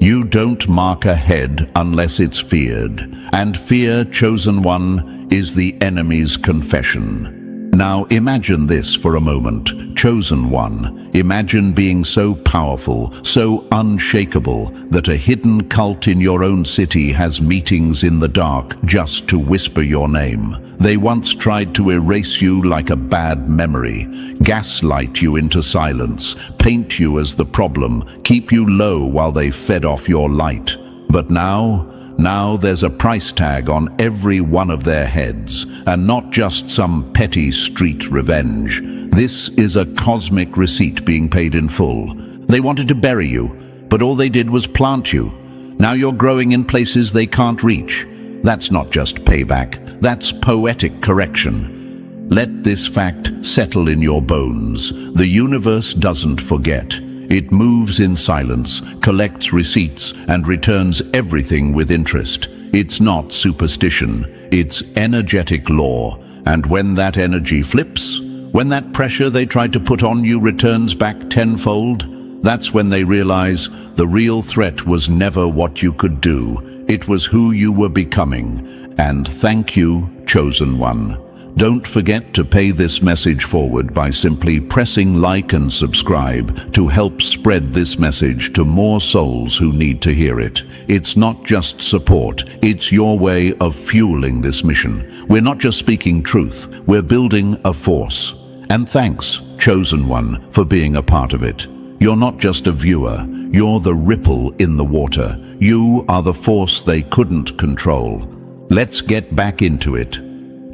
You don't mark ahead unless it's feared, and fear, chosen one, is the enemy's confession. Now imagine this for a moment, chosen one. Imagine being so powerful, so unshakable, that a hidden cult in your own city has meetings in the dark just to whisper your name. They once tried to erase you like a bad memory, gaslight you into silence, paint you as the problem, keep you low while they fed off your light. But now there's a price tag on every one of their heads, and not just some petty street revenge. This is a cosmic receipt being paid in full. They wanted to bury you, but all they did was plant you. Now you're growing in places they can't reach. That's not just payback, that's poetic correction. Let this fact settle in your bones. The universe doesn't forget. It moves in silence, collects receipts, and returns everything with interest. It's not superstition, it's energetic law. And when that energy flips, when that pressure they tried to put on you returns back tenfold, that's when they realize the real threat was never what you could do. It was who you were becoming. And thank you, chosen one. Don't forget to pay this message forward by simply pressing like and subscribe to help spread this message to more souls who need to hear it. It's not just support, it's your way of fueling this mission. We're not just speaking truth, we're building a force. And thanks, chosen one, for being a part of it. You're not just a viewer, you're the ripple in the water. You are the force they couldn't control. Let's get back into it.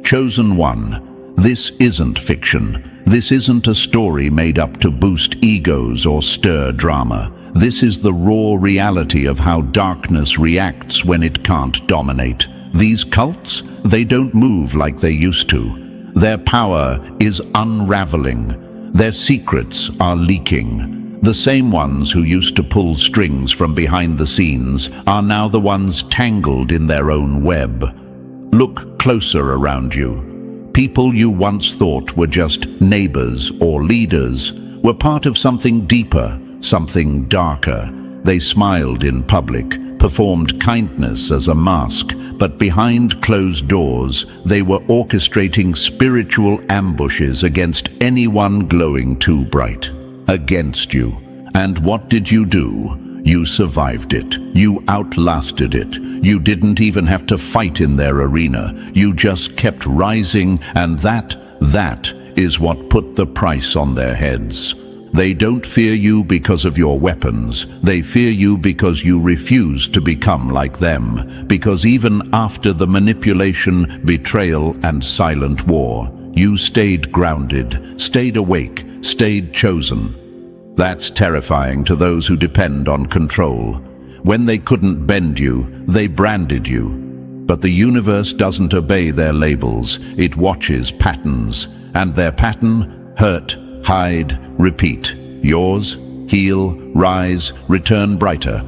Chosen one, this isn't fiction. This isn't a story made up to boost egos or stir drama. This is the raw reality of how darkness reacts when it can't dominate. These cults, they don't move like they used to. Their power is unraveling. Their secrets are leaking. The same ones who used to pull strings from behind the scenes are now the ones tangled in their own web. Look closer around you. People you once thought were just neighbors or leaders were part of something deeper, something darker. They smiled in public, performed kindness as a mask, but behind closed doors, they were orchestrating spiritual ambushes against anyone glowing too bright. Against you. And what did you do? You survived it. You outlasted it. You didn't even have to fight in their arena. You just kept rising, and that is what put the price on their heads. They don't fear you because of your weapons. They fear you because you refuse to become like them. Because even after the manipulation, betrayal, and silent war, you stayed grounded, stayed awake, stayed chosen. That's terrifying to those who depend on control. When they couldn't bend you, they branded you. But the universe doesn't obey their labels, it watches patterns. And their pattern: hurt, hide, repeat. Yours: heal, rise, return brighter.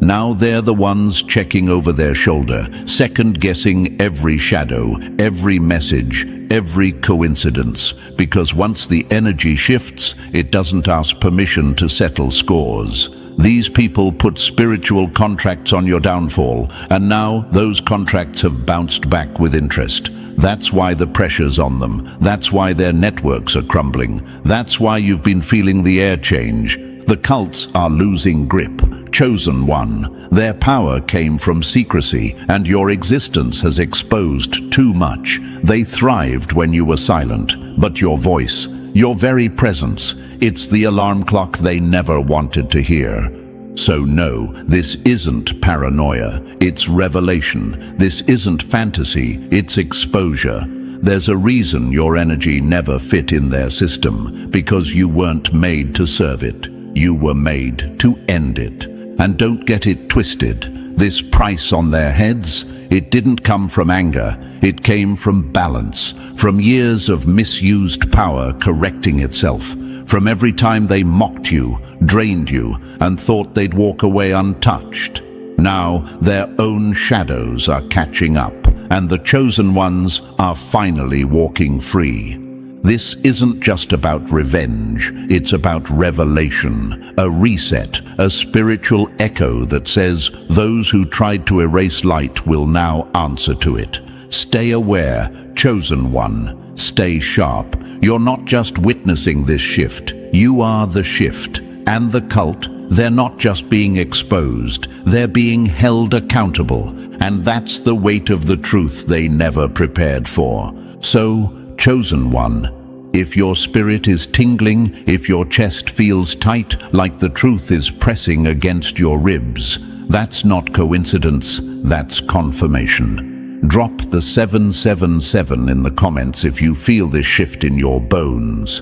Now they're the ones checking over their shoulder, second-guessing every shadow, every message, every coincidence, because once the energy shifts, it doesn't ask permission to settle scores. These people put spiritual contracts on your downfall, and now those contracts have bounced back with interest. That's why the pressure's on them. That's why their networks are crumbling. That's why you've been feeling the air change. The cults are losing grip. Chosen one, their power came from secrecy, and your existence has exposed too much. They thrived when you were silent, but your voice, your very presence, it's the alarm clock they never wanted to hear. So no, this isn't paranoia, it's revelation. This isn't fantasy, it's exposure. There's a reason your energy never fit in their system, because you weren't made to serve it. You were made to end it. And don't get it twisted. This price on their heads, it didn't come from anger. It came from balance, from years of misused power correcting itself, from every time they mocked you, drained you, and thought they'd walk away untouched. Now their own shadows are catching up, and the chosen ones are finally walking free. This isn't just about revenge, it's about revelation, a reset, a spiritual echo that says those who tried to erase light will now answer to it. Stay aware, chosen one. Stay sharp. You're not just witnessing this shift, you are the shift. And the cult, they're not just being exposed, they're being held accountable. And that's the weight of the truth they never prepared for. So, chosen one, if your spirit is tingling, if your chest feels tight like the truth is pressing against your ribs, that's not coincidence, that's confirmation. Drop the 777 in the comments if you feel this shift in your bones.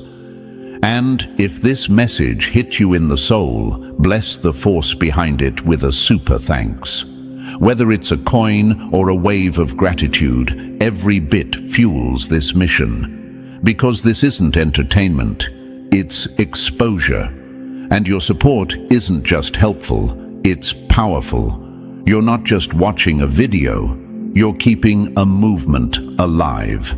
And if this message hit you in the soul, bless the force behind it with a super thanks. Whether it's a coin or a wave of gratitude, every bit fuels this mission. Because this isn't entertainment, it's exposure. And your support isn't just helpful, it's powerful. You're not just watching a video, you're keeping a movement alive.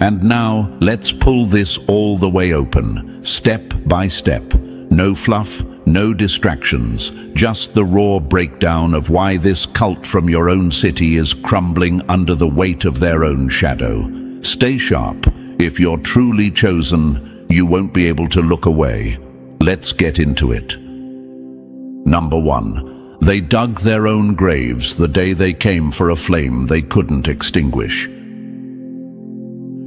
And now, let's pull this all the way open, step by step. No fluff, no distractions, just the raw breakdown of why this cult from your own city is crumbling under the weight of their own shadow. Stay sharp. If you're truly chosen, you won't be able to look away. Let's get into it. Number 1. They dug their own graves the day they came for a flame they couldn't extinguish.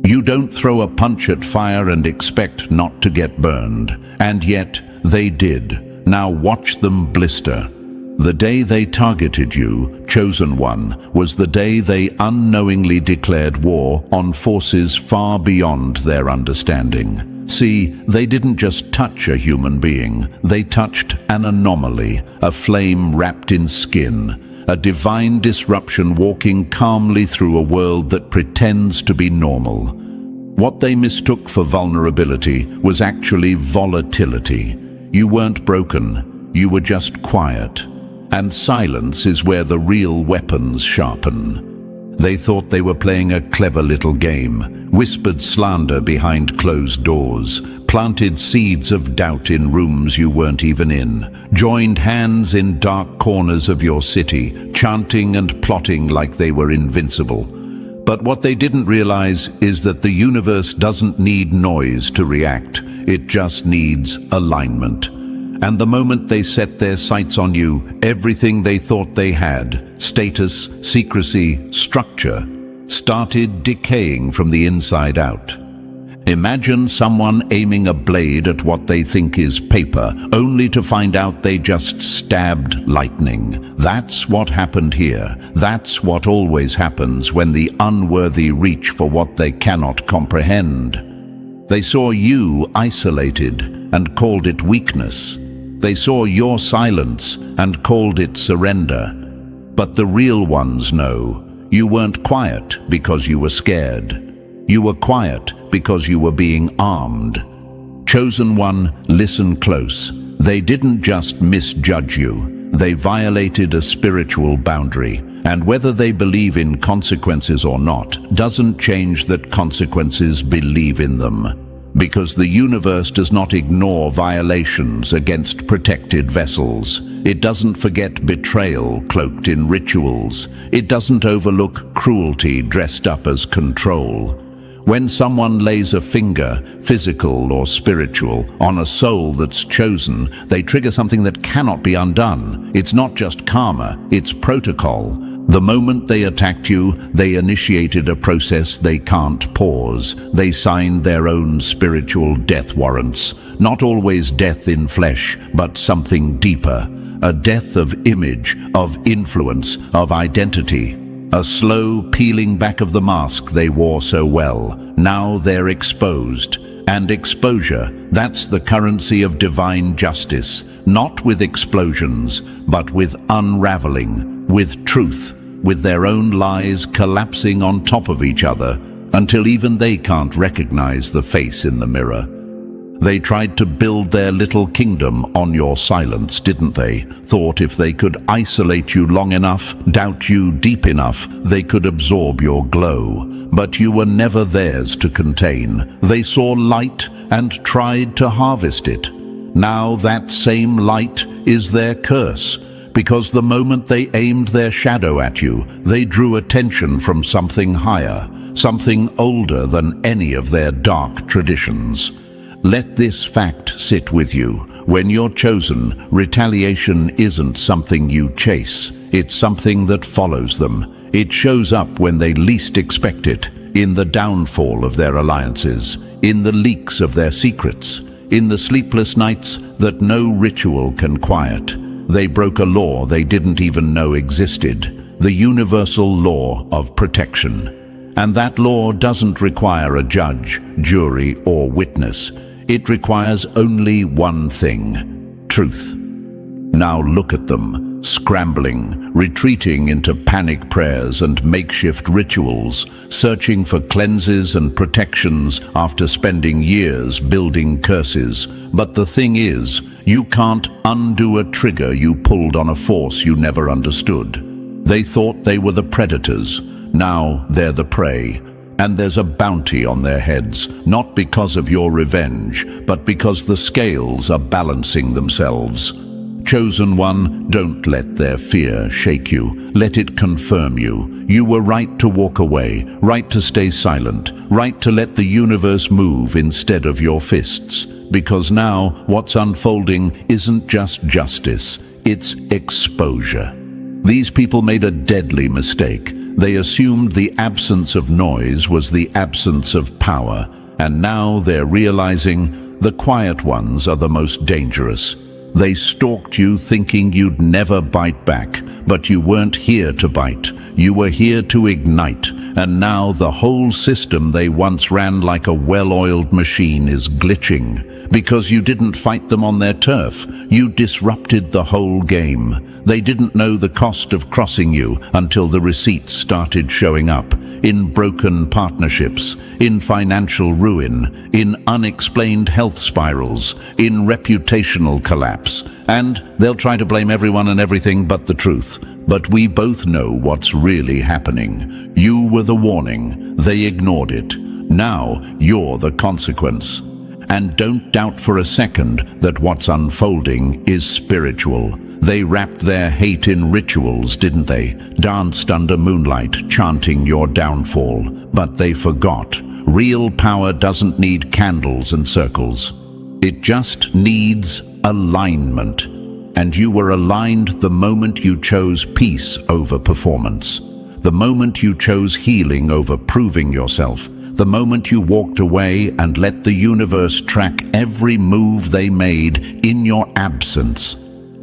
You don't throw a punch at fire and expect not to get burned, and yet they did. Now watch them blister. The day they targeted you, chosen one, was the day they unknowingly declared war on forces far beyond their understanding. See, they didn't just touch a human being, they touched an anomaly, a flame wrapped in skin, a divine disruption walking calmly through a world that pretends to be normal. What they mistook for vulnerability was actually volatility. You weren't broken, you were just quiet. And silence is where the real weapons sharpen. They thought they were playing a clever little game, whispered slander behind closed doors, planted seeds of doubt in rooms you weren't even in, joined hands in dark corners of your city, chanting and plotting like they were invincible. But what they didn't realize is that the universe doesn't need noise to react, it just needs alignment. And the moment they set their sights on you, everything they thought they had, status, secrecy, structure, started decaying from the inside out. Imagine someone aiming a blade at what they think is paper, only to find out they just stabbed lightning. That's what happened here. That's what always happens when the unworthy reach for what they cannot comprehend. They saw you isolated and called it weakness. They saw your silence and called it surrender. But the real ones know you weren't quiet because you were scared. You were quiet because you were being armed. Chosen one, listen close. They didn't just misjudge you. They violated a spiritual boundary. And whether they believe in consequences or not doesn't change that consequences believe in them. Because the universe does not ignore violations against protected vessels. It doesn't forget betrayal cloaked in rituals. It doesn't overlook cruelty dressed up as control. When someone lays a finger, physical or spiritual, on a soul that's chosen, they trigger something that cannot be undone. It's not just karma, it's protocol. The moment they attacked you, they initiated a process they can't pause. They signed their own spiritual death warrants. Not always death in flesh, but something deeper. A death of image, of influence, of identity. A slow peeling back of the mask they wore so well. Now they're exposed. And exposure, that's the currency of divine justice. Not with explosions, but with unraveling, with truth. With their own lies collapsing on top of each other until even they can't recognize the face in the mirror. They tried to build their little kingdom on your silence, didn't they? Thought if they could isolate you long enough, doubt you deep enough, they could absorb your glow. but you were never theirs to contain. They saw light and tried to harvest it. Now that same light is their curse, because the moment they aimed their shadow at you, they drew attention from something higher, something older than any of their dark traditions. Let this fact sit with you. When you're chosen, retaliation isn't something you chase. It's something that follows them. It shows up when they least expect it, in the downfall of their alliances, in the leaks of their secrets, in the sleepless nights that no ritual can quiet. They broke a law they didn't even know existed, the universal law of protection. And that law doesn't require a judge, jury, or witness. It requires only one thing: truth. Now look at them, scrambling, retreating into panic prayers and makeshift rituals, searching for cleanses and protections after spending years building curses. But the thing is, you can't undo a trigger you pulled on a force you never understood. They thought they were the predators. Now they're the prey. And there's a bounty on their heads, not because of your revenge, but because the scales are balancing themselves. Chosen one, don't let their fear shake you. Let it confirm you. You were right to walk away, right to stay silent, right to let the universe move instead of your fists. Because now what's unfolding isn't just justice, it's exposure. These people made a deadly mistake. They assumed the absence of noise was the absence of power, and now they're realizing the quiet ones are the most dangerous. They stalked you thinking you'd never bite back, but you weren't here to bite. You were here to ignite, and now the whole system they once ran like a well-oiled machine is glitching. Because you didn't fight them on their turf, you disrupted the whole game. They didn't know the cost of crossing you until the receipts started showing up, in broken partnerships, in financial ruin, in unexplained health spirals, in reputational collapse. And they'll try to blame everyone and everything but the truth. But we both know what's really happening. You were the warning. They ignored it. Now you're the consequence. And don't doubt for a second that what's unfolding is spiritual. They wrapped their hate in rituals, didn't they? Danced under moonlight, chanting your downfall. But they forgot. Real power doesn't need candles and circles. It just needs alignment. And you were aligned the moment you chose peace over performance. The moment you chose healing over proving yourself. The moment you walked away and let the universe track every move they made in your absence.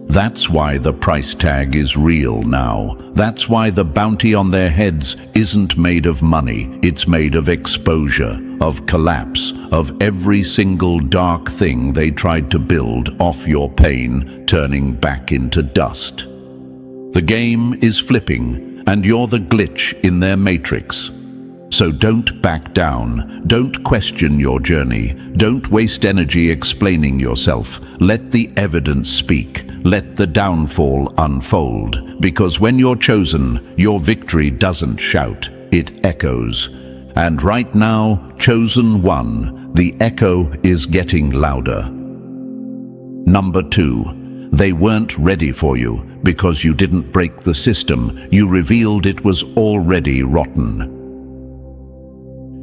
That's why the price tag is real now. That's why the bounty on their heads isn't made of money. It's made of exposure, of collapse, of every single dark thing they tried to build off your pain, turning back into dust. The game is flipping, and you're the glitch in their matrix. So don't back down. Don't question your journey. Don't waste energy explaining yourself. Let the evidence speak. Let the downfall unfold. Because when you're chosen, your victory doesn't shout. It echoes. And right now, chosen one, the echo is getting louder. Number 2. They weren't ready for you. Because you didn't break the system, you revealed it was already rotten.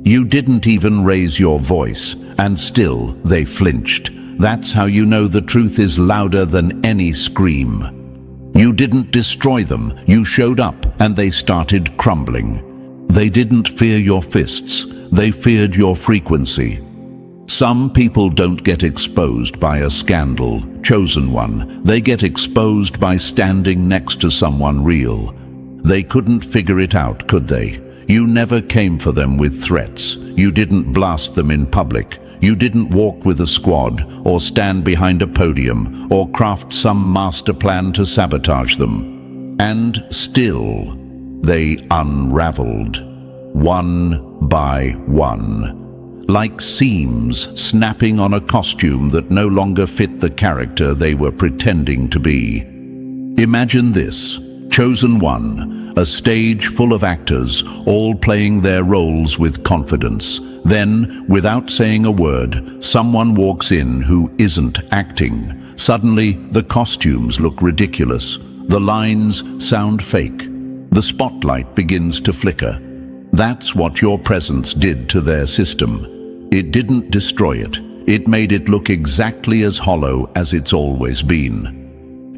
You didn't even raise your voice, and still they flinched. That's how you know the truth is louder than any scream. You didn't destroy them, you showed up, and they started crumbling. They didn't fear your fists, they feared your frequency. Some people don't get exposed by a scandal, chosen one. They get exposed by standing next to someone real. They couldn't figure it out, could they? You never came for them with threats. You didn't blast them in public. You didn't walk with a squad, or stand behind a podium, or craft some master plan to sabotage them. And still, they unraveled, one by one, like seams snapping on a costume that no longer fit the character they were pretending to be. Imagine this. Chosen one, a stage full of actors, all playing their roles with confidence. Then, without saying a word, someone walks in who isn't acting. Suddenly, the costumes look ridiculous. The lines sound fake. The spotlight begins to flicker. That's what your presence did to their system. It didn't destroy it. It made it look exactly as hollow as it's always been.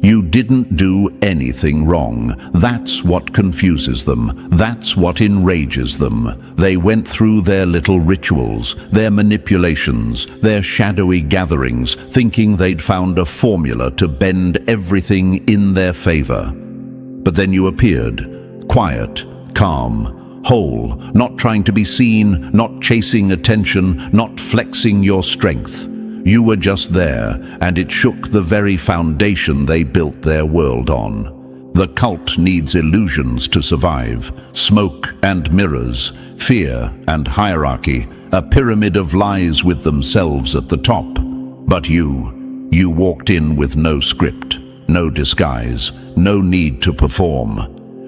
You didn't do anything wrong. That's what confuses them. That's what enrages them. They went through their little rituals, their manipulations, their shadowy gatherings, thinking they'd found a formula to bend everything in their favor. But then you appeared, quiet, calm, whole, not trying to be seen, not chasing attention, not flexing your strength. You were just there, and it shook the very foundation they built their world on. The cult needs illusions to survive, smoke and mirrors, fear and hierarchy, a pyramid of lies with themselves at the top. But you walked in with no script, no disguise, no need to perform.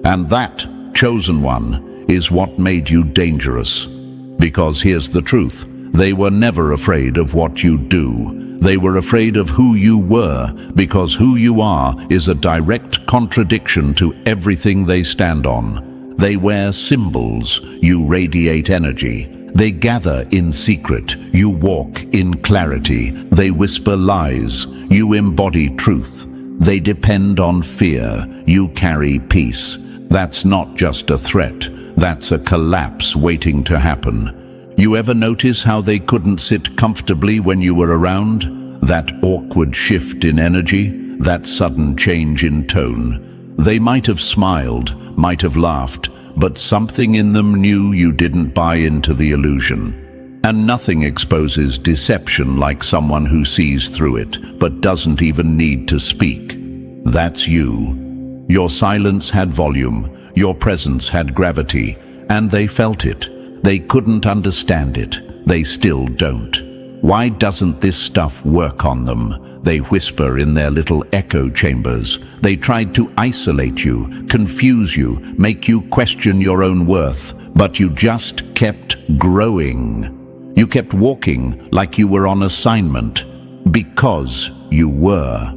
And that, chosen one, is what made you dangerous. Because here's the truth. They were never afraid of what you do. They were afraid of who you were, because who you are is a direct contradiction to everything they stand on. They wear symbols, you radiate energy. They gather in secret, you walk in clarity. They whisper lies, you embody truth. They depend on fear, you carry peace. That's not just a threat, that's a collapse waiting to happen. You ever notice how they couldn't sit comfortably when you were around? That awkward shift in energy, that sudden change in tone. They might have smiled, might have laughed, but something in them knew you didn't buy into the illusion. And nothing exposes deception like someone who sees through it, but doesn't even need to speak. That's you. Your silence had volume, your presence had gravity, and they felt it. They couldn't understand it. They still don't. Why doesn't this stuff work on them? They whisper in their little echo chambers. They tried to isolate you, confuse you, make you question your own worth, but you just kept growing. You kept walking like you were on assignment, because you were.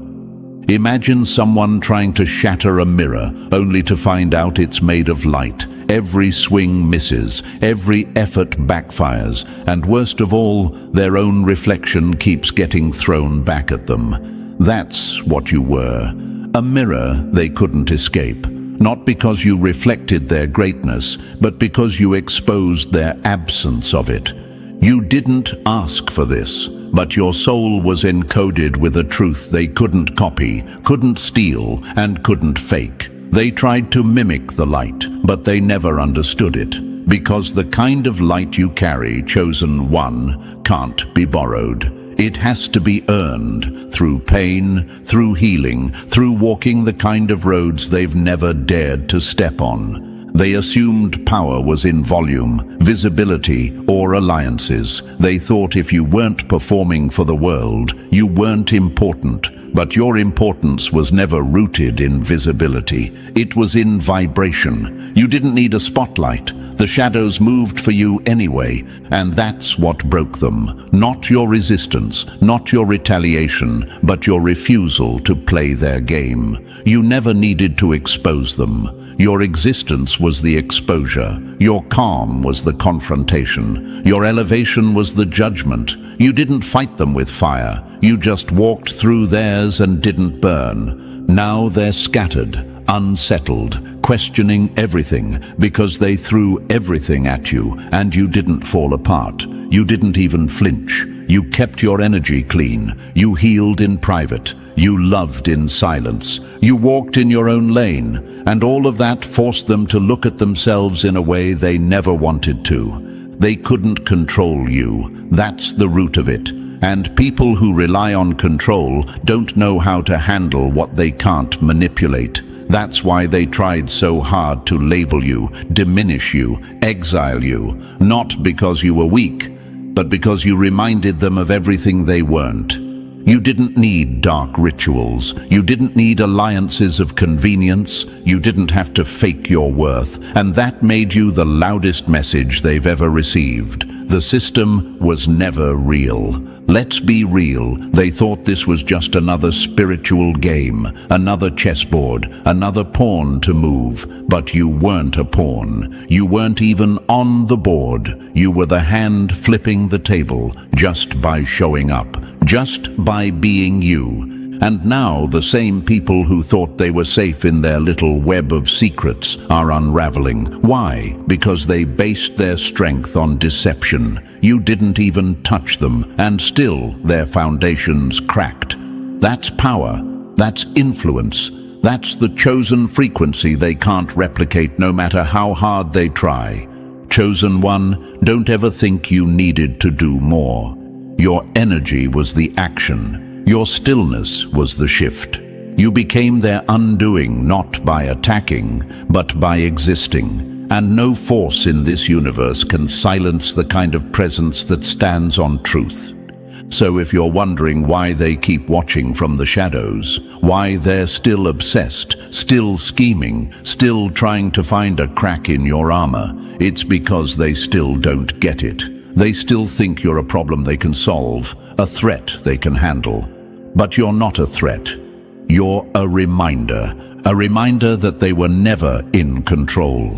Imagine someone trying to shatter a mirror, only to find out it's made of light. Every swing misses, every effort backfires, and worst of all, their own reflection keeps getting thrown back at them. That's what you were. A mirror they couldn't escape, not because you reflected their greatness, but because you exposed their absence of it. You didn't ask for this, but your soul was encoded with a truth they couldn't copy, couldn't steal, and couldn't fake. They tried to mimic the light, but they never understood it, because the kind of light you carry, chosen one, can't be borrowed. It has to be earned through pain, through healing, through walking the kind of roads they've never dared to step on. They assumed power was in volume, visibility, or alliances. They thought if you weren't performing for the world, you weren't important. But your importance was never rooted in visibility. It was in vibration. You didn't need a spotlight. The shadows moved for you anyway, and that's what broke them. Not your resistance, not your retaliation, but your refusal to play their game. You never needed to expose them. Your existence was the exposure. Your calm was the confrontation. Your elevation was the judgment. You didn't fight them with fire. You just walked through theirs and didn't burn. Now they're scattered, unsettled, questioning everything because they threw everything at you and you didn't fall apart. You didn't even flinch. You kept your energy clean. You healed in private. You loved in silence. You walked in your own lane, and all of that forced them to look at themselves in a way they never wanted to. They couldn't control you. That's the root of it. And people who rely on control don't know how to handle what they can't manipulate. That's why they tried so hard to label you, diminish you, exile you, not because you were weak, but because you reminded them of everything they weren't. You didn't need dark rituals. You didn't need alliances of convenience. You didn't have to fake your worth. And that made you the loudest message they've ever received. The system was never real. Let's be real. They thought this was just another spiritual game, another chessboard, another pawn to move. But you weren't a pawn. You weren't even on the board. You were the hand flipping the table just by showing up, just by being you. And now the same people who thought they were safe in their little web of secrets are unraveling. Why? Because they based their strength on deception. You didn't even touch them, and still their foundations cracked. That's power. That's influence. That's the chosen frequency they can't replicate no matter how hard they try. Chosen one, don't ever think you needed to do more. Your energy was the action. Your stillness was the shift. You became their undoing, not by attacking, but by existing. And no force in this universe can silence the kind of presence that stands on truth. So if you're wondering why they keep watching from the shadows, why they're still obsessed, still scheming, still trying to find a crack in your armor, it's because they still don't get it. They still think you're a problem they can solve, a threat they can handle. But you're not a threat. You're a reminder that they were never in control,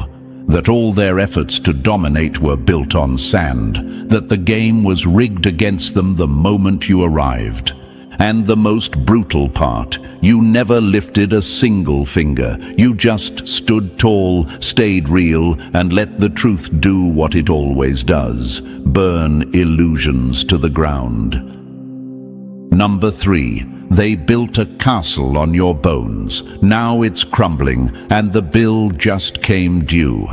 that all their efforts to dominate were built on sand, that the game was rigged against them the moment you arrived. And the most brutal part, you never lifted a single finger. You just stood tall, stayed real, and let the truth do what it always does: burn illusions to the ground. Number 3. They built a castle on your bones. Now it's crumbling, and the bill just came due.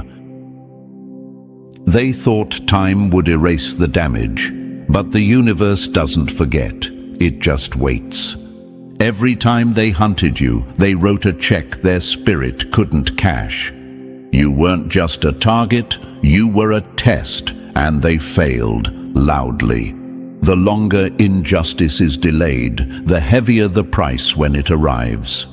They thought time would erase the damage, but the universe doesn't forget. It just waits. Every time they hunted you, they wrote a check their spirit couldn't cash. You weren't just a target, you were a test, and they failed loudly. The longer injustice is delayed, the heavier the price when it arrives.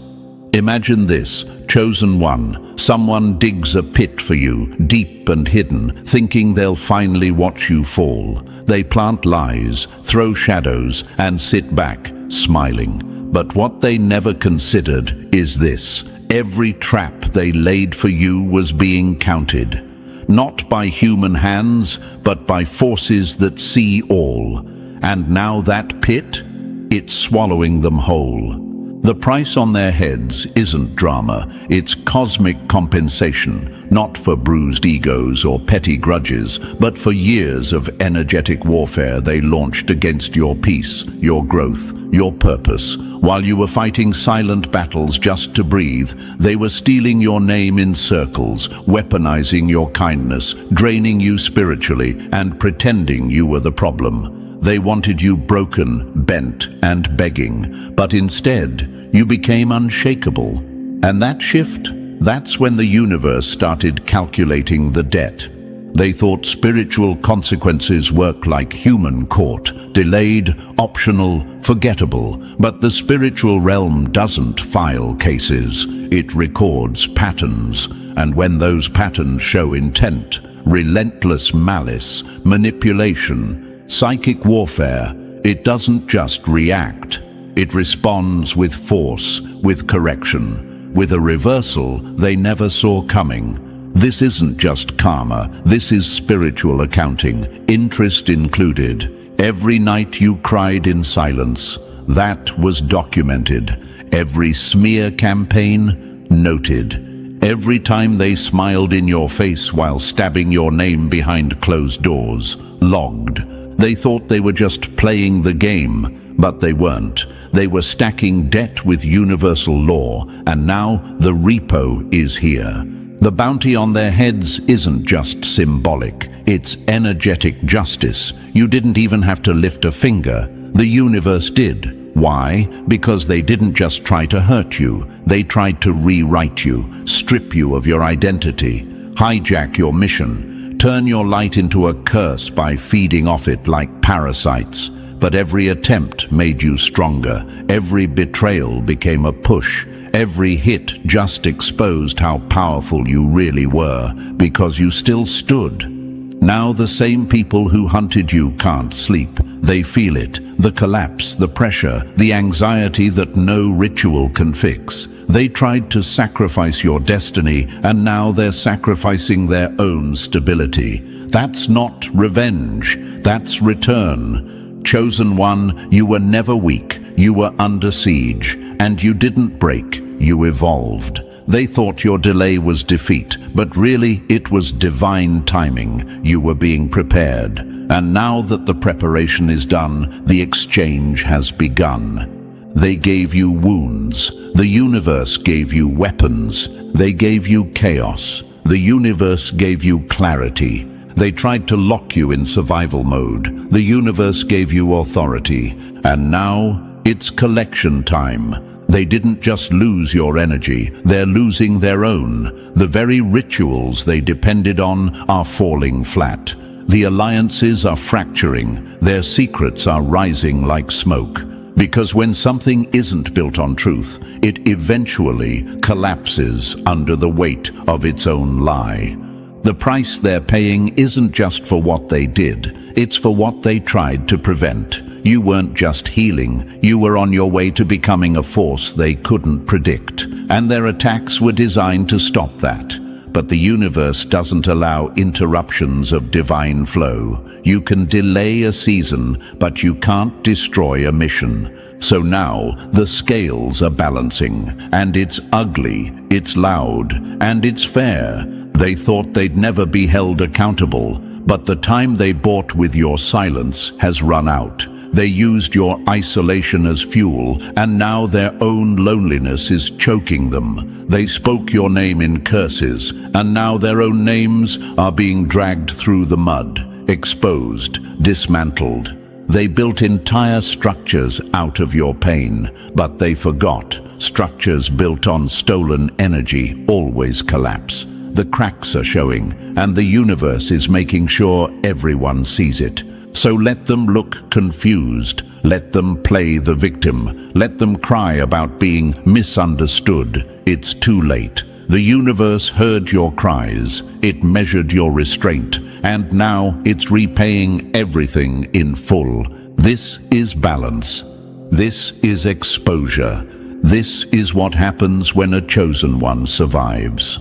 Imagine this, chosen one. Someone digs a pit for you, deep and hidden, thinking they'll finally watch you fall. They plant lies, throw shadows, and sit back, smiling. But what they never considered is this: every trap they laid for you was being counted. Not by human hands, but by forces that see all. And now that pit, it's swallowing them whole. The price on their heads isn't drama, it's cosmic compensation, not for bruised egos or petty grudges, but for years of energetic warfare they launched against your peace, your growth, your purpose. While you were fighting silent battles just to breathe, they were stealing your name in circles, weaponizing your kindness, draining you spiritually, and pretending you were the problem. They wanted you broken, bent, and begging, but instead, you became unshakable. And that shift, that's when the universe started calculating the debt. They thought spiritual consequences work like human court, delayed, optional, forgettable. But the spiritual realm doesn't file cases, it records patterns. And when those patterns show intent, relentless malice, manipulation, psychic warfare, it doesn't just react. It responds with force, with correction, with a reversal they never saw coming. This isn't just karma, this is spiritual accounting, interest included. Every night you cried in silence, that was documented. Every smear campaign, noted. Every time they smiled in your face while stabbing your name behind closed doors, logged. They thought they were just playing the game, but they weren't. They were stacking debt with universal law, and now the repo is here. The bounty on their heads isn't just symbolic, it's energetic justice. You didn't even have to lift a finger. The universe did. Why? Because they didn't just try to hurt you. They tried to rewrite you, strip you of your identity, hijack your mission, turn your light into a curse by feeding off it like parasites. but every attempt made you stronger. Every betrayal became a push. Every hit just exposed how powerful you really were, because you still stood. Now the same people who hunted you can't sleep. They feel it, the collapse, the pressure, the anxiety that no ritual can fix. They tried to sacrifice your destiny, and now they're sacrificing their own stability. That's not revenge, that's return. Chosen one, you were never weak, you were under siege, and you didn't break, you evolved. They thought your delay was defeat, but really it was divine timing. You were being prepared. And now that the preparation is done, the exchange has begun. They gave you wounds. The universe gave you weapons. They gave you chaos. The universe gave you clarity. They tried to lock you in survival mode. The universe gave you authority. And now it's collection time. They didn't just lose your energy, they're losing their own. The very rituals they depended on are falling flat. The alliances are fracturing, their secrets are rising like smoke. Because when something isn't built on truth, it eventually collapses under the weight of its own lie. The price they're paying isn't just for what they did, it's for what they tried to prevent. You weren't just healing, you were on your way to becoming a force they couldn't predict. And their attacks were designed to stop that. But the universe doesn't allow interruptions of divine flow. You can delay a season, but you can't destroy a mission. So now the scales are balancing, and it's ugly, it's loud, and it's fair. They thought they'd never be held accountable, but the time they bought with your silence has run out. They used your isolation as fuel, and now their own loneliness is choking them. They spoke your name in curses, and now their own names are being dragged through the mud, exposed, dismantled. They built entire structures out of your pain, but they forgot. Structures built on stolen energy always collapse. The cracks are showing, and the universe is making sure everyone sees it. So let them look confused, let them play the victim, let them cry about being misunderstood. It's too late. The universe heard your cries, it measured your restraint, and now it's repaying everything in full. This is balance. This is exposure. This is what happens when a chosen one survives.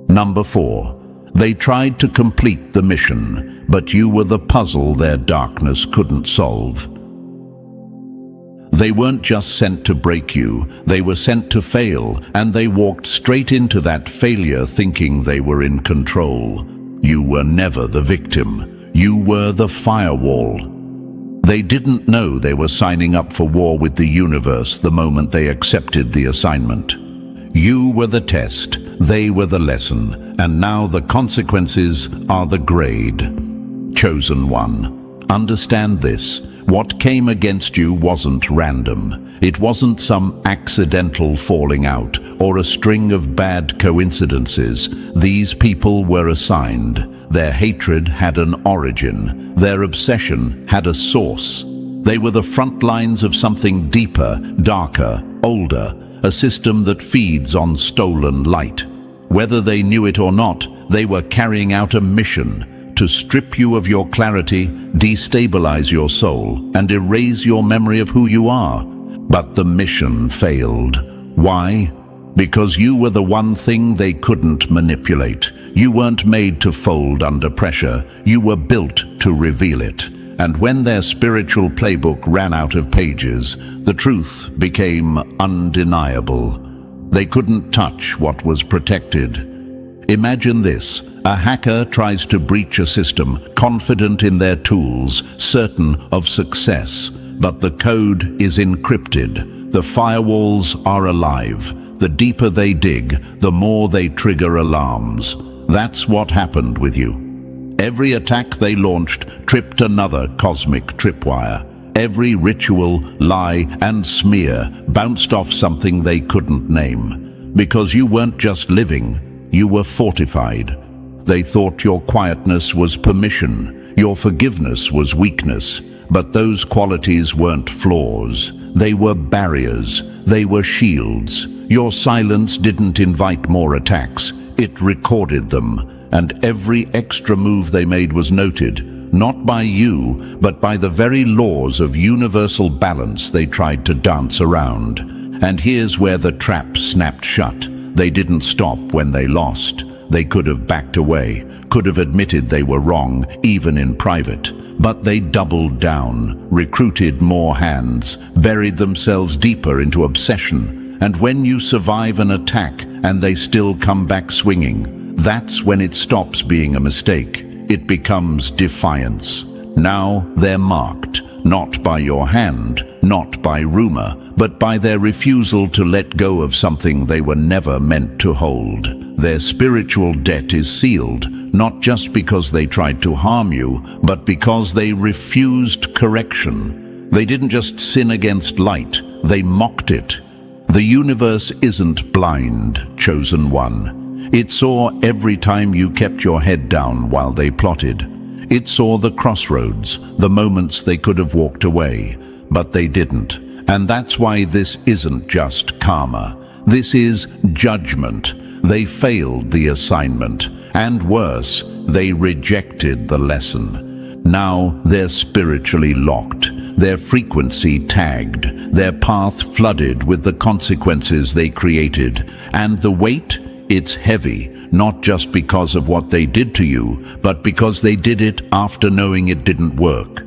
Number 4. They tried to complete the mission, but you were the puzzle their darkness couldn't solve. They weren't just sent to break you, they were sent to fail, and they walked straight into that failure thinking they were in control. You were never the victim. You were the firewall. They didn't know they were signing up for war with the universe the moment they accepted the assignment. You were the test, they were the lesson, and now the consequences are the grade. Chosen one, understand this. What came against you wasn't random. It wasn't some accidental falling out or a string of bad coincidences. These people were assigned. Their hatred had an origin. Their obsession had a source. They were the front lines of something deeper, darker, older, a system that feeds on stolen light. Whether they knew it or not, they were carrying out a mission to strip you of your clarity, destabilize your soul, and erase your memory of who you are. But the mission failed. Why? Because you were the one thing they couldn't manipulate. You weren't made to fold under pressure. You were built to reveal it. And when their spiritual playbook ran out of pages, the truth became undeniable. They couldn't touch what was protected. Imagine this. A hacker tries to breach a system, confident in their tools, certain of success. But the code is encrypted. The firewalls are alive. The deeper they dig, the more they trigger alarms. That's what happened with you. Every attack they launched tripped another cosmic tripwire. Every ritual, lie, and smear bounced off something they couldn't name. Because you weren't just living, you were fortified. They thought your quietness was permission, your forgiveness was weakness. But those qualities weren't flaws. They were barriers. They were shields. Your silence didn't invite more attacks. It recorded them, and every extra move they made was noted, not by you, but by the very laws of universal balance they tried to dance around. And here's where the trap snapped shut. They didn't stop when they lost. They could have backed away, could have admitted they were wrong, even in private. But they doubled down, recruited more hands, buried themselves deeper into obsession. And when you survive an attack and they still come back swinging, that's when it stops being a mistake. It becomes defiance. Now they're marked, not by your hand, not by rumor, but by their refusal to let go of something they were never meant to hold. Their spiritual debt is sealed, not just because they tried to harm you, but because they refused correction. They didn't just sin against light, they mocked it. The universe isn't blind, chosen one. It saw every time you kept your head down while they plotted. It saw the crossroads, the moments they could have walked away, but they didn't. And that's why this isn't just karma. This is judgment. They failed the assignment, and worse, they rejected the lesson. Now they're spiritually locked, their frequency tagged, their path flooded with the consequences they created, and the weight? It's heavy, not just because of what they did to you, but because they did it after knowing it didn't work.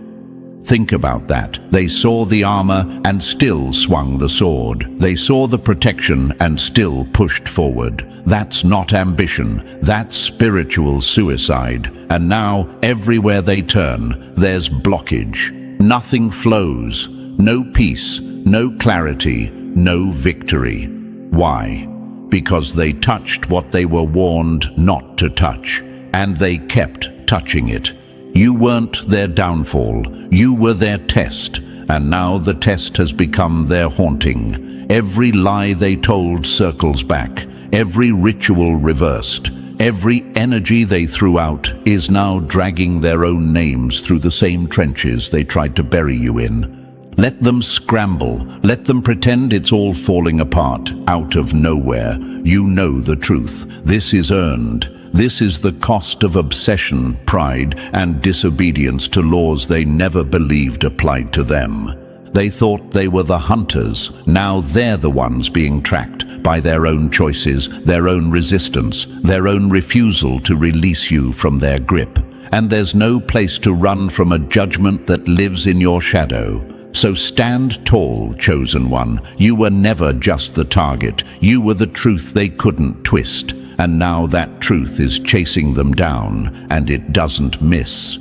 Think about that. They saw the armor and still swung the sword. They saw the protection and still pushed forward. That's not ambition, that's spiritual suicide. And now, everywhere they turn, there's blockage. Nothing flows. No peace, no clarity, no victory. Why? Because they touched what they were warned not to touch, and they kept touching it. You weren't their downfall, you were their test, and now the test has become their haunting. Every lie they told circles back, every ritual reversed, every energy they threw out is now dragging their own names through the same trenches they tried to bury you in. Let them scramble, let them pretend it's all falling apart, out of nowhere. You know the truth. This is earned. This is the cost of obsession, pride, and disobedience to laws they never believed applied to them. They thought they were the hunters. Now they're the ones being tracked by their own choices, their own resistance, their own refusal to release you from their grip. And there's no place to run from a judgment that lives in your shadow. So stand tall, chosen one. You were never just the target. You were the truth they couldn't twist. And now that truth is chasing them down, and it doesn't miss.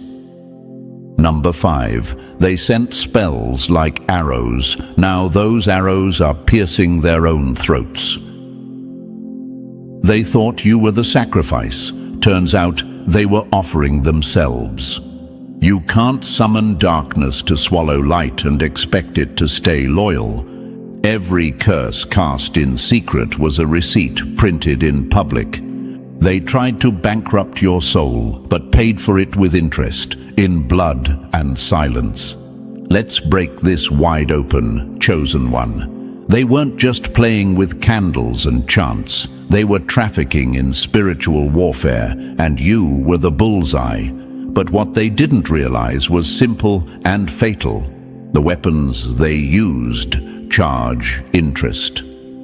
Number 5. They sent spells like arrows. Now those arrows are piercing their own throats. They thought you were the sacrifice. Turns out they were offering themselves. You can't summon darkness to swallow light and expect it to stay loyal. Every curse cast in secret was a receipt printed in public. They tried to bankrupt your soul, but paid for it with interest, in blood and silence. Let's break this wide open, chosen one. They weren't just playing with candles and chants. They were trafficking in spiritual warfare, and you were the bullseye. But what they didn't realize was simple and fatal. The weapons they used: charge, interest.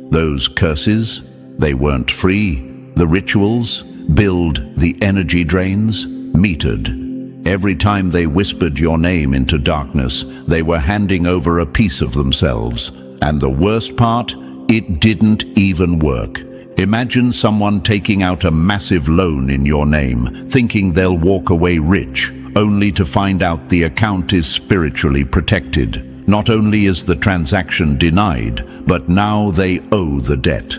Those curses, they weren't free. The rituals, build the energy drains, metered. Every time they whispered your name into darkness, they were handing over a piece of themselves. And the worst part, it didn't even work. Imagine someone taking out a massive loan in your name, thinking they'll walk away rich, only to find out the account is spiritually protected. Not only is the transaction denied, but now they owe the debt.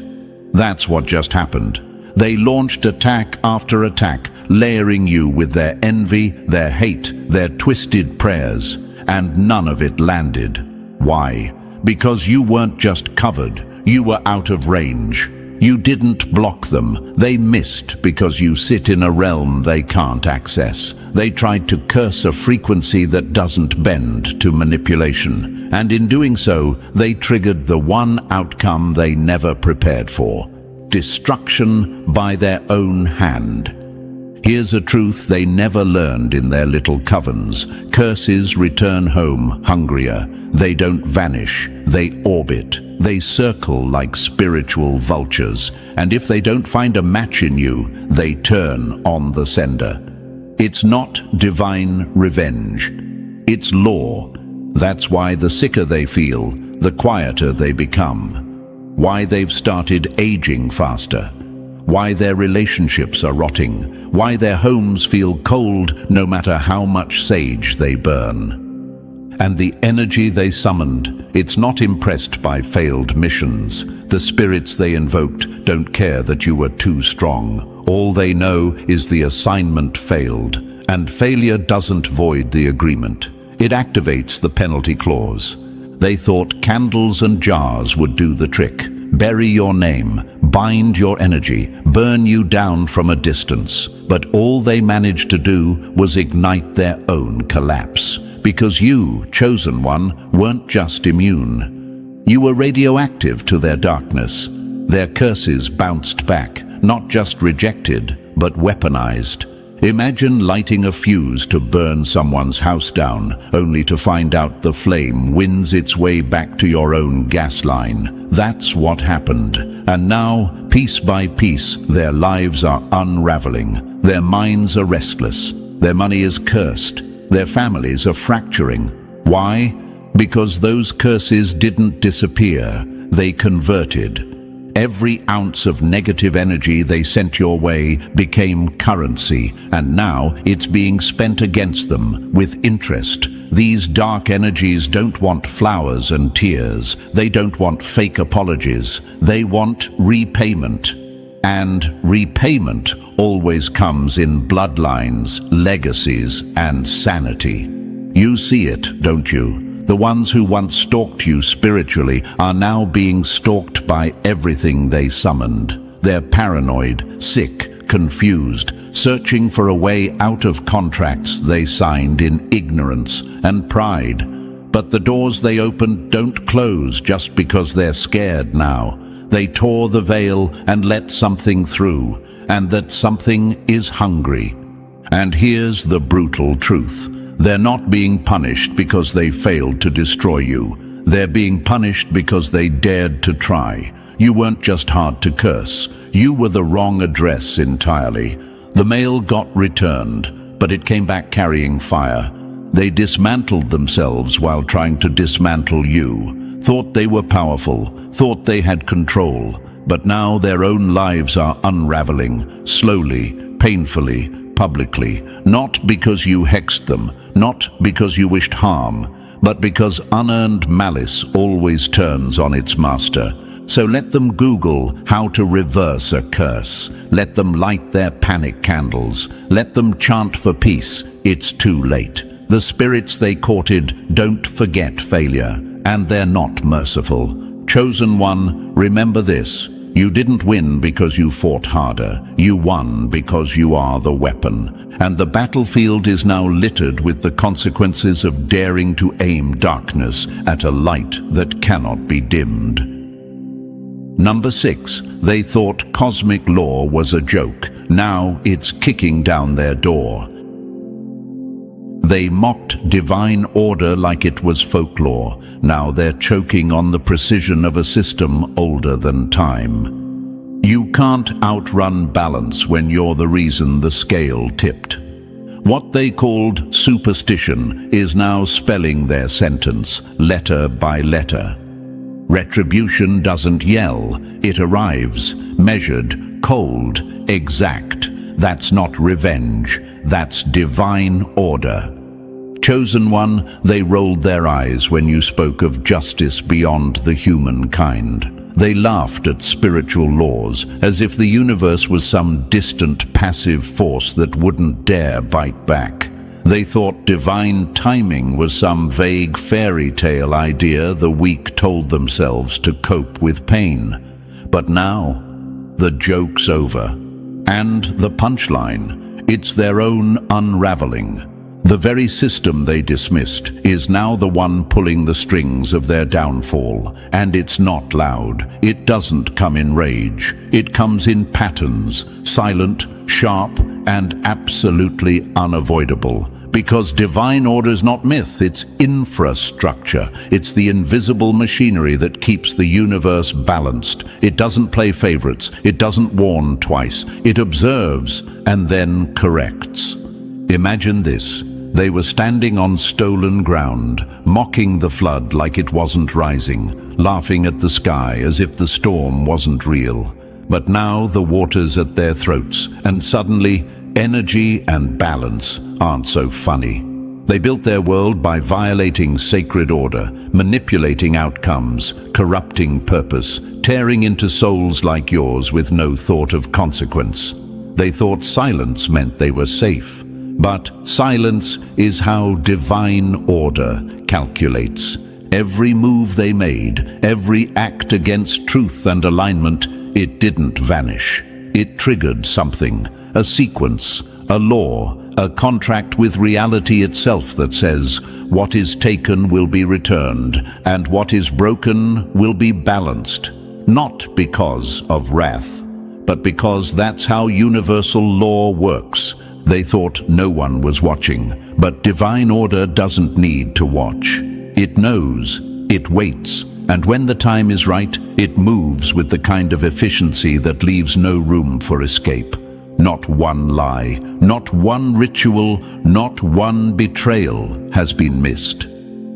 That's what just happened. They launched attack after attack, layering you with their envy, their hate, their twisted prayers, and none of it landed. Why? Because you weren't just covered, you were out of range. You didn't block them. They missed because you sit in a realm they can't access. They tried to curse a frequency that doesn't bend to manipulation. And in doing so, they triggered the one outcome they never prepared for: destruction by their own hand. Here's a truth they never learned in their little covens. Curses return home hungrier. They don't vanish, they orbit. They circle like spiritual vultures. And if they don't find a match in you, they turn on the sender. It's not divine revenge. It's law. That's why the sicker they feel, the quieter they become. Why they've started aging faster. Why their relationships are rotting. Why their homes feel cold no matter how much sage they burn. And the energy they summoned, it's not impressed by failed missions. The spirits they invoked don't care that you were too strong. All they know is the assignment failed. And failure doesn't void the agreement. It activates the penalty clause. They thought candles and jars would do the trick. Bury your name, bind your energy, burn you down from a distance. But all they managed to do was ignite their own collapse. Because you, chosen one, weren't just immune. You were radioactive to their darkness. Their curses bounced back, not just rejected, but weaponized. Imagine lighting a fuse to burn someone's house down, only to find out the flame wins its way back to your own gas line. That's what happened. And now, piece by piece, their lives are unraveling. Their minds are restless. Their money is cursed. Their families are fracturing. Why? Because those curses didn't disappear. They converted. Every ounce of negative energy they sent your way became currency, and now it's being spent against them with interest. These dark energies don't want flowers and tears. They don't want fake apologies. They want repayment. And repayment always comes in bloodlines, legacies, and sanity. You see it, don't you? The ones who once stalked you spiritually are now being stalked by everything they summoned. They're paranoid, sick, confused, searching for a way out of contracts they signed in ignorance and pride. But the doors they opened don't close just because they're scared now. They tore the veil and let something through, and that something is hungry. And here's the brutal truth. They're not being punished because they failed to destroy you. They're being punished because they dared to try. You weren't just hard to curse. You were the wrong address entirely. The mail got returned, but it came back carrying fire. They dismantled themselves while trying to dismantle you. Thought they were powerful, thought they had control. But now their own lives are unraveling, slowly, painfully, publicly. Not because you hexed them, not because you wished harm, but because unearned malice always turns on its master. So let them Google how to reverse a curse. Let them light their panic candles. Let them chant for peace. It's too late. The spirits they courted don't forget failure, and they're not merciful. Chosen one, remember this. You didn't win because you fought harder. You won because you are the weapon. And the battlefield is now littered with the consequences of daring to aim darkness at a light that cannot be dimmed. Number 6. They thought cosmic law was a joke. Now it's kicking down their door. They mocked divine order like it was folklore. Now they're choking on the precision of a system older than time. You can't outrun balance when you're the reason the scale tipped. What they called superstition is now spelling their sentence, letter by letter. Retribution doesn't yell, it arrives, measured, cold, exact. That's not revenge, that's divine order. Chosen one, they rolled their eyes when you spoke of justice beyond the humankind. They laughed at spiritual laws, as if the universe was some distant, passive force that wouldn't dare bite back. They thought divine timing was some vague fairy tale idea the weak told themselves to cope with pain. But now, the joke's over. And the punchline, it's their own unraveling. The very system they dismissed is now the one pulling the strings of their downfall. And it's not loud. It doesn't come in rage. It comes in patterns, silent, sharp, and absolutely unavoidable. Because divine order is not myth, it's infrastructure. It's the invisible machinery that keeps the universe balanced. It doesn't play favorites. It doesn't warn twice. It observes and then corrects. Imagine this. They were standing on stolen ground, mocking the flood like it wasn't rising, laughing at the sky as if the storm wasn't real. But now the water's at their throats, and suddenly energy and balance aren't so funny. They built their world by violating sacred order, manipulating outcomes, corrupting purpose, tearing into souls like yours with no thought of consequence. They thought silence meant they were safe. But silence is how divine order calculates. Every move they made, every act against truth and alignment, it didn't vanish. It triggered something, a sequence, a law, a contract with reality itself that says, what is taken will be returned, and what is broken will be balanced. Not because of wrath, but because that's how universal law works. They thought no one was watching, but divine order doesn't need to watch. It knows, it waits, and when the time is right, it moves with the kind of efficiency that leaves no room for escape. Not one lie, not one ritual, not one betrayal has been missed.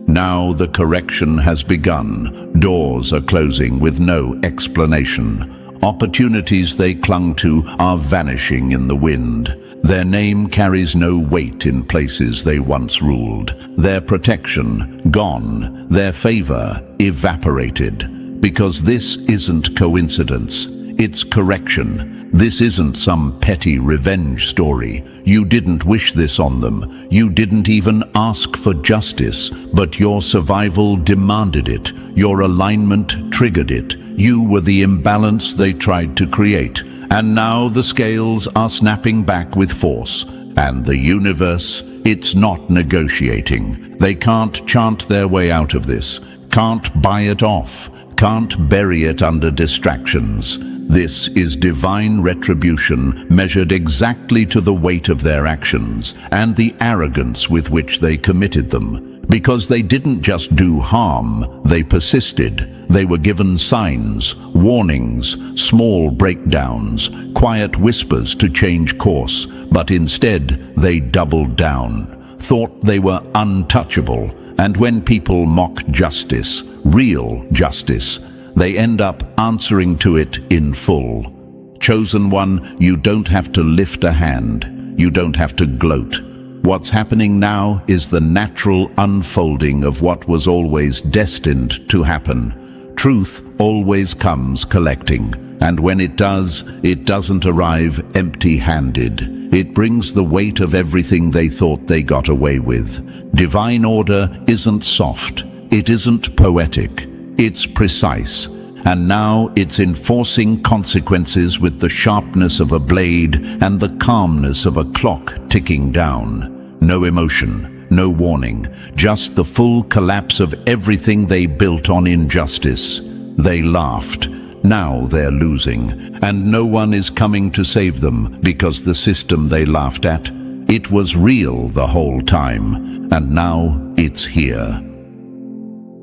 Now the correction has begun. Doors are closing with no explanation. Opportunities they clung to are vanishing in the wind. Their name carries no weight in places they once ruled. Their protection gone, their favor evaporated. Because this isn't coincidence, it's correction. This isn't some petty revenge story. You didn't wish this on them. You didn't even ask for justice, but your survival demanded it. Your alignment triggered it. You were the imbalance they tried to create. And now the scales are snapping back with force. And the universe, it's not negotiating. They can't chant their way out of this, can't buy it off, can't bury it under distractions. This is divine retribution measured exactly to the weight of their actions and the arrogance with which they committed them. Because they didn't just do harm, they persisted. They were given signs, warnings, small breakdowns, quiet whispers to change course, but instead they doubled down, thought they were untouchable, and when people mock justice, real justice, they end up answering to it in full. Chosen one, you don't have to lift a hand, you don't have to gloat. What's happening now is the natural unfolding of what was always destined to happen. Truth always comes collecting, and when it does, it doesn't arrive empty-handed. It brings the weight of everything they thought they got away with. Divine order isn't soft, it isn't poetic, it's precise. And now it's enforcing consequences with the sharpness of a blade and the calmness of a clock ticking down. No emotion, no warning, just the full collapse of everything they built on injustice. They laughed. Now they're losing, and no one is coming to save them because the system they laughed at, it was real the whole time, and now it's here.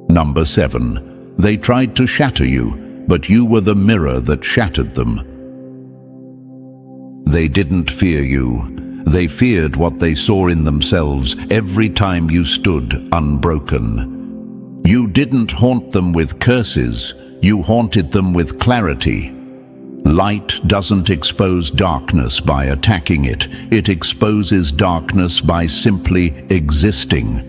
Number 7. They tried to shatter you, but you were the mirror that shattered them. They didn't fear you. They feared what they saw in themselves every time you stood unbroken. You didn't haunt them with curses, you haunted them with clarity. Light doesn't expose darkness by attacking it, it exposes darkness by simply existing.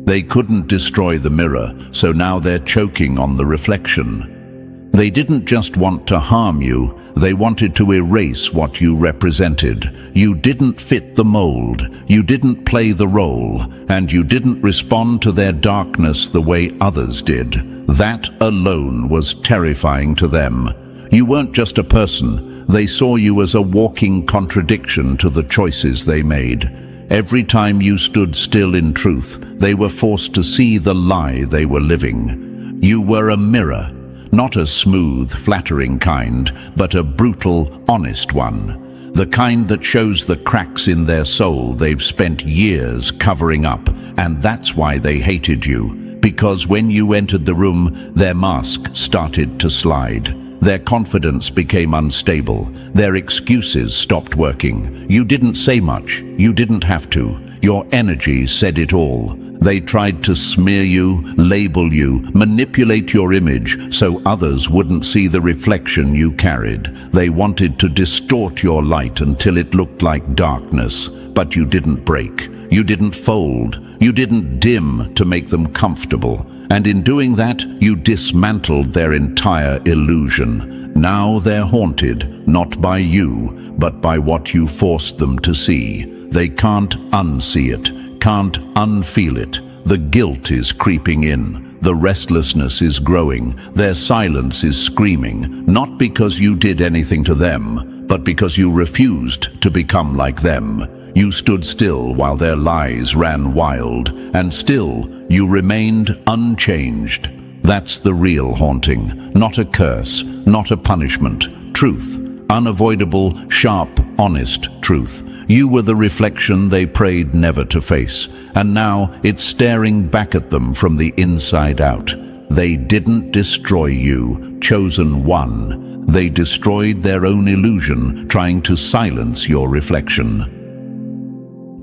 They couldn't destroy the mirror, so now they're choking on the reflection. They didn't just want to harm you, they wanted to erase what you represented. You didn't fit the mold, you didn't play the role, and you didn't respond to their darkness the way others did. That alone was terrifying to them. You weren't just a person. They saw you as a walking contradiction to the choices they made. Every time you stood still in truth, they were forced to see the lie they were living. You were a mirror, not a smooth, flattering kind, but a brutal, honest one. The kind that shows the cracks in their soul they've spent years covering up, and that's why they hated you. Because when you entered the room, their mask started to slide. Their confidence became unstable. Their excuses stopped working. You didn't say much. You didn't have to. Your energy said it all. They tried to smear you, label you, manipulate your image so others wouldn't see the reflection you carried. They wanted to distort your light until it looked like darkness. But you didn't break. You didn't fold. You didn't dim to make them comfortable. And in doing that, you dismantled their entire illusion. Now they're haunted, not by you, but by what you forced them to see. They can't unsee it, can't unfeel it. The guilt is creeping in. The restlessness is growing. Their silence is screaming, not because you did anything to them, but because you refused to become like them. You stood still while their lies ran wild, and still you remained unchanged. That's the real haunting, not a curse, not a punishment. Truth, unavoidable, sharp, honest truth. You were the reflection they prayed never to face, and now it's staring back at them from the inside out. They didn't destroy you, chosen one. They destroyed their own illusion, trying to silence your reflection.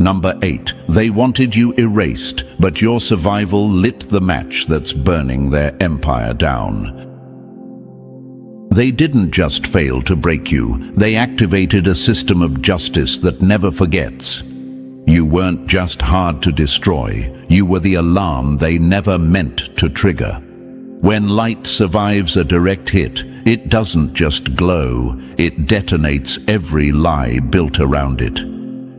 Number 8. They wanted you erased, but your survival lit the match that's burning their empire down. They didn't just fail to break you, they activated a system of justice that never forgets. You weren't just hard to destroy, you were the alarm they never meant to trigger. When light survives a direct hit, it doesn't just glow, it detonates every lie built around it.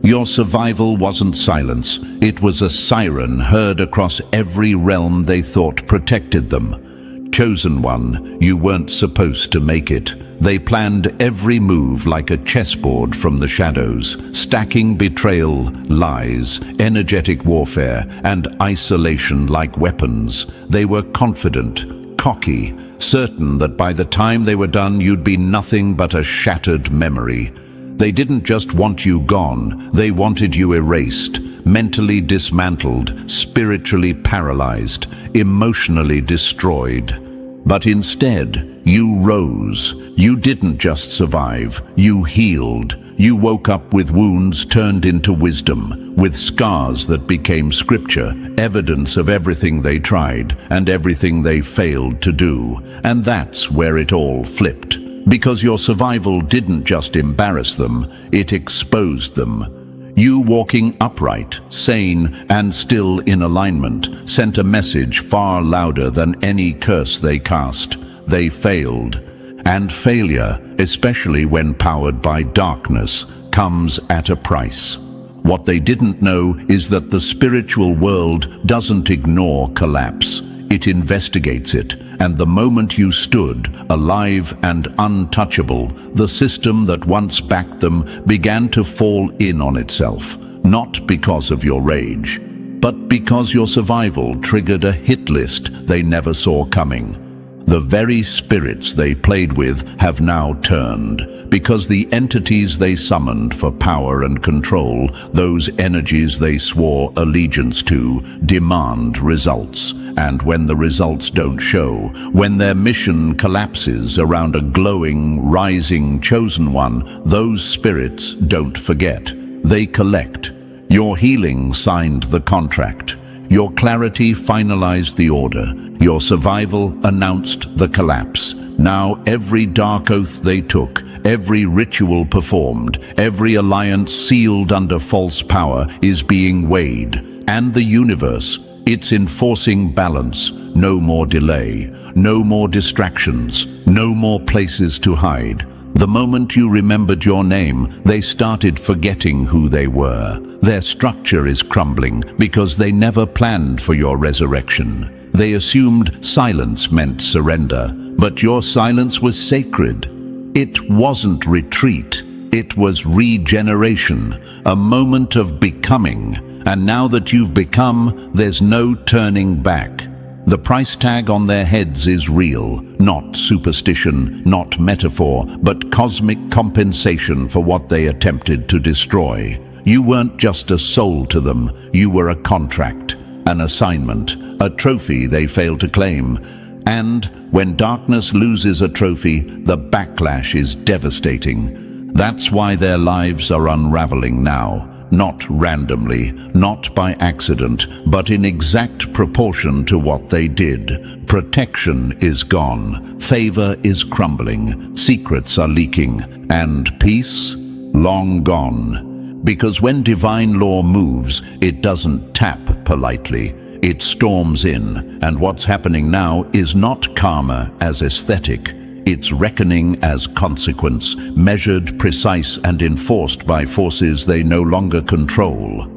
Your survival wasn't silence, it was a siren heard across every realm they thought protected them. Chosen one, you weren't supposed to make it. They planned every move like a chessboard from the shadows, stacking betrayal, lies, energetic warfare, and isolation like weapons. They were confident, cocky, certain that by the time they were done you'd be nothing but a shattered memory. They didn't just want you gone, they wanted you erased, mentally dismantled, spiritually paralyzed, emotionally destroyed. But instead, you rose. You didn't just survive, you healed. You woke up with wounds turned into wisdom, with scars that became scripture, evidence of everything they tried and everything they failed to do. And that's where it all flipped. Because your survival didn't just embarrass them, it exposed them. You walking upright, sane, and still in alignment sent a message far louder than any curse they cast. They failed. And failure, especially when powered by darkness, comes at a price. What they didn't know is that the spiritual world doesn't ignore collapse. It investigates it, and the moment you stood, alive and untouchable, the system that once backed them began to fall in on itself, not because of your rage, but because your survival triggered a hit list they never saw coming. The very spirits they played with have now turned, because the entities they summoned for power and control, those energies they swore allegiance to, demand results. And when the results don't show, when their mission collapses around a glowing, rising chosen one, those spirits don't forget. They collect. Your healing signed the contract. Your clarity finalized the order. Your survival announced the collapse. Now every dark oath they took, every ritual performed, every alliance sealed under false power is being weighed. And the universe, it's enforcing balance. No more delay, no more distractions, no more places to hide. The moment you remembered your name, they started forgetting who they were. Their structure is crumbling because they never planned for your resurrection. They assumed silence meant surrender, but your silence was sacred. It wasn't retreat, it was regeneration, a moment of becoming. And now that you've become, there's no turning back. The price tag on their heads is real, not superstition, not metaphor, but cosmic compensation for what they attempted to destroy. You weren't just a soul to them, you were a contract, an assignment, a trophy they failed to claim. And when darkness loses a trophy, the backlash is devastating. That's why their lives are unraveling now. Not randomly, not by accident, but in exact proportion to what they did. Protection is gone, favor is crumbling, secrets are leaking, and peace, long gone. Because when divine law moves, it doesn't tap politely. It storms in, and what's happening now is not karma as aesthetic. It's reckoning as consequence, measured, precise, and enforced by forces they no longer control.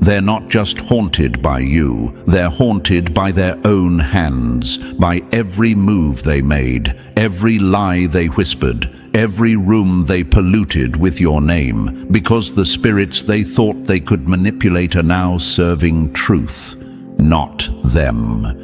They're not just haunted by you, they're haunted by their own hands, by every move they made, every lie they whispered, every room they polluted with your name, because the spirits they thought they could manipulate are now serving truth, not them.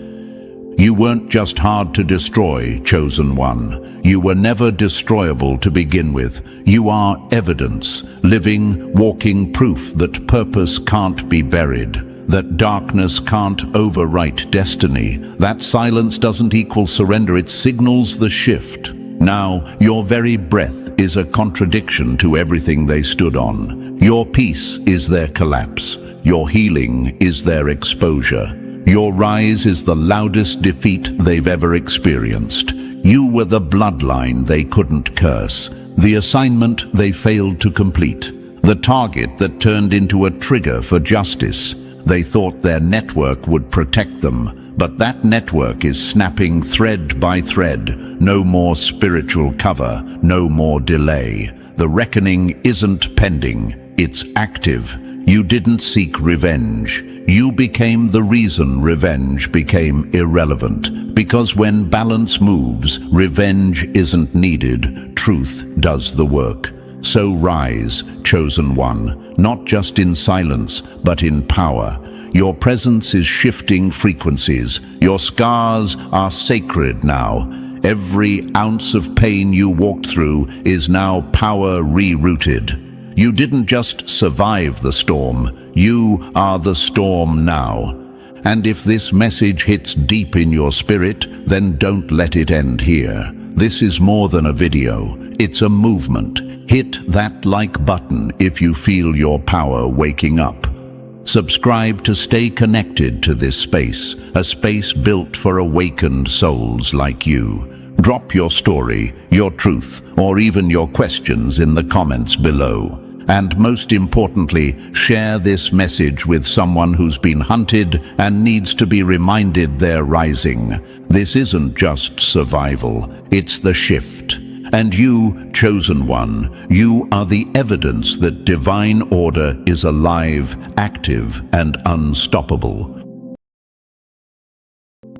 You weren't just hard to destroy, Chosen One. You were never destroyable to begin with. You are evidence, living, walking proof that purpose can't be buried, that darkness can't overwrite destiny, that silence doesn't equal surrender, it signals the shift. Now, your very breath is a contradiction to everything they stood on. Your peace is their collapse. Your healing is their exposure. Your rise is the loudest defeat they've ever experienced. You were the bloodline they couldn't curse, the assignment they failed to complete, the target that turned into a trigger for justice. They thought their network would protect them, but that network is snapping thread by thread. No more spiritual cover, no more delay. The reckoning isn't pending, it's active. You didn't seek revenge. You became the reason revenge became irrelevant. Because when balance moves, revenge isn't needed. Truth does the work. So rise, Chosen One, not just in silence, but in power. Your presence is shifting frequencies. Your scars are sacred now. Every ounce of pain you walked through is now power rerouted. You didn't just survive the storm, you are the storm now. And if this message hits deep in your spirit, then don't let it end here. This is more than a video, it's a movement. Hit that like button if you feel your power waking up. Subscribe to stay connected to this space, a space built for awakened souls like you. Drop your story, your truth, or even your questions in the comments below. And most importantly, share this message with someone who's been hunted and needs to be reminded they're rising. This isn't just survival, it's the shift. And you, Chosen One, you are the evidence that divine order is alive, active, and unstoppable.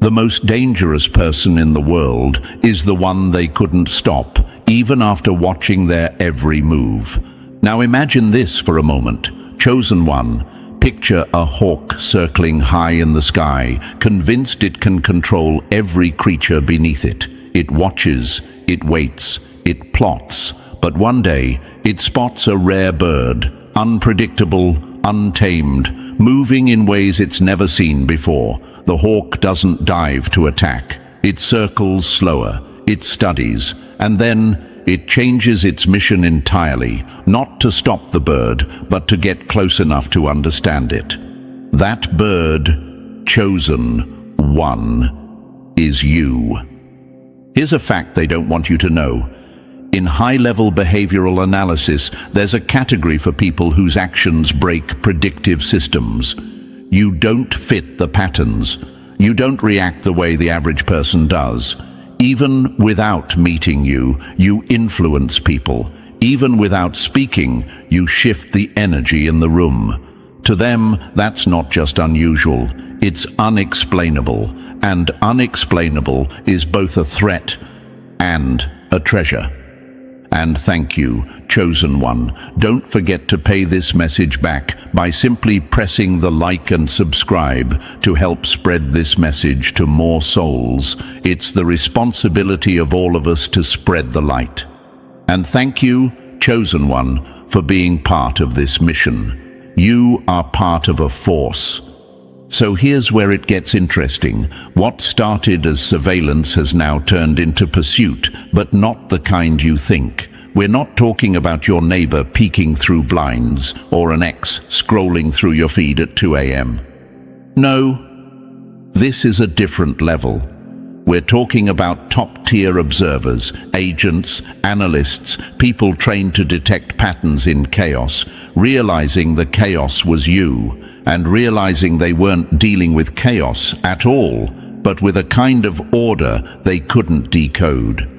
The most dangerous person in the world is the one they couldn't stop, even after watching their every move. Now imagine this for a moment. Chosen One, picture a hawk circling high in the sky, convinced it can control every creature beneath it. It watches, it waits, it plots, but one day it spots a rare bird, unpredictable, untamed, moving in ways it's never seen before. The hawk doesn't dive to attack. It circles slower, it studies, and then it changes its mission entirely, not to stop the bird, but to get close enough to understand it. That bird, Chosen One, is you. Here's a fact they don't want you to know. In high-level behavioral analysis, there's a category for people whose actions break predictive systems. You don't fit the patterns. You don't react the way the average person does. Even without meeting you, you influence people. Even without speaking, you shift the energy in the room. To them, that's not just unusual, it's unexplainable. And unexplainable is both a threat and a treasure. And thank you, chosen one. Don't forget to pay this message back by simply pressing the like and subscribe to help spread this message to more souls. It's the responsibility of all of us to spread the light. And thank you, chosen one, for being part of this mission. You are part of a force. So here's where it gets interesting. What started as surveillance has now turned into pursuit, but not the kind you think. We're not talking about your neighbor peeking through blinds or an ex scrolling through your feed at 2 a.m. No, this is a different level. We're talking about top-tier observers, agents, analysts, people trained to detect patterns in chaos, realizing the chaos was you, and realizing they weren't dealing with chaos at all, but with a kind of order they couldn't decode.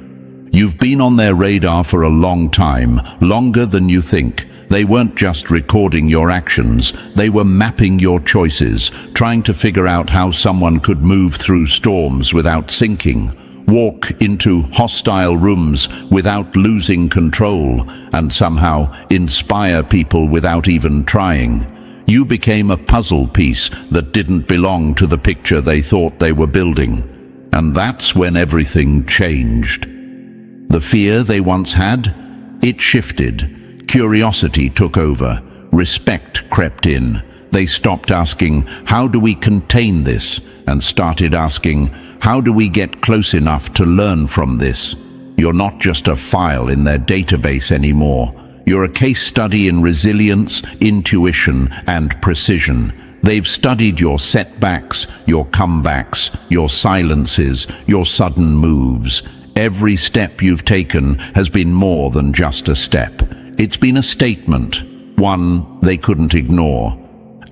You've been on their radar for a long time, longer than you think. They weren't just recording your actions, they were mapping your choices, trying to figure out how someone could move through storms without sinking, walk into hostile rooms without losing control, and somehow inspire people without even trying. You became a puzzle piece that didn't belong to the picture they thought they were building. And that's when everything changed. The fear they once had, it shifted. Curiosity took over. Respect crept in. They stopped asking, how do we contain this? And started asking, how do we get close enough to learn from this? You're not just a file in their database anymore. You're a case study in resilience, intuition, and precision. They've studied your setbacks, your comebacks, your silences, your sudden moves. Every step you've taken has been more than just a step. It's been a statement, one they couldn't ignore.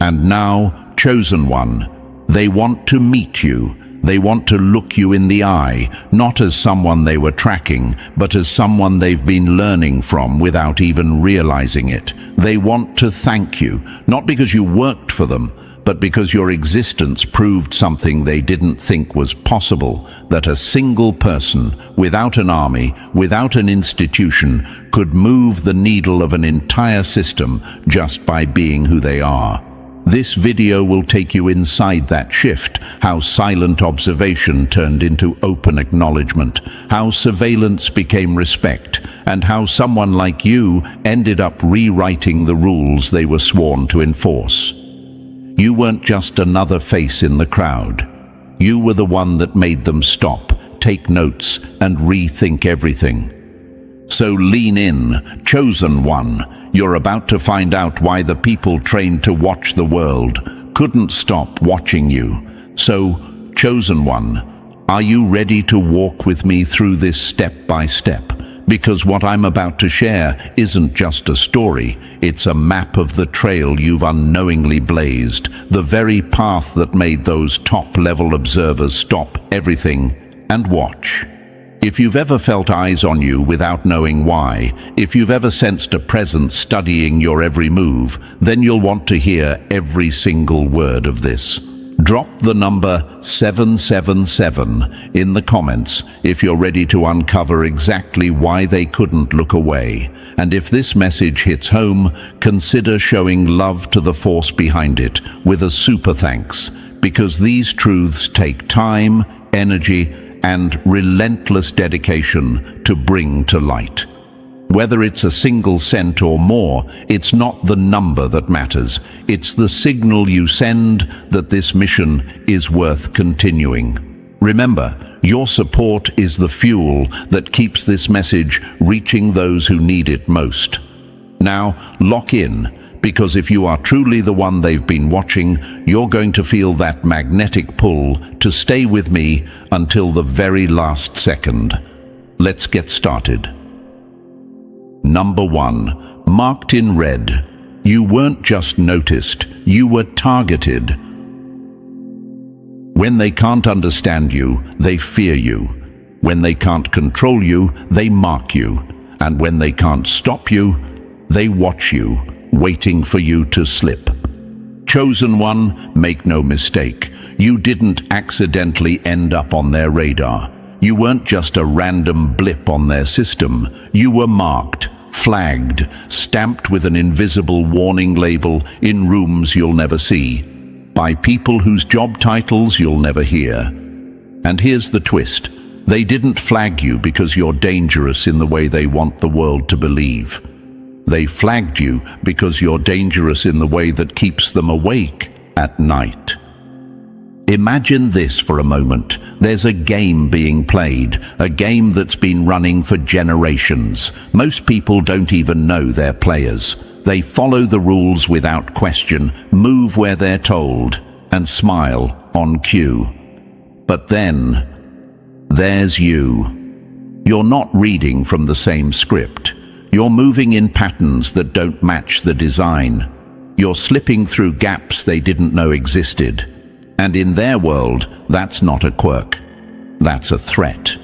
And now, chosen one, they want to meet you. They want to look you in the eye, not as someone they were tracking, but as someone they've been learning from without even realizing it. They want to thank you, not because you worked for them, but because your existence proved something they didn't think was possible, that a single person, without an army, without an institution, could move the needle of an entire system just by being who they are. This video will take you inside that shift, how silent observation turned into open acknowledgement, how surveillance became respect, and how someone like you ended up rewriting the rules they were sworn to enforce. You weren't just another face in the crowd. You were the one that made them stop, take notes, and rethink everything. So lean in, chosen one. You're about to find out why the people trained to watch the world couldn't stop watching you. So, chosen one, are you ready to walk with me through this step by step? Because what I'm about to share isn't just a story, it's a map of the trail you've unknowingly blazed, the very path that made those top-level observers stop everything and watch. If you've ever felt eyes on you without knowing why, if you've ever sensed a presence studying your every move, then you'll want to hear every single word of this. Drop the number 777 in the comments if you're ready to uncover exactly why they couldn't look away. And if this message hits home, consider showing love to the force behind it with a super thanks, because these truths take time, energy, and relentless dedication to bring to light. Whether it's a single cent or more, it's not the number that matters. It's the signal you send that this mission is worth continuing. Remember, your support is the fuel that keeps this message reaching those who need it most. Now, lock in, because if you are truly the one they've been watching, you're going to feel that magnetic pull to stay with me until the very last second. Let's get started. Number 1, marked in red. You weren't just noticed, you were targeted. When they can't understand you, they fear you. When they can't control you, they mark you. And when they can't stop you, they watch you, waiting for you to slip. Chosen one, make no mistake, you didn't accidentally end up on their radar. You weren't just a random blip on their system. You were marked, flagged, stamped with an invisible warning label in rooms you'll never see, by people whose job titles you'll never hear. And here's the twist. They didn't flag you because you're dangerous in the way they want the world to believe. They flagged you because you're dangerous in the way that keeps them awake at night. Imagine this for a moment. There's a game being played, a game that's been running for generations. Most people don't even know they're players. They follow the rules without question, move where they're told, and smile on cue. But then, there's you. You're not reading from the same script. You're moving in patterns that don't match the design. You're slipping through gaps they didn't know existed. And in their world, that's not a quirk. That's a threat.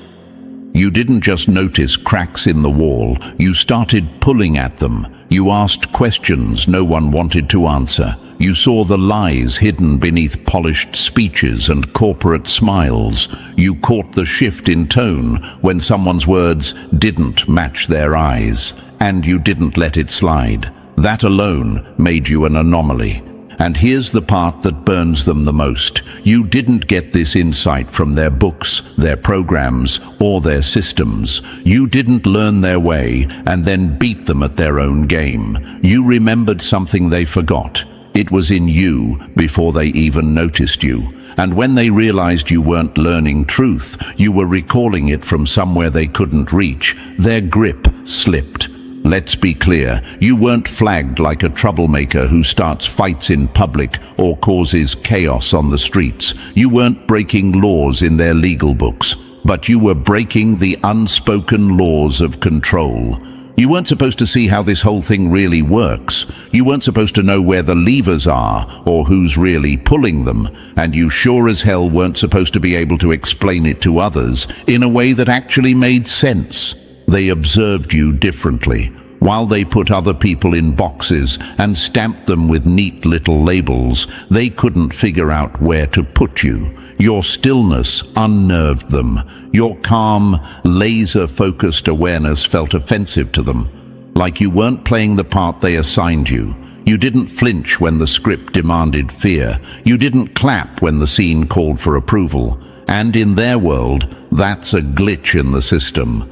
You didn't just notice cracks in the wall, you started pulling at them. You asked questions no one wanted to answer. You saw the lies hidden beneath polished speeches and corporate smiles. You caught the shift in tone when someone's words didn't match their eyes, and you didn't let it slide. That alone made you an anomaly. And here's the part that burns them the most. You didn't get this insight from their books, their programs, or their systems. You didn't learn their way and then beat them at their own game. You remembered something they forgot. It was in you before they even noticed you. And when they realized you weren't learning truth, you were recalling it from somewhere they couldn't reach. Their grip slipped. Let's be clear, you weren't flagged like a troublemaker who starts fights in public or causes chaos on the streets. You weren't breaking laws in their legal books, but you were breaking the unspoken laws of control. You weren't supposed to see how this whole thing really works. You weren't supposed to know where the levers are or who's really pulling them. And you sure as hell weren't supposed to be able to explain it to others in a way that actually made sense. They observed you differently. While they put other people in boxes and stamped them with neat little labels, they couldn't figure out where to put you. Your stillness unnerved them. Your calm, laser-focused awareness felt offensive to them, like you weren't playing the part they assigned you. You didn't flinch when the script demanded fear. You didn't clap when the scene called for approval. And in their world, that's a glitch in the system.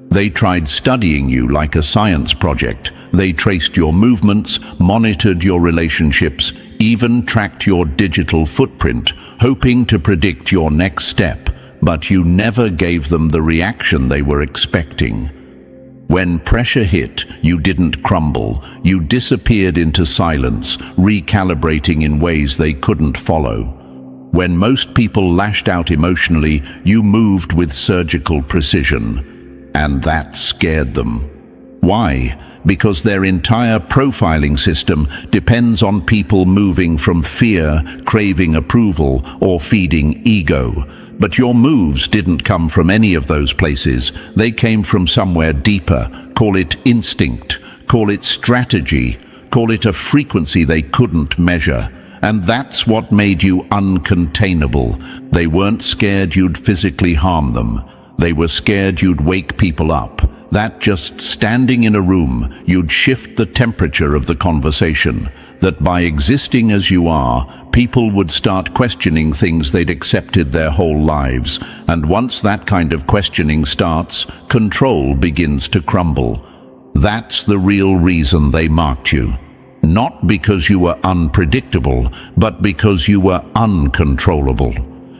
They tried studying you like a science project. They traced your movements, monitored your relationships, even tracked your digital footprint, hoping to predict your next step. But you never gave them the reaction they were expecting. When pressure hit, you didn't crumble. You disappeared into silence, recalibrating in ways they couldn't follow. When most people lashed out emotionally, you moved with surgical precision. And that scared them. Why? Because their entire profiling system depends on people moving from fear, craving approval, or feeding ego. But your moves didn't come from any of those places. They came from somewhere deeper. Call it instinct, call it strategy, call it a frequency they couldn't measure. And that's what made you uncontainable. They weren't scared you'd physically harm them. They were scared you'd wake people up, that just standing in a room, you'd shift the temperature of the conversation, that by existing as you are, people would start questioning things they'd accepted their whole lives. And once that kind of questioning starts, control begins to crumble. That's the real reason they marked you. Not because you were unpredictable, but because you were uncontrollable.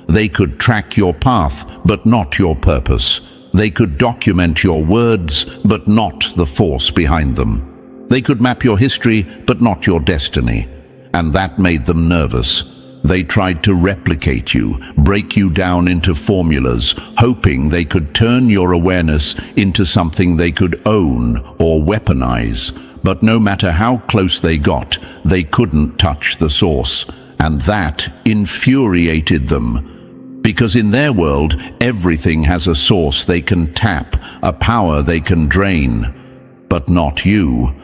They could track your path, but not your purpose. They could document your words, but not the force behind them. They could map your history, but not your destiny. And that made them nervous. They tried to replicate you, break you down into formulas, hoping they could turn your awareness into something they could own or weaponize. But no matter how close they got, they couldn't touch the source. And that infuriated them. Because in their world, everything has a source they can tap, a power they can drain. But not you.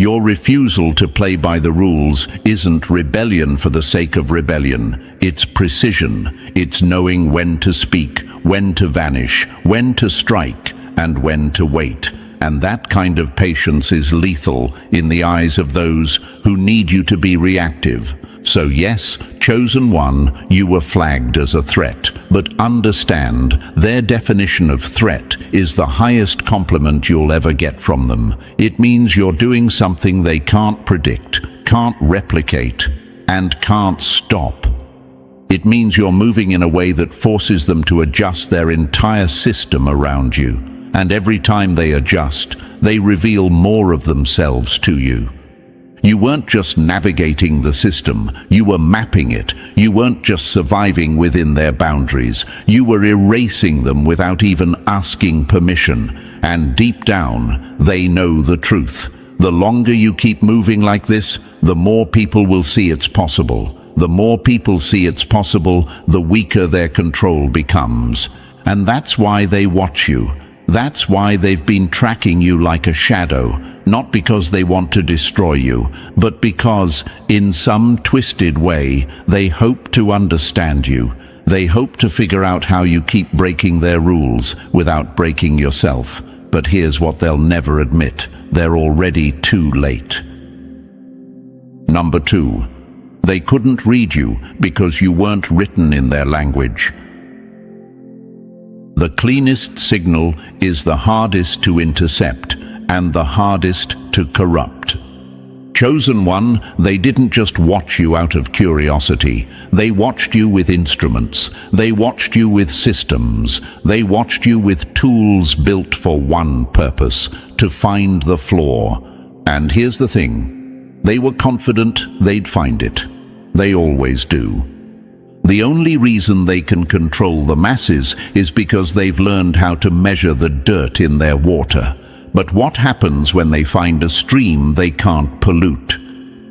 Your refusal to play by the rules isn't rebellion for the sake of rebellion. It's precision. It's knowing when to speak, when to vanish, when to strike, and when to wait. And that kind of patience is lethal in the eyes of those who need you to be reactive. So yes, chosen one, you were flagged as a threat, but understand, their definition of threat is the highest compliment you'll ever get from them. It means you're doing something they can't predict, can't replicate, and can't stop. It means you're moving in a way that forces them to adjust their entire system around you. And every time they adjust, they reveal more of themselves to you. You weren't just navigating the system, you were mapping it. You weren't just surviving within their boundaries, you were erasing them without even asking permission. And deep down, they know the truth. The longer you keep moving like this, the more people will see it's possible. The more people see it's possible, the weaker their control becomes. And that's why they watch you. That's why they've been tracking you like a shadow, not because they want to destroy you, but because, in some twisted way, they hope to understand you. They hope to figure out how you keep breaking their rules without breaking yourself. But here's what they'll never admit: they're already too late. Number 2. They couldn't read you because you weren't written in their language. The cleanest signal is the hardest to intercept and the hardest to corrupt. Chosen one, they didn't just watch you out of curiosity. They watched you with instruments. They watched you with systems. They watched you with tools built for one purpose: to find the flaw. And here's the thing: they were confident they'd find it. They always do. The only reason they can control the masses is because they've learned how to measure the dirt in their water. But what happens when they find a stream they can't pollute?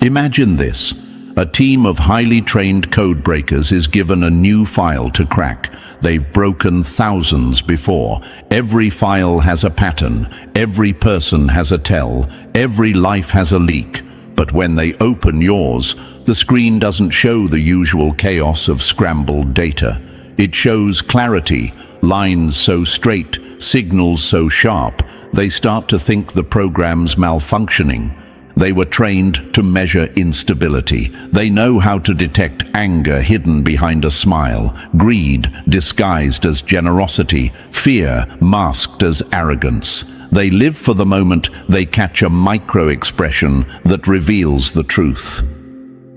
Imagine this. A team of highly trained code breakers is given a new file to crack. They've broken thousands before. Every file has a pattern. Every person has a tell. Every life has a leak. But when they open yours, the screen doesn't show the usual chaos of scrambled data. It shows clarity, lines so straight, signals so sharp, they start to think the program's malfunctioning. They were trained to measure instability. They know how to detect anger hidden behind a smile, greed disguised as generosity, fear masked as arrogance. They live for the moment they catch a micro-expression that reveals the truth.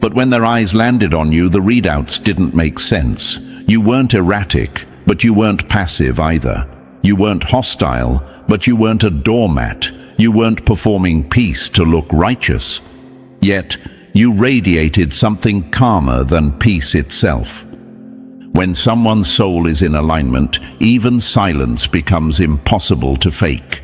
But when their eyes landed on you, the readouts didn't make sense. You weren't erratic, but you weren't passive either. You weren't hostile, but you weren't a doormat. You weren't performing peace to look righteous. Yet, you radiated something calmer than peace itself. When someone's soul is in alignment, even silence becomes impossible to fake.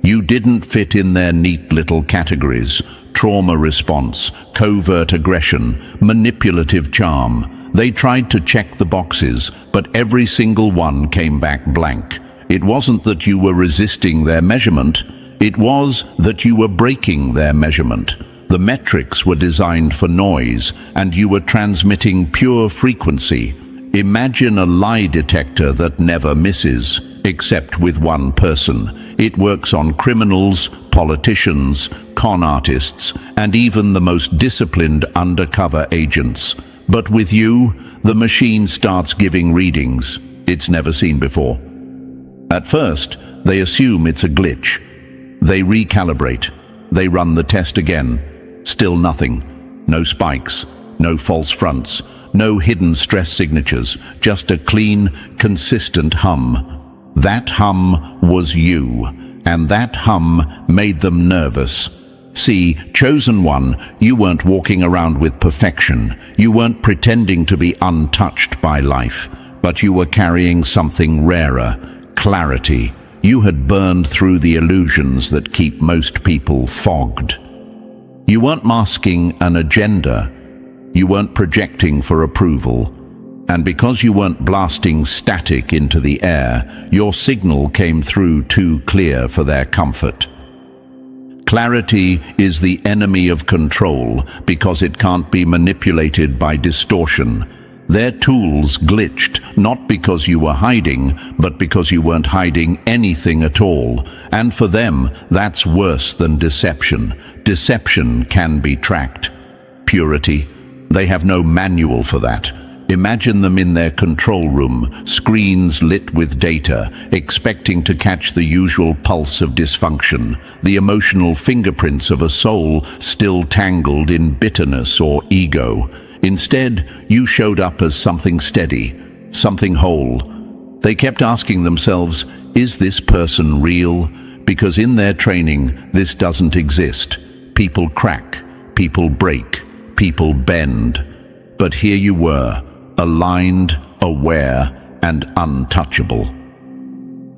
You didn't fit in their neat little categories: trauma response, covert aggression, manipulative charm. They tried to check the boxes, but every single one came back blank. It wasn't that you were resisting their measurement, it was that you were breaking their measurement. The metrics were designed for noise, and you were transmitting pure frequency. Imagine a lie detector that never misses, except with one person. It works on criminals, politicians, con artists, and even the most disciplined undercover agents. But with you, the machine starts giving readings it's never seen before. At first, they assume it's a glitch. They recalibrate. They run the test again. Still nothing. No spikes, no false fronts, no hidden stress signatures, just a clean, consistent hum. That hum was you, and that hum made them nervous. See, chosen one, you weren't walking around with perfection. You weren't pretending to be untouched by life, but you were carrying something rarer: clarity. You had burned through the illusions that keep most people fogged. You weren't masking an agenda. You weren't projecting for approval. And because you weren't blasting static into the air, your signal came through too clear for their comfort. Clarity is the enemy of control because it can't be manipulated by distortion. Their tools glitched, not because you were hiding, but because you weren't hiding anything at all. And for them, that's worse than deception. Deception can be tracked. Purity, they have no manual for that. Imagine them in their control room, screens lit with data, expecting to catch the usual pulse of dysfunction, the emotional fingerprints of a soul still tangled in bitterness or ego. Instead, you showed up as something steady, something whole. They kept asking themselves, is this person real? Because in their training, this doesn't exist. People crack, people break, people bend. But here you were, aligned, aware, and untouchable.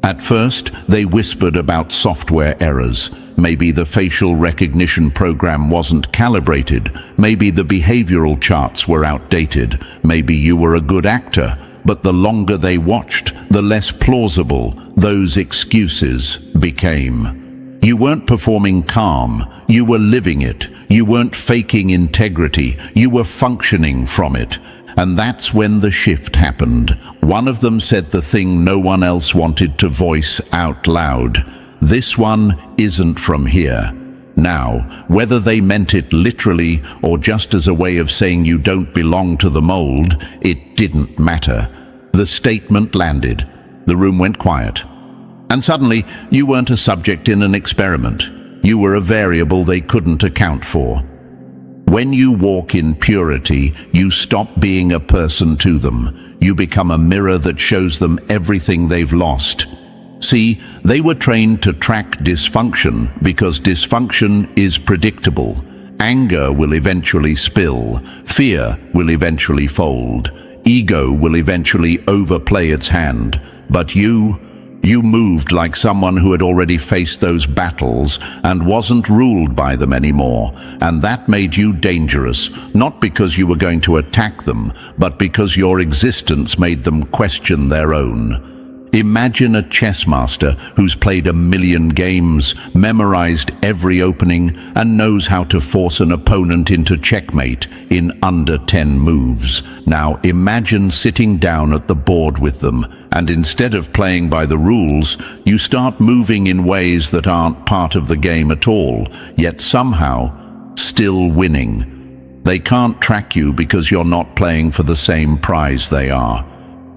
At first, they whispered about software errors. Maybe the facial recognition program wasn't calibrated. Maybe the behavioral charts were outdated. Maybe you were a good actor. But the longer they watched, the less plausible those excuses became. You weren't performing calm. You were living it. You weren't faking integrity. You were functioning from it. And that's when the shift happened. One of them said the thing no one else wanted to voice out loud. This one isn't from here. Now, whether they meant it literally or just as a way of saying you don't belong to the mold, it didn't matter. The statement landed. The room went quiet. And suddenly, you weren't a subject in an experiment. You were a variable they couldn't account for. When you walk in purity, you stop being a person to them. You become a mirror that shows them everything they've lost. See, they were trained to track dysfunction because dysfunction is predictable. Anger will eventually spill. Fear will eventually fold. Ego will eventually overplay its hand. But you moved like someone who had already faced those battles and wasn't ruled by them anymore. And that made you dangerous, not because you were going to attack them, but because your existence made them question their own. Imagine a chess master who's played 1,000,000 games, memorized every opening, and knows how to force an opponent into checkmate in under 10 moves. Now imagine sitting down at the board with them, and instead of playing by the rules, you start moving in ways that aren't part of the game at all, yet somehow still winning. They can't track you because you're not playing for the same prize they are.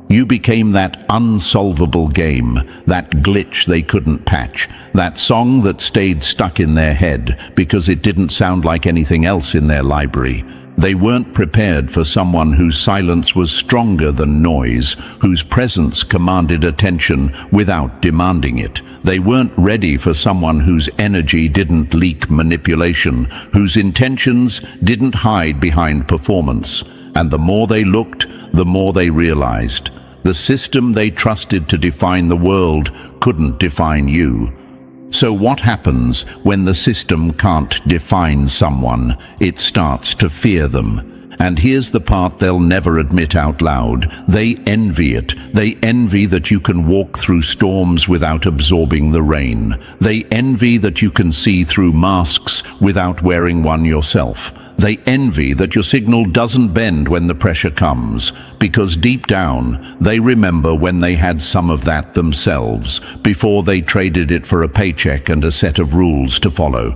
You became that unsolvable game, that glitch they couldn't patch, that song that stayed stuck in their head because it didn't sound like anything else in their library. They weren't prepared for someone whose silence was stronger than noise, whose presence commanded attention without demanding it. They weren't ready for someone whose energy didn't leak manipulation, whose intentions didn't hide behind performance. And the more they looked, the more they realized. The system they trusted to define the world couldn't define you. So what happens when the system can't define someone? It starts to fear them. And here's the part they'll never admit out loud. They envy it. They envy that you can walk through storms without absorbing the rain. They envy that you can see through masks without wearing one yourself. They envy that your signal doesn't bend when the pressure comes, because deep down, they remember when they had some of that themselves, before they traded it for a paycheck and a set of rules to follow.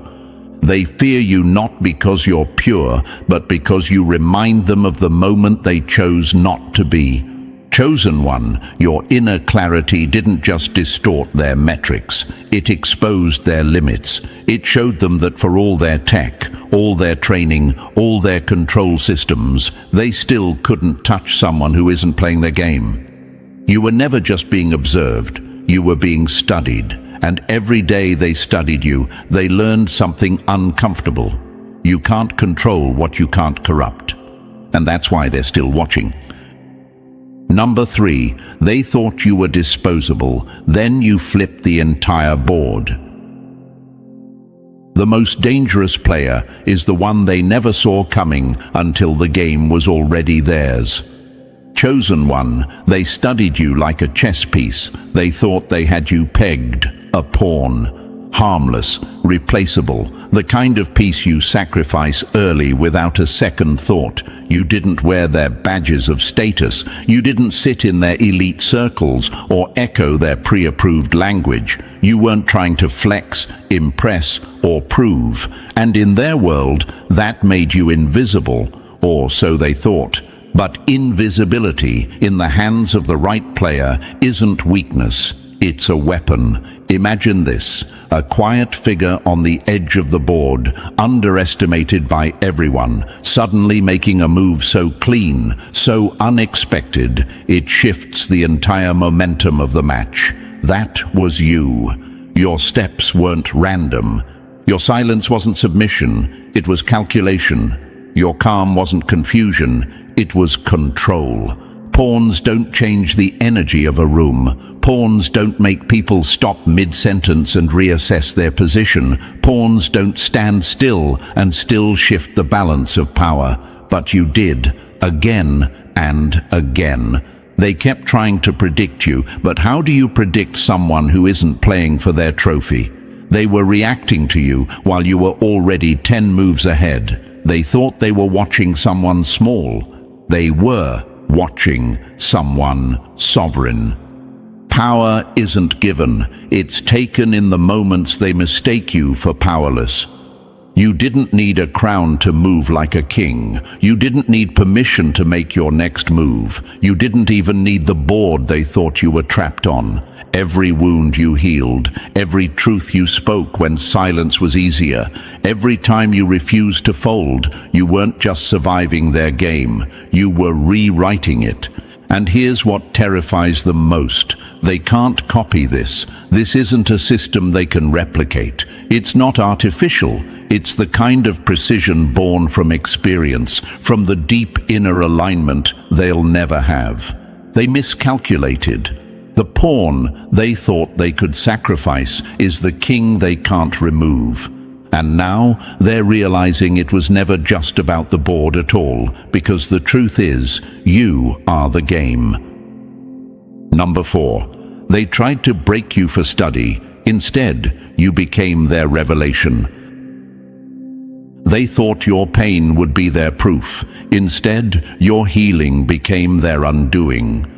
They fear you not because you're pure, but because you remind them of the moment they chose not to be. Chosen one, your inner clarity didn't just distort their metrics. It exposed their limits. It showed them that for all their tech, all their training, all their control systems, they still couldn't touch someone who isn't playing their game. You were never just being observed. You were being studied. And every day they studied you, they learned something uncomfortable. You can't control what you can't corrupt. And that's why they're still watching. Number 3, they thought you were disposable. Then you flipped the entire board. The most dangerous player is the one they never saw coming until the game was already theirs. Chosen one, they studied you like a chess piece. They thought they had you pegged, a pawn. harmless, replaceable, the kind of peace you sacrifice early without a second thought. You didn't wear their badges of status. You didn't sit in their elite circles or echo their pre-approved language. You weren't trying to flex, impress, or prove. And in their world, that made you invisible, or so they thought. But invisibility in the hands of the right player isn't weakness, it's a weapon. Imagine this, a quiet figure on the edge of the board, underestimated by everyone, suddenly making a move so clean, so unexpected, it shifts the entire momentum of the match. That was you. Your steps weren't random. Your silence wasn't submission, it was calculation. Your calm wasn't confusion, it was control. Pawns don't change the energy of a room. Pawns don't make people stop mid-sentence and reassess their position. Pawns don't stand still and still shift the balance of power. But you did, again and again. They kept trying to predict you, but how do you predict someone who isn't playing for their trophy? They were reacting to you while you were already 10 moves ahead. They thought they were watching someone small. They were watching someone sovereign. Power isn't given, it's taken in the moments they mistake you for powerless. You didn't need a crown to move like a king. You didn't need permission to make your next move. You didn't even need the board they thought you were trapped on. Every wound you healed, every truth you spoke when silence was easier, every time you refused to fold, you weren't just surviving their game, you were rewriting it. And here's what terrifies them most. They can't copy this. This isn't a system they can replicate. It's not artificial. It's the kind of precision born from experience, from the deep inner alignment they'll never have. They miscalculated. The pawn they thought they could sacrifice is the king they can't remove. And now they're realizing it was never just about the board at all, because the truth is, you are the game. Number 4. They tried to break you for study. Instead, you became their revelation. They thought your pain would be their proof. Instead, your healing became their undoing.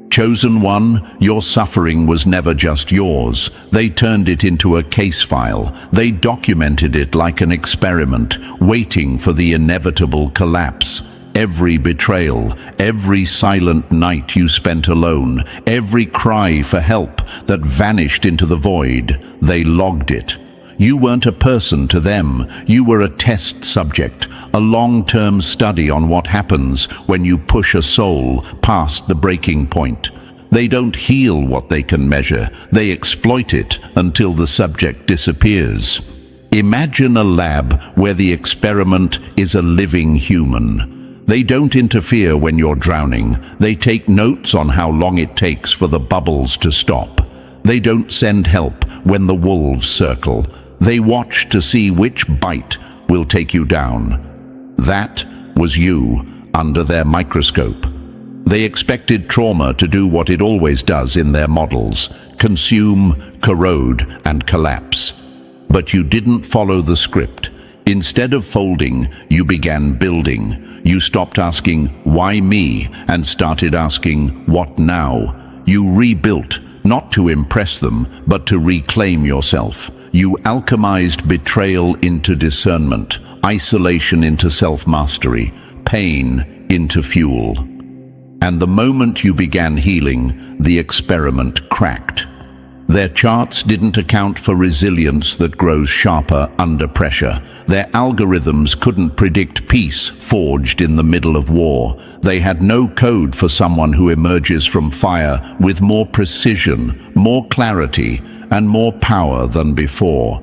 Chosen one, your suffering was never just yours. They turned it into a case file. They documented it like an experiment, waiting for the inevitable collapse. Every betrayal, every silent night you spent alone, every cry for help that vanished into the void, they logged it. You weren't a person to them. You were a test subject, a long-term study on what happens when you push a soul past the breaking point. They don't heal what they can measure. They exploit it until the subject disappears. Imagine a lab where the experiment is a living human. They don't interfere when you're drowning. They take notes on how long it takes for the bubbles to stop. They don't send help when the wolves circle. They watch to see which bite will take you down. That was you under their microscope. They expected trauma to do what it always does in their models: consume, corrode, and collapse. But you didn't follow the script. Instead of folding, you began building. You stopped asking, "Why me?" and started asking, "What now?" You rebuilt, not to impress them, but to reclaim yourself. You alchemized betrayal into discernment, isolation into self-mastery, pain into fuel. And the moment you began healing, the experiment cracked. Their charts didn't account for resilience that grows sharper under pressure. Their algorithms couldn't predict peace forged in the middle of war. They had no code for someone who emerges from fire with more precision, more clarity, and more power than before.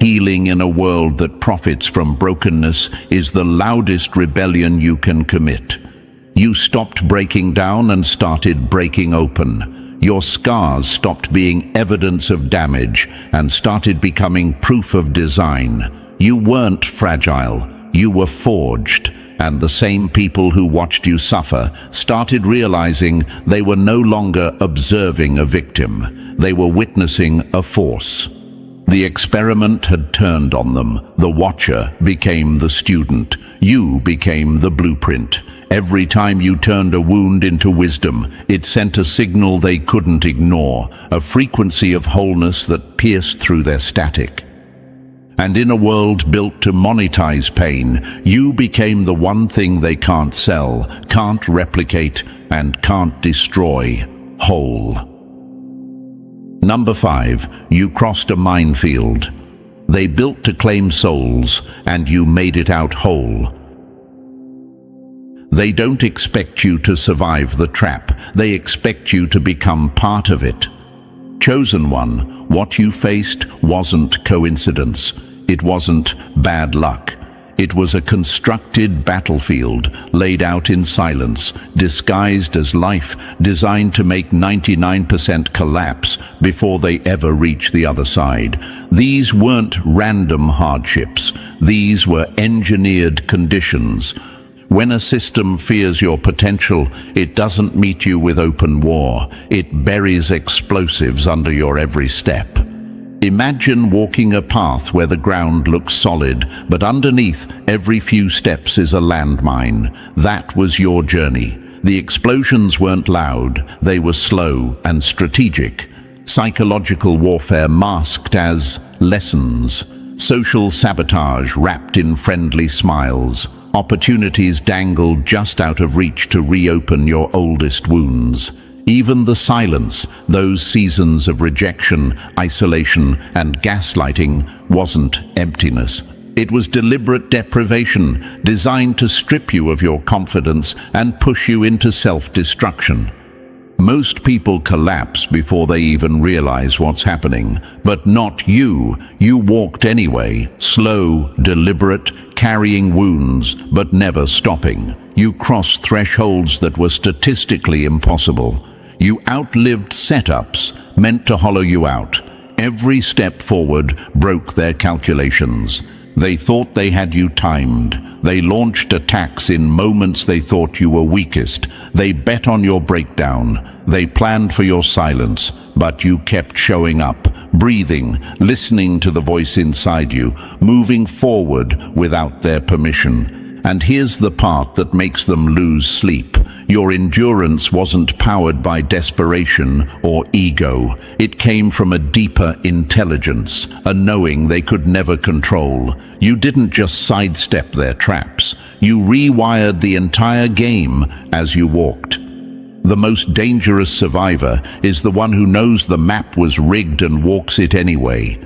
Healing in a world that profits from brokenness is the loudest rebellion you can commit. You stopped breaking down and started breaking open. Your scars stopped being evidence of damage and started becoming proof of design. You weren't fragile, you were forged. And the same people who watched you suffer started realizing they were no longer observing a victim. They were witnessing a force. The experiment had turned on them. The watcher became the student. You became the blueprint. Every time you turned a wound into wisdom, it sent a signal they couldn't ignore, a frequency of wholeness that pierced through their static. And in a world built to monetize pain, you became the one thing they can't sell, can't replicate, and can't destroy: whole. Number 5, you crossed a minefield. They built to claim souls, and you made it out whole. They don't expect you to survive the trap. They expect you to become part of it. Chosen one, what you faced wasn't coincidence. It wasn't bad luck. It was a constructed battlefield, laid out in silence, disguised as life, designed to make 99% collapse before they ever reach the other side. These weren't random hardships. These were engineered conditions. When a system fears your potential, it doesn't meet you with open war. It buries explosives under your every step. Imagine walking a path where the ground looks solid, but underneath every few steps is a landmine. That was your journey. The explosions weren't loud, they were slow and strategic. Psychological warfare masked as lessons. Social sabotage wrapped in friendly smiles. Opportunities dangled just out of reach to reopen your oldest wounds. Even the silence, those seasons of rejection, isolation, and gaslighting, wasn't emptiness. It was deliberate deprivation, designed to strip you of your confidence and push you into self-destruction. Most people collapse before they even realize what's happening, but not you. You walked anyway, slow, deliberate, carrying wounds, but never stopping. You crossed thresholds that were statistically impossible. You outlived setups meant to hollow you out. Every step forward broke their calculations. They thought they had you timed. They launched attacks in moments they thought you were weakest. They bet on your breakdown. They planned for your silence, but you kept showing up, breathing, listening to the voice inside you, moving forward without their permission. And here's the part that makes them lose sleep. Your endurance wasn't powered by desperation or ego. It came from a deeper intelligence, a knowing they could never control. You didn't just sidestep their traps. You rewired the entire game as you walked. The most dangerous survivor is the one who knows the map was rigged and walks it anyway.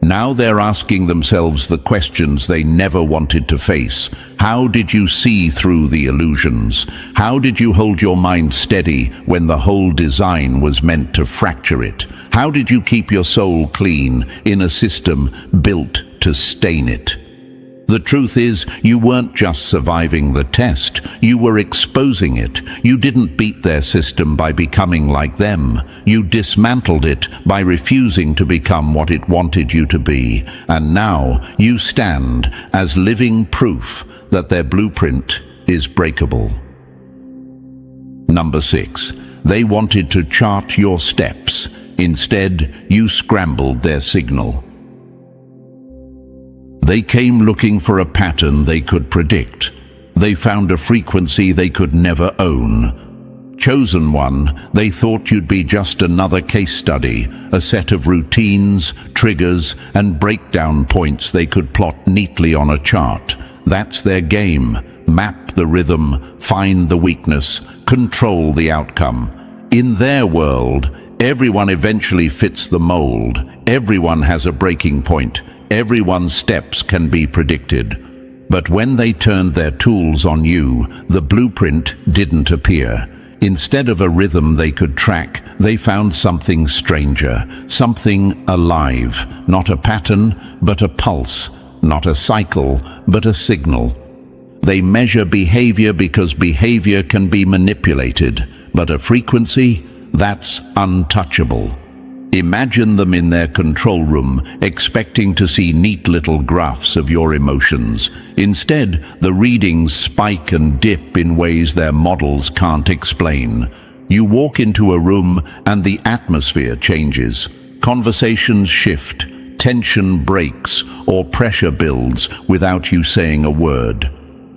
Now they're asking themselves the questions they never wanted to face. How did you see through the illusions? How did you hold your mind steady when the whole design was meant to fracture it? How did you keep your soul clean in a system built to stain it? The truth is, you weren't just surviving the test, you were exposing it. You didn't beat their system by becoming like them. You dismantled it by refusing to become what it wanted you to be. And now you stand as living proof that their blueprint is breakable. Number 6. They wanted to chart your steps. Instead, you scrambled their signal. They came looking for a pattern they could predict. They found a frequency they could never own. Chosen one, they thought you'd be just another case study, a set of routines, triggers, and breakdown points they could plot neatly on a chart. That's their game. Map the rhythm, find the weakness, control the outcome. In their world, everyone eventually fits the mold. Everyone has a breaking point. Everyone's steps can be predicted. But when they turned their tools on you, the blueprint didn't appear. Instead of a rhythm they could track, they found something stranger, something alive. Not a pattern, but a pulse. Not a cycle, but a signal. They measure behavior because behavior can be manipulated, but a frequency, that's untouchable. Imagine them in their control room, expecting to see neat little graphs of your emotions. Instead, the readings spike and dip in ways their models can't explain. You walk into a room and the atmosphere changes. Conversations shift. tension breaks or pressure builds without you saying a word.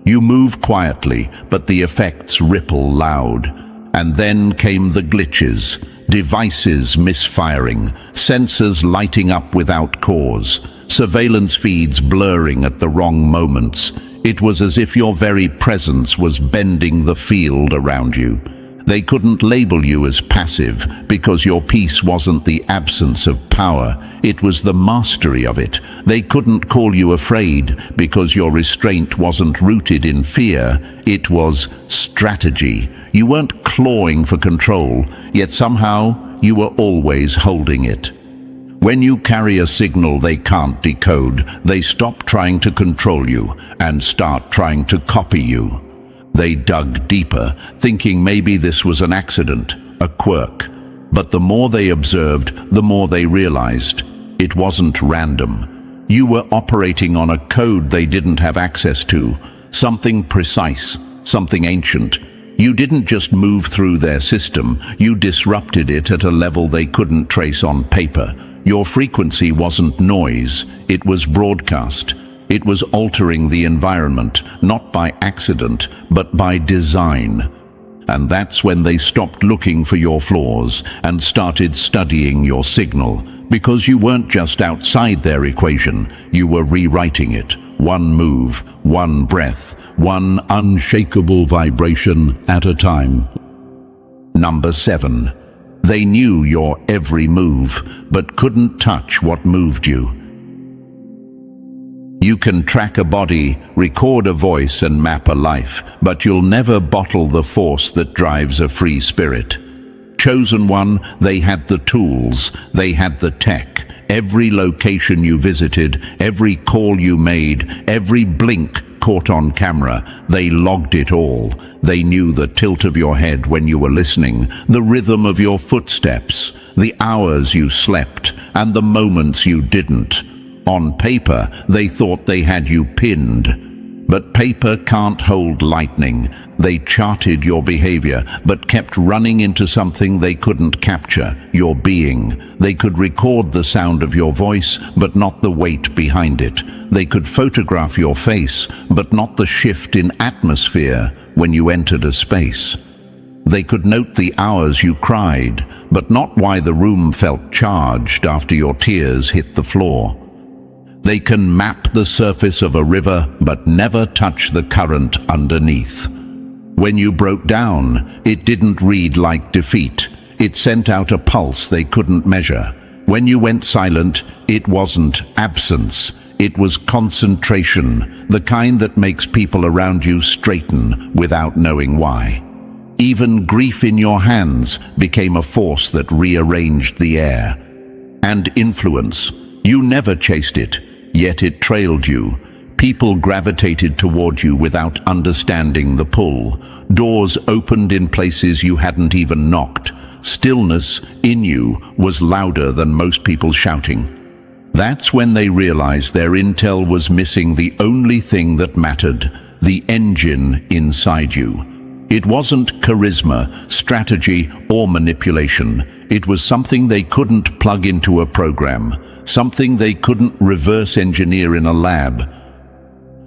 You move quietly, but the effects ripple loud. And then came the glitches, devices misfiring, sensors lighting up without cause, surveillance feeds blurring at the wrong moments. It was as if your very presence was bending the field around you. They couldn't label you as passive because your peace wasn't the absence of power, it was the mastery of it. They couldn't call you afraid because your restraint wasn't rooted in fear, it was strategy. You weren't clawing for control, yet somehow you were always holding it. When you carry a signal they can't decode, they stop trying to control you and start trying to copy you. They dug deeper, thinking maybe this was an accident, a quirk. But the more they observed, the more they realized it wasn't random. You were operating on a code they didn't have access to, something precise, something ancient. You didn't just move through their system, you disrupted it at a level they couldn't trace on paper. Your frequency wasn't noise, it was broadcast. It was altering the environment, not by accident, but by design. And that's when they stopped looking for your flaws and started studying your signal, because you weren't just outside their equation, you were rewriting it. One move, one breath, one unshakable vibration at a time. Number 7. They knew your every move, but couldn't touch what moved you. You can track a body, record a voice and map a life, but you'll never bottle the force that drives a free spirit. Chosen One, they had the tools, they had the tech. Every location you visited, every call you made, every blink caught on camera, they logged it all. They knew the tilt of your head when you were listening, the rhythm of your footsteps, the hours you slept, and the moments you didn't. On paper, they thought they had you pinned. But paper can't hold lightning. They charted your behavior, but kept running into something they couldn't capture, your being. They could record the sound of your voice, but not the weight behind it. They could photograph your face, but not the shift in atmosphere when you entered a space. They could note the hours you cried, but not why the room felt charged after your tears hit the floor. They can map the surface of a river, but never touch the current underneath. When you broke down, it didn't read like defeat. It sent out a pulse they couldn't measure. When you went silent, it wasn't absence. It was concentration, the kind that makes people around you straighten without knowing why. Even grief in your hands became a force that rearranged the air. And influence. You never chased it. Yet it trailed you. People gravitated toward you without understanding the pull. Doors opened in places you hadn't even knocked. Stillness in you was louder than most people shouting. That's when they realized their intel was missing the only thing that mattered, the engine inside you. It wasn't charisma, strategy, or manipulation. It was something they couldn't plug into a program, something they couldn't reverse engineer in a lab.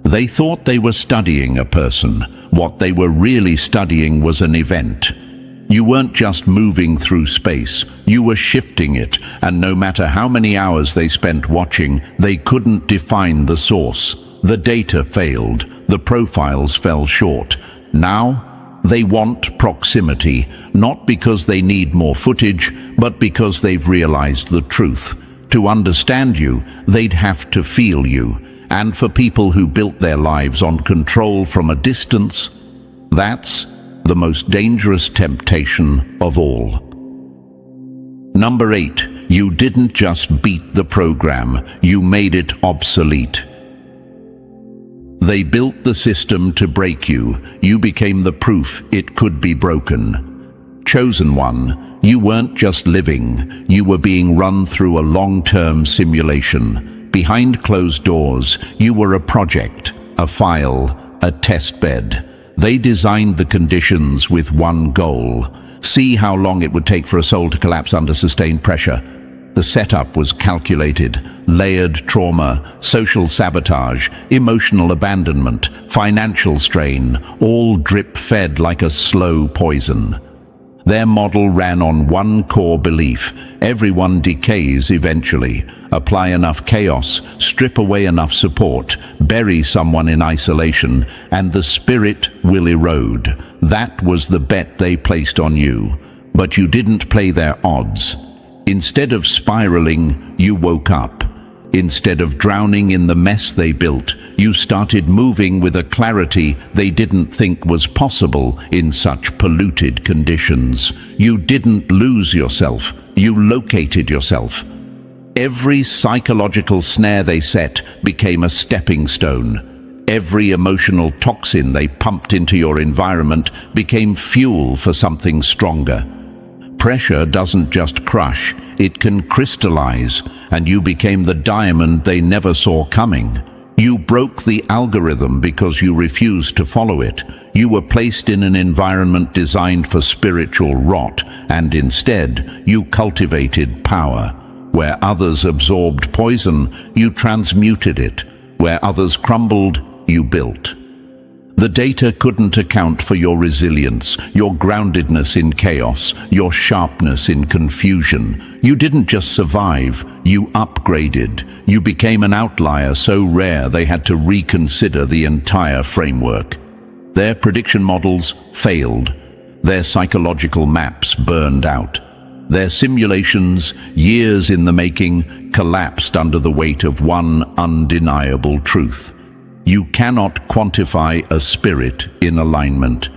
They thought they were studying a person. What they were really studying was an event. You weren't just moving through space, you were shifting it, and no matter how many hours they spent watching, they couldn't define the source. The data failed, the profiles fell short. Now, they want proximity, not because they need more footage, but because they've realized the truth. To understand you, they'd have to feel you. And for people who built their lives on control from a distance, that's the most dangerous temptation of all. Number 8, you didn't just beat the program, you made it obsolete. They built the system to break you. You became the proof it could be broken. Chosen One, you weren't just living, you were being run through a long-term simulation. Behind closed doors, you were a project, a file, a test bed. They designed the conditions with one goal: see how long it would take for a soul to collapse under sustained pressure. The setup was calculated: layered trauma, social sabotage, emotional abandonment, financial strain, all drip-fed like a slow poison. Their model ran on one core belief: everyone decays eventually. Apply enough chaos, strip away enough support, bury someone in isolation, and the spirit will erode. That was the bet they placed on you. But you didn't play their odds. Instead of spiraling, you woke up. Instead of drowning in the mess they built, you started moving with a clarity they didn't think was possible in such polluted conditions. You didn't lose yourself, you located yourself. Every psychological snare they set became a stepping stone. Every emotional toxin they pumped into your environment became fuel for something stronger. Pressure doesn't just crush, it can crystallize, and you became the diamond they never saw coming. You broke the algorithm because you refused to follow it. You were placed in an environment designed for spiritual rot, and instead, you cultivated power. Where others absorbed poison, you transmuted it. Where others crumbled, you built. The data couldn't account for your resilience, your groundedness in chaos, your sharpness in confusion. You didn't just survive, you upgraded. You became an outlier so rare they had to reconsider the entire framework. Their prediction models failed. Their psychological maps burned out. Their simulations, years in the making, collapsed under the weight of one undeniable truth: you cannot quantify a spirit in alignment.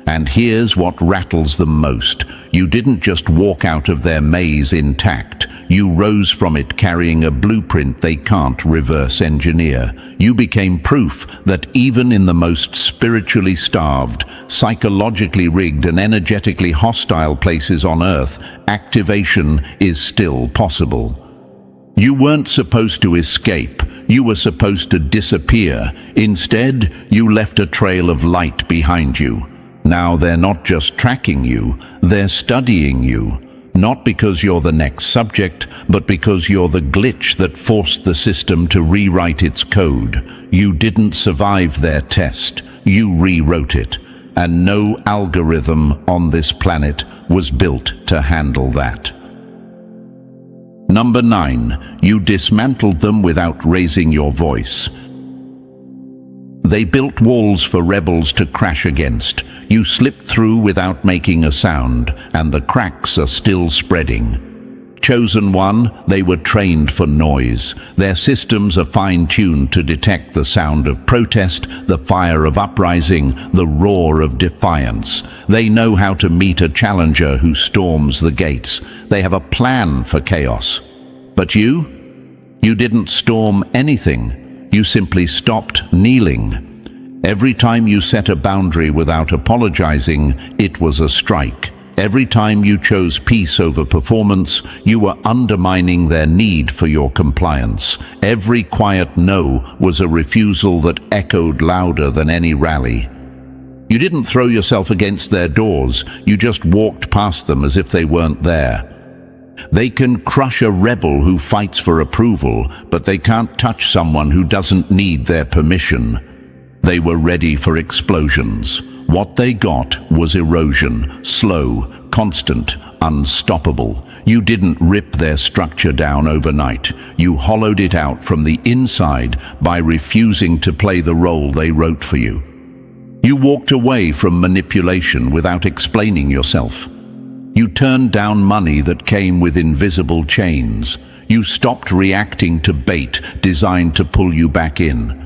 And here's what rattles them most: you didn't just walk out of their maze intact. You rose from it carrying a blueprint they can't reverse engineer. You became proof that even in the most spiritually starved, psychologically rigged and energetically hostile places on Earth, activation is still possible. You weren't supposed to escape. You were supposed to disappear. Instead, you left a trail of light behind you. Now they're not just tracking you, they're studying you. Not because you're the next subject, but because you're the glitch that forced the system to rewrite its code. You didn't survive their test. You rewrote it. And no algorithm on this planet was built to handle that. Number 9, you dismantled them without raising your voice. They built walls for rebels to crash against. You slipped through without making a sound, and the cracks are still spreading. Chosen one, they were trained for noise. Their systems are fine-tuned to detect the sound of protest, the fire of uprising, the roar of defiance. They know how to meet a challenger who storms the gates. They have a plan for chaos. But you didn't storm anything. You simply stopped kneeling. Every time you set a boundary without apologizing, it was a strike. Every time you chose peace over performance, you were undermining their need for your compliance. Every quiet no was a refusal that echoed louder than any rally. You didn't throw yourself against their doors, you just walked past them as if they weren't there. They can crush a rebel who fights for approval, but they can't touch someone who doesn't need their permission. They were ready for explosions. What they got was erosion, slow, constant, unstoppable. You didn't rip their structure down overnight. You hollowed it out from the inside by refusing to play the role they wrote for you. You walked away from manipulation without explaining yourself. You turned down money that came with invisible chains. You stopped reacting to bait designed to pull you back in.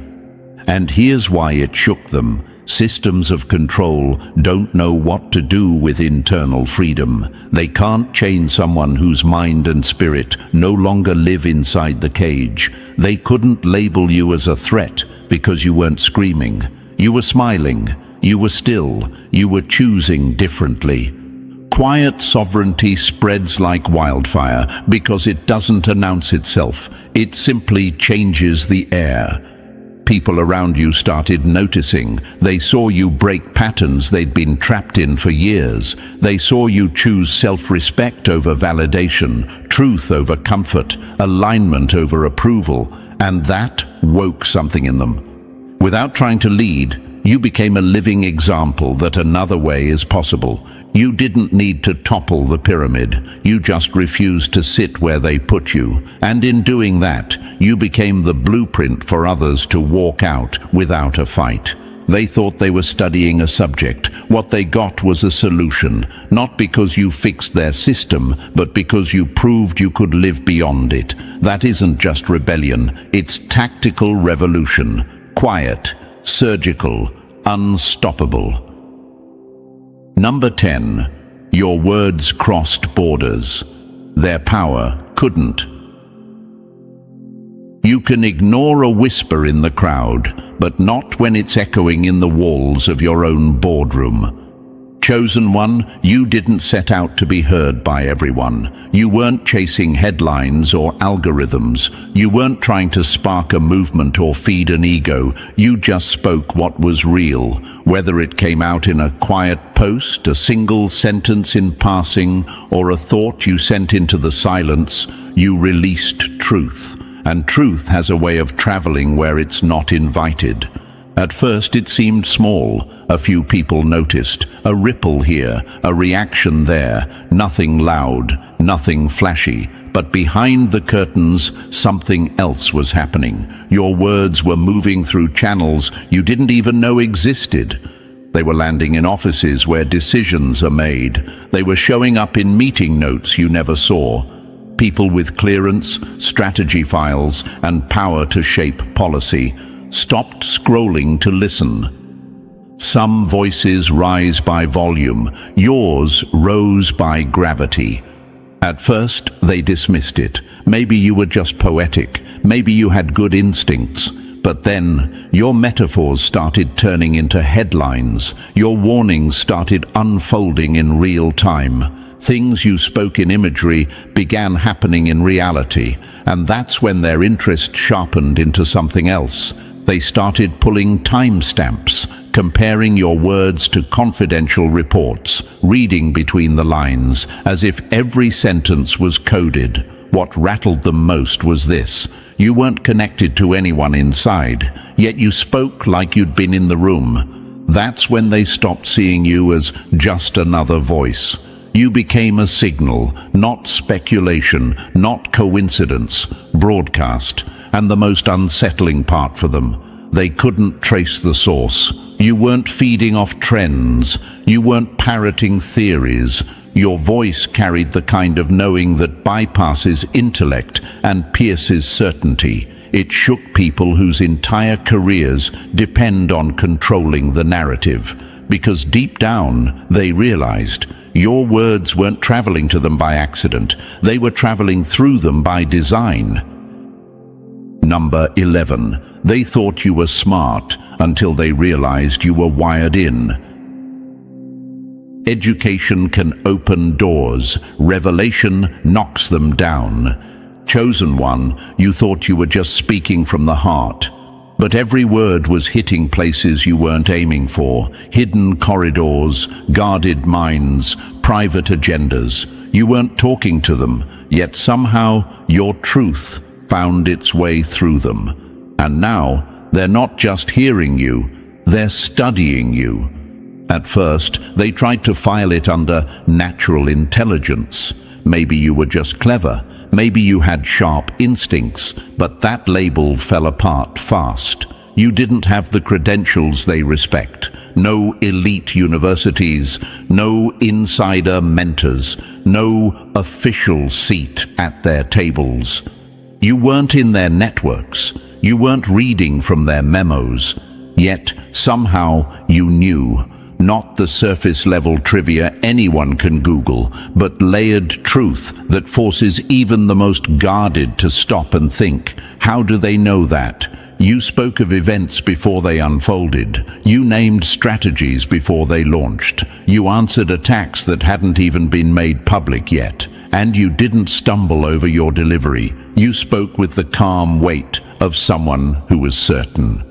And here's why it shook them. Systems of control don't know what to do with internal freedom. They can't chain someone whose mind and spirit no longer live inside the cage. They couldn't label you as a threat because you weren't screaming. You were smiling. You were still. You were choosing differently. Quiet sovereignty spreads like wildfire because it doesn't announce itself. It simply changes the air. People around you started noticing. They saw you break patterns they'd been trapped in for years. They saw you choose self-respect over validation, truth over comfort, alignment over approval, and that woke something in them. Without trying to lead, you became a living example that another way is possible. You didn't need to topple the pyramid, you just refused to sit where they put you. And in doing that, you became the blueprint for others to walk out without a fight. They thought they were studying a subject. What they got was a solution, not because you fixed their system, but because you proved you could live beyond it. That isn't just rebellion, it's tactical revolution. Quiet, surgical, unstoppable. Number 10. Your words crossed borders. Their power couldn't. You can ignore a whisper in the crowd, but not when it's echoing in the walls of your own boardroom. Chosen one, you didn't set out to be heard by everyone. You weren't chasing headlines or algorithms. You weren't trying to spark a movement or feed an ego. You just spoke what was real, whether it came out in a quiet post, a single sentence in passing, or a thought you sent into the silence. You released truth. And truth has a way of traveling where it's not invited. At first it seemed small. A few people noticed. A ripple here, a reaction there. Nothing loud, nothing flashy. But behind the curtains, something else was happening. Your words were moving through channels you didn't even know existed. They were landing in offices where decisions are made. They were showing up in meeting notes you never saw. People with clearance, strategy files, and power to shape policy stopped scrolling to listen. Some voices rise by volume. Yours rose by gravity. At first, they dismissed it. Maybe you were just poetic. Maybe you had good instincts. But then, your metaphors started turning into headlines. Your warnings started unfolding in real time. Things you spoke in imagery began happening in reality, and that's when their interest sharpened into something else. They started pulling timestamps, comparing your words to confidential reports, reading between the lines, as if every sentence was coded. What rattled them most was this: you weren't connected to anyone inside, yet you spoke like you'd been in the room. That's when they stopped seeing you as just another voice. You became a signal, not speculation, not coincidence, broadcast. And the most unsettling part for them, they couldn't trace the source. You weren't feeding off trends. You weren't parroting theories. Your voice carried the kind of knowing that bypasses intellect and pierces certainty. It shook people whose entire careers depend on controlling the narrative. Because deep down, they realized your words weren't traveling to them by accident. They were traveling through them by design. Number 11. They thought you were smart until they realized you were wired in. Education can open doors. Revelation knocks them down. Chosen one, you thought you were just speaking from the heart. But every word was hitting places you weren't aiming for. Hidden corridors, guarded minds, private agendas. You weren't talking to them, yet somehow your truth found its way through them. And now, they're not just hearing you, they're studying you. At first, they tried to file it under natural intelligence. Maybe you were just clever. Maybe you had sharp instincts, but that label fell apart fast. You didn't have the credentials they respect. No elite universities, no insider mentors, no official seat at their tables. You weren't in their networks. You weren't reading from their memos. Yet, somehow, you knew. Not the surface-level trivia anyone can Google, but layered truth that forces even the most guarded to stop and think. How do they know that? You spoke of events before they unfolded. You named strategies before they launched. You answered attacks that hadn't even been made public yet. And you didn't stumble over your delivery. You spoke with the calm weight of someone who was certain.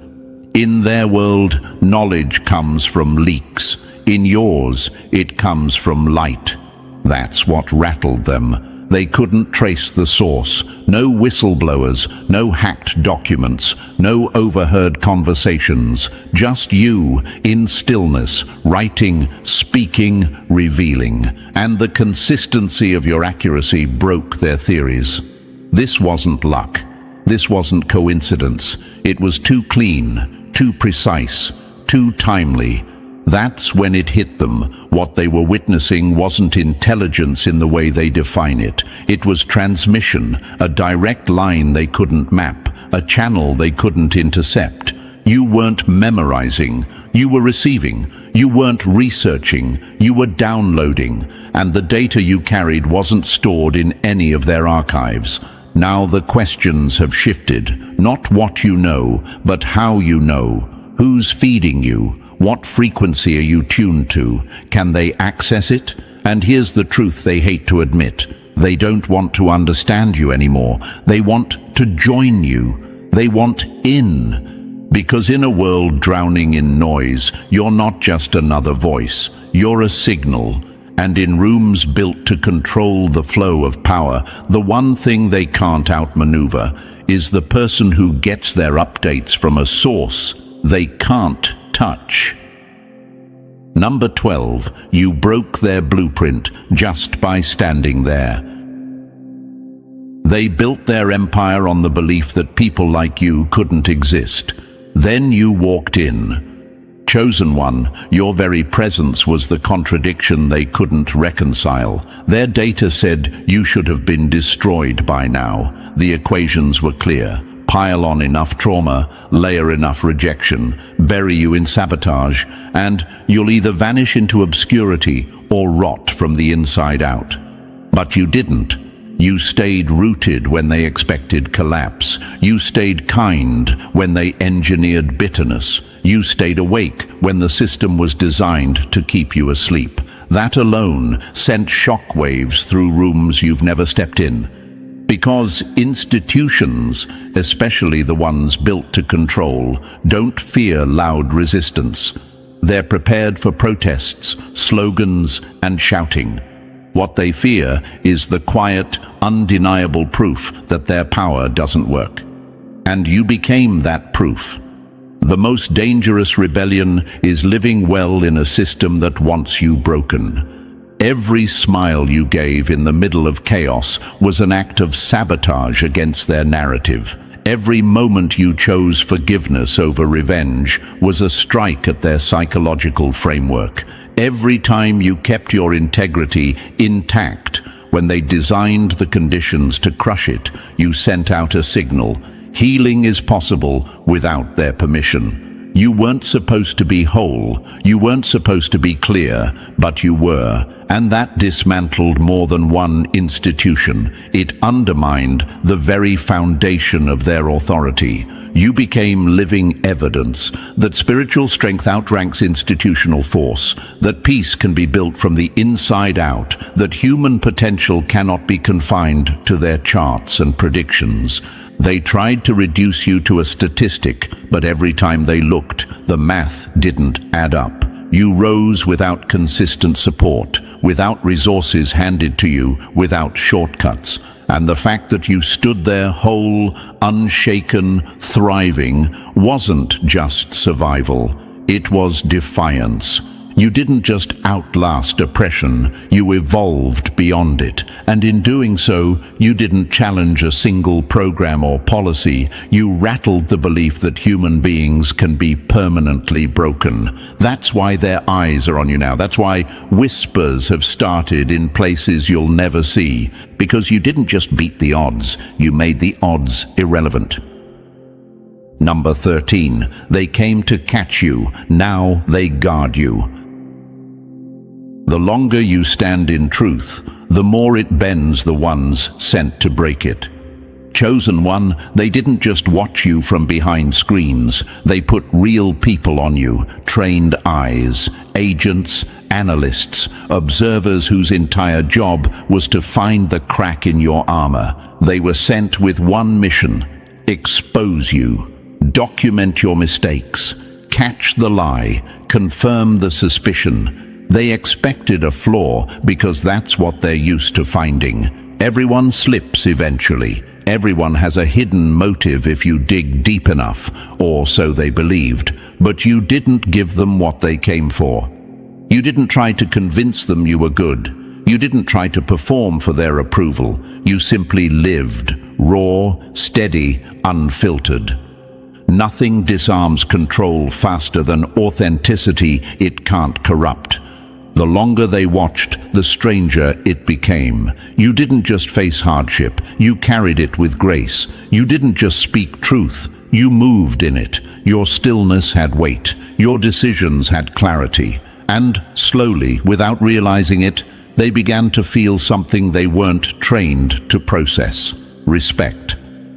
In their world, knowledge comes from leaks. In yours, it comes from light. That's what rattled them. They couldn't trace the source. No whistleblowers, no hacked documents, no overheard conversations. Just you, in stillness, writing, speaking, revealing. And the consistency of your accuracy broke their theories. This wasn't luck. This wasn't coincidence. It was too clean, too precise, too timely. That's when it hit them. What they were witnessing wasn't intelligence in the way they define it. It was transmission, a direct line they couldn't map, a channel they couldn't intercept. You weren't memorizing, you were receiving. You weren't researching, you were downloading. And the data you carried wasn't stored in any of their archives. Now the questions have shifted. Not what you know, but how you know. Who's feeding you? What frequency are you tuned to? Can they access it? And here's the truth they hate to admit. They don't want to understand you anymore. They want to join you. They want in. Because in a world drowning in noise, you're not just another voice. You're a signal. And in rooms built to control the flow of power, the one thing they can't outmaneuver is the person who gets their updates from a source they can't touch. Number 12, you broke their blueprint just by standing there. They built their empire on the belief that people like you couldn't exist. Then you walked in. Chosen one, your very presence was the contradiction they couldn't reconcile. Their data said you should have been destroyed by now. The equations were clear. Pile on enough trauma, layer enough rejection, bury you in sabotage, and you'll either vanish into obscurity or rot from the inside out. But you didn't. You stayed rooted when they expected collapse. You stayed kind when they engineered bitterness. You stayed awake when the system was designed to keep you asleep. That alone sent shockwaves through rooms you've never stepped in. Because institutions, especially the ones built to control, don't fear loud resistance. They're prepared for protests, slogans, and shouting. What they fear is the quiet, undeniable proof that their power doesn't work. And you became that proof. The most dangerous rebellion is living well in a system that wants you broken. Every smile you gave in the middle of chaos was an act of sabotage against their narrative. Every moment you chose forgiveness over revenge was a strike at their psychological framework. Every time you kept your integrity intact when they designed the conditions to crush it, you sent out a signal. Healing is possible without their permission. You weren't supposed to be whole, you weren't supposed to be clear, but you were, and that dismantled more than one institution. It undermined the very foundation of their authority. You became living evidence that spiritual strength outranks institutional force, that peace can be built from the inside out, that human potential cannot be confined to their charts and predictions. They tried to reduce you to a statistic, but every time they looked, the math didn't add up. You rose without consistent support, without resources handed to you, without shortcuts. And the fact that you stood there whole, unshaken, thriving, wasn't just survival. It was defiance. You didn't just outlast oppression, you evolved beyond it. And in doing so, you didn't challenge a single program or policy. You rattled the belief that human beings can be permanently broken. That's why their eyes are on you now. That's why whispers have started in places you'll never see. Because you didn't just beat the odds, you made the odds irrelevant. Number 13, they came to catch you. Now they guard you. The longer you stand in truth, the more it bends the ones sent to break it. Chosen one, they didn't just watch you from behind screens. They put real people on you, trained eyes, agents, analysts, observers whose entire job was to find the crack in your armor. They were sent with one mission: expose you, document your mistakes, catch the lie, confirm the suspicion. They expected a flaw because that's what they're used to finding. Everyone slips eventually. Everyone has a hidden motive if you dig deep enough, or so they believed, but you didn't give them what they came for. You didn't try to convince them you were good. You didn't try to perform for their approval. You simply lived, raw, steady, unfiltered. Nothing disarms control faster than authenticity it can't corrupt. The longer they watched, the stranger it became. You didn't just face hardship, you carried it with grace. You didn't just speak truth, you moved in it. Your stillness had weight, your decisions had clarity. And slowly, without realizing it, they began to feel something they weren't trained to process: respect.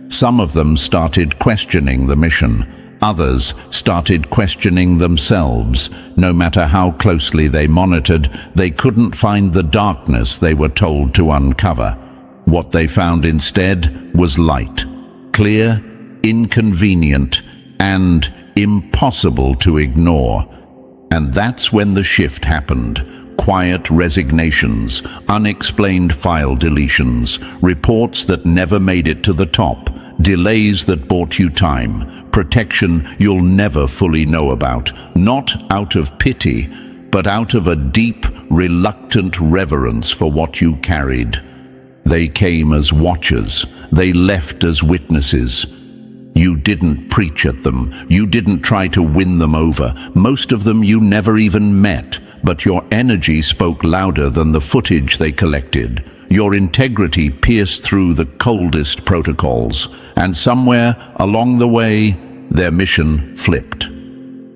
Some of them started questioning the mission. Others started questioning themselves. No matter how closely they monitored, they couldn't find the darkness they were told to uncover. What they found instead was light. Clear, inconvenient, and impossible to ignore. And that's when the shift happened. Quiet resignations, unexplained file deletions, reports that never made it to the top, delays that bought you time, protection you'll never fully know about, not out of pity, but out of a deep, reluctant reverence for what you carried. They came as watchers, they left as witnesses. You didn't preach at them, you didn't try to win them over. Most of them you never even met, but your energy spoke louder than the footage they collected. Your integrity pierced through the coldest protocols, and somewhere along the way, their mission flipped.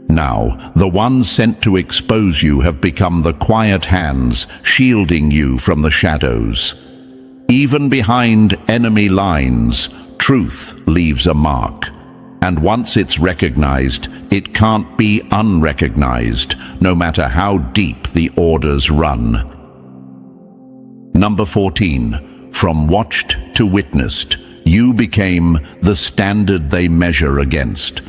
Now, the ones sent to expose you have become the quiet hands shielding you from the shadows. Even behind enemy lines, truth leaves a mark. And once it's recognized, it can't be unrecognized, no matter how deep the orders run. Number 14. From watched to witnessed, you became the standard they measure against.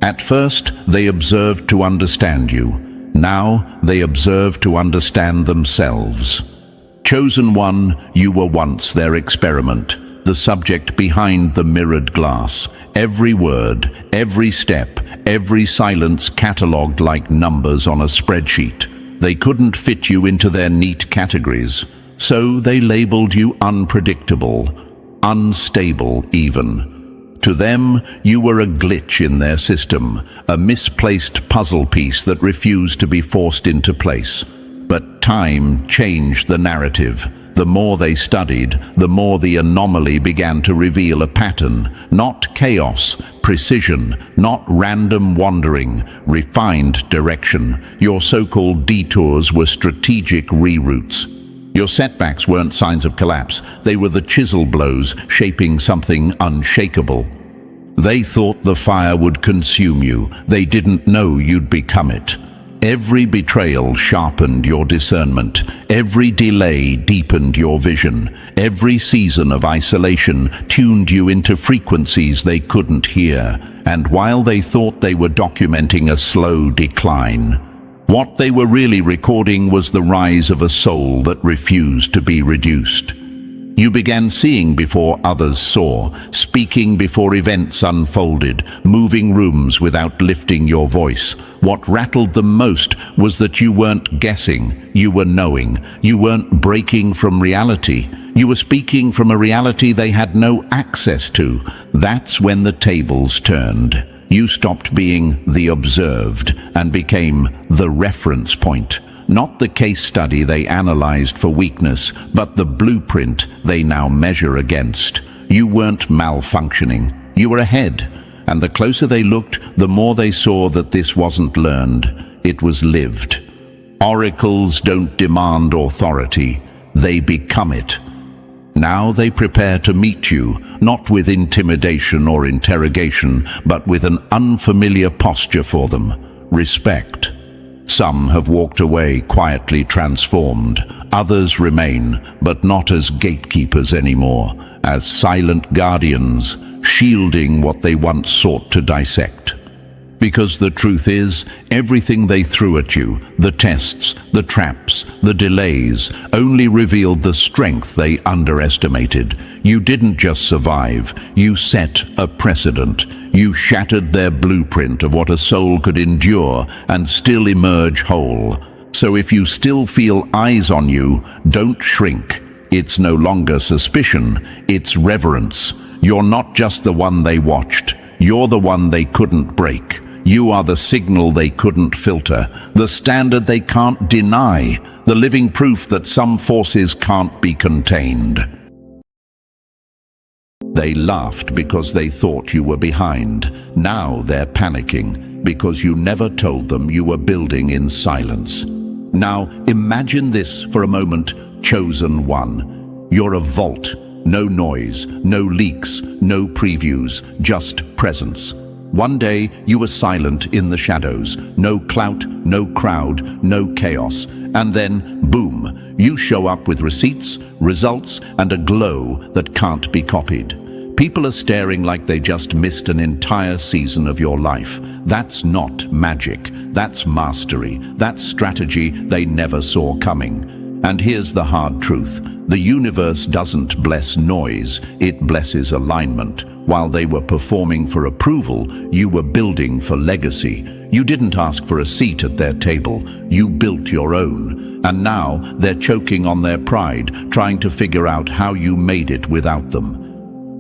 At first, they observed to understand you. Now, they observe to understand themselves. Chosen one, you were once their experiment, the subject behind the mirrored glass. Every word, every step, every silence catalogued like numbers on a spreadsheet. They couldn't fit you into their neat categories, so they labeled you unpredictable, unstable even. To them, you were a glitch in their system, a misplaced puzzle piece that refused to be forced into place. But time changed the narrative. The more they studied, the more the anomaly began to reveal a pattern. Not chaos, precision, not random wandering, refined direction. Your so-called detours were strategic reroutes. Your setbacks weren't signs of collapse. They were the chisel blows shaping something unshakable. They thought the fire would consume you. They didn't know you'd become it. Every betrayal sharpened your discernment. Every delay deepened your vision. Every season of isolation tuned you into frequencies they couldn't hear. And while they thought they were documenting a slow decline, what they were really recording was the rise of a soul that refused to be reduced. You began seeing before others saw, speaking before events unfolded, moving rooms without lifting your voice. What rattled them most was that you weren't guessing, you were knowing. You weren't breaking from reality. You were speaking from a reality they had no access to. That's when the tables turned. You stopped being the observed and became the reference point. Not the case study they analyzed for weakness, but the blueprint they now measure against. You weren't malfunctioning. You were ahead. And the closer they looked, the more they saw that this wasn't learned. It was lived. Oracles don't demand authority. They become it. Now they prepare to meet you, not with intimidation or interrogation, but with an unfamiliar posture for them: respect. Some have walked away quietly transformed. Others remain, but not as gatekeepers anymore, as silent guardians, shielding what they once sought to dissect. Because the truth is, everything they threw at you, the tests, the traps, the delays, only revealed the strength they underestimated. You didn't just survive, you set a precedent. You shattered their blueprint of what a soul could endure and still emerge whole. So if you still feel eyes on you, don't shrink. It's no longer suspicion, it's reverence. You're not just the one they watched, you're the one they couldn't break. You are the signal they couldn't filter, the standard they can't deny, the living proof that some forces can't be contained. They laughed because they thought you were behind. Now they're panicking because you never told them you were building in silence. Now imagine this for a moment, chosen one. You're a vault, no noise, no leaks, no previews, just presence. One day you were silent in the shadows, no clout, no crowd, no chaos. And then, boom, you show up with receipts, results, and a glow that can't be copied. People are staring like they just missed an entire season of your life. That's not magic, that's mastery, that's strategy they never saw coming. And here's the hard truth. The universe doesn't bless noise, it blesses alignment. While they were performing for approval, you were building for legacy. You didn't ask for a seat at their table, you built your own. And now they're choking on their pride, trying to figure out how you made it without them.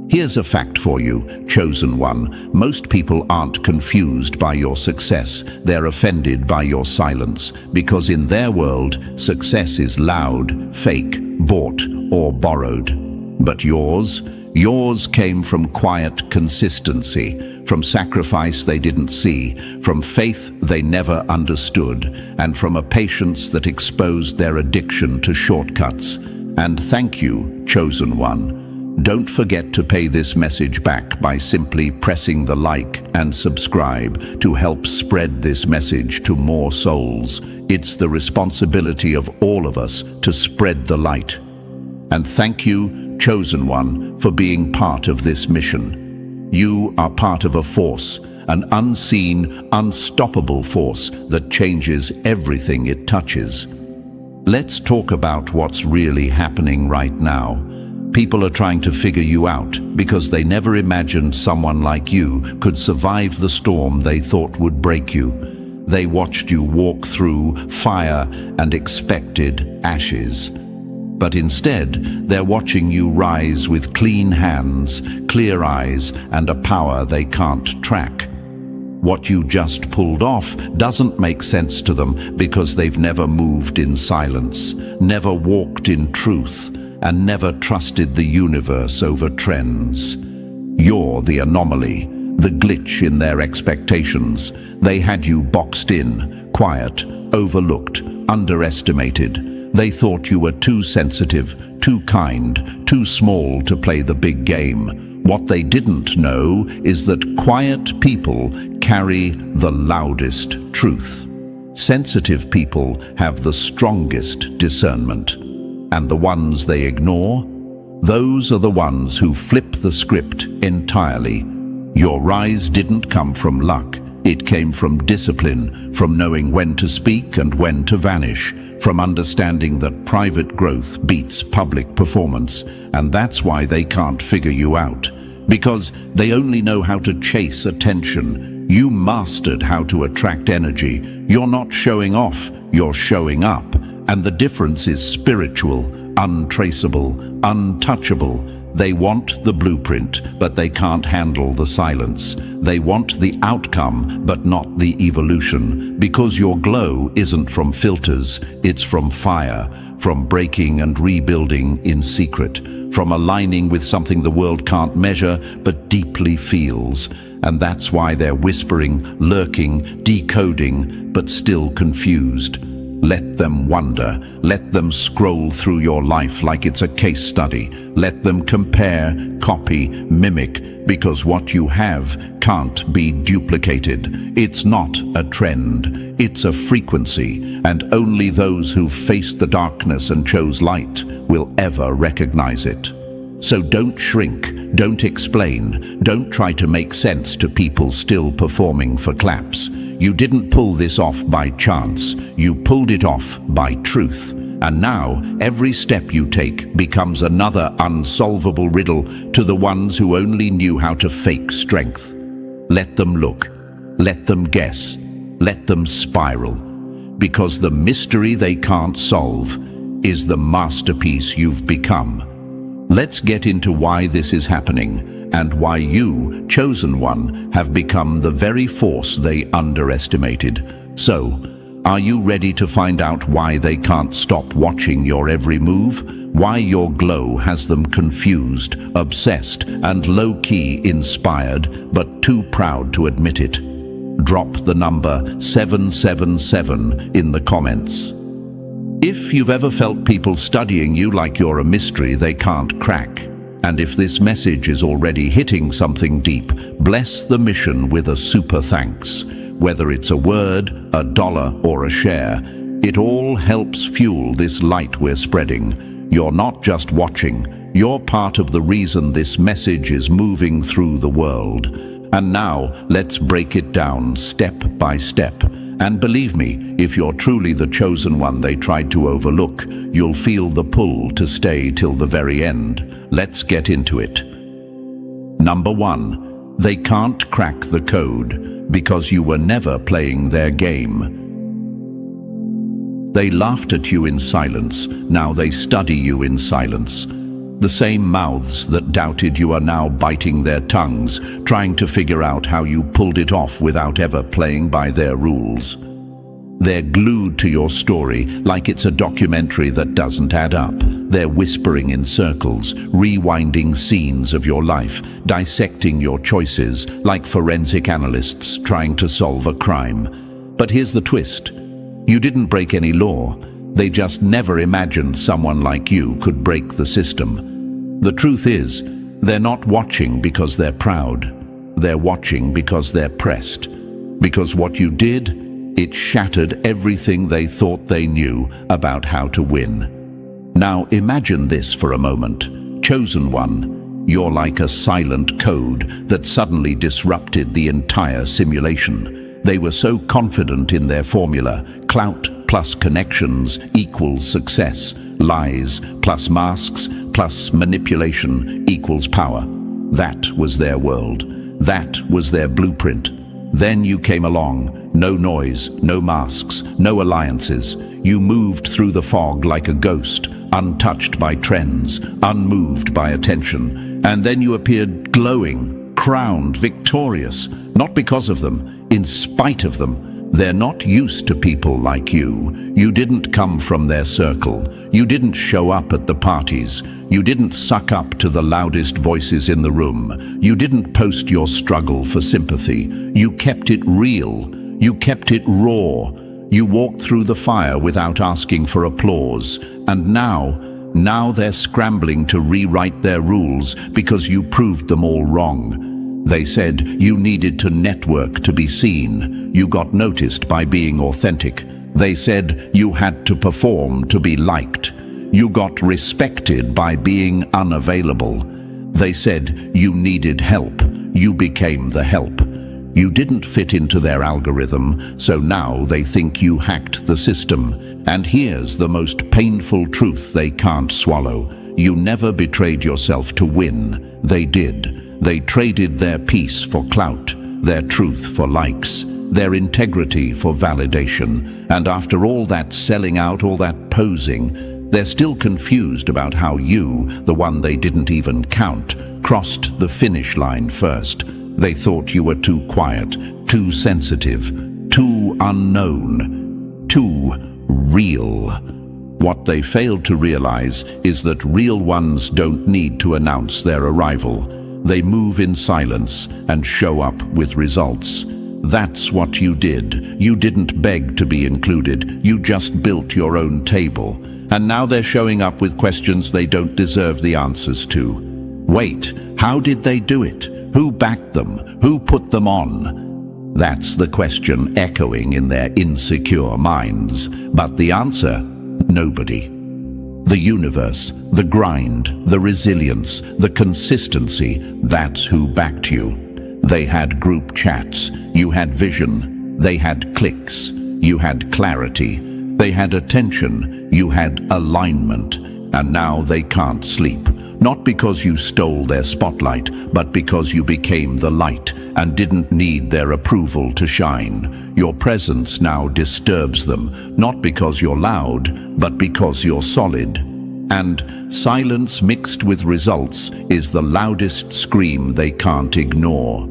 Here's a fact for you, chosen one. Most people aren't confused by your success. They're offended by your silence, because in their world, success is loud, fake, bought, or borrowed. But yours came from quiet consistency, from sacrifice they didn't see, from faith they never understood, and from a patience that exposed their addiction to shortcuts. And thank you, chosen one. Don't forget to pay this message back by simply pressing the like and subscribe to help spread this message to more souls. It's the responsibility of all of us to spread the light. And thank you, chosen one, for being part of this mission. You are part of a force, an unseen, unstoppable force that changes everything it touches. Let's talk about what's really happening right now. People are trying to figure you out because they never imagined someone like you could survive the storm they thought would break you. They watched you walk through fire and expected ashes. But instead, they're watching you rise with clean hands, clear eyes, and a power they can't track. What you just pulled off doesn't make sense to them because they've never moved in silence, never walked in truth, and never trusted the universe over trends. You're the anomaly, the glitch in their expectations. They had you boxed in, quiet, overlooked, underestimated. They thought you were too sensitive, too kind, too small to play the big game. What they didn't know is that quiet people carry the loudest truth. Sensitive people have the strongest discernment. And the ones they ignore, those are the ones who flip the script entirely. Your rise didn't come from luck. It came from discipline, from knowing when to speak and when to vanish, from understanding that private growth beats public performance. And that's why they can't figure you out. Because they only know how to chase attention. You mastered how to attract energy. You're not showing off, you're showing up. And the difference is spiritual, untraceable, untouchable. They want the blueprint, but they can't handle the silence. They want the outcome, but not the evolution. Because your glow isn't from filters, it's from fire, from breaking and rebuilding in secret, from aligning with something the world can't measure, but deeply feels. And that's why they're whispering, lurking, decoding, but still confused. Let them wonder. Let them scroll through your life like it's a case study. Let them compare, copy, mimic, because what you have can't be duplicated. It's not a trend, it's a frequency, and only those who faced the darkness and chose light will ever recognize it. So don't shrink, don't explain, don't try to make sense to people still performing for claps. You didn't pull this off by chance, you pulled it off by truth. And now, every step you take becomes another unsolvable riddle to the ones who only knew how to fake strength. Let them look, let them guess, let them spiral. Because the mystery they can't solve is the masterpiece you've become. Let's get into why this is happening and why you, chosen one, have become the very force they underestimated. So, are you ready to find out why they can't stop watching your every move? Why your glow has them confused, obsessed, and low-key inspired, but too proud to admit it? Drop the number 777 in the comments. If you've ever felt people studying you like you're a mystery they can't crack, and if this message is already hitting something deep, bless the mission with a super thanks. Whether it's a word, a dollar, or a share, it all helps fuel this light we're spreading. You're not just watching, you're part of the reason this message is moving through the world. And now, let's break it down step by step. And believe me, if you're truly the chosen one they tried to overlook, you'll feel the pull to stay till the very end. Let's get into it. Number 1, they can't crack the code because you were never playing their game. They laughed at you in silence, now they study you in silence. The same mouths that doubted you are now biting their tongues, trying to figure out how you pulled it off without ever playing by their rules. They're glued to your story like it's a documentary that doesn't add up. They're whispering in circles, rewinding scenes of your life, dissecting your choices like forensic analysts trying to solve a crime. But here's the twist. You didn't break any law. They just never imagined someone like you could break the system. The truth is, they're not watching because they're proud. They're watching because they're pressed. Because what you did, it shattered everything they thought they knew about how to win. Now imagine this for a moment. Chosen one, you're like a silent code that suddenly disrupted the entire simulation. They were so confident in their formula, clout plus connections equals success, lies plus masks plus manipulation equals power. That was their world. That was their blueprint. Then you came along, no noise, no masks, no alliances. You moved through the fog like a ghost, untouched by trends, unmoved by attention. And then you appeared glowing, crowned, victorious, not because of them, in spite of them. They're not used to people like you. You didn't come from their circle. You didn't show up at the parties. You didn't suck up to the loudest voices in the room. You didn't post your struggle for sympathy. You kept it real. You kept it raw. You walked through the fire without asking for applause. And now they're scrambling to rewrite their rules because you proved them all wrong. They said you needed to network to be seen. You got noticed by being authentic. They said you had to perform to be liked. You got respected by being unavailable. They said you needed help. You became the help. You didn't fit into their algorithm, so now they think you hacked the system. And here's the most painful truth they can't swallow. You never betrayed yourself to win. They did. They traded their peace for clout, their truth for likes, their integrity for validation. And after all that selling out, all that posing, they're still confused about how you, the one they didn't even count, crossed the finish line first. They thought you were too quiet, too sensitive, too unknown, too real. What they failed to realize is that real ones don't need to announce their arrival. They move in silence and show up with results. That's what you did. You didn't beg to be included. You just built your own table. And now they're showing up with questions they don't deserve the answers to. Wait, how did they do it? Who backed them? Who put them on? That's the question echoing in their insecure minds. But the answer? Nobody. The universe, the grind, the resilience, the consistency, that's who backed you. They had group chats, you had vision. They had clicks, you had clarity. They had attention, you had alignment. And now they can't sleep. Not because you stole their spotlight, but because you became the light and didn't need their approval to shine. Your presence now disturbs them, not because you're loud, but because you're solid. And silence mixed with results is the loudest scream they can't ignore.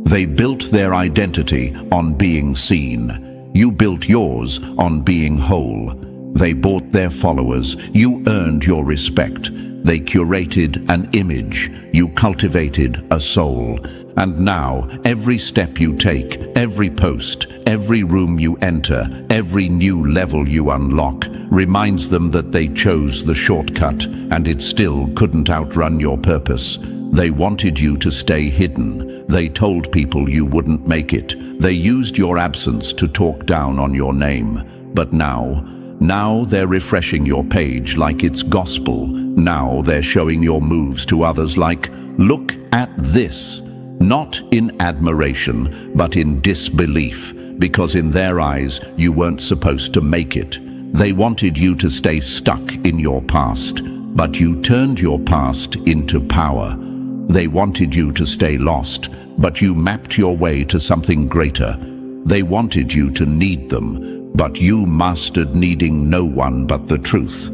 They built their identity on being seen. You built yours on being whole. They bought their followers. You earned your respect. They curated an image. You cultivated a soul. And now, every step you take, every post, every room you enter, every new level you unlock, reminds them that they chose the shortcut, and it still couldn't outrun your purpose. They wanted you to stay hidden. They told people you wouldn't make it. They used your absence to talk down on your name. But now they're refreshing your page like it's gospel. Now they're showing your moves to others like, look at this. Not in admiration, but in disbelief, because in their eyes, you weren't supposed to make it. They wanted you to stay stuck in your past, but you turned your past into power. They wanted you to stay lost, but you mapped your way to something greater. They wanted you to need them, but you mastered needing no one but the truth.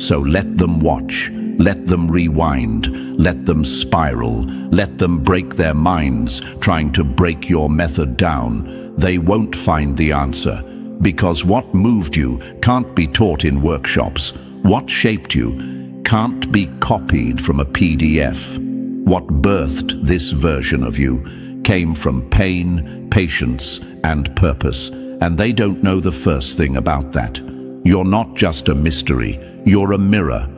So let them watch. Let them rewind, let them spiral, let them break their minds, trying to break your method down. They won't find the answer, because what moved you can't be taught in workshops. What shaped you can't be copied from a PDF. What birthed this version of you came from pain, patience, and purpose, and they don't know the first thing about that. You're not just a mystery, you're a mirror.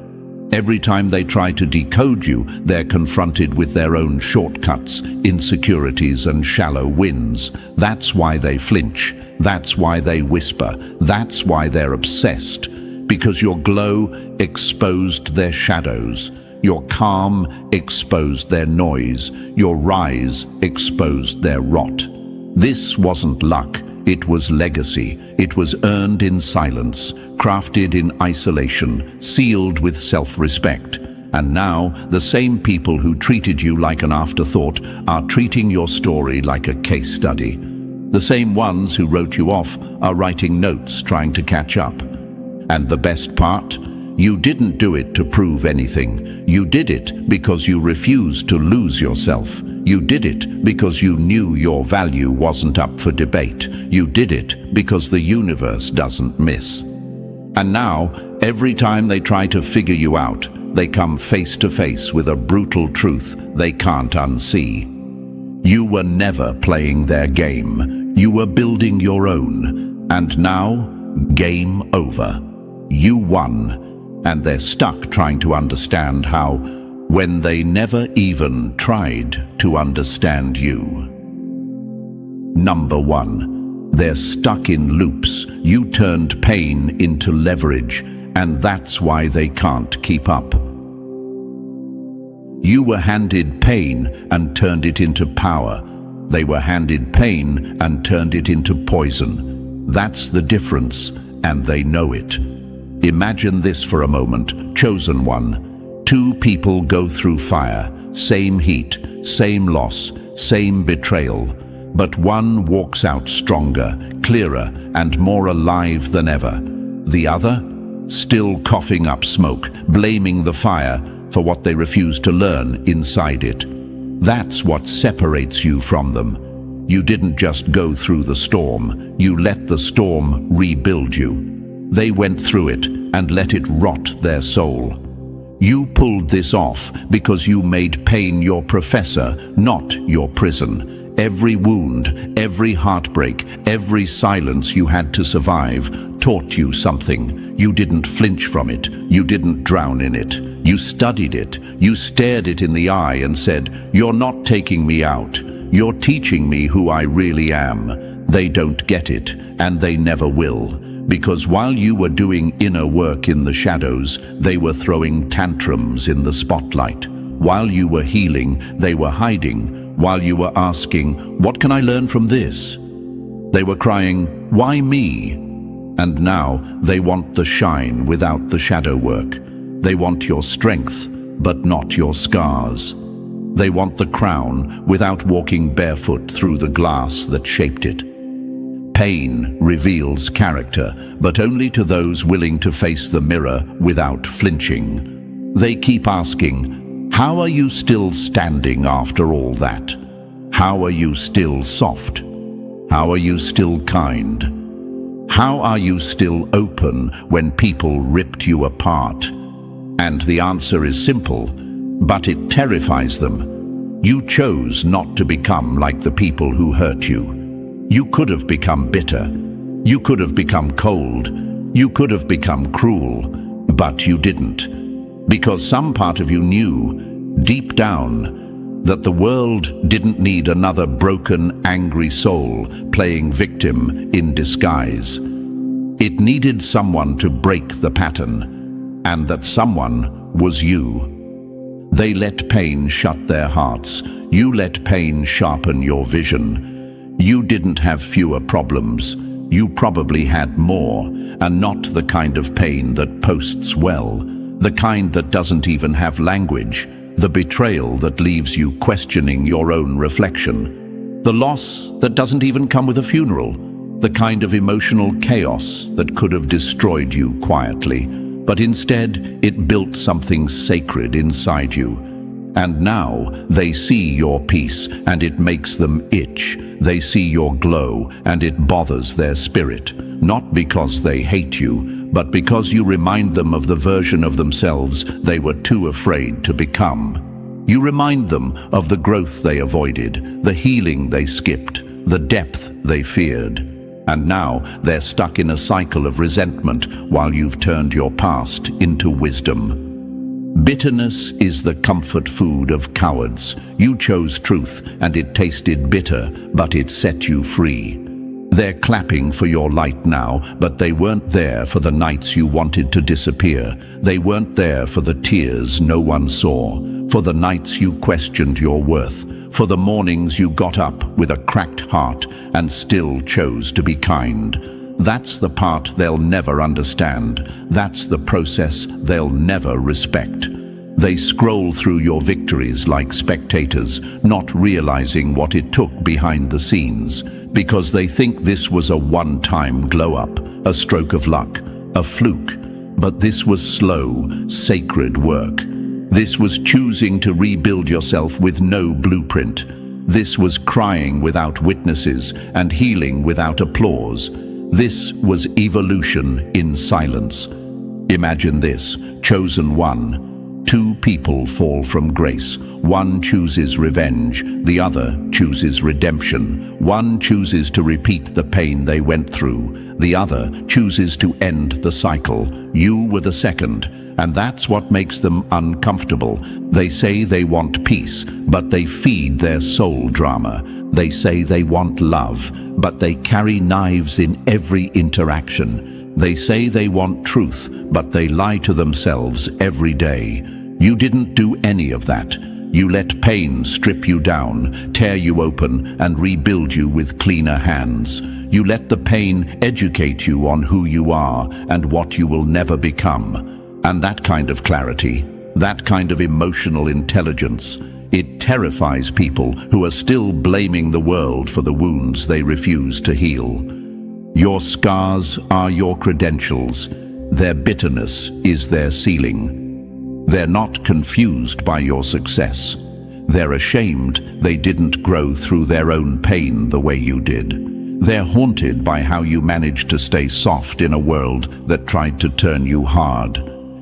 Every time they try to decode you, they're confronted with their own shortcuts, insecurities, and shallow wins. That's why they flinch. That's why they whisper. That's why they're obsessed. Because your glow exposed their shadows. Your calm exposed their noise. Your rise exposed their rot. This wasn't luck. It was legacy. It was earned in silence, crafted in isolation, sealed with self-respect. And now, the same people who treated you like an afterthought are treating your story like a case study. The same ones who wrote you off are writing notes, trying to catch up. And the best part? You didn't do it to prove anything. You did it because you refused to lose yourself. You did it because you knew your value wasn't up for debate. You did it because the universe doesn't miss. And now, every time they try to figure you out, they come face to face with a brutal truth they can't unsee. You were never playing their game. You were building your own. And now, game over. You won. And they're stuck trying to understand how, when they never even tried to understand you. Number 1, they're stuck in loops. You turned pain into leverage, and that's why they can't keep up. You were handed pain and turned it into power. They were handed pain and turned it into poison. That's the difference, and they know it. Imagine this for a moment, chosen one. 2 people go through fire, same heat, same loss, same betrayal. But one walks out stronger, clearer, and more alive than ever. The other, still coughing up smoke, blaming the fire for what they refuse to learn inside it. That's what separates you from them. You didn't just go through the storm, you let the storm rebuild you. They went through it and let it rot their soul. You pulled this off because you made pain your professor, not your prison. Every wound, every heartbreak, every silence you had to survive taught you something. You didn't flinch from it. You didn't drown in it. You studied it. You stared it in the eye and said, "You're not taking me out. You're teaching me who I really am." They don't get it, and they never will. Because while you were doing inner work in the shadows, they were throwing tantrums in the spotlight. While you were healing, they were hiding. While you were asking, "What can I learn from this?" they were crying, "Why me?" And now they want the shine without the shadow work. They want your strength, but not your scars. They want the crown without walking barefoot through the glass that shaped it. Pain reveals character, but only to those willing to face the mirror without flinching. They keep asking, "How are you still standing after all that? How are you still soft? How are you still kind? How are you still open when people ripped you apart?" And the answer is simple, but it terrifies them. You chose not to become like the people who hurt you. You could have become bitter. You could have become cold. You could have become cruel, but you didn't. Because some part of you knew, deep down, that the world didn't need another broken, angry soul playing victim in disguise. It needed someone to break the pattern, and that someone was you. They let pain shut their hearts. You let pain sharpen your vision. You didn't have fewer problems. You probably had more, and not the kind of pain that posts well, the kind that doesn't even have language, the betrayal that leaves you questioning your own reflection, the loss that doesn't even come with a funeral, the kind of emotional chaos that could have destroyed you quietly, but instead it built something sacred inside you. And now they see your peace and it makes them itch. They see your glow and it bothers their spirit, not because they hate you, but because you remind them of the version of themselves they were too afraid to become. You remind them of the growth they avoided, the healing they skipped, the depth they feared. And now they're stuck in a cycle of resentment while you've turned your past into wisdom. Bitterness is the comfort food of cowards. You chose truth and it tasted bitter, but it set you free. They're clapping for your light now, but they weren't there for the nights you wanted to disappear. They weren't there for the tears no one saw, for the nights you questioned your worth, for the mornings you got up with a cracked heart and still chose to be kind. That's the part they'll never understand. That's the process they'll never respect. They scroll through your victories like spectators, not realizing what it took behind the scenes, because they think this was a one-time glow-up, a stroke of luck, a fluke. But this was slow, sacred work. This was choosing to rebuild yourself with no blueprint. This was crying without witnesses and healing without applause. This was evolution in silence. Imagine this, chosen one. Two people fall from grace. One chooses revenge, the other chooses redemption. One chooses to repeat the pain they went through, the other chooses to end the cycle. You were the second, and that's what makes them uncomfortable. They say they want peace, but they feed their soul drama. They say they want love, but they carry knives in every interaction. They say they want truth, but they lie to themselves every day. You didn't do any of that. You let pain strip you down, tear you open, and rebuild you with cleaner hands. You let the pain educate you on who you are and what you will never become. And that kind of clarity, that kind of emotional intelligence, it terrifies people who are still blaming the world for the wounds they refuse to heal. Your scars are your credentials. Their bitterness is their ceiling. They're not confused by your success. They're ashamed they didn't grow through their own pain the way you did. They're haunted by how you managed to stay soft in a world that tried to turn you hard.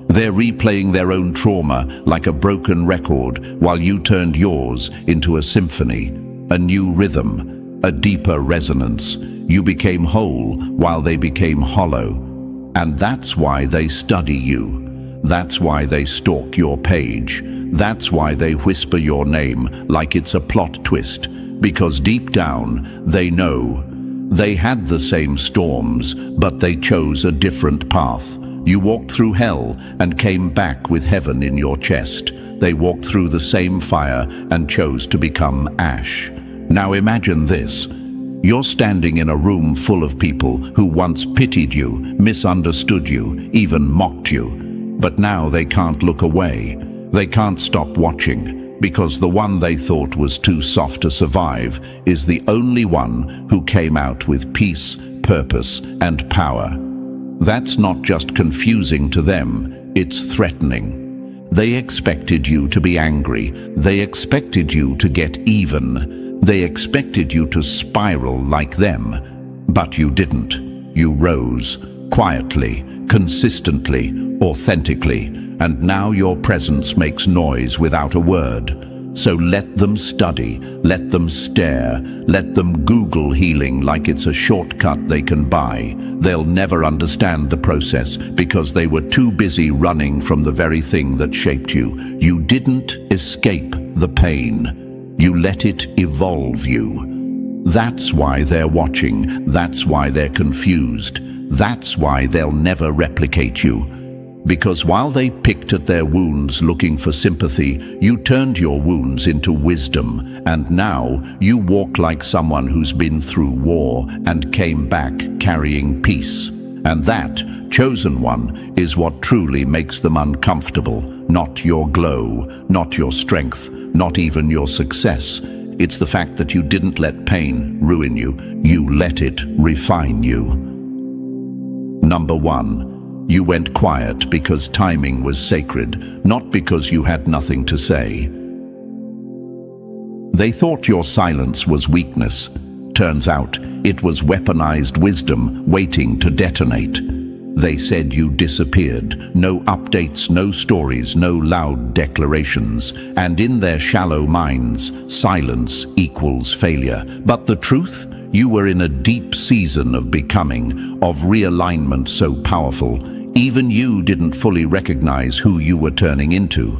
They're replaying their own trauma like a broken record while you turned yours into a symphony, a new rhythm, a deeper resonance. You became whole while they became hollow. And that's why they study you. That's why they stalk your page. That's why they whisper your name like it's a plot twist. Because deep down, they know They had the same storms, but they chose a different path. You walked through hell and came back with heaven in your chest. They walked through the same fire and chose to become ash. Now imagine this. You're standing in a room full of people who once pitied you, misunderstood you, even mocked you. But now they can't look away. They can't stop watching, because the one they thought was too soft to survive is the only one who came out with peace, purpose, and power. That's not just confusing to them, it's threatening. They expected you to be angry. They expected you to get even. They expected you to spiral like them. But you didn't. You rose, quietly, consistently, authentically, and now your presence makes noise without a word. So let them study, let them stare, let them Google healing like it's a shortcut they can buy. They'll never understand the process because they were too busy running from the very thing that shaped you. You didn't escape the pain. You let it evolve you. That's why they're watching. That's why they're confused. That's why they'll never replicate you. Because while they picked at their wounds looking for sympathy, you turned your wounds into wisdom, and now you walk like someone who's been through war and came back carrying peace. And that, chosen one, is what truly makes them uncomfortable. Not your glow, not your strength, not even your success. It's the fact that you didn't let pain ruin you. You let it refine you. Number 1. You went quiet because timing was sacred, not because you had nothing to say. They thought your silence was weakness. Turns out, it was weaponized wisdom waiting to detonate. They said you disappeared. No updates, no stories, no loud declarations. And in their shallow minds, silence equals failure. But the truth? You were in a deep season of becoming, of realignment so powerful, even you didn't fully recognize who you were turning into.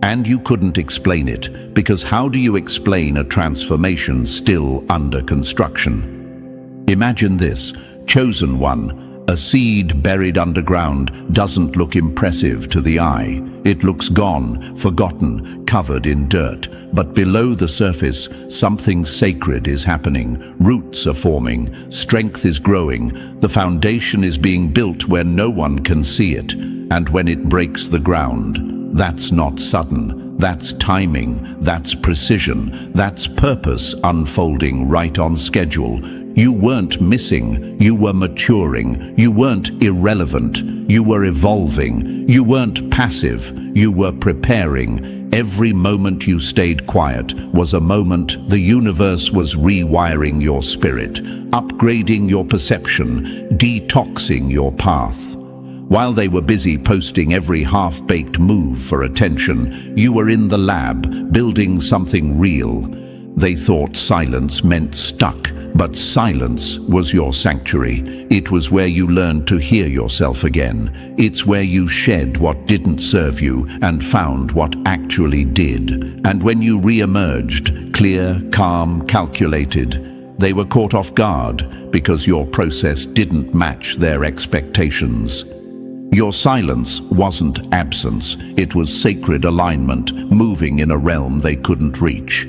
And you couldn't explain it, because how do you explain a transformation still under construction? Imagine this, chosen one. A seed buried underground doesn't look impressive to the eye. It looks gone, forgotten, covered in dirt. But below the surface, something sacred is happening. Roots are forming, strength is growing, the foundation is being built where no one can see it. And when it breaks the ground, that's not sudden. That's timing, that's precision, that's purpose unfolding right on schedule. You weren't missing, you were maturing. You weren't irrelevant, you were evolving. You weren't passive, you were preparing. Every moment you stayed quiet was a moment the universe was rewiring your spirit, upgrading your perception, detoxing your path. While they were busy posting every half-baked move for attention, you were in the lab, building something real. They thought silence meant stuck, but silence was your sanctuary. It was where you learned to hear yourself again. It's where you shed what didn't serve you and found what actually did. And when you re-emerged, clear, calm, calculated, they were caught off guard because your process didn't match their expectations. Your silence wasn't absence, it was sacred alignment, moving in a realm they couldn't reach.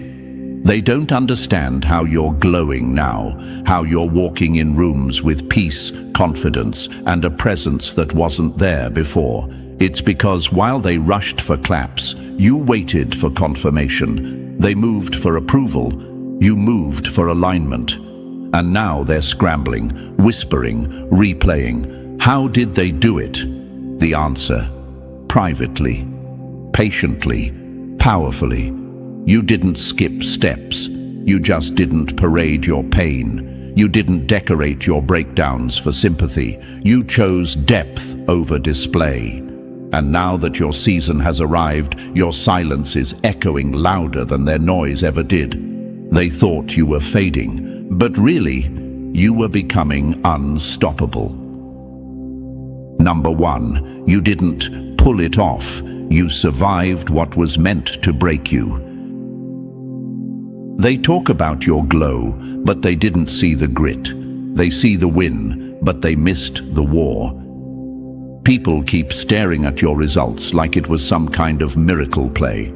They don't understand how you're glowing now, how you're walking in rooms with peace, confidence, and a presence that wasn't there before. It's because while they rushed for claps, you waited for confirmation. They moved for approval, you moved for alignment. And now they're scrambling, whispering, replaying. How did they do it? The answer: privately, patiently, powerfully. You didn't skip steps. You just didn't parade your pain. You didn't decorate your breakdowns for sympathy. You chose depth over display. And now that your season has arrived, your silence is echoing louder than their noise ever did. They thought you were fading, but really, you were becoming unstoppable. Number 1, you didn't pull it off. You survived what was meant to break you. They talk about your glow, but they didn't see the grit. They see the win, but they missed the war. People keep staring at your results like it was some kind of miracle play.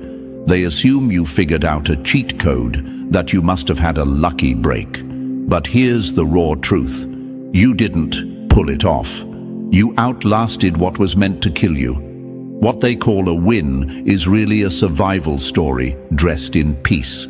They assume you figured out a cheat code, that you must have had a lucky break. But here's the raw truth. You didn't pull it off. You outlasted what was meant to kill you. What they call a win is really a survival story dressed in peace.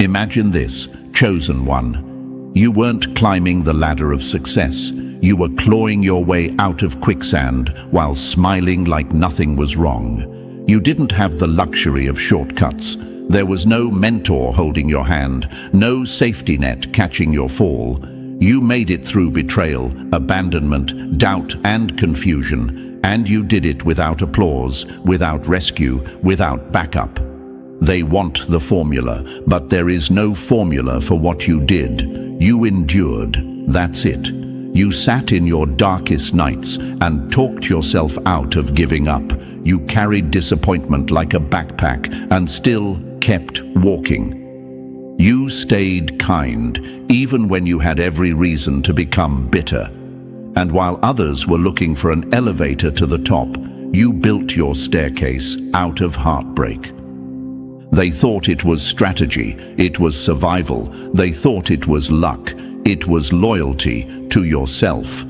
Imagine this, chosen one. You weren't climbing the ladder of success. You were clawing your way out of quicksand while smiling like nothing was wrong. You didn't have the luxury of shortcuts. There was no mentor holding your hand, no safety net catching your fall. You made it through betrayal, abandonment, doubt, and confusion, and you did it without applause, without rescue, without backup. They want the formula, but there is no formula for what you did. You endured. That's it. You sat in your darkest nights and talked yourself out of giving up. You carried disappointment like a backpack and still kept walking. You stayed kind, even when you had every reason to become bitter. And while others were looking for an elevator to the top, you built your staircase out of heartbreak. They thought it was strategy, it was survival. They thought it was luck, it was loyalty to yourself.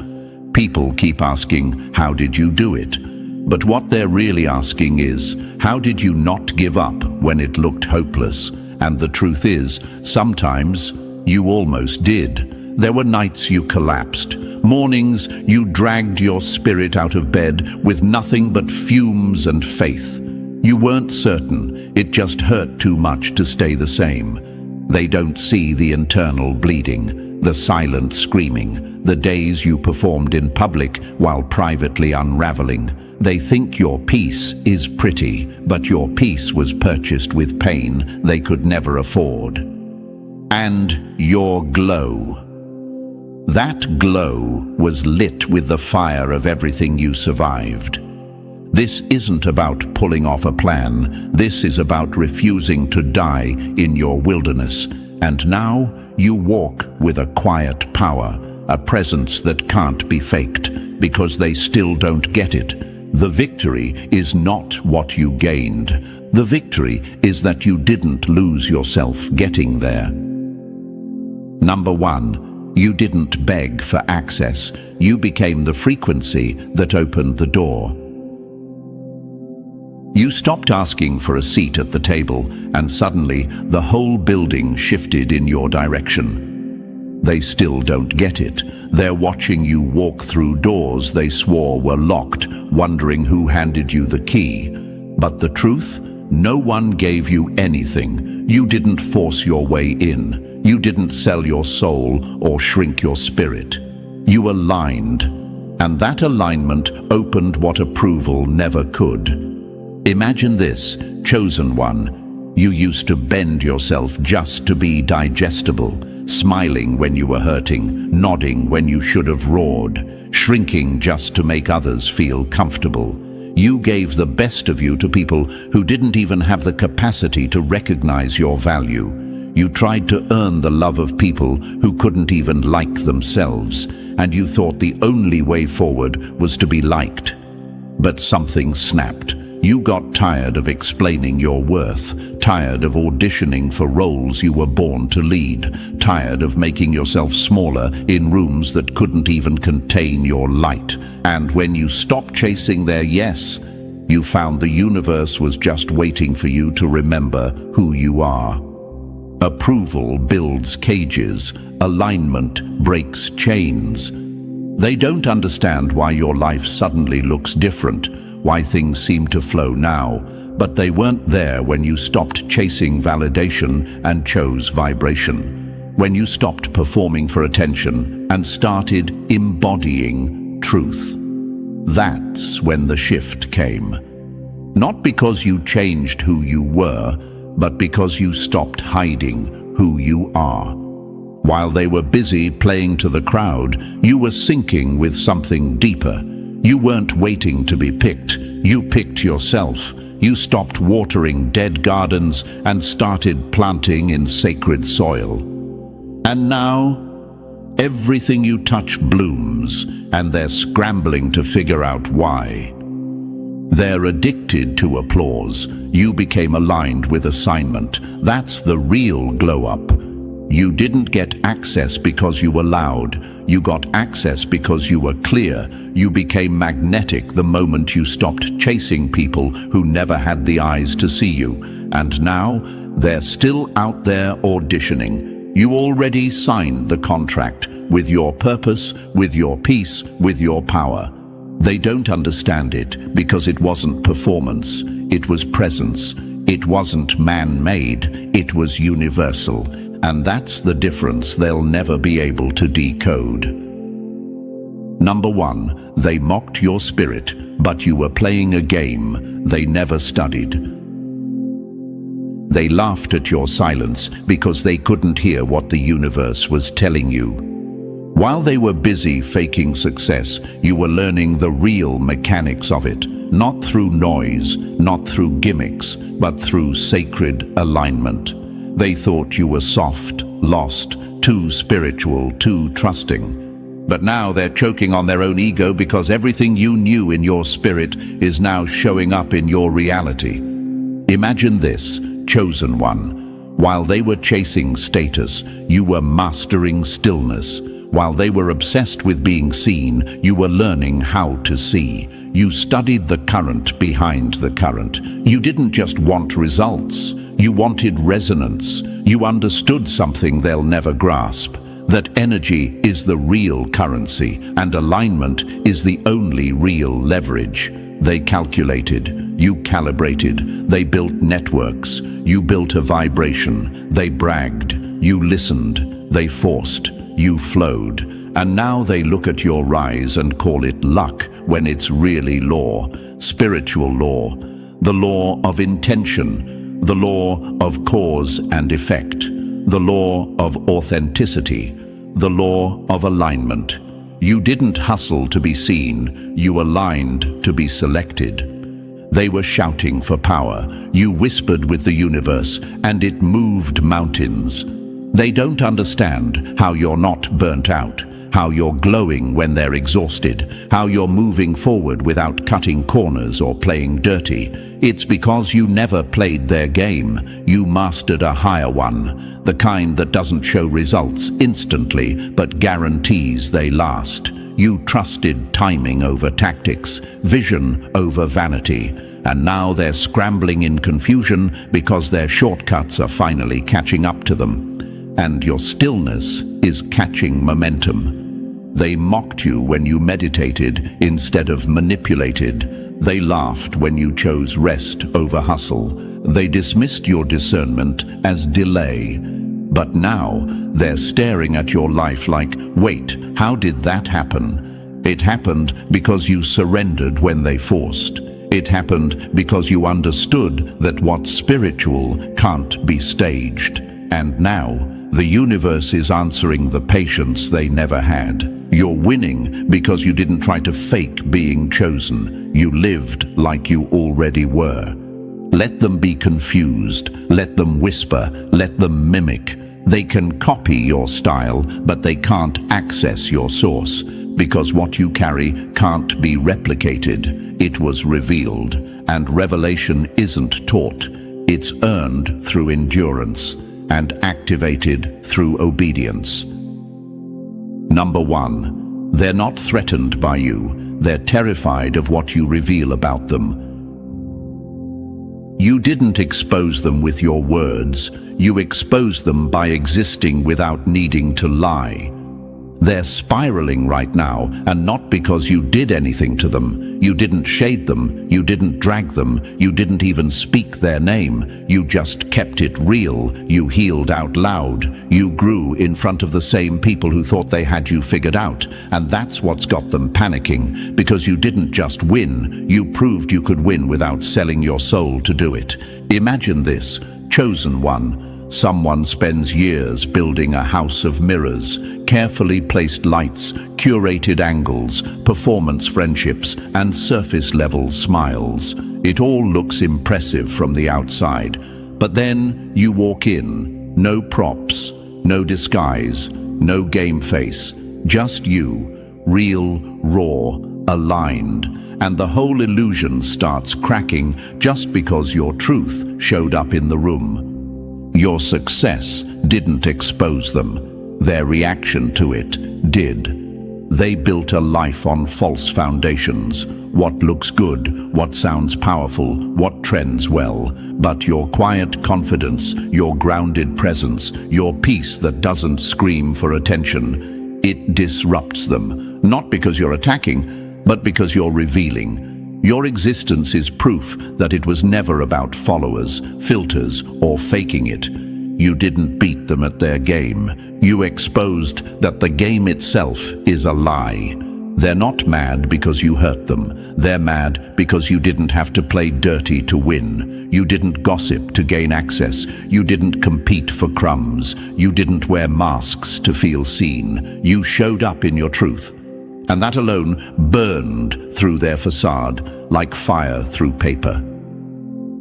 People keep asking, how did you do it? But what they're really asking is, how did you not give up when it looked hopeless? And the truth is, sometimes you almost did. There were nights you collapsed, mornings you dragged your spirit out of bed with nothing but fumes and faith. You weren't certain, it just hurt too much to stay the same. They don't see the internal bleeding, the silent screaming, the days you performed in public while privately unraveling. They think your peace is pretty, but your peace was purchased with pain they could never afford. And your glow. That glow was lit with the fire of everything you survived. This isn't about pulling off a plan. This is about refusing to die in your wilderness. And now you walk with a quiet power, a presence that can't be faked, because they still don't get it. The victory is not what you gained. The victory is that you didn't lose yourself getting there. Number one, you didn't beg for access. You became the frequency that opened the door. You stopped asking for a seat at the table, and suddenly the whole building shifted in your direction. They still don't get it. They're watching you walk through doors they swore were locked, wondering who handed you the key. But the truth? No one gave you anything. You didn't force your way in. You didn't sell your soul or shrink your spirit. You aligned, and that alignment opened what approval never could. Imagine this, chosen one. You used to bend yourself just to be digestible, smiling when you were hurting, nodding when you should have roared, shrinking just to make others feel comfortable. You gave the best of you to people who didn't even have the capacity to recognize your value. You tried to earn the love of people who couldn't even like themselves, and you thought the only way forward was to be liked. But something snapped. You got tired of explaining your worth, tired of auditioning for roles you were born to lead, tired of making yourself smaller in rooms that couldn't even contain your light. And when you stopped chasing their yes, you found the universe was just waiting for you to remember who you are. Approval builds cages, alignment breaks chains. They don't understand why your life suddenly looks different, why things seem to flow now, but they weren't there when you stopped chasing validation and chose vibration, when you stopped performing for attention and started embodying truth. That's when the shift came. Not because you changed who you were, but because you stopped hiding who you are. While they were busy playing to the crowd, you were syncing with something deeper. You weren't waiting to be picked. You picked yourself. You stopped watering dead gardens and started planting in sacred soil. And now, Everything you touch blooms, and they're scrambling to figure out why. They're addicted to applause. You became aligned with assignment. That's the real glow-up. You didn't get access because you were loud. You got access because you were clear. You became magnetic the moment you stopped chasing people who never had the eyes to see you. And now, they're still out there auditioning. You already signed the contract with your purpose, with your peace, with your power. They don't understand it because it wasn't performance. It was presence. It wasn't man-made. It was universal. And that's the difference they'll never be able to decode. Number 1, they mocked your spirit, but you were playing a game they never studied. They laughed at your silence because they couldn't hear what the universe was telling you. While they were busy faking success, you were learning the real mechanics of it, not through noise, not through gimmicks, but through sacred alignment. They thought you were soft, lost, too spiritual, too trusting. But now they're choking on their own ego because everything you knew in your spirit is now showing up in your reality. Imagine this, chosen one. While they were chasing status, you were mastering stillness. While they were obsessed with being seen, you were learning how to see. You studied the current behind the current. You didn't just want results. You wanted resonance. You understood something they'll never grasp, that energy is the real currency and alignment is the only real leverage. They calculated, you calibrated, they built networks, you built a vibration, they bragged, you listened, they forced, you flowed, and now they look at your rise and call it luck when it's really law, spiritual law, the law of intention, the law of cause and effect, the law of authenticity, the law of alignment. You didn't hustle to be seen, you aligned to be selected. They were shouting for power. You whispered with the universe, and it moved mountains. They don't understand how you're not burnt out, how you're glowing when they're exhausted, how you're moving forward without cutting corners or playing dirty. It's because you never played their game. You mastered a higher one, the kind that doesn't show results instantly, but guarantees they last. You trusted timing over tactics, vision over vanity, and now they're scrambling in confusion because their shortcuts are finally catching up to them. And your stillness is catching momentum. They mocked you when you meditated instead of manipulated. They laughed when you chose rest over hustle. They dismissed your discernment as delay. But now they're staring at your life like, wait, how did that happen? It happened because you surrendered when they forced. It happened because you understood that what's spiritual can't be staged. And now, the universe is answering the patience they never had. You're winning because you didn't try to fake being chosen. You lived like you already were. Let them be confused. Let them whisper. Let them mimic. They can copy your style, but they can't access your source, because what you carry can't be replicated. It was revealed, and revelation isn't taught. It's earned through endurance and activated through obedience. Number 1, they're not threatened by you. They're terrified of what you reveal about them. You didn't expose them with your words. You exposed them by existing without needing to lie. They're spiraling right now, and not because you did anything to them. You didn't shade them, you didn't drag them, you didn't even speak their name. You just kept it real. You healed out loud. You grew in front of the same people who thought they had you figured out. And that's what's got them panicking, because you didn't just win. You proved you could win without selling your soul to do it. Imagine this, chosen one. Someone spends years building a house of mirrors, carefully placed lights, curated angles, performance friendships, and surface-level smiles. It all looks impressive from the outside. But then you walk in, no props, no disguise, no game face, just you, real, raw, aligned, and the whole illusion starts cracking just because your truth showed up in the room. Your success didn't expose them. Their reaction to it did. They built a life on false foundations. What looks good, what sounds powerful, what trends well. But your quiet confidence, your grounded presence, your peace that doesn't scream for attention, it disrupts them. Not because you're attacking, but because you're revealing. Your existence is proof that it was never about followers, filters, or faking it. You didn't beat them at their game. You exposed that the game itself is a lie. They're not mad because you hurt them. They're mad because you didn't have to play dirty to win. You didn't gossip to gain access. You didn't compete for crumbs. You didn't wear masks to feel seen. You showed up in your truth. And that alone burned through their facade like fire through paper.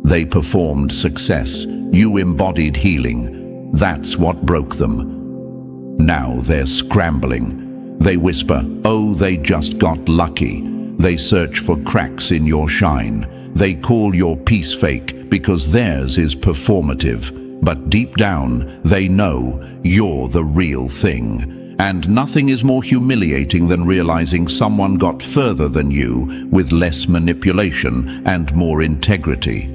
They performed success. You embodied healing. That's what broke them. Now they're scrambling. They whisper, oh, they just got lucky. They search for cracks in your shine. They call your peace fake because theirs is performative. But deep down, they know you're the real thing. And nothing is more humiliating than realizing someone got further than you with less manipulation and more integrity.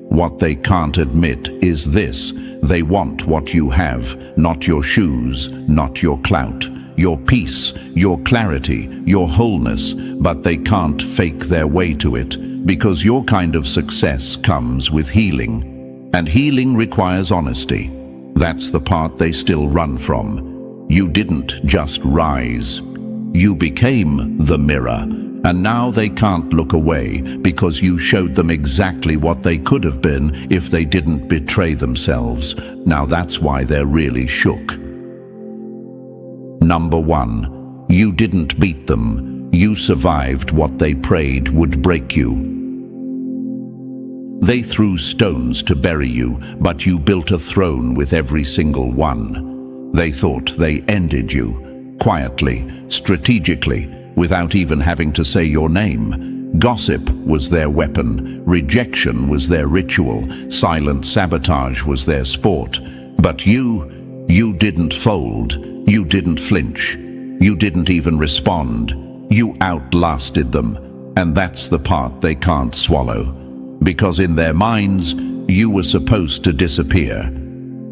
What they can't admit is this: they want what you have, not your shoes, not your clout, your peace, your clarity, your wholeness, but they can't fake their way to it, because your kind of success comes with healing. And healing requires honesty. That's the part they still run from. You didn't just rise. You became the mirror. And now they can't look away because you showed them exactly what they could have been if they didn't betray themselves. Now that's why they're really shook. Number 1, you didn't beat them. You survived what they prayed would break you. They threw stones to bury you, but you built a throne with every single one. They thought they ended you, quietly, strategically, without even having to say your name. Gossip was their weapon, rejection was their ritual, silent sabotage was their sport. But you didn't fold, you didn't flinch, you didn't even respond. You outlasted them, and that's the part they can't swallow. Because in their minds, you were supposed to disappear.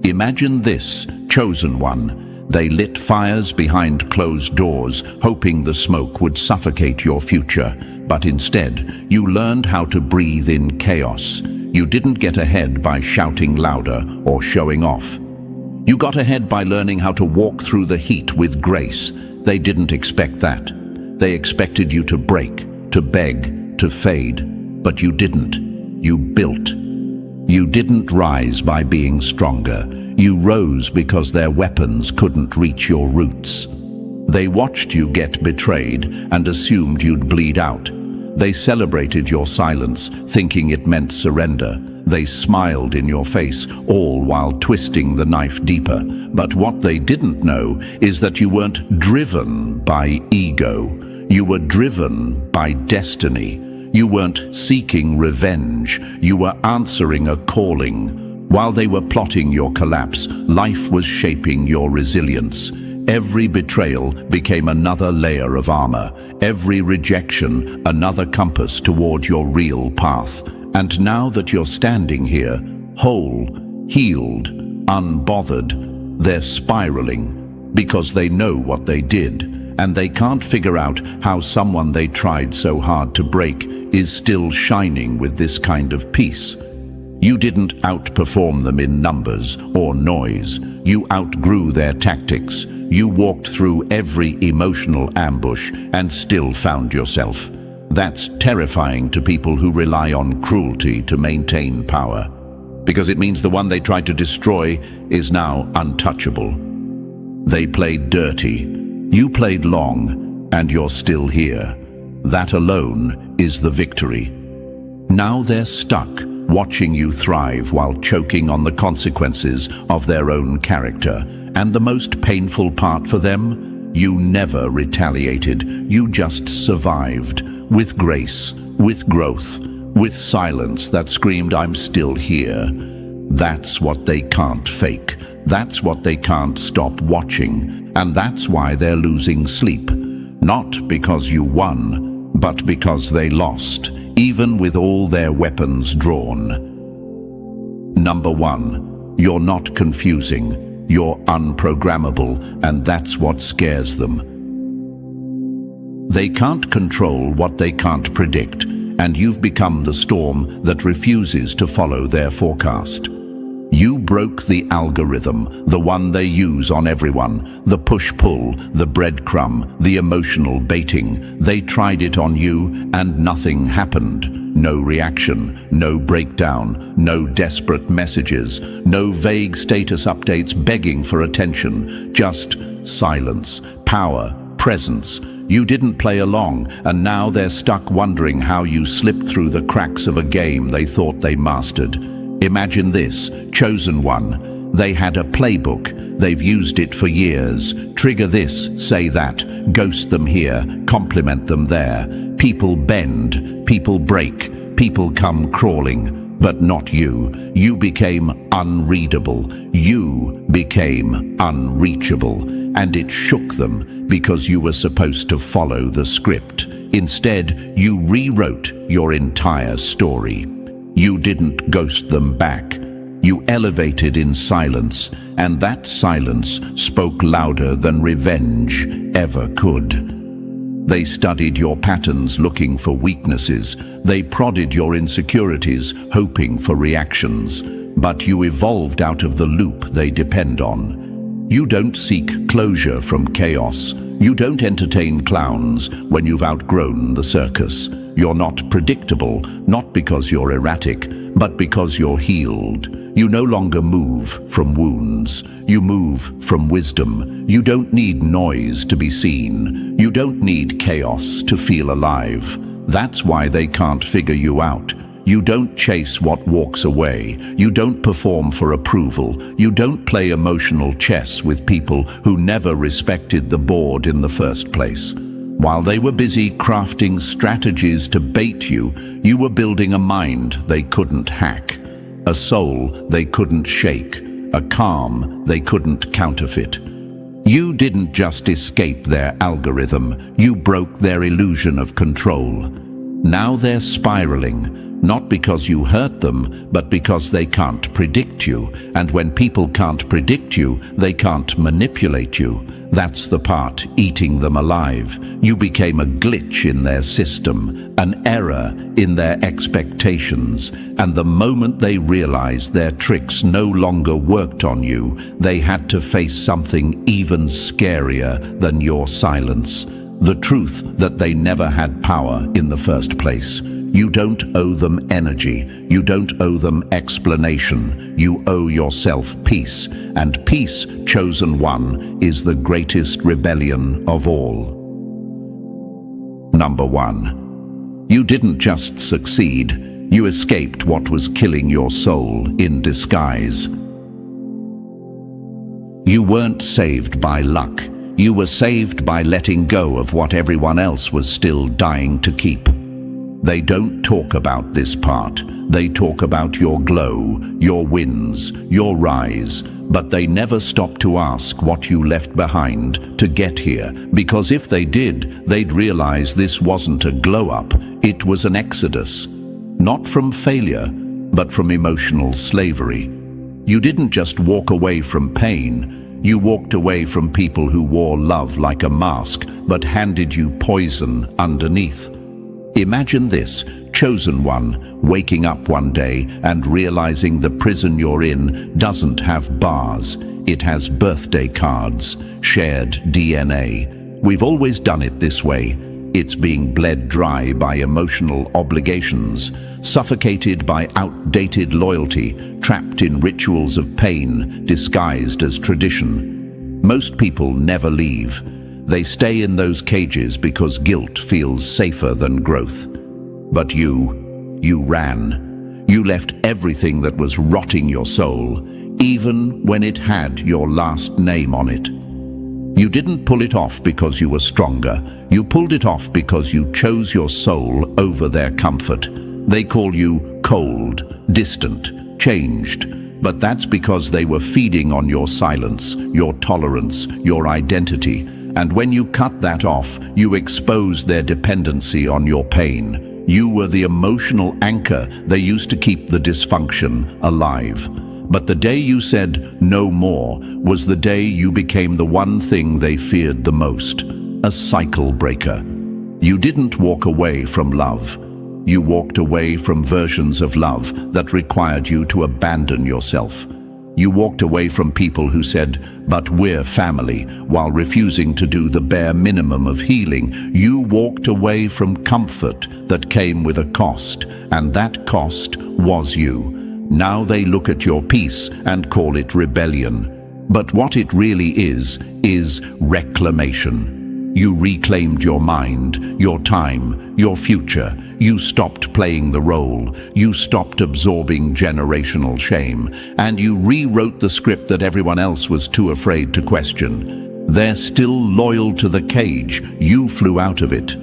Imagine this, chosen one. They lit fires behind closed doors, hoping the smoke would suffocate your future. But instead, you learned how to breathe in chaos. You didn't get ahead by shouting louder or showing off. You got ahead by learning how to walk through the heat with grace. They didn't expect that. They expected you to break, to beg, to fade. But you didn't. You built. You didn't rise by being stronger. You rose because their weapons couldn't reach your roots. They watched you get betrayed and assumed you'd bleed out. They celebrated your silence, thinking it meant surrender. They smiled in your face, all while twisting the knife deeper. But what they didn't know is that you weren't driven by ego. You were driven by destiny. You weren't seeking revenge. You were answering a calling. While they were plotting your collapse, life was shaping your resilience. Every betrayal became another layer of armor. Every rejection, another compass toward your real path. And now that you're standing here, whole, healed, unbothered, they're spiraling because they know what they did, and they can't figure out how someone they tried so hard to break is still shining with this kind of peace. You didn't outperform them in numbers or noise. You outgrew their tactics. You walked through every emotional ambush and still found yourself. That's terrifying to people who rely on cruelty to maintain power, because it means the one they tried to destroy is now untouchable. They played dirty. You played long, and you're still here. That alone is the victory. Now they're stuck, watching you thrive while choking on the consequences of their own character. And the most painful part for them? You never retaliated. You just survived. With grace, with growth, with silence that screamed, "I'm still here." That's what they can't fake. That's what they can't stop watching. And that's why they're losing sleep. Not because you won, but because they lost, even with all their weapons drawn. Number 1, you're not confusing. You're unprogrammable, and that's what scares them. They can't control what they can't predict, and you've become the storm that refuses to follow their forecast. You broke the algorithm, the one they use on everyone, the push-pull, the breadcrumb, the emotional baiting. They tried it on you, and nothing happened. No reaction, no breakdown, no desperate messages, no vague status updates begging for attention, just silence, power, presence. You didn't play along, and now they're stuck wondering how you slipped through the cracks of a game they thought they mastered. Imagine this, chosen one. They had a playbook. They've used it for years. Trigger this, say that, ghost them here, compliment them there. People bend, people break, people come crawling, but not you. You became unreadable. You became unreachable. And it shook them because you were supposed to follow the script. Instead, you rewrote your entire story. You didn't ghost them back. You elevated in silence, and that silence spoke louder than revenge ever could. They studied your patterns looking for weaknesses. They prodded your insecurities, hoping for reactions. But you evolved out of the loop they depend on. You don't seek closure from chaos. You don't entertain clowns when you've outgrown the circus. You're not predictable, not because you're erratic, but because you're healed. You no longer move from wounds. You move from wisdom. You don't need noise to be seen. You don't need chaos to feel alive. That's why they can't figure you out. You don't chase what walks away. You don't perform for approval. You don't play emotional chess with people who never respected the board in the first place. While they were busy crafting strategies to bait you, you were building a mind they couldn't hack, a soul they couldn't shake, a calm they couldn't counterfeit. You didn't just escape their algorithm, you broke their illusion of control. Now they're spiraling, not because you hurt them, but because they can't predict you. And when people can't predict you, they can't manipulate you. That's the part eating them alive. You became a glitch in their system, an error in their expectations. And the moment they realized their tricks no longer worked on you, they had to face something even scarier than your silence. The truth that they never had power in the first place. You don't owe them energy. You don't owe them explanation. You owe yourself peace. And peace, chosen one, is the greatest rebellion of all. Number 1. You didn't just succeed. You escaped what was killing your soul in disguise. You weren't saved by luck. You were saved by letting go of what everyone else was still dying to keep. They don't talk about this part. They talk about your glow, your wins, your rise, but they never stop to ask what you left behind to get here, because if they did, they'd realize this wasn't a glow-up, it was an exodus. Not from failure, but from emotional slavery. You didn't just walk away from pain. You walked away from people who wore love like a mask, but handed you poison underneath. Imagine this, chosen one, waking up one day and realizing the prison you're in doesn't have bars. It has birthday cards, shared DNA. We've always done it this way. It's being bled dry by emotional obligations, suffocated by outdated loyalty, trapped in rituals of pain, disguised as tradition. Most people never leave. They stay in those cages because guilt feels safer than growth. But you ran. You left everything that was rotting your soul, even when it had your last name on it. You didn't pull it off because you were stronger. You pulled it off because you chose your soul over their comfort. They call you cold, distant, changed. But that's because they were feeding on your silence, your tolerance, your identity. And when you cut that off, you exposed their dependency on your pain. You were the emotional anchor they used to keep the dysfunction alive. But the day you said no more was the day you became the one thing they feared the most, a cycle breaker. You didn't walk away from love. You walked away from versions of love that required you to abandon yourself. You walked away from people who said, "But we're family," while refusing to do the bare minimum of healing. You walked away from comfort that came with a cost, and that cost was you. Now they look at your peace and call it rebellion. But what it really is reclamation. You reclaimed your mind, your time, your future. You stopped playing the role. You stopped absorbing generational shame. And you rewrote the script that everyone else was too afraid to question. They're still loyal to the cage. You flew out of it.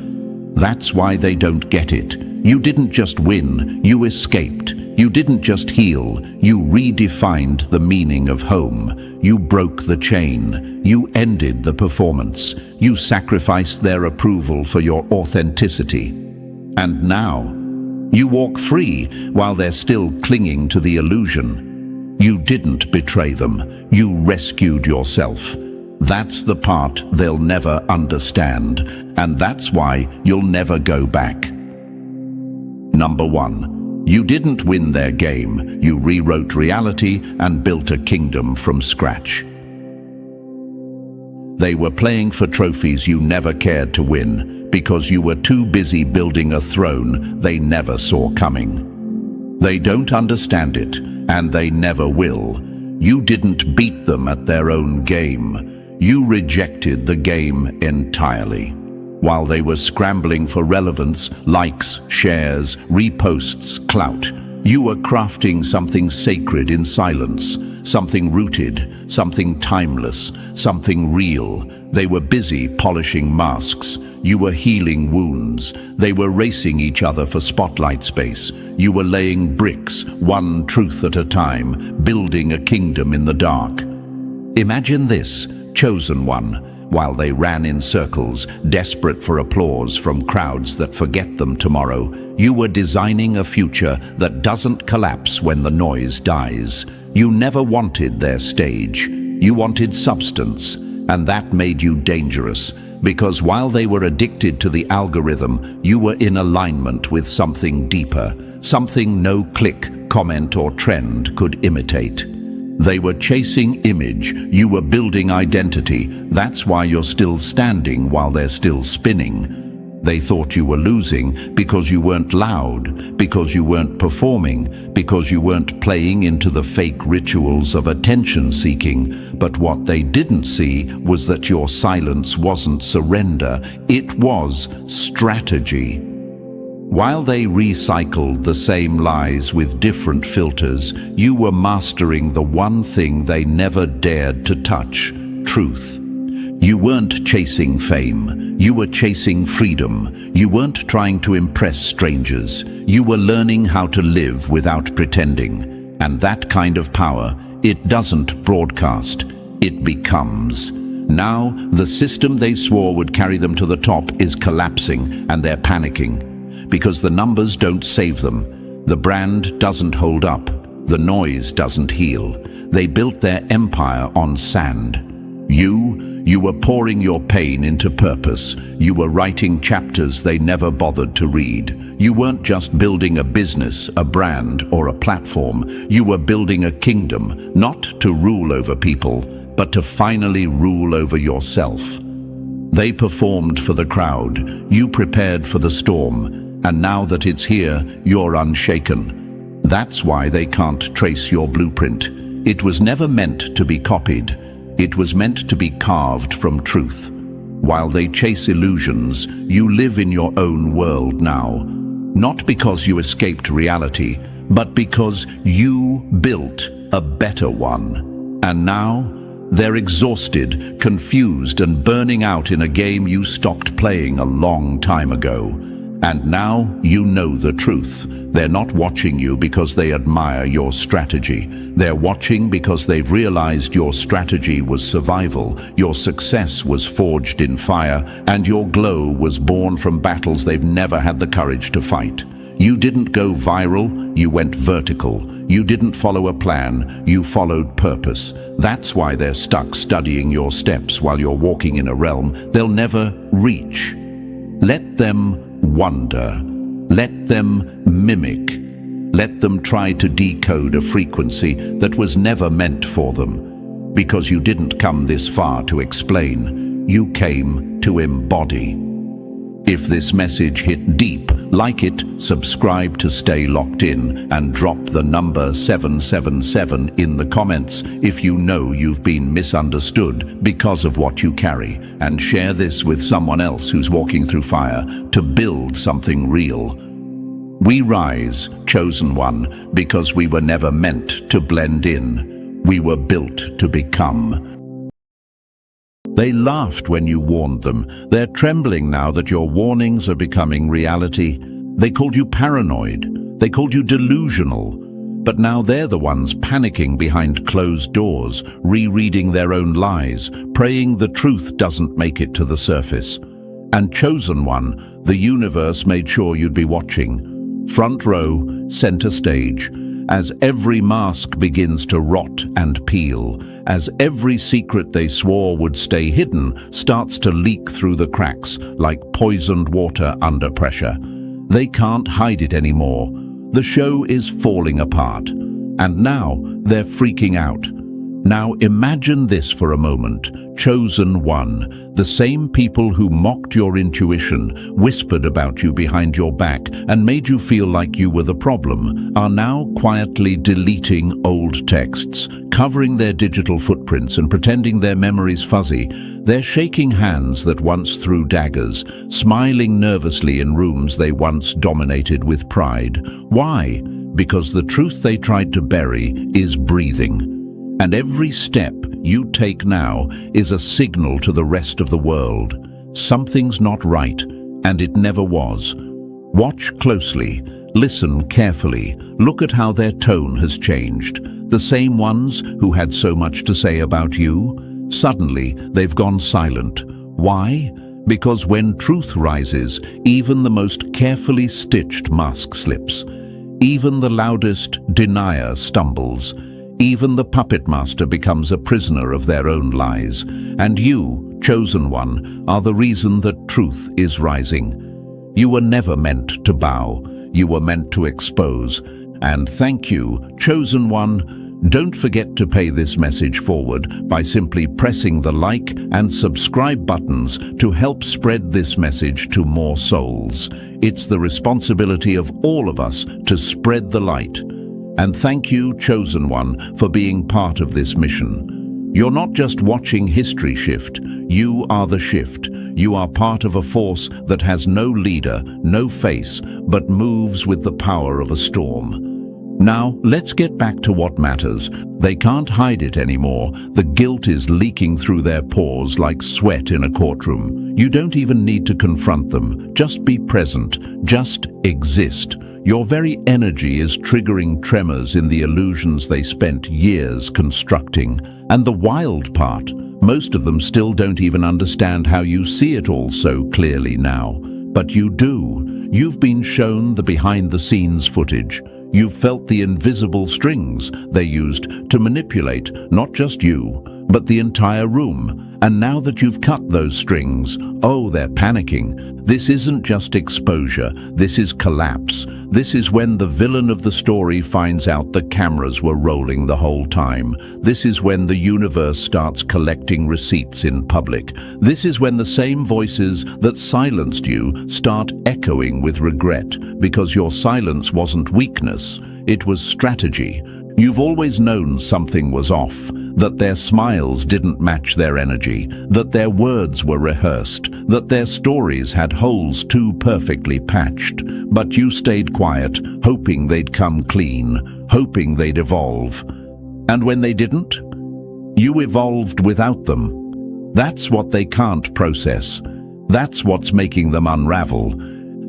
That's why they don't get it. You didn't just win, you escaped. You didn't just heal, you redefined the meaning of home. You broke the chain. You ended the performance. You sacrificed their approval for your authenticity. And now, you walk free while they're still clinging to the illusion. You didn't betray them. You rescued yourself. That's the part they'll never understand, and that's why you'll never go back. Number 1. You didn't win their game. You rewrote reality and built a kingdom from scratch. They were playing for trophies you never cared to win because you were too busy building a throne they never saw coming. They don't understand it, and they never will. You didn't beat them at their own game. You rejected the game entirely. While they were scrambling for relevance, likes, shares, reposts, clout, you were crafting something sacred in silence, something rooted, something timeless, something real. They were busy polishing masks. You were healing wounds. They were racing each other for spotlight space. You were laying bricks, one truth at a time, building a kingdom in the dark. Imagine this, chosen one. While they ran in circles, desperate for applause from crowds that forget them tomorrow, you were designing a future that doesn't collapse when the noise dies. You never wanted their stage. You wanted substance, and that made you dangerous, because while they were addicted to the algorithm, you were in alignment with something deeper, something no click, comment, or trend could imitate. They were chasing image, you were building identity. That's why you're still standing while they're still spinning. They thought you were losing because you weren't loud, because you weren't performing, because you weren't playing into the fake rituals of attention seeking. But what they didn't see was that your silence wasn't surrender, it was strategy. While they recycled the same lies with different filters, you were mastering the one thing they never dared to touch: truth. You weren't chasing fame, you were chasing freedom. You weren't trying to impress strangers. You were learning how to live without pretending. And that kind of power, it doesn't broadcast, it becomes. Now, the system they swore would carry them to the top is collapsing, and they're panicking. Because the numbers don't save them. The brand doesn't hold up. The noise doesn't heal. They built their empire on sand. You were pouring your pain into purpose. You were writing chapters they never bothered to read. You weren't just building a business, a brand, or a platform. You were building a kingdom, not to rule over people, but to finally rule over yourself. They performed for the crowd. You prepared for the storm. And now that it's here, you're unshaken. That's why they can't trace your blueprint. It was never meant to be copied. It was meant to be carved from truth. While they chase illusions, you live in your own world now. Not because you escaped reality, but because you built a better one. And now, they're exhausted, confused, and burning out in a game you stopped playing a long time ago. And now you know the truth. They're not watching you because they admire your strategy. They're watching because they've realized your strategy was survival, your success was forged in fire, and your glow was born from battles they've never had the courage to fight. You didn't go viral, you went vertical. You didn't follow a plan, you followed purpose. That's why they're stuck studying your steps while you're walking in a realm they'll never reach. Let them wonder. Let them mimic. Let them try to decode a frequency that was never meant for them. Because you didn't come this far to explain, you came to embody. If this message hit deep, like it, subscribe to stay locked in, and drop the number 777 in the comments if you know you've been misunderstood because of what you carry, and share this with someone else who's walking through fire to build something real. We rise, chosen one, because we were never meant to blend in. We were built to become. They laughed when you warned them. They're trembling now that your warnings are becoming reality. They called you paranoid. They called you delusional. But now they're the ones panicking behind closed doors, rereading their own lies, praying the truth doesn't make it to the surface. And chosen one, the universe made sure you'd be watching. Front row, center stage. As every mask begins to rot and peel, as every secret they swore would stay hidden starts to leak through the cracks like poisoned water under pressure. They can't hide it anymore. The show is falling apart. And now they're freaking out. Now imagine this for a moment. Chosen one, the same people who mocked your intuition, whispered about you behind your back, and made you feel like you were the problem, are now quietly deleting old texts, covering their digital footprints and pretending their memory's fuzzy. They're shaking hands that once threw daggers, smiling nervously in rooms they once dominated with pride. Why? Because the truth they tried to bury is breathing. And every step you take now is a signal to the rest of the world. Something's not right, and it never was. Watch closely, listen carefully, look at how their tone has changed. The same ones who had so much to say about you, suddenly they've gone silent. Why? Because when truth rises, even the most carefully stitched mask slips. Even the loudest denier stumbles. Even the puppet master becomes a prisoner of their own lies. And you, chosen one, are the reason that truth is rising. You were never meant to bow. You were meant to expose. And thank you, chosen one. Don't forget to pay this message forward by simply pressing the like and subscribe buttons to help spread this message to more souls. It's the responsibility of all of us to spread the light. And thank you, chosen one, for being part of this mission. You're not just watching history shift, you are the shift. You are part of a force that has no leader, no face, but moves with the power of a storm. Now, let's get back to what matters. They can't hide it anymore. The guilt is leaking through their pores like sweat in a courtroom. You don't even need to confront them. Just be present. Just exist. Your very energy is triggering tremors in the illusions they spent years constructing. And the wild part, most of them still don't even understand how you see it all so clearly now. But you do. You've been shown the behind-the-scenes footage. You've felt the invisible strings they used to manipulate not just you, but the entire room. And now that you've cut those strings, oh, they're panicking. This isn't just exposure, this is collapse. This is when the villain of the story finds out the cameras were rolling the whole time. This is when the universe starts collecting receipts in public. This is when the same voices that silenced you start echoing with regret, because your silence wasn't weakness, it was strategy. You've always known something was off, that their smiles didn't match their energy, that their words were rehearsed, that their stories had holes too perfectly patched. But you stayed quiet, hoping they'd come clean, hoping they'd evolve. And when they didn't, you evolved without them. That's what they can't process. That's what's making them unravel.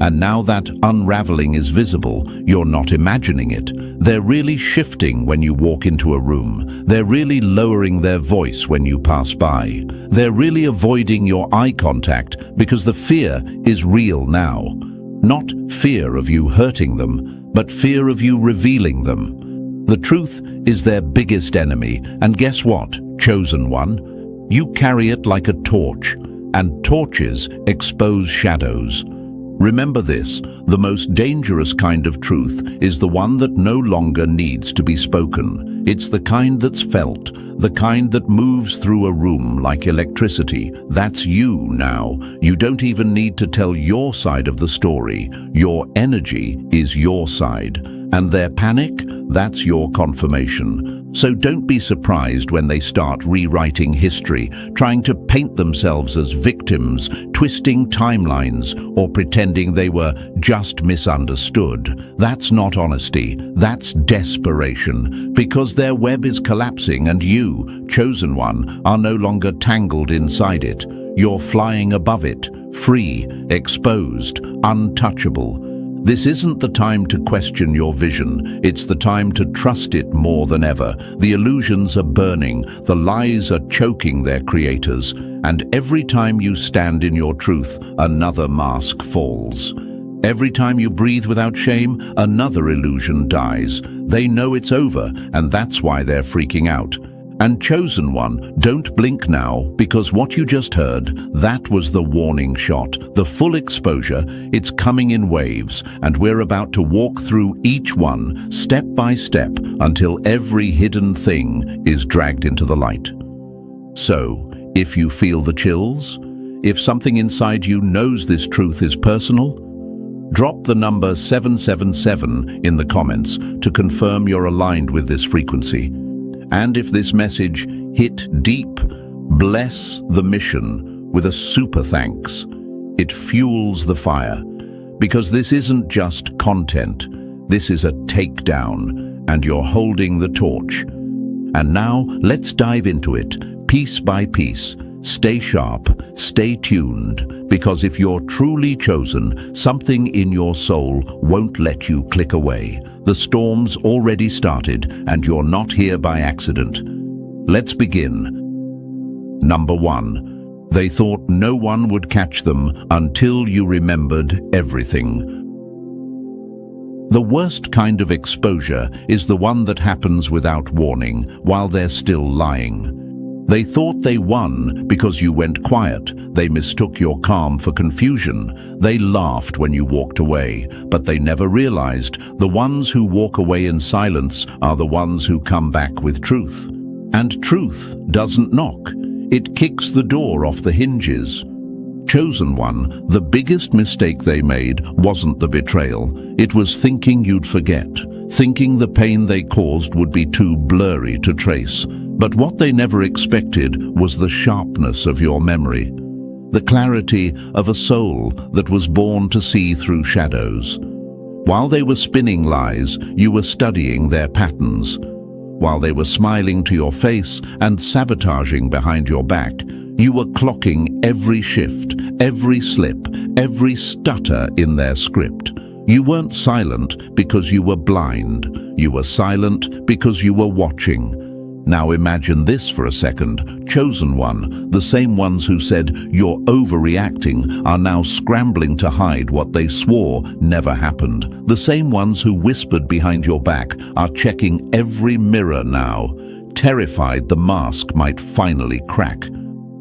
And now that unraveling is visible, you're not imagining it. They're really shifting when you walk into a room. They're really lowering their voice when you pass by. They're really avoiding your eye contact because the fear is real now. Not fear of you hurting them, but fear of you revealing them. The truth is their biggest enemy, and guess what, chosen one? You carry it like a torch, and torches expose shadows. Remember this, the most dangerous kind of truth is the one that no longer needs to be spoken. It's the kind that's felt, the kind that moves through a room like electricity. That's you now. You don't even need to tell your side of the story. Your energy is your side. And their panic, that's your confirmation. So don't be surprised when they start rewriting history, trying to paint themselves as victims, twisting timelines, or pretending they were just misunderstood. That's not honesty, that's desperation, because their web is collapsing and you, chosen one, are no longer tangled inside it. You're flying above it, free, exposed, untouchable. This isn't the time to question your vision. It's the time to trust it more than ever. The illusions are burning, the lies are choking their creators, and every time you stand in your truth, another mask falls. Every time you breathe without shame, another illusion dies. They know it's over, and that's why they're freaking out. And chosen one, don't blink now, because what you just heard, that was the warning shot, the full exposure. It's coming in waves, and we're about to walk through each one, step by step, until every hidden thing is dragged into the light. So, if you feel the chills, if something inside you knows this truth is personal, drop the number 777 in the comments to confirm you're aligned with this frequency. And if this message hit deep, bless the mission with a super thanks. It fuels the fire, because this isn't just content, this is a takedown, and you're holding the torch. And now let's dive into it, piece by piece. Stay sharp, stay tuned, because if you're truly chosen, something in your soul won't let you click away. The storm's already started, and you're not here by accident. Let's begin. Number 1. They thought no one would catch them until you remembered everything. The worst kind of exposure is the one that happens without warning, while they're still lying. They thought they won because you went quiet. They mistook your calm for confusion. They laughed when you walked away, but they never realized the ones who walk away in silence are the ones who come back with truth. And truth doesn't knock. It kicks the door off the hinges. Chosen one, the biggest mistake they made wasn't the betrayal. It was thinking you'd forget, thinking the pain they caused would be too blurry to trace. But what they never expected was the sharpness of your memory, the clarity of a soul that was born to see through shadows. While they were spinning lies, you were studying their patterns. While they were smiling to your face and sabotaging behind your back, you were clocking every shift, every slip, every stutter in their script. You weren't silent because you were blind. You were silent because you were watching. Now imagine this for a second. Chosen one, the same ones who said you're overreacting, are now scrambling to hide what they swore never happened. The same ones who whispered behind your back are checking every mirror now, terrified the mask might finally crack.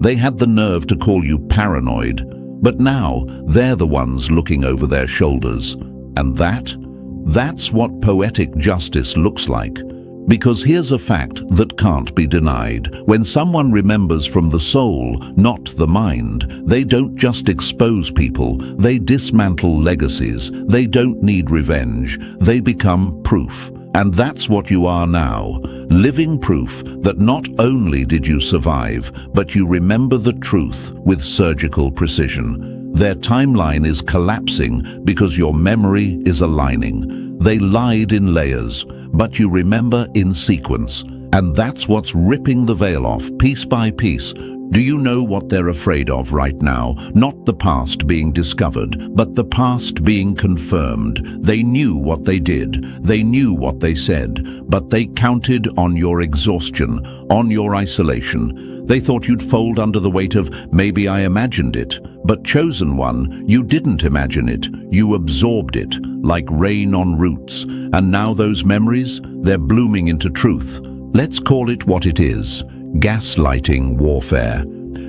They had the nerve to call you paranoid, but now they're the ones looking over their shoulders. And that's what poetic justice looks like. Because here's a fact that can't be denied. When someone remembers from the soul, not the mind, they don't just expose people, they dismantle legacies. They don't need revenge, they become proof. And that's what you are now, living proof that not only did you survive, but you remember the truth with surgical precision. Their timeline is collapsing because your memory is aligning. They lied in layers, but you remember in sequence. And that's what's ripping the veil off, piece by piece. Do you know what they're afraid of right now? Not the past being discovered, but the past being confirmed. They knew what they did, they knew what they said, but they counted on your exhaustion, on your isolation. They thought you'd fold under the weight of, maybe I imagined it. But chosen one, you didn't imagine it. You absorbed it, like rain on roots. And now those memories, they're blooming into truth. Let's call it what it is. Gaslighting warfare.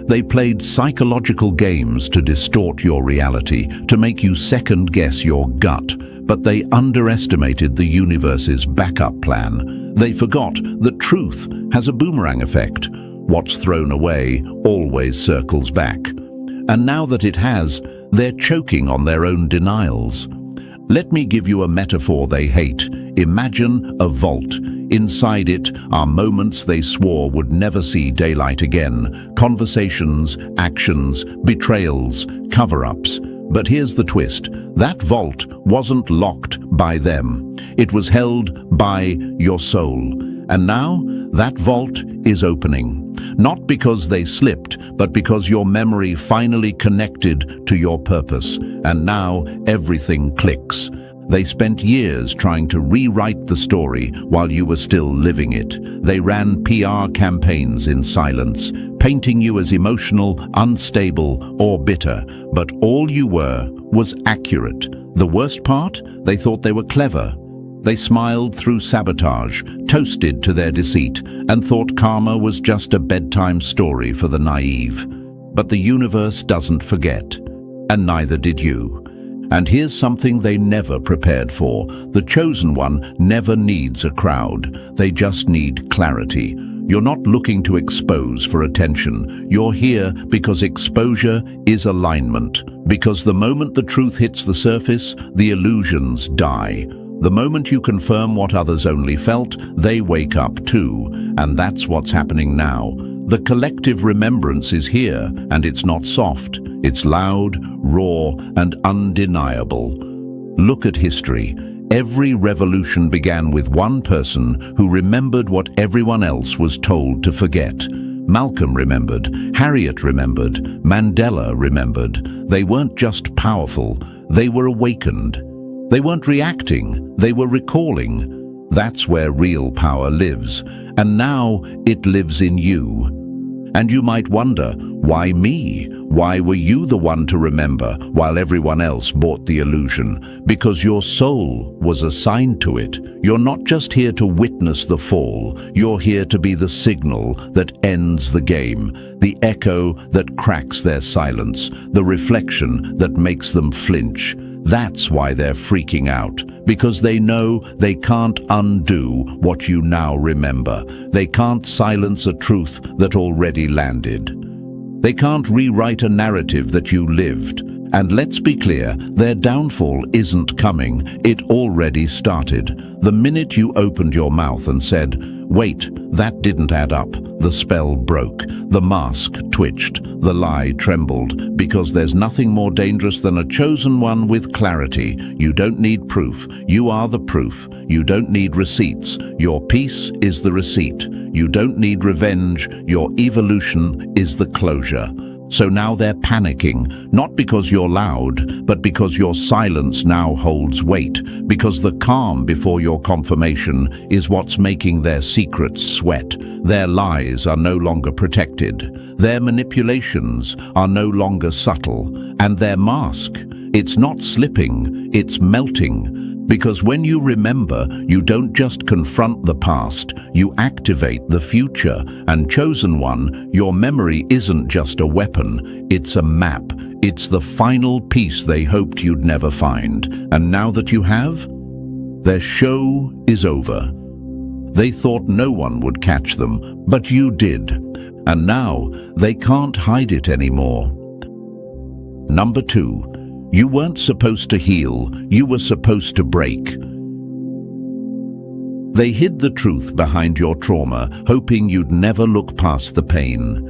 They played psychological games to distort your reality, to make you second-guess your gut, but they underestimated the universe's backup plan. They forgot that truth has a boomerang effect. What's thrown away always circles back. And now that it has, they're choking on their own denials. Let me give you a metaphor they hate. Imagine a vault. Inside it are moments they swore would never see daylight again. Conversations, actions, betrayals, cover-ups. But here's the twist. That vault wasn't locked by them. It was held by your soul. And now, that vault is opening. Not because they slipped, but because your memory finally connected to your purpose. And now, everything clicks. They spent years trying to rewrite the story while you were still living it. They ran PR campaigns in silence, painting you as emotional, unstable, or bitter. But all you were was accurate. The worst part? They thought they were clever. They smiled through sabotage, toasted to their deceit, and thought karma was just a bedtime story for the naive. But the universe doesn't forget, and neither did you. And here's something they never prepared for. The chosen one never needs a crowd. They just need clarity. You're not looking to expose for attention. You're here because exposure is alignment. Because the moment the truth hits the surface, the illusions die. The moment you confirm what others only felt, they wake up too. And that's what's happening now. The collective remembrance is here, and it's not soft. It's loud, raw, and undeniable. Look at history. Every revolution began with one person who remembered what everyone else was told to forget. Malcolm remembered, Harriet remembered, Mandela remembered. They weren't just powerful, they were awakened. They weren't reacting, they were recalling. That's where real power lives, and now it lives in you. And you might wonder, why me? Why were you the one to remember while everyone else bought the illusion? Because your soul was assigned to it. You're not just here to witness the fall, you're here to be the signal that ends the game, the echo that cracks their silence, the reflection that makes them flinch. That's why they're freaking out, because they know they can't undo what you now remember. They can't silence a truth that already landed. They can't rewrite a narrative that you lived. And let's be clear, their downfall isn't coming, it already started. The minute you opened your mouth and said, "Wait, that didn't add up," the spell broke, the mask twitched, the lie trembled, because there's nothing more dangerous than a chosen one with clarity. You don't need proof, you are the proof. You don't need receipts, your peace is the receipt. You don't need revenge, your evolution is the closure. So now they're panicking, not because you're loud, but because your silence now holds weight, because the calm before your confirmation is what's making their secrets sweat. Their lies are no longer protected. Their manipulations are no longer subtle. And their mask, it's not slipping, it's melting. Because when you remember, you don't just confront the past, you activate the future. And chosen one, your memory isn't just a weapon, it's a map. It's the final piece they hoped you'd never find. And now that you have, their show is over. They thought no one would catch them, but you did. And now they can't hide it anymore. Number 2. You weren't supposed to heal, you were supposed to break. They hid the truth behind your trauma, hoping you'd never look past the pain.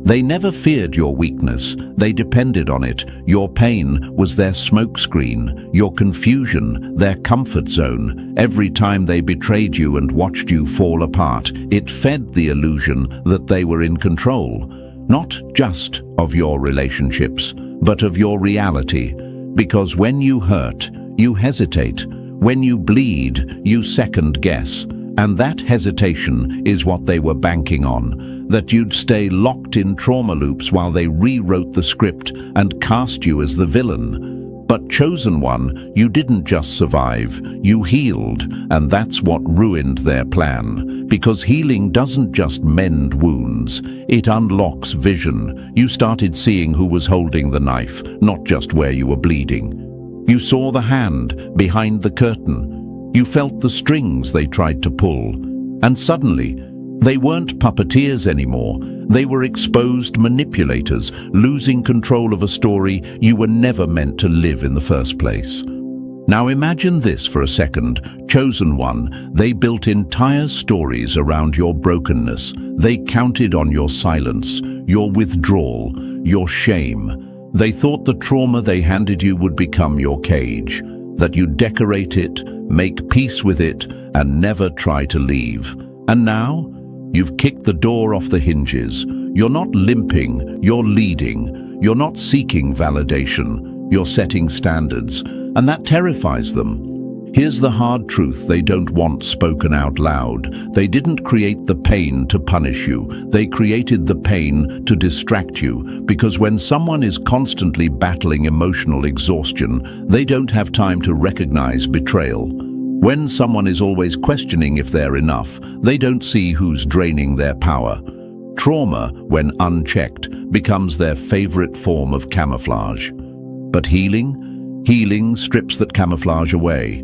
They never feared your weakness, they depended on it. Your pain was their smokescreen, your confusion, their comfort zone. Every time they betrayed you and watched you fall apart, it fed the illusion that they were in control, not just of your relationships, but of your reality. Because when you hurt, you hesitate. When you bleed, you second guess. And that hesitation is what they were banking on, that you'd stay locked in trauma loops while they rewrote the script and cast you as the villain. But chosen one, you didn't just survive, you healed, and that's what ruined their plan. Because healing doesn't just mend wounds, it unlocks vision. You started seeing who was holding the knife, not just where you were bleeding. You saw the hand behind the curtain. You felt the strings they tried to pull, and suddenly, they weren't puppeteers anymore. They were exposed manipulators, losing control of a story you were never meant to live in the first place. Now imagine this for a second. Chosen one, they built entire stories around your brokenness. They counted on your silence, your withdrawal, your shame. They thought the trauma they handed you would become your cage, that you'd decorate it, make peace with it, and never try to leave. And now, you've kicked the door off the hinges. You're not limping, you're leading. You're not seeking validation, you're setting standards. And that terrifies them. Here's the hard truth they don't want spoken out loud. They didn't create the pain to punish you. They created the pain to distract you. Because when someone is constantly battling emotional exhaustion, they don't have time to recognize betrayal. When someone is always questioning if they're enough, they don't see who's draining their power. Trauma, when unchecked, becomes their favorite form of camouflage. But healing strips that camouflage away.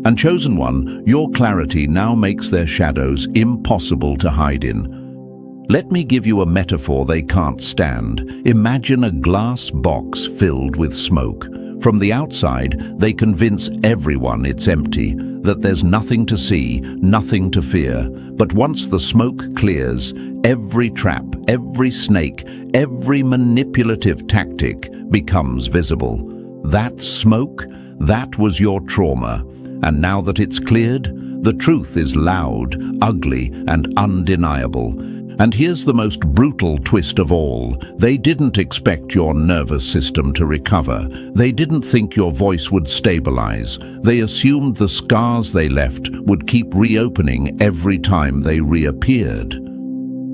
And chosen one, your clarity now makes their shadows impossible to hide in. Let me give you a metaphor they can't stand. Imagine a glass box filled with smoke. From the outside, they convince everyone it's empty, that there's nothing to see, nothing to fear. But once the smoke clears, every trap, every snake, every manipulative tactic becomes visible. That smoke, that was your trauma. And now that it's cleared, the truth is loud, ugly, and undeniable. And here's the most brutal twist of all. They didn't expect your nervous system to recover. They didn't think your voice would stabilize. They assumed the scars they left would keep reopening every time they reappeared.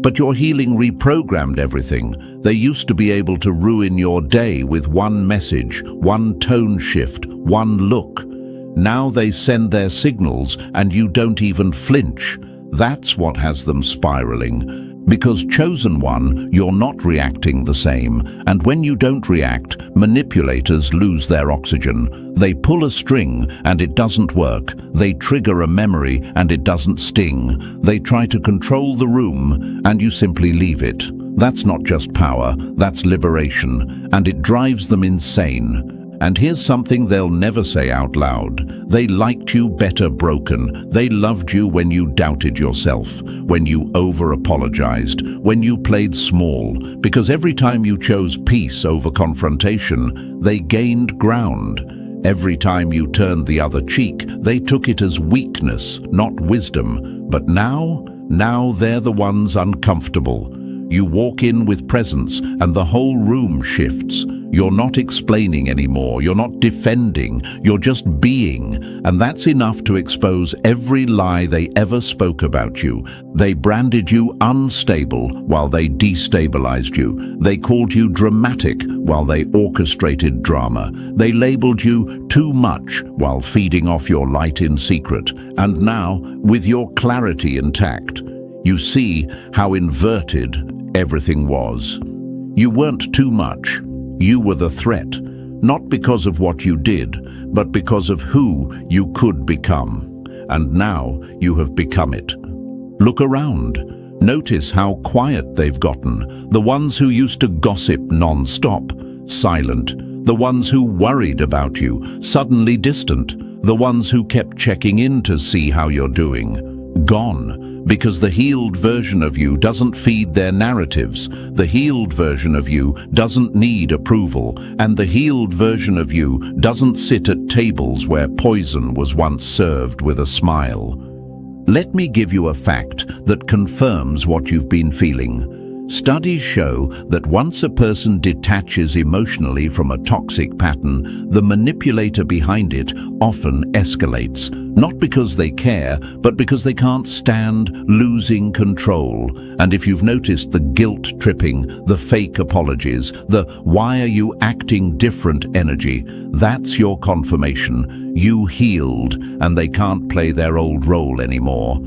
But your healing reprogrammed everything. They used to be able to ruin your day with one message, one tone shift, one look. Now they send their signals and you don't even flinch. That's what has them spiraling. Because chosen one, you're not reacting the same. And when you don't react, manipulators lose their oxygen. They pull a string and it doesn't work. They trigger a memory and it doesn't sting. They try to control the room and you simply leave it. That's not just power, that's liberation. And it drives them insane. And here's something they'll never say out loud. They liked you better broken. They loved you when you doubted yourself, when you over-apologized, when you played small. Because every time you chose peace over confrontation, they gained ground. Every time you turned the other cheek, they took it as weakness, not wisdom. But now they're the ones uncomfortable. You walk in with presence and the whole room shifts. You're not explaining anymore, you're not defending, you're just being. And that's enough to expose every lie they ever spoke about you. They branded you unstable while they destabilized you. They called you dramatic while they orchestrated drama. They labeled you too much while feeding off your light in secret. And now, with your clarity intact, you see how inverted everything was. You weren't too much. You were the threat, not because of what you did, but because of who you could become. And now you have become it. Look around. Notice how quiet they've gotten. The ones who used to gossip non-stop, silent. The ones who worried about you, suddenly distant. The ones who kept checking in to see how you're doing, gone. Because the healed version of you doesn't feed their narratives. The healed version of you doesn't need approval, and the healed version of you doesn't sit at tables where poison was once served with a smile. Let me give you a fact that confirms what you've been feeling. Studies show that once a person detaches emotionally from a toxic pattern, the manipulator behind it often escalates, not because they care, but because they can't stand losing control. And if you've noticed the guilt tripping, the fake apologies, the "why are you acting different" energy, that's your confirmation. You healed, and they can't play their old role anymore.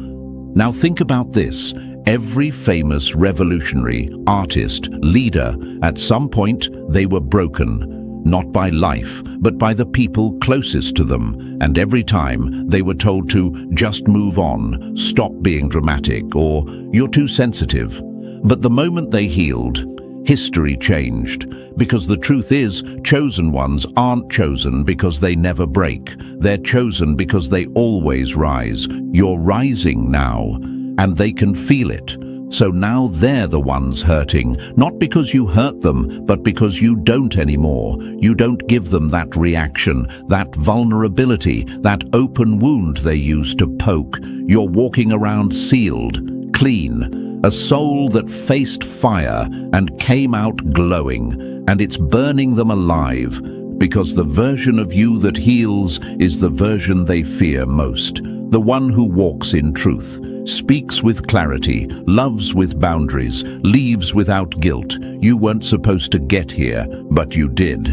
Now think about this. Every famous revolutionary, artist, leader, at some point they were broken, not by life, but by the people closest to them, and every time they were told to just move on, stop being dramatic, or you're too sensitive. But the moment they healed, history changed, because the truth is, chosen ones aren't chosen because they never break. They're chosen because they always rise. You're rising now, and they can feel it. So now they're the ones hurting, not because you hurt them, but because you don't anymore. You don't give them that reaction, that vulnerability, that open wound they used to poke. You're walking around sealed, clean, a soul that faced fire and came out glowing, and it's burning them alive, because the version of you that heals is the version they fear most, the one who walks in truth, speaks with clarity, loves with boundaries, leaves without guilt. You weren't supposed to get here, but you did.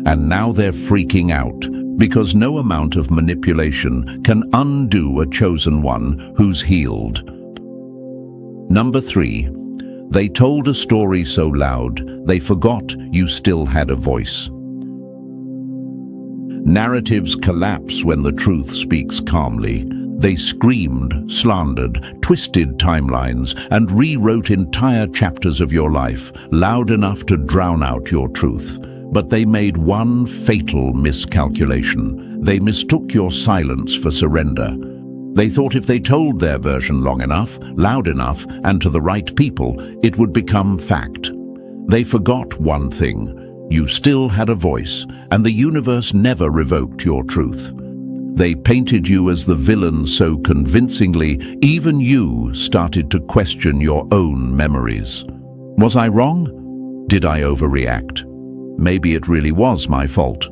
And now they're freaking out, because no amount of manipulation can undo a chosen one who's healed. Number 3. They told a story so loud, they forgot you still had a voice. Narratives collapse when the truth speaks calmly. They screamed, slandered, twisted timelines, and rewrote entire chapters of your life, loud enough to drown out your truth. But they made one fatal miscalculation. They mistook your silence for surrender. They thought if they told their version long enough, loud enough, and to the right people, it would become fact. They forgot one thing. You still had a voice, and the universe never revoked your truth. They painted you as the villain so convincingly, even you started to question your own memories. Was I wrong? Did I overreact? Maybe it really was my fault.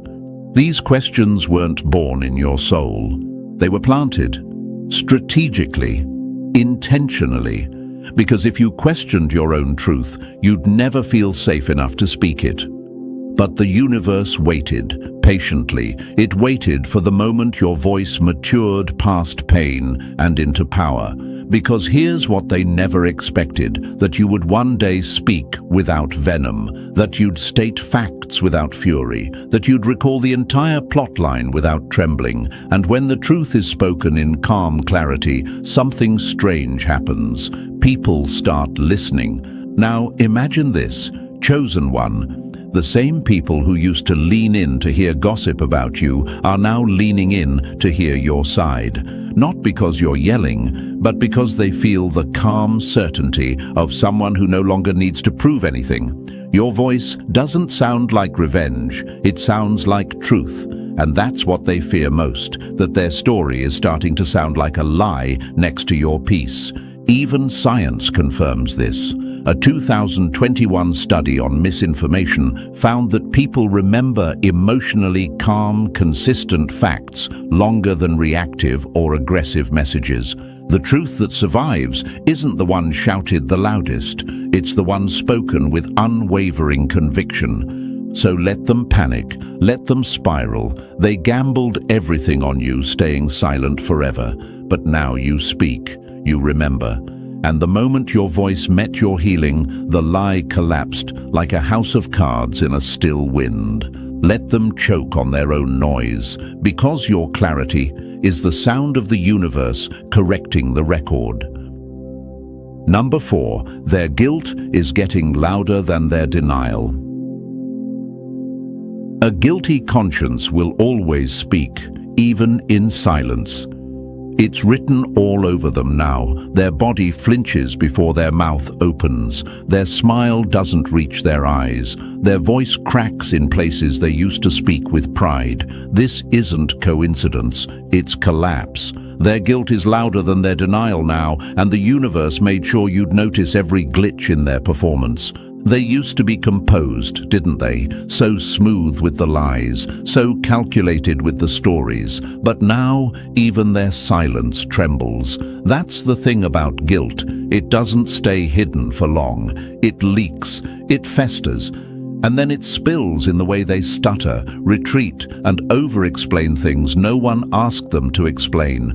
These questions weren't born in your soul. They were planted, strategically, intentionally, because if you questioned your own truth, you'd never feel safe enough to speak it. But the universe waited, patiently. It waited for the moment your voice matured past pain and into power. Because here's what they never expected, that you would one day speak without venom, that you'd state facts without fury, that you'd recall the entire plotline without trembling. And when the truth is spoken in calm clarity, something strange happens. People start listening. Now imagine this, chosen one. The same people who used to lean in to hear gossip about you are now leaning in to hear your side. Not because you're yelling, but because they feel the calm certainty of someone who no longer needs to prove anything. Your voice doesn't sound like revenge, it sounds like truth. And that's what they fear most, that their story is starting to sound like a lie next to your peace. Even science confirms this. A 2021 study on misinformation found that people remember emotionally calm, consistent facts longer than reactive or aggressive messages. The truth that survives isn't the one shouted the loudest, it's the one spoken with unwavering conviction. So let them panic, let them spiral. They gambled everything on you staying silent forever. But now you speak, you remember. And the moment your voice met your healing, the lie collapsed like a house of cards in a still wind. Let them choke on their own noise, because your clarity is the sound of the universe correcting the record. Number 4, their guilt is getting louder than their denial. A guilty conscience will always speak, even in silence. It's written all over them now. Their body flinches before their mouth opens. Their smile doesn't reach their eyes. Their voice cracks in places they used to speak with pride. This isn't coincidence, it's collapse. Their guilt is louder than their denial now, and the universe made sure you'd notice every glitch in their performance. They used to be composed, didn't they? So smooth with the lies, so calculated with the stories. But now, even their silence trembles. That's the thing about guilt. It doesn't stay hidden for long. It leaks, it festers, and then it spills in the way they stutter, retreat, and over-explain things no one asked them to explain.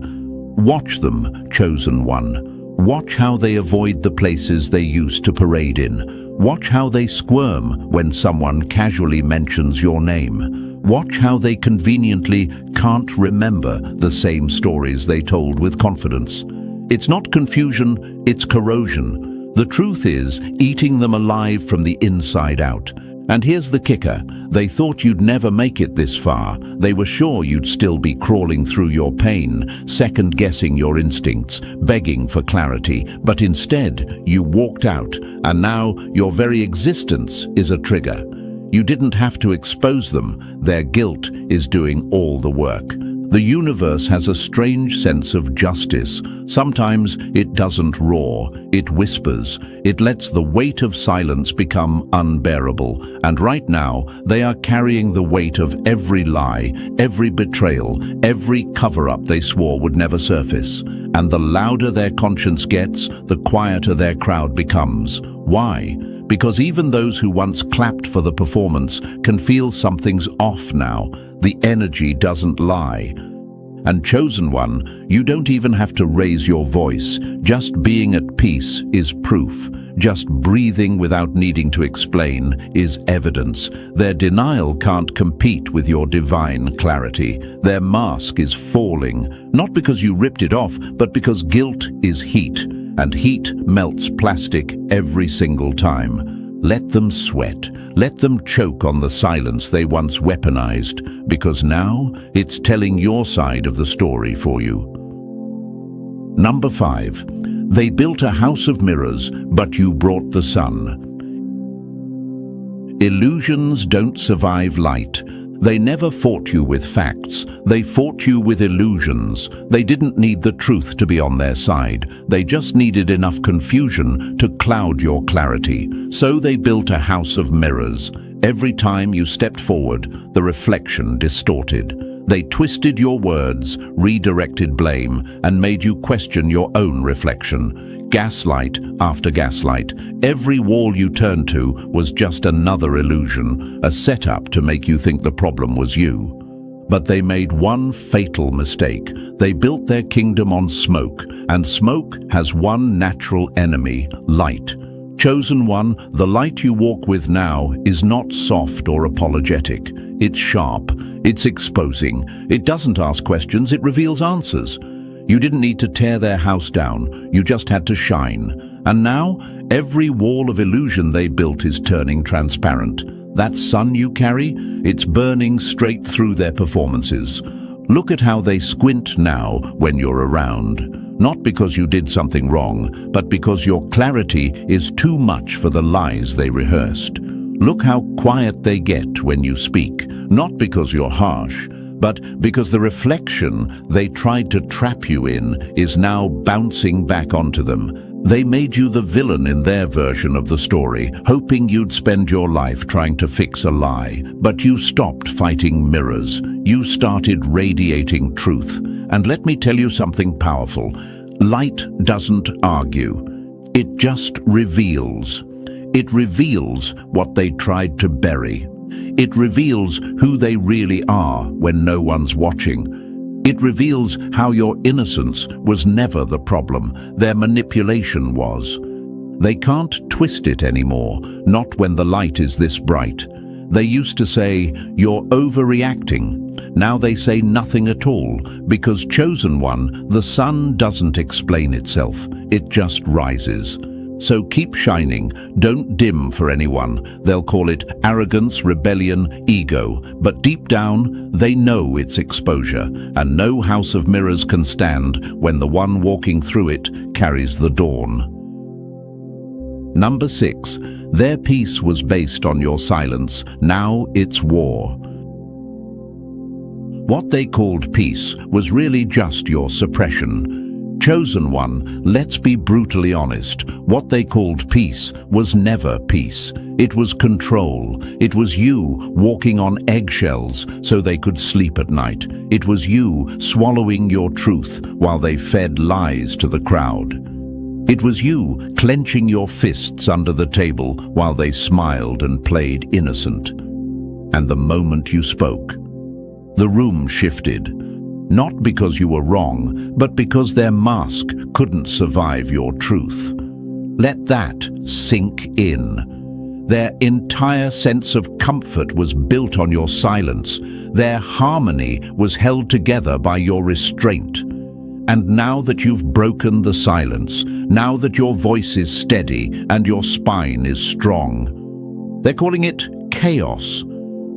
Watch them, chosen one. Watch how they avoid the places they used to parade in. Watch how they squirm when someone casually mentions your name. Watch how they conveniently can't remember the same stories they told with confidence. It's not confusion, it's corrosion. The truth is eating them alive from the inside out. And here's the kicker. They thought you'd never make it this far. They were sure you'd still be crawling through your pain, second-guessing your instincts, begging for clarity. But instead, you walked out, and now your very existence is a trigger. You didn't have to expose them. Their guilt is doing all the work. The universe has a strange sense of justice. Sometimes it doesn't roar, it whispers. It lets the weight of silence become unbearable. And right now, they are carrying the weight of every lie, every betrayal, every cover-up they swore would never surface. And the louder their conscience gets, the quieter their crowd becomes. Why? Because even those who once clapped for the performance can feel something's off now. The energy doesn't lie. And chosen one, you don't even have to raise your voice. Just being at peace is proof. Just breathing without needing to explain is evidence. Their denial can't compete with your divine clarity. Their mask is falling, not because you ripped it off, but because guilt is heat, and heat melts plastic every single time. Let them sweat. Let them choke on the silence they once weaponized, because now it's telling your side of the story for you. Number 5. They built a house of mirrors, but you brought the sun. Illusions don't survive light. They never fought you with facts. They fought you with illusions. They didn't need the truth to be on their side. They just needed enough confusion to cloud your clarity. So they built a house of mirrors. Every time you stepped forward, the reflection distorted. They twisted your words, redirected blame, and made you question your own reflection. Gaslight after gaslight. Every wall you turned to was just another illusion, a setup to make you think the problem was you. But they made one fatal mistake. They built their kingdom on smoke, and smoke has one natural enemy, light. Chosen one, the light you walk with now is not soft or apologetic. It's sharp, it's exposing. It doesn't ask questions, it reveals answers. You didn't need to tear their house down, you just had to shine. And now, every wall of illusion they built is turning transparent. That sun you carry, it's burning straight through their performances. Look at how they squint now when you're around. Not because you did something wrong, but because your clarity is too much for the lies they rehearsed. Look how quiet they get when you speak, not because you're harsh, but because the reflection they tried to trap you in is now bouncing back onto them. They made you the villain in their version of the story, hoping you'd spend your life trying to fix a lie. But you stopped fighting mirrors. You started radiating truth. And let me tell you something powerful. Light doesn't argue. It just reveals. It reveals what they tried to bury. It reveals who they really are when no one's watching. It reveals how your innocence was never the problem, their manipulation was. They can't twist it anymore, not when the light is this bright. They used to say, "You're overreacting." Now they say nothing at all, because chosen one, the sun doesn't explain itself, it just rises. So keep shining, don't dim for anyone. They'll call it arrogance, rebellion, ego, but deep down, they know it's exposure, and no house of mirrors can stand when the one walking through it carries the dawn. Number 6. Their peace was based on your silence, now it's war. What they called peace was really just your suppression. Chosen one, let's be brutally honest, what they called peace was never peace. It was control. It was you walking on eggshells so they could sleep at night. It was you swallowing your truth while they fed lies to the crowd. It was you clenching your fists under the table while they smiled and played innocent. And the moment you spoke, the room shifted. Not because you were wrong, but because their mask couldn't survive your truth. Let that sink in. Their entire sense of comfort was built on your silence. Their harmony was held together by your restraint. And now that you've broken the silence, now that your voice is steady and your spine is strong, they're calling it chaos.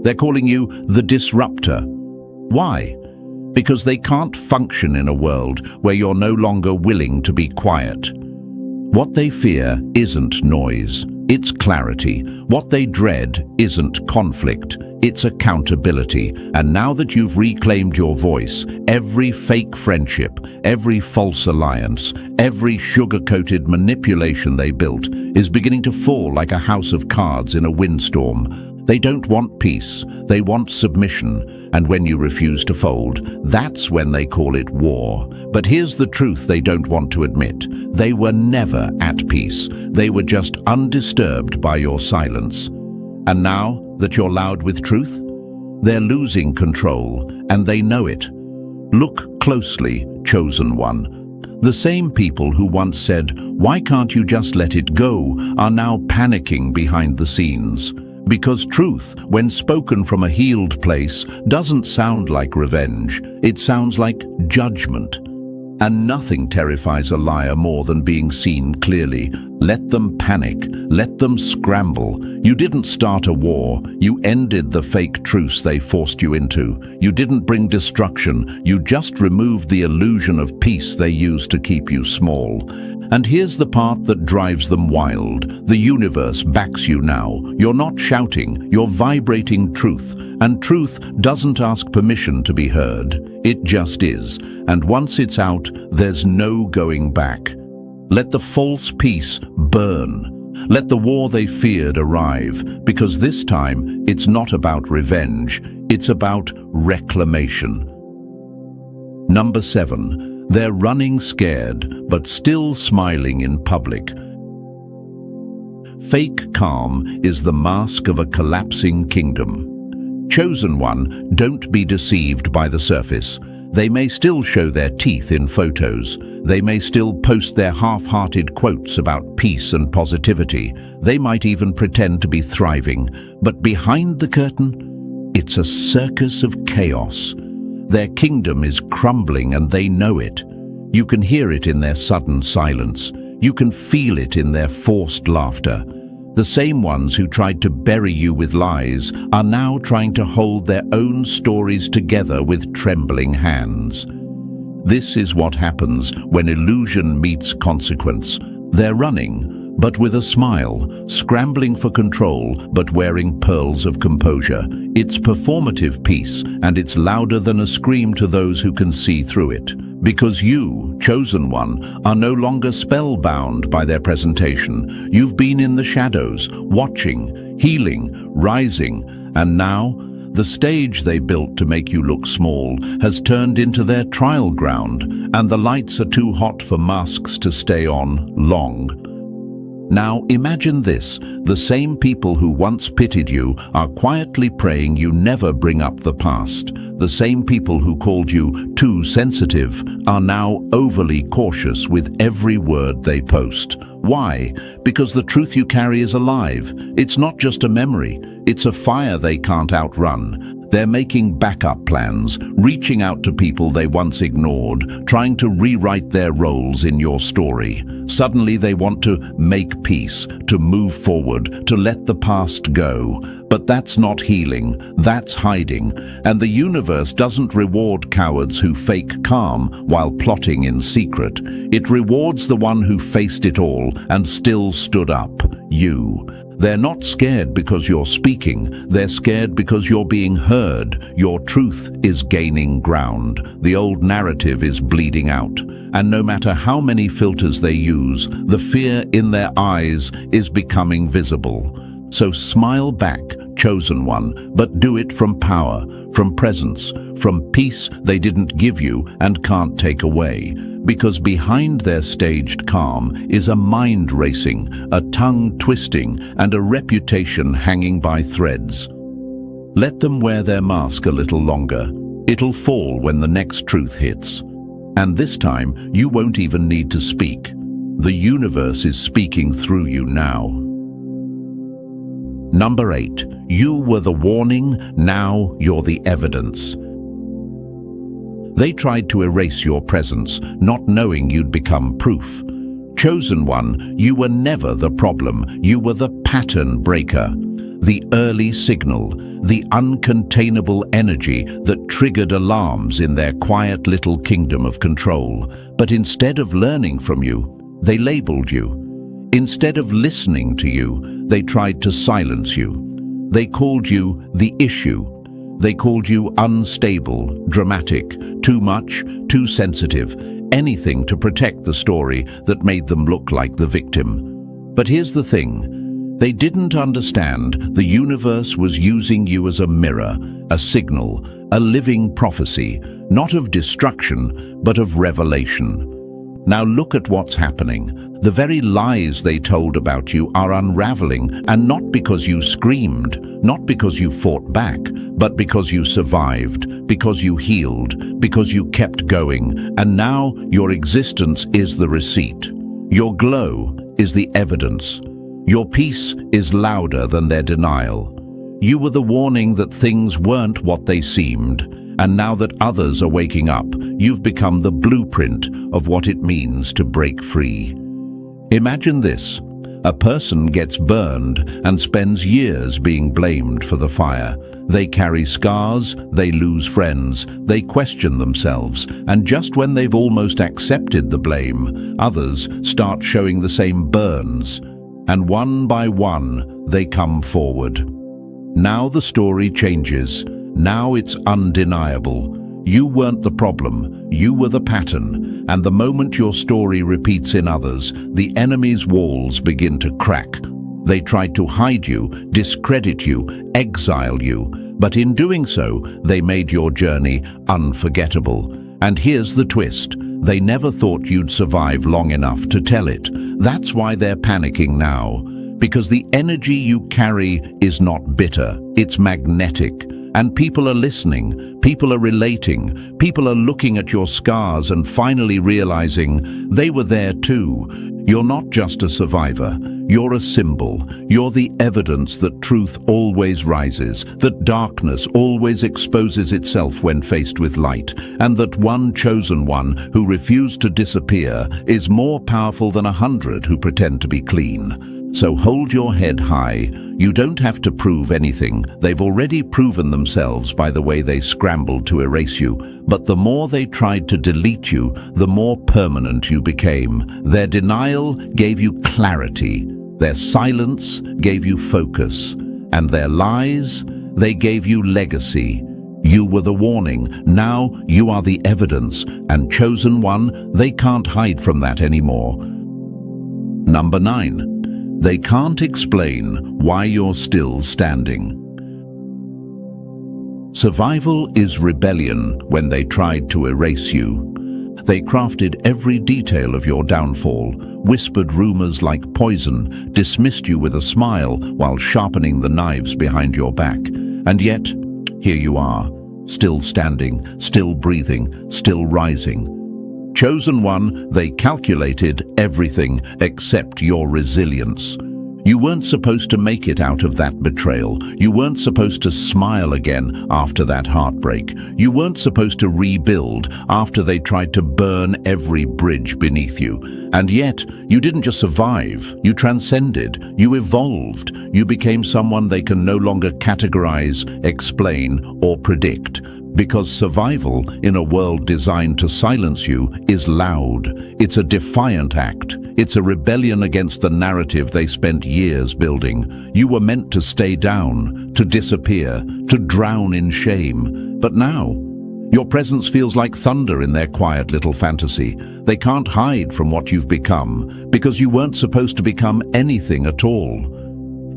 They're calling you the disruptor. Why? Because they can't function in a world where you're no longer willing to be quiet. What they fear isn't noise, it's clarity. What they dread isn't conflict, it's accountability. And now that you've reclaimed your voice, every fake friendship, every false alliance, every sugar-coated manipulation they built is beginning to fall like a house of cards in a windstorm. They don't want peace, they want submission, and when you refuse to fold, that's when they call it war. But here's the truth they don't want to admit. They were never at peace. They were just undisturbed by your silence. And now that you're loud with truth, they're losing control, and they know it. Look closely, chosen one. The same people who once said, "Why can't you just let it go?" are now panicking behind the scenes. Because truth, when spoken from a healed place, doesn't sound like revenge. It sounds like judgment. And nothing terrifies a liar more than being seen clearly. Let them panic. Let them scramble. You didn't start a war. You ended the fake truce they forced you into. You didn't bring destruction. You just removed the illusion of peace they used to keep you small. And here's the part that drives them wild. The universe backs you now. You're not shouting, you're vibrating truth. And truth doesn't ask permission to be heard. It just is. And once it's out, there's no going back. Let the false peace burn. Let the war they feared arrive, because this time it's not about revenge, it's about reclamation. Number 7. They're running scared, but still smiling in public. Fake calm is the mask of a collapsing kingdom. Chosen one, don't be deceived by the surface. They may still show their teeth in photos. They may still post their half-hearted quotes about peace and positivity. They might even pretend to be thriving. But behind the curtain, it's a circus of chaos. Their kingdom is crumbling and they know it. You can hear it in their sudden silence. You can feel it in their forced laughter. The same ones who tried to bury you with lies are now trying to hold their own stories together with trembling hands. This is what happens when illusion meets consequence. They're running, but with a smile, scrambling for control, but wearing pearls of composure. It's performative peace, and it's louder than a scream to those who can see through it. Because you, chosen one, are no longer spellbound by their presentation. You've been in the shadows, watching, healing, rising, and now the stage they built to make you look small has turned into their trial ground, and the lights are too hot for masks to stay on long. Now imagine this, the same people who once pitied you are quietly praying you never bring up the past. The same people who called you too sensitive are now overly cautious with every word they post. Why? Because the truth you carry is alive. It's not just a memory, it's a fire they can't outrun. They're making backup plans, reaching out to people they once ignored, trying to rewrite their roles in your story. Suddenly they want to make peace, to move forward, to let the past go. But that's not healing, that's hiding. And the universe doesn't reward cowards who fake calm while plotting in secret. It rewards the one who faced it all and still stood up, you. They're not scared because you're speaking, they're scared because you're being heard. Your truth is gaining ground. The old narrative is bleeding out. And no matter how many filters they use, the fear in their eyes is becoming visible. So smile back, chosen one, but do it from power, from presence, from peace they didn't give you and can't take away. Because behind their staged calm is a mind racing, a tongue twisting, and a reputation hanging by threads. Let them wear their mask a little longer. It'll fall when the next truth hits. And this time, you won't even need to speak. The universe is speaking through you now. Number 8. You were the warning, now you're the evidence. They tried to erase your presence, not knowing you'd become proof. Chosen one, you were never the problem. You were the pattern breaker, the early signal, the uncontainable energy that triggered alarms in their quiet little kingdom of control. But instead of learning from you, they labeled you. Instead of listening to you, they tried to silence you. They called you the issue. They called you unstable, dramatic, too much, too sensitive, anything to protect the story that made them look like the victim. But here's the thing. They didn't understand the universe was using you as a mirror, a signal, a living prophecy, not of destruction, but of revelation. Now look at what's happening. The very lies they told about you are unraveling, and not because you screamed, not because you fought back, but because you survived, because you healed, because you kept going, and now your existence is the receipt. Your glow is the evidence. Your peace is louder than their denial. You were the warning that things weren't what they seemed. And now that others are waking up, you've become the blueprint of what it means to break free. Imagine this. A person gets burned and spends years being blamed for the fire. They carry scars, they lose friends, they question themselves, and just when they've almost accepted the blame, others start showing the same burns. And one by one, they come forward. Now the story changes. Now it's undeniable. You weren't the problem, you were the pattern, and the moment your story repeats in others, the enemy's walls begin to crack. They tried to hide you, discredit you, exile you, but in doing so, they made your journey unforgettable. And here's the twist. They never thought you'd survive long enough to tell it. That's why they're panicking now. Because the energy you carry is not bitter, it's magnetic. And people are listening, people are relating, people are looking at your scars and finally realizing they were there too. You're not just a survivor, you're a symbol. You're the evidence that truth always rises, that darkness always exposes itself when faced with light, and that one chosen one who refused to disappear is more powerful than 100 who pretend to be clean. So hold your head high. You don't have to prove anything. They've already proven themselves by the way they scrambled to erase you. But the more they tried to delete you, the more permanent you became. Their denial gave you clarity. Their silence gave you focus. And their lies, they gave you legacy. You were the warning. Now you are the evidence. And chosen one, they can't hide from that anymore. Number 9. They can't explain why you're still standing. Survival is rebellion when they tried to erase you. They crafted every detail of your downfall, whispered rumors like poison, dismissed you with a smile while sharpening the knives behind your back. And yet, here you are, still standing, still breathing, still rising. Chosen one, they calculated everything except your resilience. You weren't supposed to make it out of that betrayal. You weren't supposed to smile again after that heartbreak. You weren't supposed to rebuild after they tried to burn every bridge beneath you. And yet, you didn't just survive, you transcended, you evolved. You became someone they can no longer categorize, explain, or predict. Because survival in a world designed to silence you is loud. It's a defiant act. It's a rebellion against the narrative they spent years building. You were meant to stay down, to disappear, to drown in shame. But now, your presence feels like thunder in their quiet little fantasy. They can't hide from what you've become, because you weren't supposed to become anything at all.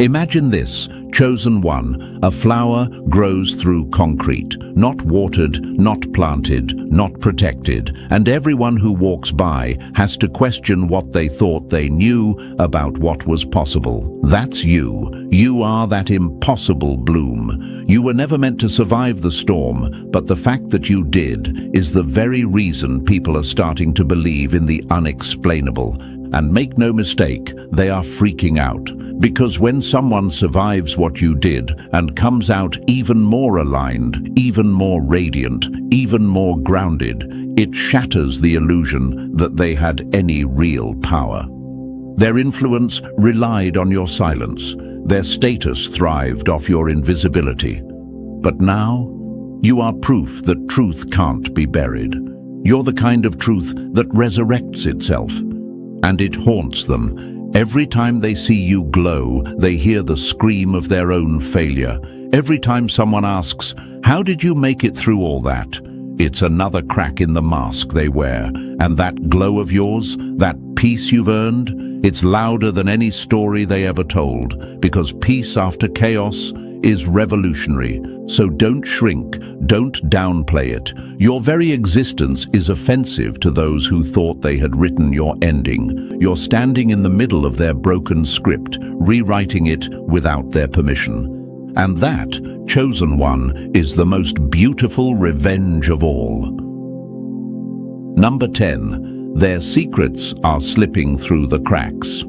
Imagine this, chosen one, a flower grows through concrete, not watered, not planted, not protected, and everyone who walks by has to question what they thought they knew about what was possible. That's you. You are that impossible bloom. You were never meant to survive the storm, but the fact that you did is the very reason people are starting to believe in the unexplainable. And make no mistake, they are freaking out. Because when someone survives what you did and comes out even more aligned, even more radiant, even more grounded, it shatters the illusion that they had any real power. Their influence relied on your silence. Their status thrived off your invisibility. But now, you are proof that truth can't be buried. You're the kind of truth that resurrects itself. And it haunts them. Every time they see you glow, they hear the scream of their own failure. Every time someone asks, "How did you make it through all that?" It's another crack in the mask they wear. And that glow of yours, that peace you've earned, it's louder than any story they ever told. Because peace after chaos is revolutionary. So don't shrink, don't downplay it. Your very existence is offensive to those who thought they had written your ending. You're standing in the middle of their broken script, rewriting it without their permission. And that, chosen one, is the most beautiful revenge of all. Number 10. Their secrets are slipping through the cracks.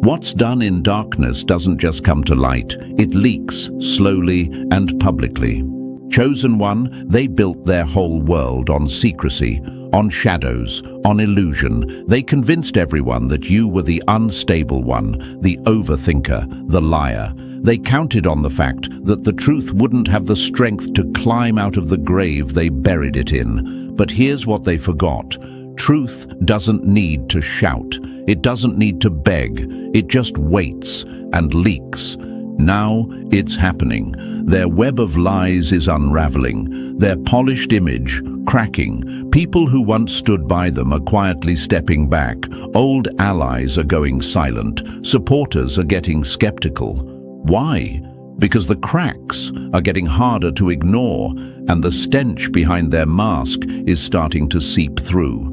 What's done in darkness doesn't just come to light, it leaks slowly and publicly. Chosen one, they built their whole world on secrecy, on shadows, on illusion. They convinced everyone that you were the unstable one, the overthinker, the liar. They counted on the fact that the truth wouldn't have the strength to climb out of the grave they buried it in. But here's what they forgot. Truth doesn't need to shout. It doesn't need to beg. It just waits and leaks. Now it's happening. Their web of lies is unraveling. Their polished image cracking. People who once stood by them are quietly stepping back. Old allies are going silent. Supporters are getting skeptical. Why? Because the cracks are getting harder to ignore, and the stench behind their mask is starting to seep through.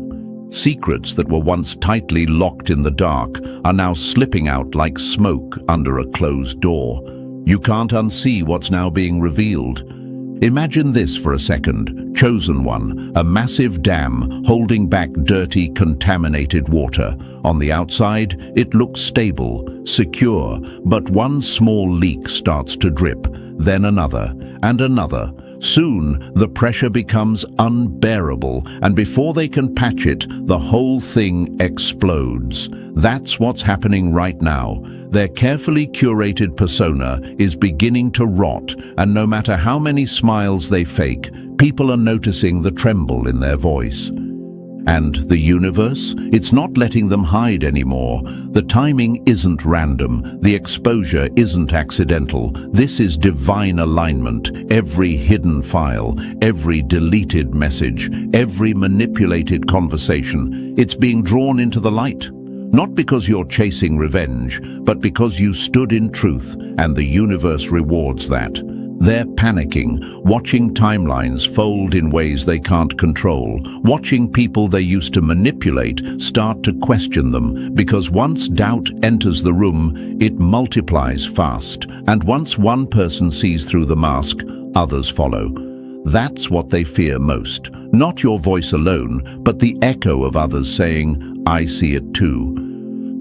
Secrets that were once tightly locked in the dark are now slipping out like smoke under a closed door. You can't unsee what's now being revealed. Imagine this for a second. Chosen one, a massive dam holding back dirty, contaminated water. On the outside, it looks stable, secure, but one small leak starts to drip, then another, and another. Soon, the pressure becomes unbearable, and before they can patch it, the whole thing explodes. That's what's happening right now. Their carefully curated persona is beginning to rot, and no matter how many smiles they fake, people are noticing the tremble in their voice. And the universe? It's not letting them hide anymore. The timing isn't random. The exposure isn't accidental. This is divine alignment. Every hidden file, every deleted message, every manipulated conversation, it's being drawn into the light. Not because you're chasing revenge, but because you stood in truth, and the universe rewards that. They're panicking, watching timelines fold in ways they can't control, watching people they used to manipulate start to question them, because once doubt enters the room, it multiplies fast, and once one person sees through the mask, others follow. That's what they fear most. Not your voice alone, but the echo of others saying, "I see it too."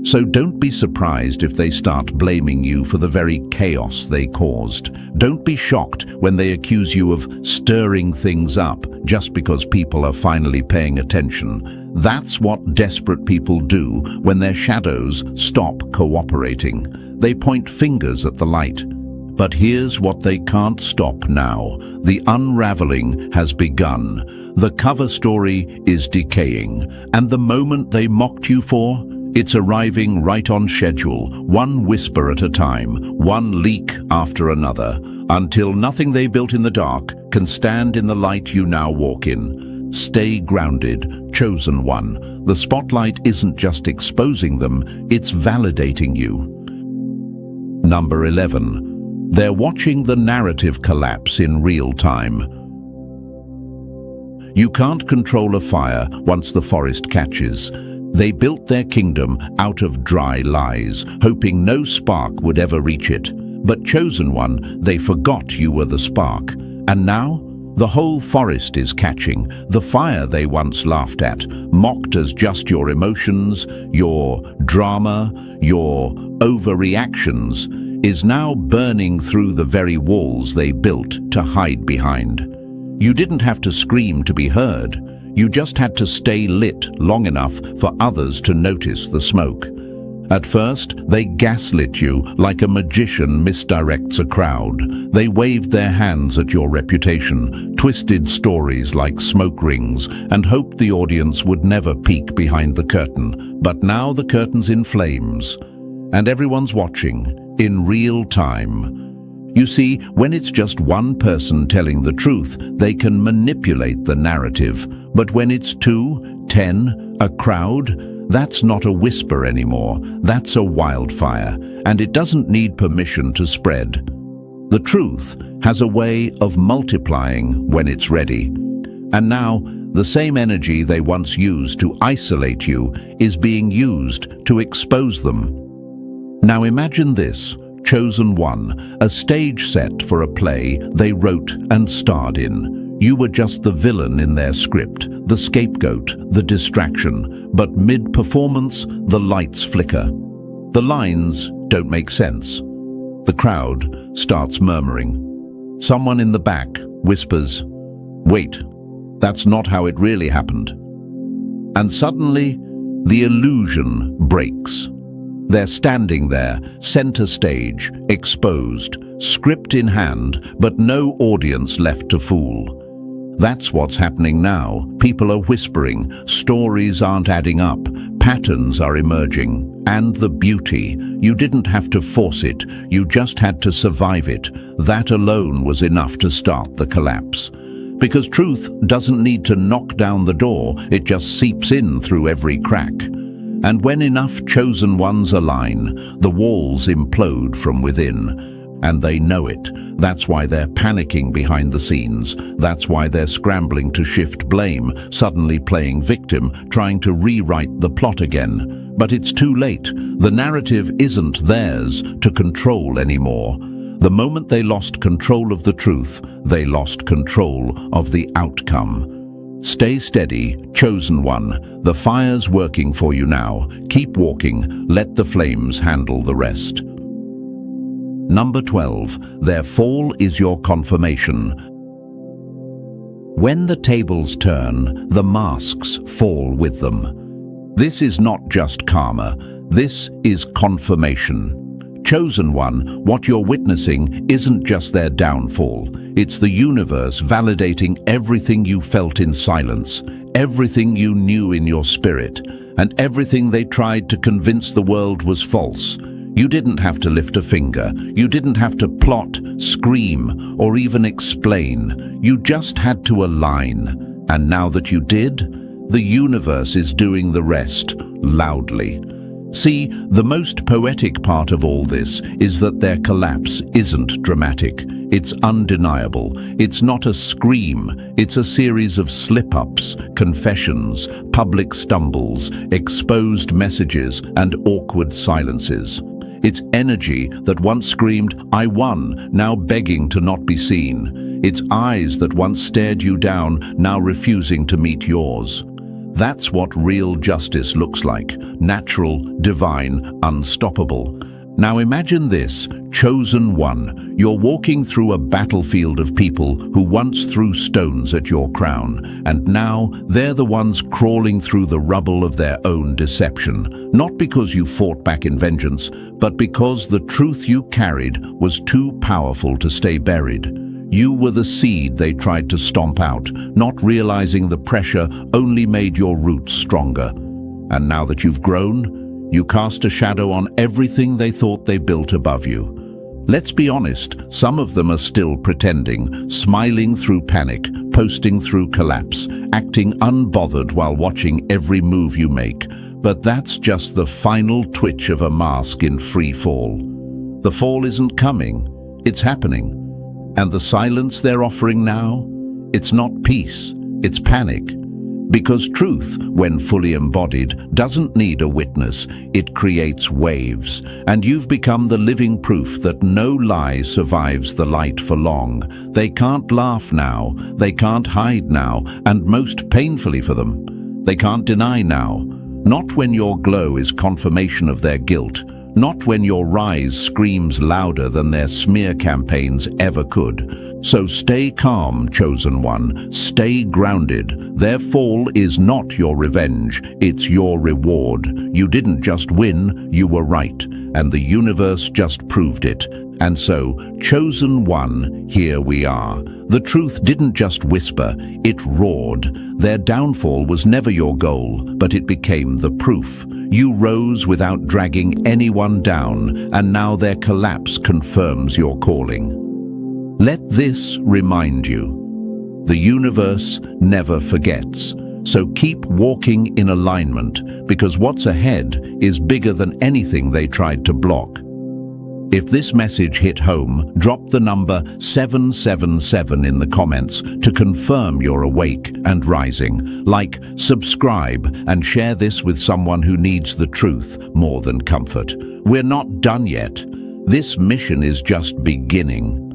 So don't be surprised if they start blaming you for the very chaos they caused. Don't be shocked when they accuse you of stirring things up just because people are finally paying attention. That's what desperate people do when their shadows stop cooperating. They point fingers at the light. But here's what they can't stop now. The unraveling has begun. The cover story is decaying, and the moment they mocked you for, it's arriving right on schedule, one whisper at a time, one leak after another, until nothing they built in the dark can stand in the light you now walk in. Stay grounded, chosen one. The spotlight isn't just exposing them, it's validating you. Number 11. They're watching the narrative collapse in real time. You can't control a fire once the forest catches. They built their kingdom out of dry lies, hoping no spark would ever reach it. But chosen one, they forgot you were the spark. And now, the whole forest is catching. The fire they once laughed at, mocked as just your emotions, your drama, your overreactions, is now burning through the very walls they built to hide behind. You didn't have to scream to be heard. You just had to stay lit long enough for others to notice the smoke. At first, they gaslit you like a magician misdirects a crowd. They waved their hands at your reputation, twisted stories like smoke rings, and hoped the audience would never peek behind the curtain. But now the curtain's in flames, and everyone's watching in real time. You see, when it's just one person telling the truth, they can manipulate the narrative. But when it's 2, 10, a crowd, that's not a whisper anymore. That's a wildfire, and it doesn't need permission to spread. The truth has a way of multiplying when it's ready. And now, the same energy they once used to isolate you is being used to expose them. Now imagine this. Chosen one, a stage set for a play they wrote and starred in. You were just the villain in their script, the scapegoat, the distraction. But mid-performance, the lights flicker. The lines don't make sense. The crowd starts murmuring. Someone in the back whispers, "Wait, that's not how it really happened." And suddenly, the illusion breaks. They're standing there, center stage, exposed, script in hand, but no audience left to fool. That's what's happening now. People are whispering, stories aren't adding up, patterns are emerging. And the beauty, you didn't have to force it, you just had to survive it. That alone was enough to start the collapse. Because truth doesn't need to knock down the door, it just seeps in through every crack. And when enough chosen ones align, the walls implode from within. And they know it. That's why they're panicking behind the scenes. That's why they're scrambling to shift blame, suddenly playing victim, trying to rewrite the plot again. But it's too late. The narrative isn't theirs to control anymore. The moment they lost control of the truth, they lost control of the outcome. Stay steady, chosen one. The fire's working for you now. Keep walking. Let the flames handle the rest. Number 12. Their fall is your confirmation. When the tables turn, the masks fall with them. This is not just karma. This is confirmation. Chosen one, what you're witnessing isn't just their downfall. It's the universe validating everything you felt in silence, everything you knew in your spirit, and everything they tried to convince the world was false. You didn't have to lift a finger. You didn't have to plot, scream, or even explain. You just had to align. And now that you did, the universe is doing the rest, loudly. See, the most poetic part of all this is that their collapse isn't dramatic. It's undeniable. It's not a scream. It's a series of slip-ups, confessions, public stumbles, exposed messages, and awkward silences. It's energy that once screamed, "I won," now begging to not be seen. It's eyes that once stared you down, now refusing to meet yours. That's what real justice looks like: natural, divine, unstoppable. Now imagine this, chosen one. You're walking through a battlefield of people who once threw stones at your crown, and now they're the ones crawling through the rubble of their own deception. Not because you fought back in vengeance, but because the truth you carried was too powerful to stay buried. You were the seed they tried to stomp out, not realizing the pressure only made your roots stronger. And now that you've grown, you cast a shadow on everything they thought they built above you. Let's be honest, some of them are still pretending, smiling through panic, posting through collapse, acting unbothered while watching every move you make. But that's just the final twitch of a mask in free fall. The fall isn't coming, it's happening. And the silence they're offering now, it's not peace, it's panic. Because truth, when fully embodied, doesn't need a witness, it creates waves. And you've become the living proof that no lie survives the light for long. They can't laugh now, they can't hide now, and most painfully for them, they can't deny now. Not when your glow is confirmation of their guilt, not when your rise screams louder than their smear campaigns ever could. So stay calm, chosen one, stay grounded. Their fall is not your revenge, it's your reward. You didn't just win, you were right, and the universe just proved it. And so, chosen one, here we are. The truth didn't just whisper, it roared. Their downfall was never your goal, but it became the proof. You rose without dragging anyone down, and now their collapse confirms your calling. Let this remind you, the universe never forgets. So keep walking in alignment, because what's ahead is bigger than anything they tried to block. If this message hit home, drop the number 777 in the comments to confirm you're awake and rising. Like, subscribe, and share this with someone who needs the truth more than comfort. We're not done yet. This mission is just beginning.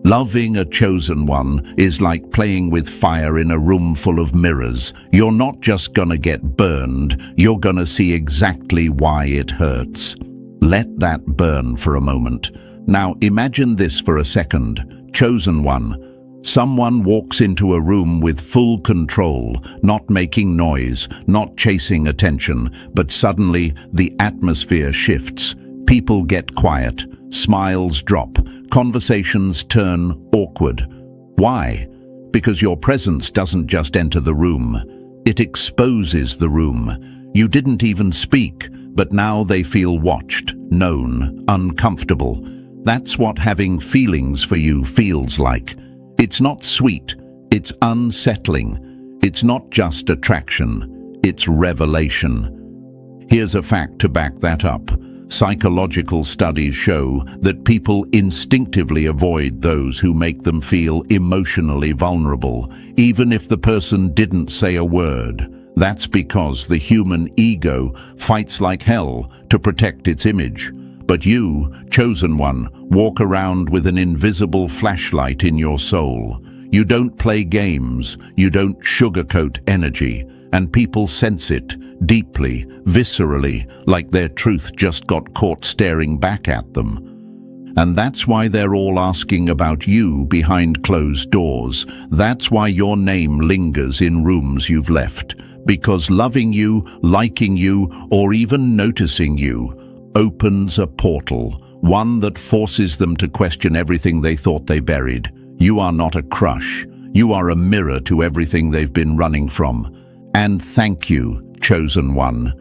Loving a chosen one is like playing with fire in a room full of mirrors. You're not just gonna get burned, you're gonna see exactly why it hurts. Let that burn for a moment. Now imagine this for a second. Chosen one. Someone walks into a room with full control, not making noise, not chasing attention, but suddenly the atmosphere shifts. People get quiet, smiles drop, conversations turn awkward. Why? Because your presence doesn't just enter the room, it exposes the room. You didn't even speak, but now they feel watched, known, uncomfortable. That's what having feelings for you feels like. It's not sweet, it's unsettling. It's not just attraction, it's revelation. Here's a fact to back that up. Psychological studies show that people instinctively avoid those who make them feel emotionally vulnerable, even if the person didn't say a word. That's because the human ego fights like hell to protect its image. But you, chosen one, walk around with an invisible flashlight in your soul. You don't play games, you don't sugarcoat energy, and people sense it deeply, viscerally, like their truth just got caught staring back at them. And that's why they're all asking about you behind closed doors. That's why your name lingers in rooms you've left. Because loving you, liking you, or even noticing you opens a portal, one that forces them to question everything they thought they buried. You are not a crush. You are a mirror to everything they've been running from. And thank you, chosen one.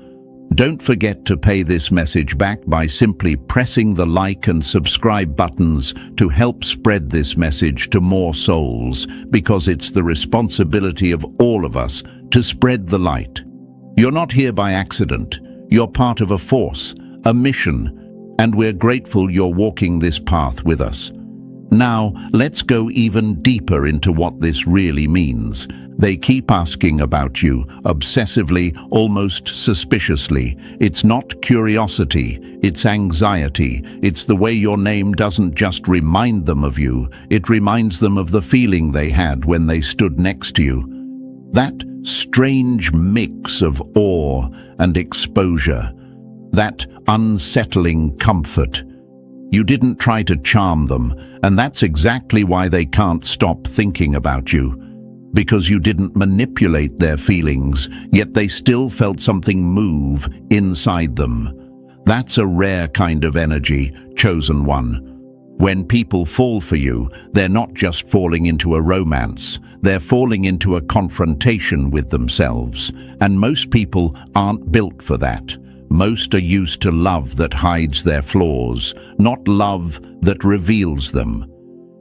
Don't forget to pay this message back by simply pressing the like and subscribe buttons to help spread this message to more souls, because it's the responsibility of all of us to spread the light. You're not here by accident. You're part of a force, a mission, and we're grateful you're walking this path with us. Now, let's go even deeper into what this really means. They keep asking about you, obsessively, almost suspiciously. It's not curiosity, it's anxiety. It's the way your name doesn't just remind them of you, it reminds them of the feeling they had when they stood next to you. That strange mix of awe and exposure, that unsettling comfort. You didn't try to charm them, and that's exactly why they can't stop thinking about you. Because you didn't manipulate their feelings, yet they still felt something move inside them. That's a rare kind of energy, chosen one. When people fall for you, they're not just falling into a romance, they're falling into a confrontation with themselves. And most people aren't built for that. Most are used to love that hides their flaws, not love that reveals them.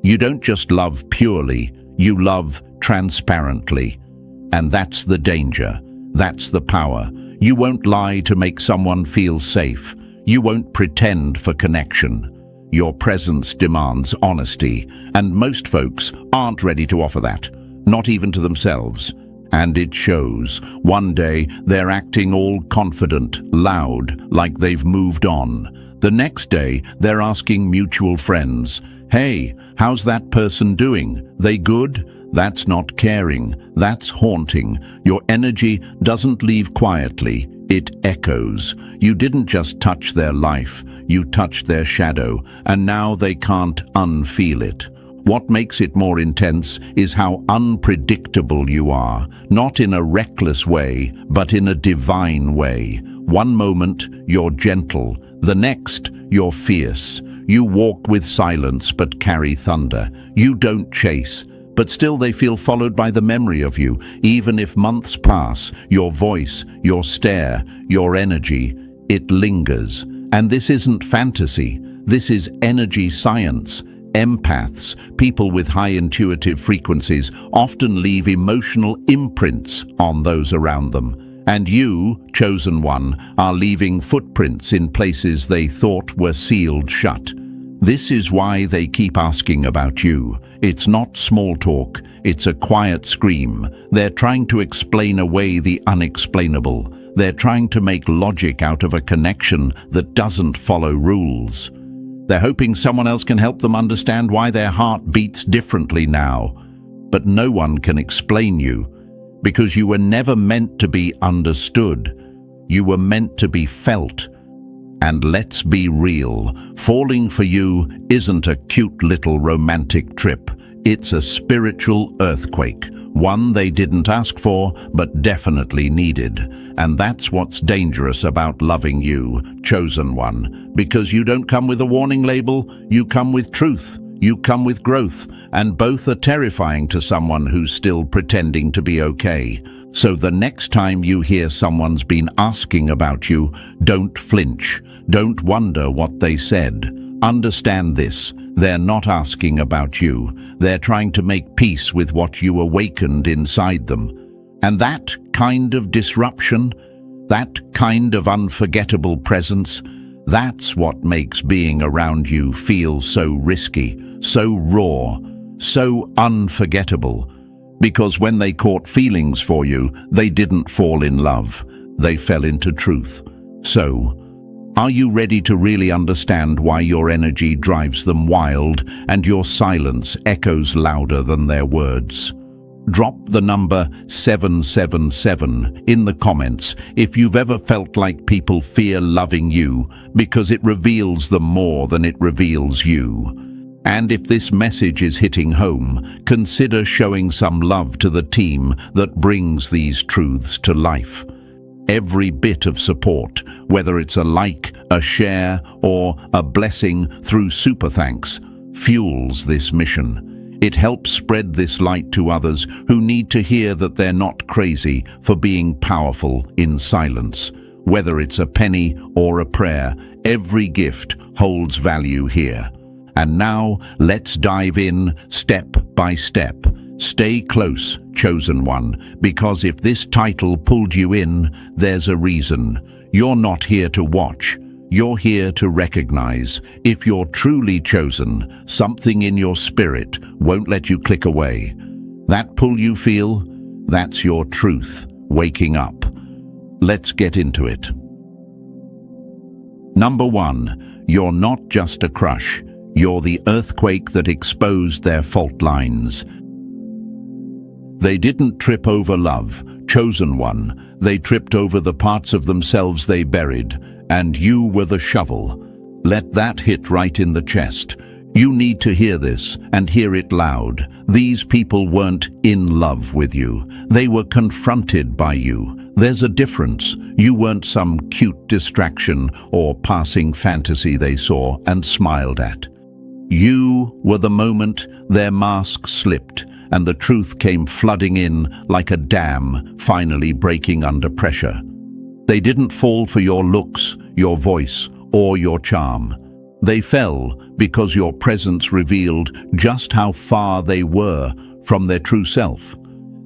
You don't just love purely, you love transparently. And that's the danger. That's the power. You won't lie to make someone feel safe. You won't pretend for connection. Your presence demands honesty, and most folks aren't ready to offer that, not even to themselves. And it shows. One day, they're acting all confident, loud, like they've moved on. The next day, they're asking mutual friends, "Hey, how's that person doing? They good?" That's not caring. That's haunting. Your energy doesn't leave quietly. It echoes. You didn't just touch their life, you touched their shadow, and now they can't unfeel it. What makes it more intense is how unpredictable you are, not in a reckless way, but in a divine way. One moment, you're gentle. The next, you're fierce. You walk with silence but carry thunder. You don't chase, but still they feel followed by the memory of you. Even if months pass, your voice, your stare, your energy, it lingers. And this isn't fantasy. This is energy science. Empaths, people with high intuitive frequencies, often leave emotional imprints on those around them. And you, chosen one, are leaving footprints in places they thought were sealed shut. This is why they keep asking about you. It's not small talk, it's a quiet scream. They're trying to explain away the unexplainable. They're trying to make logic out of a connection that doesn't follow rules. They're hoping someone else can help them understand why their heart beats differently now. But no one can explain you, because you were never meant to be understood. You were meant to be felt. And let's be real, falling for you isn't a cute little romantic trip. It's a spiritual earthquake, one they didn't ask for, but definitely needed. And that's what's dangerous about loving you, chosen one. Because you don't come with a warning label, you come with truth. You come with growth, and both are terrifying to someone who's still pretending to be okay. So the next time you hear someone's been asking about you, don't flinch. Don't wonder what they said. Understand this. They're not asking about you. They're trying to make peace with what you awakened inside them. And that kind of disruption, that kind of unforgettable presence, that's what makes being around you feel so risky, so raw, so unforgettable. Because when they caught feelings for you, they didn't fall in love. They fell into truth. So, are you ready to really understand why your energy drives them wild and your silence echoes louder than their words? Drop the number 777 in the comments if you've ever felt like people fear loving you because it reveals them more than it reveals you. And if this message is hitting home, consider showing some love to the team that brings these truths to life. Every bit of support, whether it's a like, a share, or a blessing through super thanks, fuels this mission. It helps spread this light to others who need to hear that they're not crazy for being powerful in silence. Whether it's a penny or a prayer, every gift holds value here. And now, let's dive in step by step. Stay close, chosen one, because if this title pulled you in, there's a reason. You're not here to watch. You're here to recognize. If you're truly chosen, something in your spirit won't let you click away. That pull you feel, that's your truth waking up. Let's get into it. Number 1, you're not just a crush. You're the earthquake that exposed their fault lines. They didn't trip over love, chosen one. They tripped over the parts of themselves they buried, and you were the shovel. Let that hit right in the chest. You need to hear this, and hear it loud. These people weren't in love with you. They were confronted by you. There's a difference. You weren't some cute distraction or passing fantasy they saw and smiled at. You were the moment their mask slipped, and the truth came flooding in like a dam finally breaking under pressure. They didn't fall for your looks, your voice, or your charm. They fell because your presence revealed just how far they were from their true self.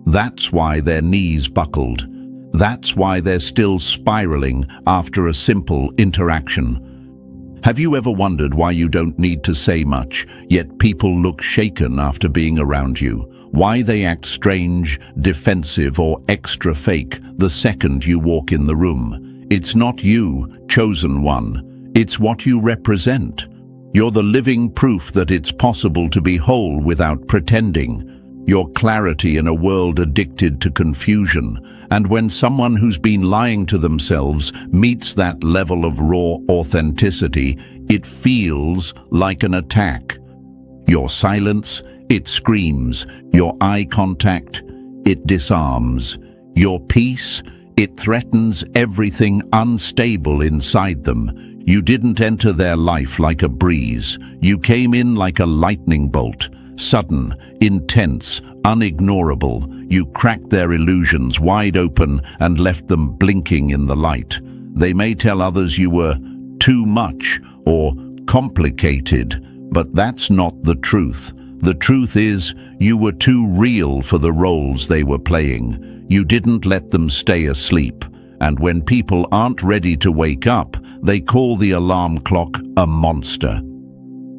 That's why their knees buckled. That's why they're still spiraling after a simple interaction. Have you ever wondered why you don't need to say much, yet people look shaken after being around you? Why they act strange, defensive, or extra fake the second you walk in the room? It's not you, chosen one. It's what you represent. You're the living proof that it's possible to be whole without pretending. Your clarity in a world addicted to confusion. And when someone who's been lying to themselves meets that level of raw authenticity, it feels like an attack. Your silence, it screams. Your eye contact, it disarms. Your peace, it threatens everything unstable inside them. You didn't enter their life like a breeze. You came in like a lightning bolt. Sudden, intense, unignorable. You cracked their illusions wide open and left them blinking in the light. They may tell others you were too much or complicated, but that's not the truth. The truth is, you were too real for the roles they were playing. You didn't let them stay asleep. And when people aren't ready to wake up, they call the alarm clock a monster.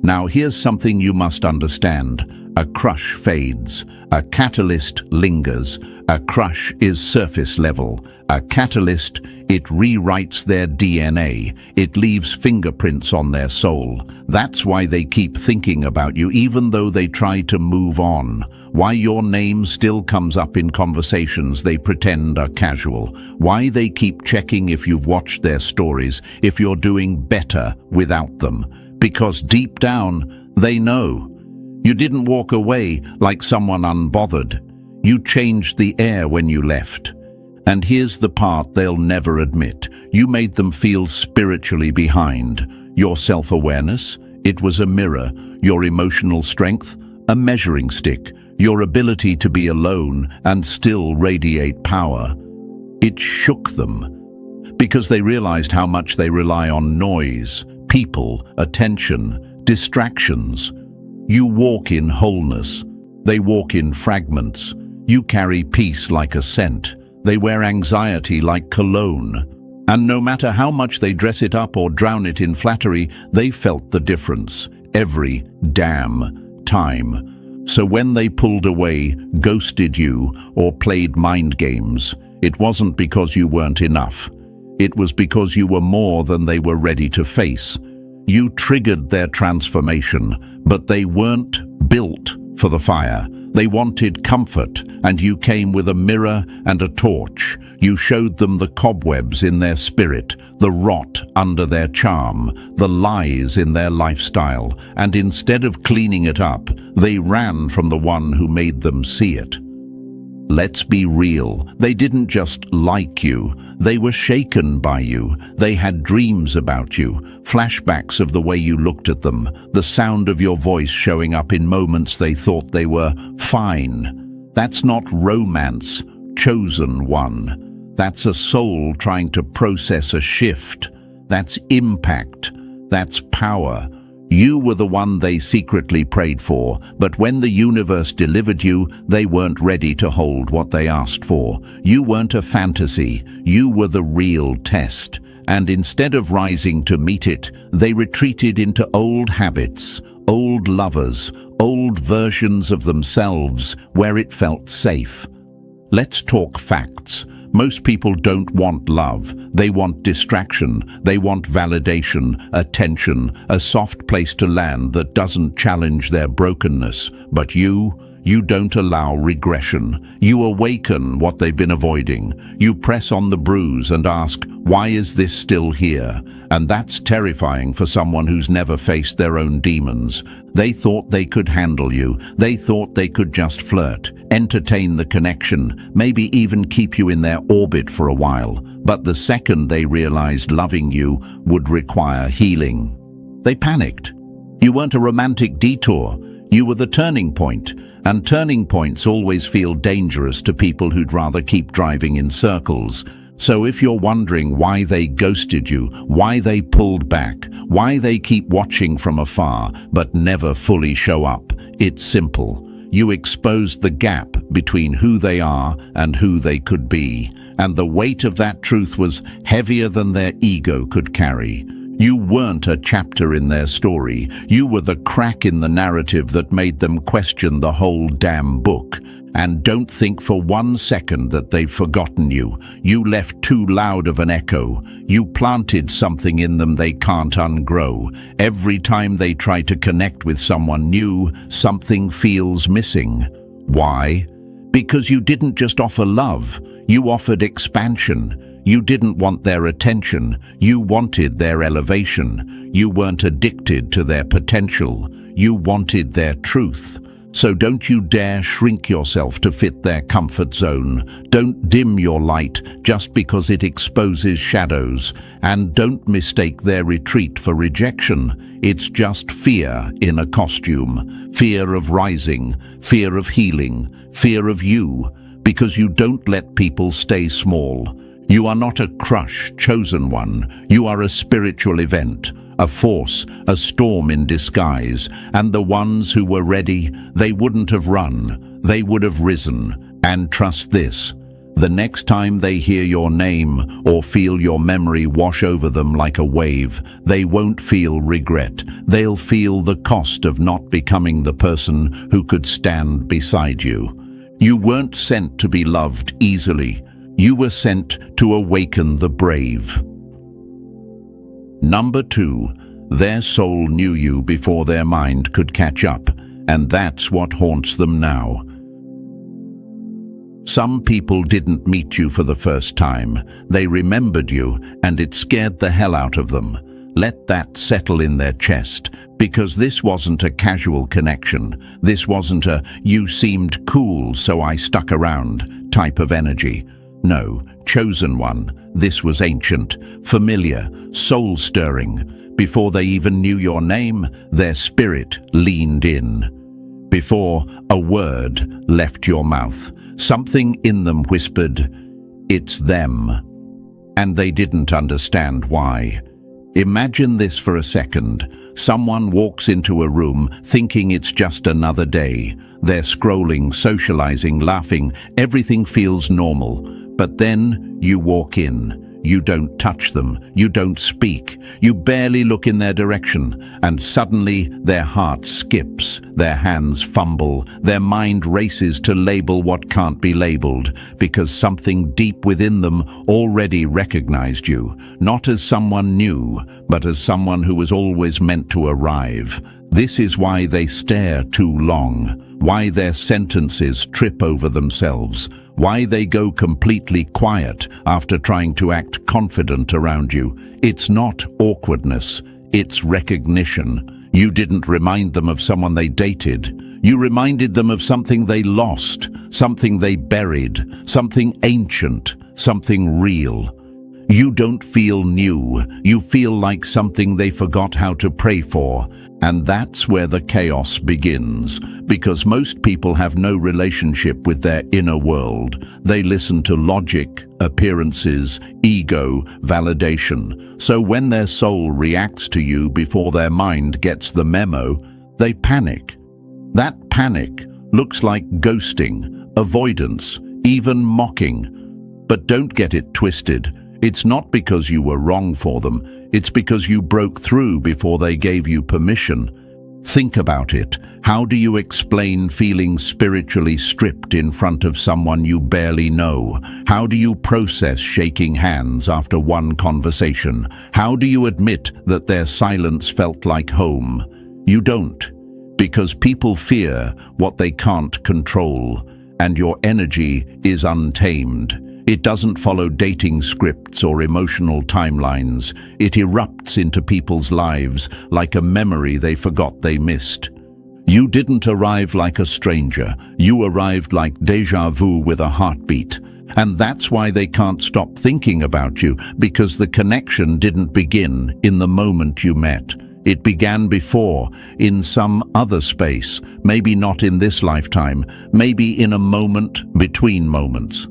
Now here's something you must understand. A crush fades. A catalyst lingers. A crush is surface level. A catalyst, it rewrites their DNA. It leaves fingerprints on their soul. That's why they keep thinking about you even though they try to move on. Why your name still comes up in conversations they pretend are casual. Why they keep checking if you've watched their stories, if you're doing better without them. Because deep down, they know. You didn't walk away like someone unbothered. You changed the air when you left. And here's the part they'll never admit. You made them feel spiritually behind. Your self-awareness, it was a mirror. Your emotional strength, a measuring stick. Your ability to be alone and still radiate power. It shook them. Because they realized how much they rely on noise, people, attention, distractions. You walk in wholeness. They walk in fragments. You carry peace like a scent. They wear anxiety like cologne. And no matter how much they dress it up or drown it in flattery, they felt the difference every damn time. So when they pulled away, ghosted you, or played mind games, it wasn't because you weren't enough. It was because you were more than they were ready to face. You triggered their transformation, but they weren't built for the fire. They wanted comfort, and you came with a mirror and a torch. You showed them the cobwebs in their spirit, the rot under their charm, the lies in their lifestyle, and instead of cleaning it up, they ran from the one who made them see it. Let's be real. They didn't just like you. They were shaken by you. They had dreams about you, flashbacks of the way you looked at them, the sound of your voice showing up in moments they thought they were fine. That's not romance, chosen one. That's a soul trying to process a shift. That's impact. That's power. You were the one they secretly prayed for, but when the universe delivered you, they weren't ready to hold what they asked for. You weren't a fantasy, you were the real test. And instead of rising to meet it, they retreated into old habits, old lovers, old versions of themselves where it felt safe. Let's talk facts. Most people don't want love. They want distraction. They want validation, attention, a soft place to land that doesn't challenge their brokenness. But you You don't allow regression. You awaken what they've been avoiding. You press on the bruise and ask, why is this still here? And that's terrifying for someone who's never faced their own demons. They thought they could handle you. They thought they could just flirt, entertain the connection, maybe even keep you in their orbit for a while. But the second they realized loving you would require healing, they panicked. You weren't a romantic detour. You were the turning point, and turning points always feel dangerous to people who'd rather keep driving in circles. So if you're wondering why they ghosted you, why they pulled back, why they keep watching from afar but never fully show up, it's simple. You exposed the gap between who they are and who they could be, and the weight of that truth was heavier than their ego could carry. You weren't a chapter in their story. You were the crack in the narrative that made them question the whole damn book. And don't think for 1 second that they've forgotten you. You left too loud of an echo. You planted something in them they can't ungrow. Every time they try to connect with someone new, something feels missing. Why? Because you didn't just offer love. You offered expansion. You didn't want their attention, you wanted their elevation. You weren't addicted to their potential, you wanted their truth. So don't you dare shrink yourself to fit their comfort zone. Don't dim your light just because it exposes shadows. And don't mistake their retreat for rejection. It's just fear in a costume. Fear of rising, fear of healing, fear of you. Because you don't let people stay small. You are not a crush, chosen one. You are a spiritual event, a force, a storm in disguise. And the ones who were ready, they wouldn't have run. They would have risen. And trust this, the next time they hear your name or feel your memory wash over them like a wave, they won't feel regret. They'll feel the cost of not becoming the person who could stand beside you. You weren't sent to be loved easily. You were sent to awaken the brave. Number 2, their soul knew you before their mind could catch up, and that's what haunts them now. Some people didn't meet you for the first time. They remembered you, and it scared the hell out of them. Let that settle in their chest, because this wasn't a casual connection. This wasn't a "you seemed cool, so I stuck around" type of energy. No, chosen one, this was ancient, familiar, soul-stirring. Before they even knew your name, their spirit leaned in. Before a word left your mouth, something in them whispered, "It's them." And they didn't understand why. Imagine this for a second. Someone walks into a room thinking it's just another day. They're scrolling, socializing, laughing. Everything feels normal. But then you walk in. You don't touch them. You don't speak. You barely look in their direction. And suddenly their heart skips. Their hands fumble. Their mind races to label what can't be labeled, because something deep within them already recognized you, not as someone new, but as someone who was always meant to arrive. This is why they stare too long, why their sentences trip over themselves, why they go completely quiet after trying to act confident around you. It's not awkwardness, it's recognition. You didn't remind them of someone they dated. You reminded them of something they lost, something they buried, something ancient, something real. You don't feel new. You feel like something they forgot how to pray for. And that's where the chaos begins, because most people have no relationship with their inner world. They listen to logic, appearances, ego, validation. So when their soul reacts to you before their mind gets the memo, they panic. That panic looks like ghosting, avoidance, even mocking. But don't get it twisted. It's not because you were wrong for them. It's because you broke through before they gave you permission. Think about it. How do you explain feeling spiritually stripped in front of someone you barely know? How do you process shaking hands after one conversation? How do you admit that their silence felt like home? You don't. Because people fear what they can't control, and your energy is untamed. It doesn't follow dating scripts or emotional timelines. It erupts into people's lives like a memory they forgot they missed. You didn't arrive like a stranger. You arrived like déjà vu with a heartbeat. And that's why they can't stop thinking about you, because the connection didn't begin in the moment you met. It began before, in some other space, maybe not in this lifetime, maybe in a moment between moments.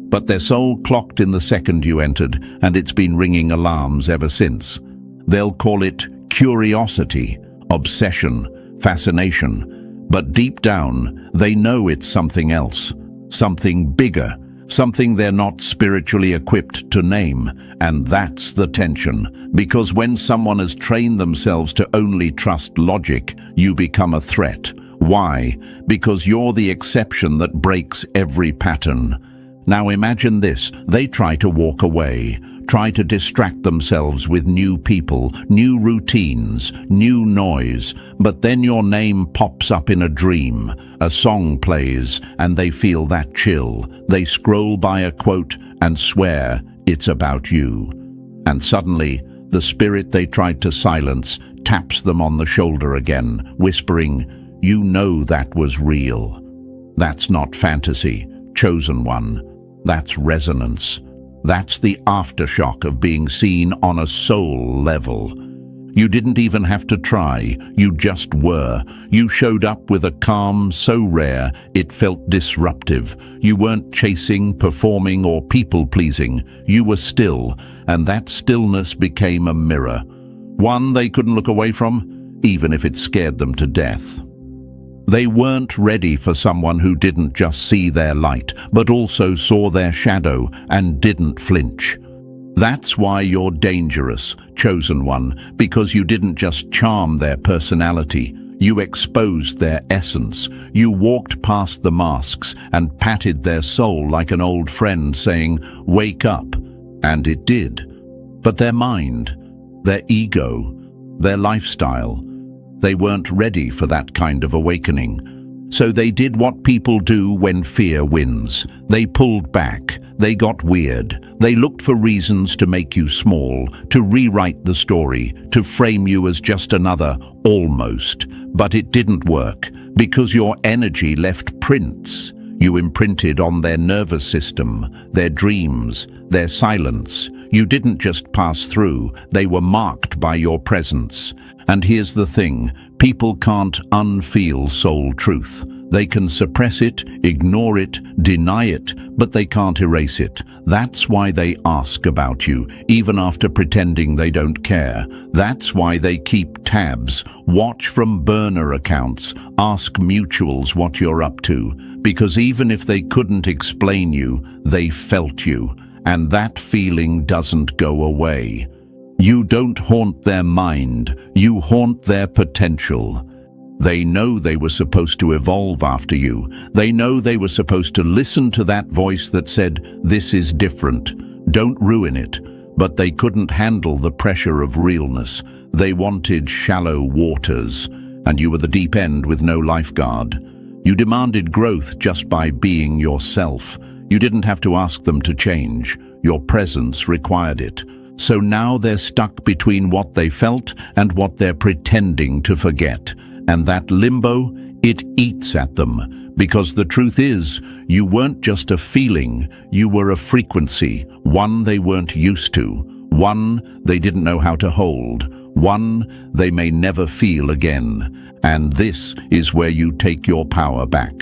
But their soul clocked in the second you entered, and it's been ringing alarms ever since. They'll call it curiosity, obsession, fascination. But deep down, they know it's something else, something bigger, something they're not spiritually equipped to name. And that's the tension, because when someone has trained themselves to only trust logic, you become a threat. Why? Because you're the exception that breaks every pattern. Now imagine this: they try to walk away, try to distract themselves with new people, new routines, new noise, but then your name pops up in a dream, a song plays, and they feel that chill. They scroll by a quote and swear it's about you. And suddenly, the spirit they tried to silence taps them on the shoulder again, whispering, "You know that was real." That's not fantasy, chosen one. That's resonance. That's the aftershock of being seen on a soul level. You didn't even have to try, you just were. You showed up with a calm so rare it felt disruptive. You weren't chasing, performing, or people-pleasing. You were still, and that stillness became a mirror. One they couldn't look away from, even if it scared them to death. They weren't ready for someone who didn't just see their light, but also saw their shadow and didn't flinch. That's why you're dangerous, chosen one, because you didn't just charm their personality, you exposed their essence. You walked past the masks and patted their soul like an old friend, saying, "Wake up." And it did. But their mind, their ego, their lifestyle, they weren't ready for that kind of awakening. So they did what people do when fear wins. They pulled back. They got weird. They looked for reasons to make you small, to rewrite the story, to frame you as just another almost. But it didn't work, because your energy left prints. You imprinted on their nervous system, their dreams, their silence. You didn't just pass through, they were marked by your presence. And here's the thing, people can't unfeel soul truth. They can suppress it, ignore it, deny it, but they can't erase it. That's why they ask about you, even after pretending they don't care. That's why they keep tabs, watch from burner accounts, ask mutuals what you're up to. Because even if they couldn't explain you, they felt you. And that feeling doesn't go away. You don't haunt their mind, you haunt their potential. They know they were supposed to evolve after you. They know they were supposed to listen to that voice that said, "This is different, don't ruin it." But they couldn't handle the pressure of realness. They wanted shallow waters, and you were the deep end with no lifeguard. You demanded growth just by being yourself. You didn't have to ask them to change. Your presence required it. So now they're stuck between what they felt and what they're pretending to forget. And that limbo, it eats at them. Because the truth is, you weren't just a feeling, you were a frequency, one they weren't used to, one they didn't know how to hold, one they may never feel again. And this is where you take your power back.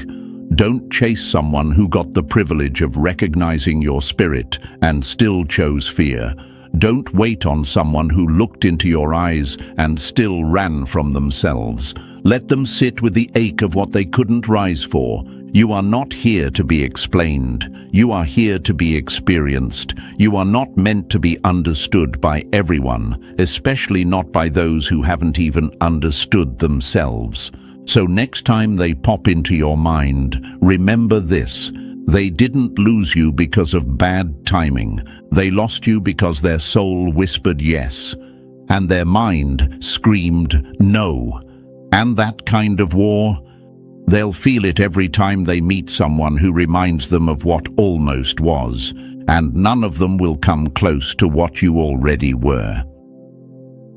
Don't chase someone who got the privilege of recognizing your spirit and still chose fear. Don't wait on someone who looked into your eyes and still ran from themselves. Let them sit with the ache of what they couldn't rise for. You are not here to be explained. You are here to be experienced. You are not meant to be understood by everyone, especially not by those who haven't even understood themselves. So next time they pop into your mind, remember this. They didn't lose you because of bad timing. They lost you because their soul whispered yes, and their mind screamed no. And that kind of war, they'll feel it every time they meet someone who reminds them of what almost was, and none of them will come close to what you already were.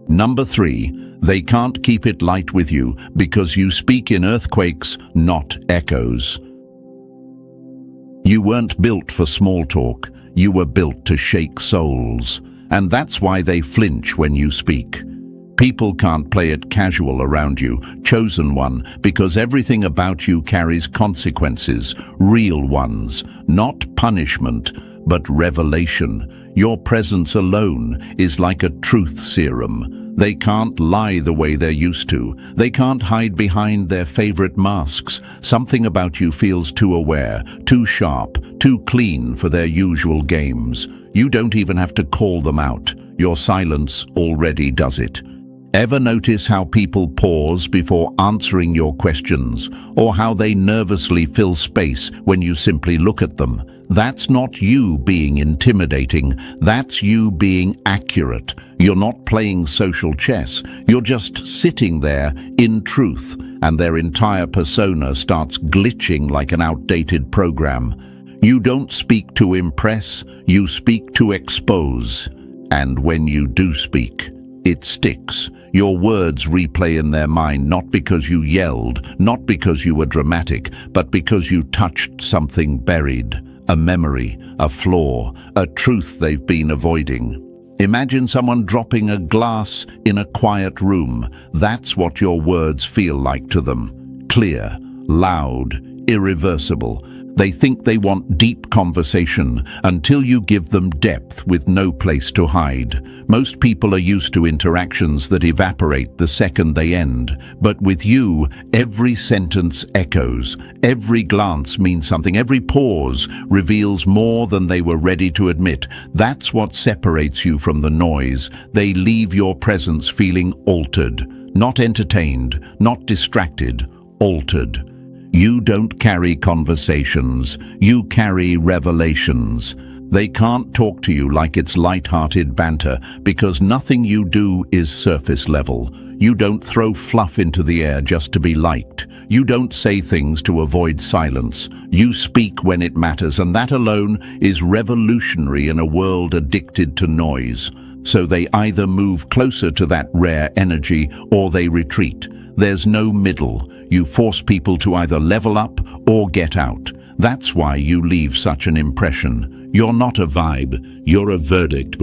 Number 3, they can't keep it light with you because you speak in earthquakes, not echoes. You weren't built for small talk, you were built to shake souls, and that's why they flinch when you speak. People can't play it casual around you, chosen one, because everything about you carries consequences, real ones, not punishment, but revelation. Your presence alone is like a truth serum. They can't lie the way they're used to. They can't hide behind their favorite masks. Something about you feels too aware, too sharp, too clean for their usual games. You don't even have to call them out. Your silence already does it. Ever notice how people pause before answering your questions, or how they nervously fill space when you simply look at them? That's not you being intimidating, that's you being accurate. You're not playing social chess, you're just sitting there in truth, and their entire persona starts glitching like an outdated program. You don't speak to impress, you speak to expose. And when you do speak, it sticks. Your words replay in their mind not because you yelled, not because you were dramatic, but because you touched something buried, a memory, a flaw, a truth they've been avoiding. Imagine someone dropping a glass in a quiet room. That's what your words feel like to them. Clear, loud, irreversible. They think they want deep conversation until you give them depth with no place to hide. Most people are used to interactions that evaporate the second they end. But with you, every sentence echoes. Every glance means something. Every pause reveals more than they were ready to admit. That's what separates you from the noise. They leave your presence feeling altered. Not entertained, not distracted, altered. You don't carry conversations, you carry revelations. They can't talk to you like it's light-hearted banter because nothing you do is surface level. You don't throw fluff into the air just to be liked. You don't say things to avoid silence. You speak when it matters, and that alone is revolutionary in a world addicted to noise. So they either move closer to that rare energy or they retreat. There's no middle. You force people to either level up or get out. That's why you leave such an impression. You're not a vibe, you're a verdict.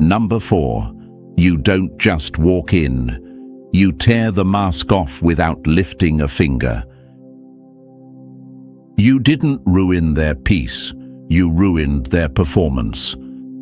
Number 4, you don't just walk in. You tear the mask off without lifting a finger. You didn't ruin their peace, you ruined their performance.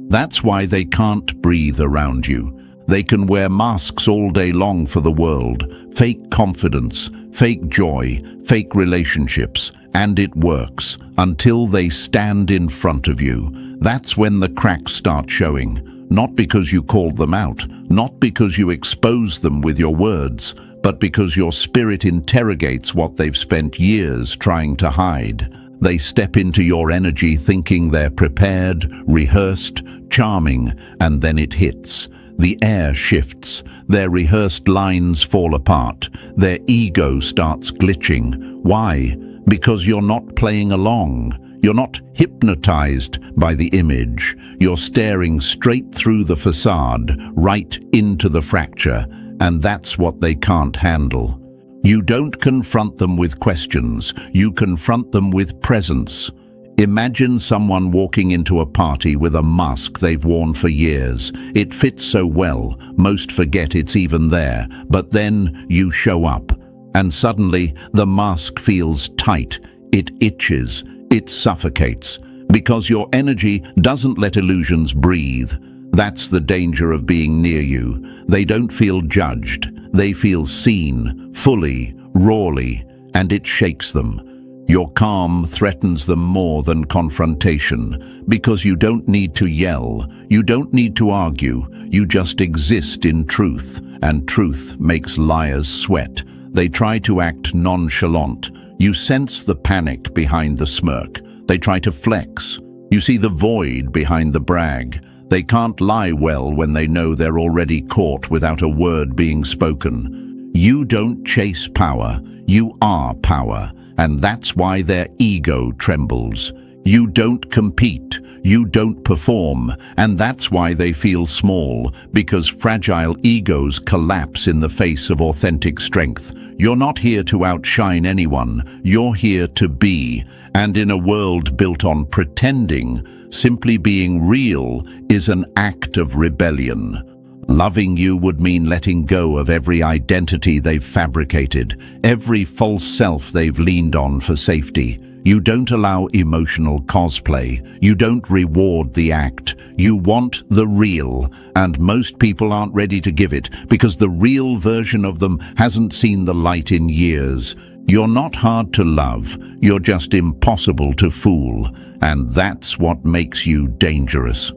That's why they can't breathe around you. They can wear masks all day long for the world, fake confidence, fake joy, fake relationships, and it works until they stand in front of you. That's when the cracks start showing, not because you called them out, not because you expose them with your words, but because your spirit interrogates what they've spent years trying to hide. They step into your energy thinking they're prepared, rehearsed, charming, and then it hits. The air shifts, their rehearsed lines fall apart, their ego starts glitching. Why? Because you're not playing along. You're not hypnotized by the image. You're staring straight through the facade, right into the fracture, and that's what they can't handle. You don't confront them with questions, you confront them with presence. Imagine someone walking into a party with a mask they've worn for years. It fits so well, most forget it's even there, but then you show up, and suddenly the mask feels tight, it itches, it suffocates, because your energy doesn't let illusions breathe. That's the danger of being near you. They don't feel judged, they feel seen, fully, rawly, and it shakes them. Your calm threatens them more than confrontation, because you don't need to yell, you don't need to argue, you just exist in truth, and truth makes liars sweat. They try to act nonchalant. You sense the panic behind the smirk. They try to flex. You see the void behind the brag. They can't lie well when they know they're already caught without a word being spoken. You don't chase power, you are power, and that's why their ego trembles. You don't compete, you don't perform, and that's why they feel small, because fragile egos collapse in the face of authentic strength. You're not here to outshine anyone, you're here to be, and in a world built on pretending, simply being real is an act of rebellion. Loving you would mean letting go of every identity they've fabricated, every false self they've leaned on for safety. You don't allow emotional cosplay. You don't reward the act. You want the real, and most people aren't ready to give it because the real version of them hasn't seen the light in years. You're not hard to love. You're just impossible to fool, and that's what makes you dangerous.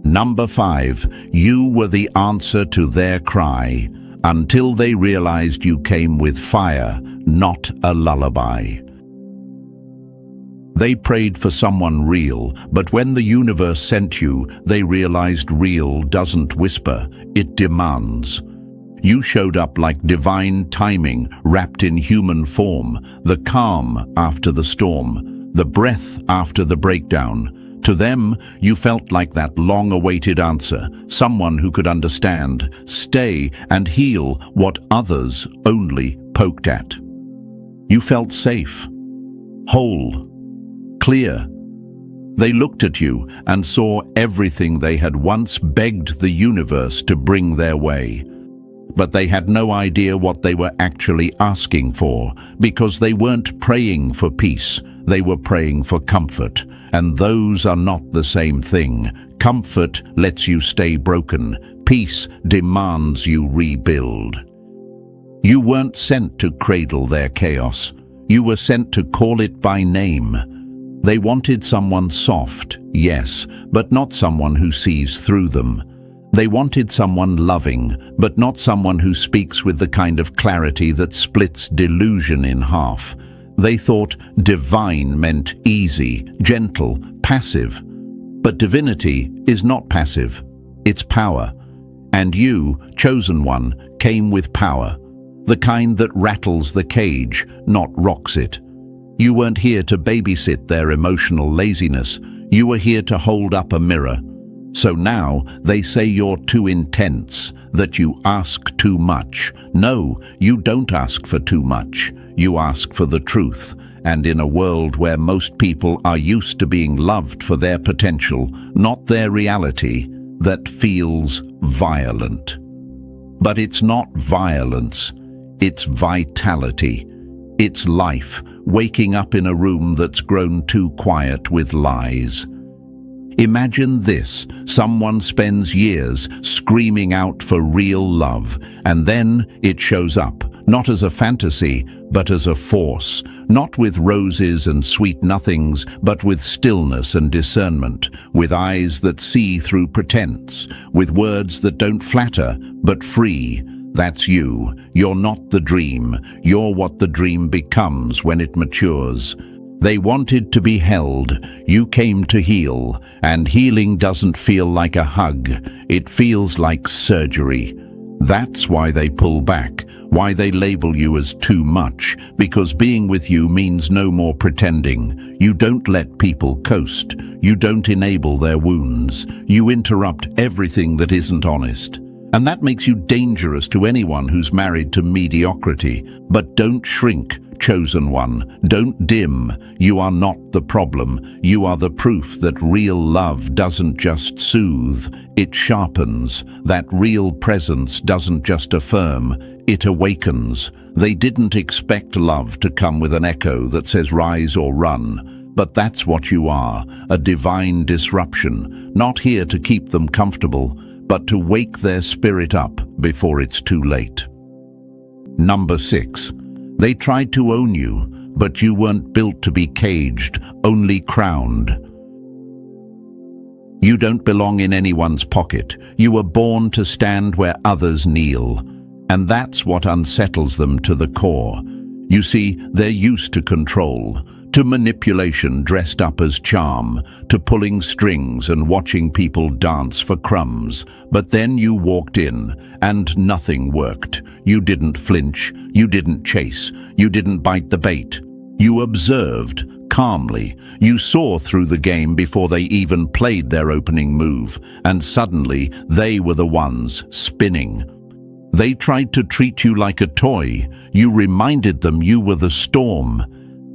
Number 5, you were the answer to their cry, until they realized you came with fire, not a lullaby. They prayed for someone real, but when the universe sent you, they realized real doesn't whisper, it demands. You showed up like divine timing, wrapped in human form, the calm after the storm, the breath after the breakdown. To them, you felt like that long-awaited answer, someone who could understand, stay, and heal what others only poked at. You felt safe, whole, clear. They looked at you and saw everything they had once begged the universe to bring their way. But they had no idea what they were actually asking for, because they weren't praying for peace, they were praying for comfort. And those are not the same thing. Comfort lets you stay broken. Peace demands you rebuild. You weren't sent to cradle their chaos. You were sent to call it by name. They wanted someone soft, yes, but not someone who sees through them. They wanted someone loving, but not someone who speaks with the kind of clarity that splits delusion in half. They thought divine meant easy, gentle, passive. But divinity is not passive, it's power. And you, chosen one, came with power. The kind that rattles the cage, not rocks it. You weren't here to babysit their emotional laziness. You were here to hold up a mirror. So now they say you're too intense, that you ask too much. No, you don't ask for too much. You ask for the truth, and in a world where most people are used to being loved for their potential, not their reality, that feels violent. But it's not violence, it's vitality. It's life, waking up in a room that's grown too quiet with lies. Imagine this, someone spends years screaming out for real love, and then it shows up, not as a fantasy, but as a force, not with roses and sweet nothings, but with stillness and discernment, with eyes that see through pretense, with words that don't flatter, but free. That's you. You're not the dream. You're what the dream becomes when it matures. They wanted to be held. You came to heal, and healing doesn't feel like a hug. It feels like surgery. That's why they pull back, why they label you as too much, because being with you means no more pretending. You don't let people coast. You don't enable their wounds. You interrupt everything that isn't honest. And that makes you dangerous to anyone who's married to mediocrity. But don't shrink, chosen one. Don't dim. You are not the problem. You are the proof that real love doesn't just soothe, it sharpens. That real presence doesn't just affirm, it awakens. They didn't expect love to come with an echo that says rise or run. But that's what you are, a divine disruption, not here to keep them comfortable, but to wake their spirit up before it's too late. Number 6. They tried to own you, but you weren't built to be caged, only crowned. You don't belong in anyone's pocket. You were born to stand where others kneel. And that's what unsettles them to the core. You see, they're used to control, to manipulation dressed up as charm, to pulling strings and watching people dance for crumbs. But then you walked in, and nothing worked. You didn't flinch, you didn't chase, you didn't bite the bait. You observed, calmly. You saw through the game before they even played their opening move, and suddenly they were the ones spinning. They tried to treat you like a toy. You reminded them you were the storm.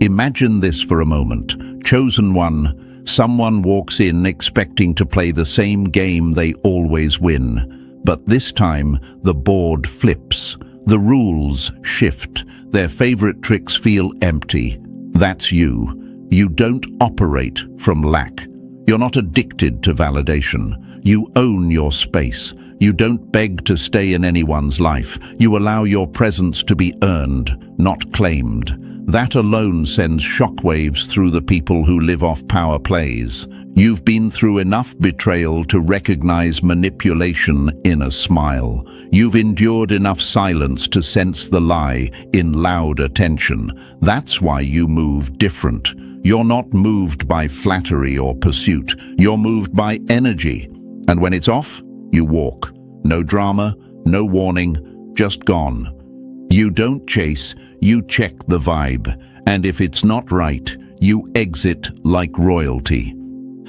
Imagine this for a moment. Chosen one, someone walks in expecting to play the same game they always win. But this time, the board flips. The rules shift. Their favorite tricks feel empty. That's you. You don't operate from lack. You're not addicted to validation. You own your space. You don't beg to stay in anyone's life. You allow your presence to be earned, not claimed. That alone sends shockwaves through the people who live off power plays. You've been through enough betrayal to recognize manipulation in a smile. You've endured enough silence to sense the lie in loud attention. That's why you move different. You're not moved by flattery or pursuit. You're moved by energy. And when it's off, you walk. No drama, no warning, just gone. You don't chase, you check the vibe. And if it's not right, you exit like royalty.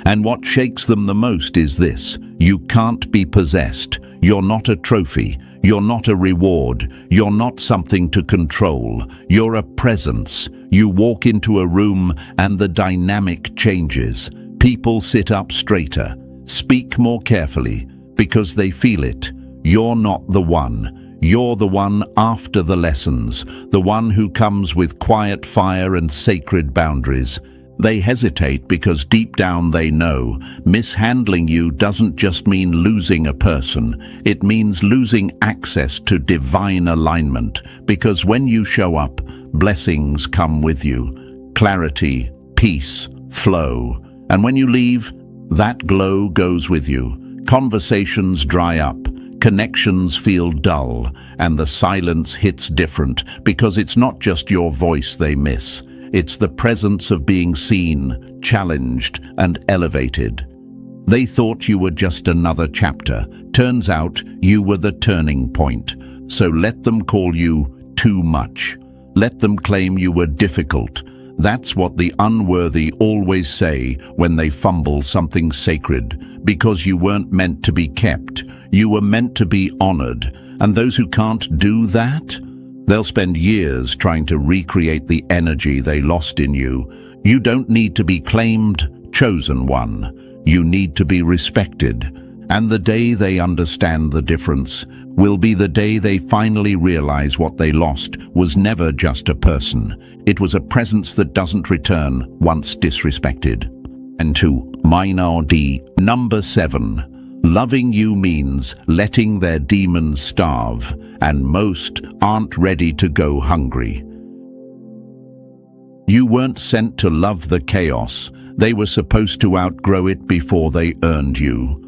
And what shakes them the most is this: you can't be possessed. You're not a trophy. You're not a reward. You're not something to control. You're a presence. You walk into a room and the dynamic changes. People sit up straighter, speak more carefully, because they feel it. You're not the one. You're the one after the lessons, the one who comes with quiet fire and sacred boundaries. They hesitate because deep down they know mishandling you doesn't just mean losing a person. It means losing access to divine alignment, because when you show up, blessings come with you. Clarity, peace, flow. And when you leave, that glow goes with you. Conversations dry up. Connections feel dull, and the silence hits different, because it's not just your voice they miss. It's the presence of being seen, challenged, and elevated. They thought you were just another chapter. Turns out you were the turning point. So let them call you too much. Let them claim you were difficult. That's what the unworthy always say when they fumble something sacred, because you weren't meant to be kept. You were meant to be honored. And those who can't do that, they'll spend years trying to recreate the energy they lost in you. You don't need to be claimed, chosen one. You need to be respected. And the day they understand the difference will be the day they finally realize what they lost was never just a person. It was a presence that doesn't return once disrespected. And to minor D, number 7. Loving you means letting their demons starve, and most aren't ready to go hungry. You weren't sent to love the chaos. They were supposed to outgrow it before they earned you.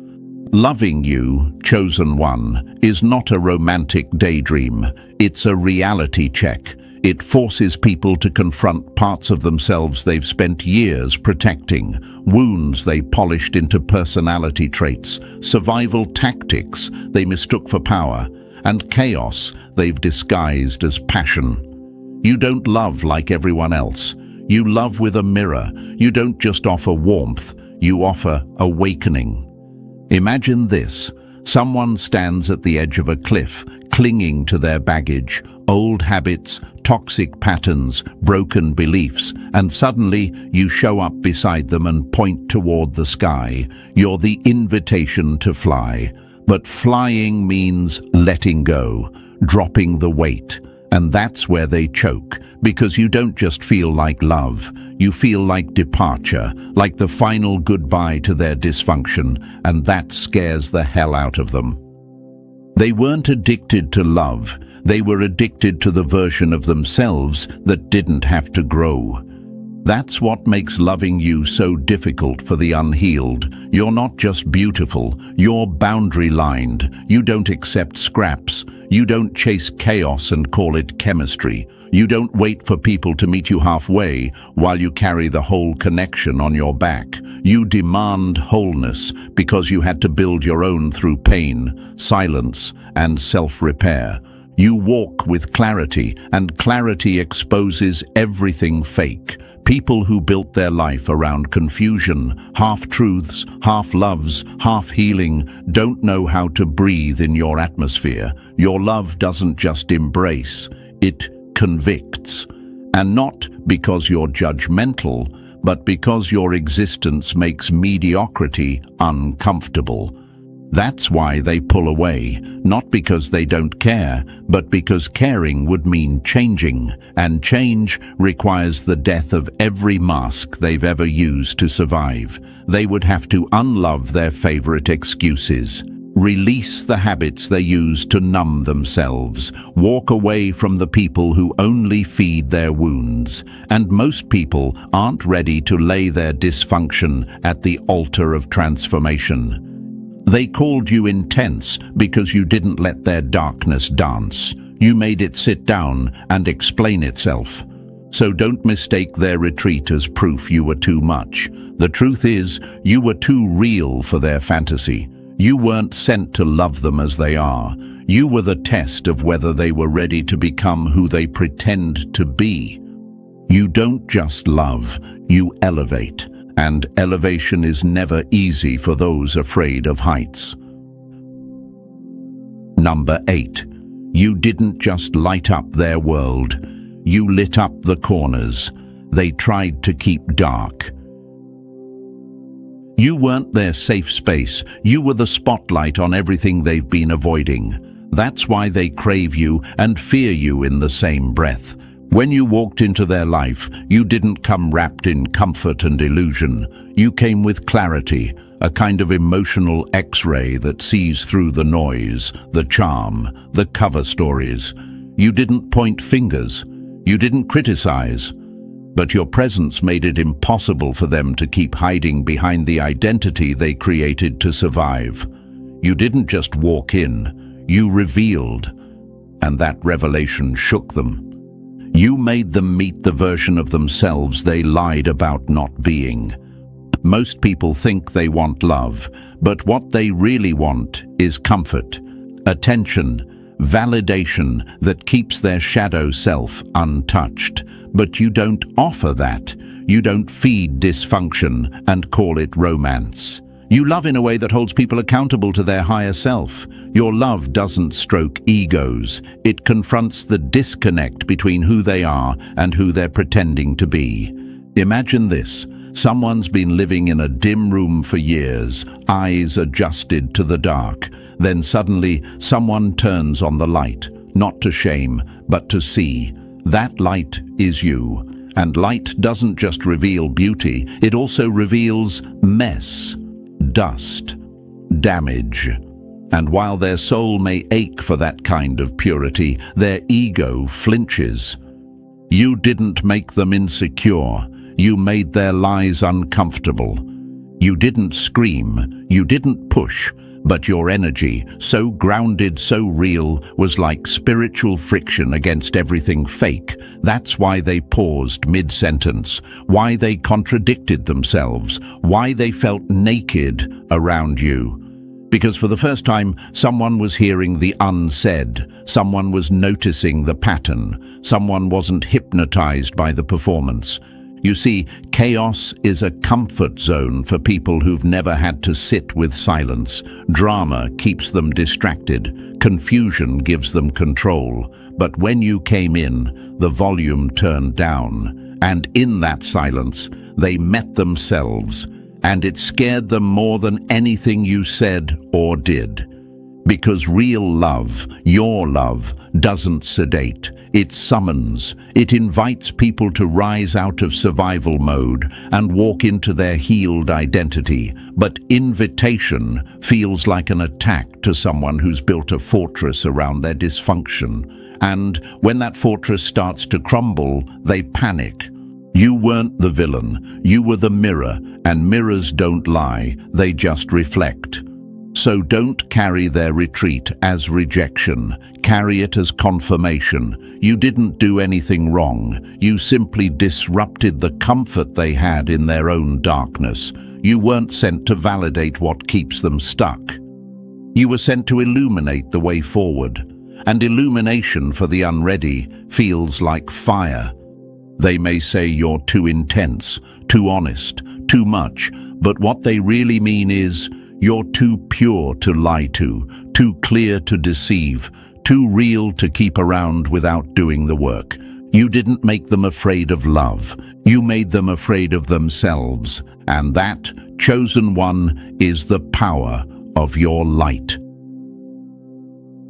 Loving you, chosen one, is not a romantic daydream. It's a reality check. It forces people to confront parts of themselves they've spent years protecting, wounds they polished into personality traits, survival tactics they mistook for power, and chaos they've disguised as passion. You don't love like everyone else. You love with a mirror. You don't just offer warmth, you offer awakening. Imagine this. Someone stands at the edge of a cliff, clinging to their baggage, old habits, toxic patterns, broken beliefs, and suddenly you show up beside them and point toward the sky. You're the invitation to fly. But flying means letting go, dropping the weight. And that's where they choke, because you don't just feel like love. You feel like departure, like the final goodbye to their dysfunction, and that scares the hell out of them. They weren't addicted to love. They were addicted to the version of themselves that didn't have to grow. That's what makes loving you so difficult for the unhealed. You're not just beautiful, you're boundary-lined. You don't accept scraps. You don't chase chaos and call it chemistry. You don't wait for people to meet you halfway while you carry the whole connection on your back. You demand wholeness because you had to build your own through pain, silence, and self-repair. You walk with clarity, and clarity exposes everything fake. People who built their life around confusion, half-truths, half-loves, half-healing, don't know how to breathe in your atmosphere. Your love doesn't just embrace, it convicts. And not because you're judgmental, but because your existence makes mediocrity uncomfortable. That's why they pull away, not because they don't care, but because caring would mean changing, and change requires the death of every mask they've ever used to survive. They would have to unlove their favorite excuses, release the habits they use to numb themselves, walk away from the people who only feed their wounds. And most people aren't ready to lay their dysfunction at the altar of transformation. They called you intense because you didn't let their darkness dance. You made it sit down and explain itself. So don't mistake their retreat as proof you were too much. The truth is, you were too real for their fantasy. You weren't sent to love them as they are. You were the test of whether they were ready to become who they pretend to be. You don't just love, you elevate. And elevation is never easy for those afraid of heights. Number 8. You didn't just light up their world. You lit up the corners they tried to keep dark. You weren't their safe space. You were the spotlight on everything they've been avoiding. That's why they crave you and fear you in the same breath. When you walked into their life, you didn't come wrapped in comfort and illusion. You came with clarity, a kind of emotional X-ray that sees through the noise, the charm, the cover stories. You didn't point fingers. You didn't criticize. But your presence made it impossible for them to keep hiding behind the identity they created to survive. You didn't just walk in. You revealed. And that revelation shook them. You made them meet the version of themselves they lied about not being. Most people think they want love, but what they really want is comfort, attention, validation that keeps their shadow self untouched. But you don't offer that. You don't feed dysfunction and call it romance. You love in a way that holds people accountable to their higher self. Your love doesn't stroke egos. It confronts the disconnect between who they are and who they're pretending to be. Imagine this. Someone's been living in a dim room for years, eyes adjusted to the dark. Then suddenly, someone turns on the light, not to shame, but to see. That light is you. And light doesn't just reveal beauty, it also reveals mess, dust, damage. And while their soul may ache for that kind of purity, their ego flinches. You didn't make them insecure. You made their lies uncomfortable. You didn't scream. You didn't push. But your energy, so grounded, so real, was like spiritual friction against everything fake. That's why they paused mid-sentence, why they contradicted themselves, why they felt naked around you. Because for the first time, someone was hearing the unsaid, someone was noticing the pattern, someone wasn't hypnotized by the performance. You see, chaos is a comfort zone for people who've never had to sit with silence. Drama keeps them distracted. Confusion gives them control. But when you came in, the volume turned down. And in that silence, they met themselves. And it scared them more than anything you said or did. Because real love, your love, doesn't sedate. It summons. It invites people to rise out of survival mode and walk into their healed identity. But invitation feels like an attack to someone who's built a fortress around their dysfunction. And when that fortress starts to crumble, they panic. You weren't the villain. You were the mirror, and mirrors don't lie. They just reflect. So don't carry their retreat as rejection. Carry it as confirmation. You didn't do anything wrong. You simply disrupted the comfort they had in their own darkness. You weren't sent to validate what keeps them stuck. You were sent to illuminate the way forward. And illumination for the unready feels like fire. They may say you're too intense, too honest, too much, but what they really mean is you're too pure to lie to, too clear to deceive, too real to keep around without doing the work. You didn't make them afraid of love. You made them afraid of themselves. And that, chosen one, is the power of your light.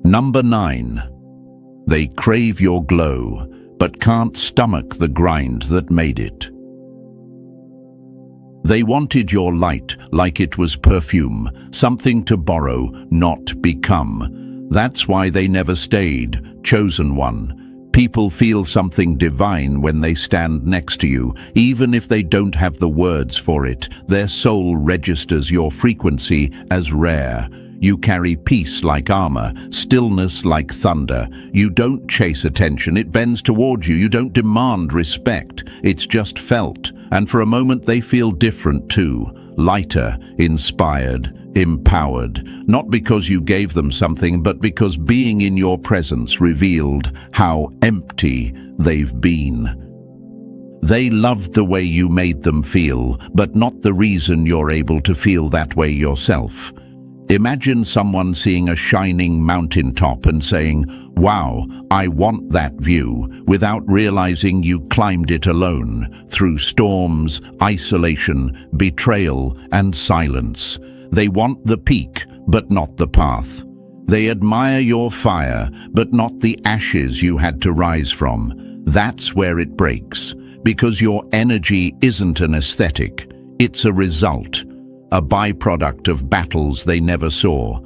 Number 9. They crave your glow, but can't stomach the grind that made it. They wanted your light like it was perfume, something to borrow, not become. That's why they never stayed, chosen one. People feel something divine when they stand next to you, even if they don't have the words for it. Their soul registers your frequency as rare. You carry peace like armor, stillness like thunder. You don't chase attention, it bends towards you. You don't demand respect, it's just felt. And for a moment they feel different too, lighter, inspired, empowered. Not because you gave them something, but because being in your presence revealed how empty they've been. They loved the way you made them feel, but not the reason you're able to feel that way yourself. Imagine someone seeing a shining mountaintop and saying, "Wow, I want that view," without realizing you climbed it alone, through storms, isolation, betrayal, and silence. They want the peak, but not the path. They admire your fire, but not the ashes you had to rise from. That's where it breaks, because your energy isn't an aesthetic, it's a result. A byproduct of battles they never saw.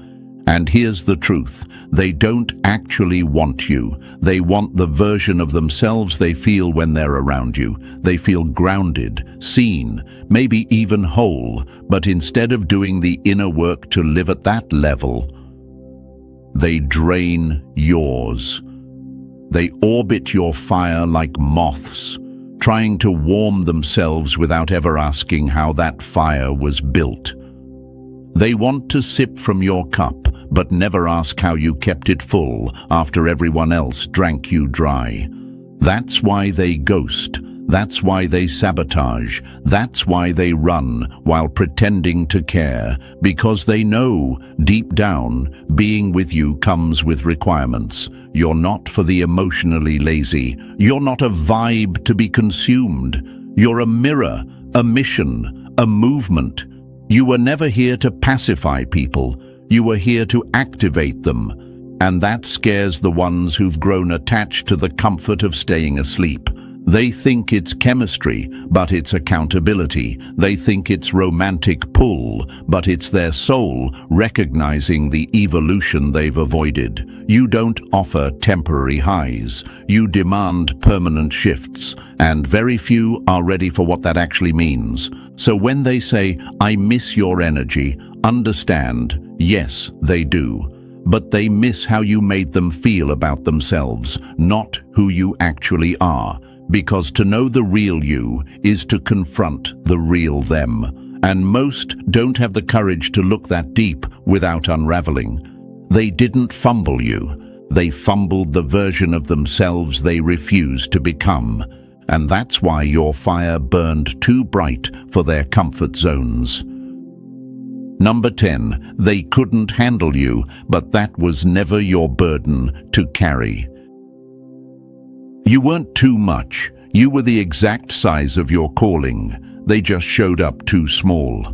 And here's the truth, they don't actually want you. They want the version of themselves they feel when they're around you. They feel grounded, seen, maybe even whole, but instead of doing the inner work to live at that level, they drain yours. They orbit your fire like moths, trying to warm themselves without ever asking how that fire was built. They want to sip from your cup, but never ask how you kept it full after everyone else drank you dry. That's why they ghost. That's why they sabotage. That's why they run while pretending to care, because they know, deep down, being with you comes with requirements. You're not for the emotionally lazy. You're not a vibe to be consumed. You're a mirror, a mission, a movement. You were never here to pacify people. You were here to activate them. And that scares the ones who've grown attached to the comfort of staying asleep. They think it's chemistry, but it's accountability. They think it's romantic pull, but it's their soul recognizing the evolution they've avoided. You don't offer temporary highs. You demand permanent shifts, and very few are ready for what that actually means. So when they say, "I miss your energy," understand, yes, they do. But they miss how you made them feel about themselves, not who you actually are. Because to know the real you is to confront the real them. And most don't have the courage to look that deep without unraveling. They didn't fumble you. They fumbled the version of themselves they refused to become. And that's why your fire burned too bright for their comfort zones. Number 10, they couldn't handle you, but that was never your burden to carry. You weren't too much. You were the exact size of your calling. They just showed up too small.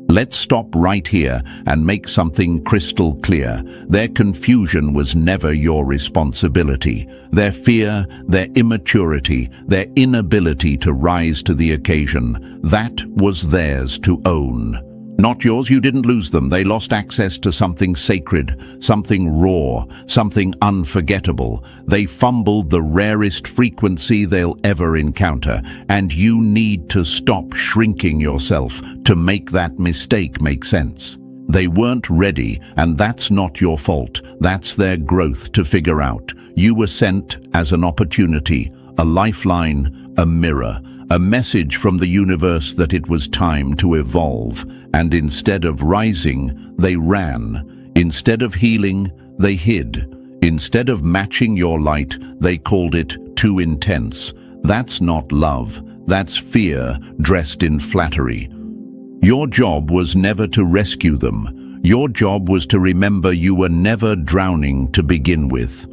Let's stop right here and make something crystal clear. Their confusion was never your responsibility. Their fear, their immaturity, their inability to rise to the occasion, that was theirs to own. Not yours. You didn't lose them. They lost access to something sacred, something raw, something unforgettable. They fumbled the rarest frequency they'll ever encounter, and you need to stop shrinking yourself to make that mistake make sense. They weren't ready, and that's not your fault. That's their growth to figure out. You were sent as an opportunity, a lifeline, a mirror, a message from the universe that it was time to evolve. And instead of rising, they ran. Instead of healing, they hid. Instead of matching your light, they called it too intense. That's not love. That's fear dressed in flattery. Your job was never to rescue them. Your job was to remember you were never drowning to begin with.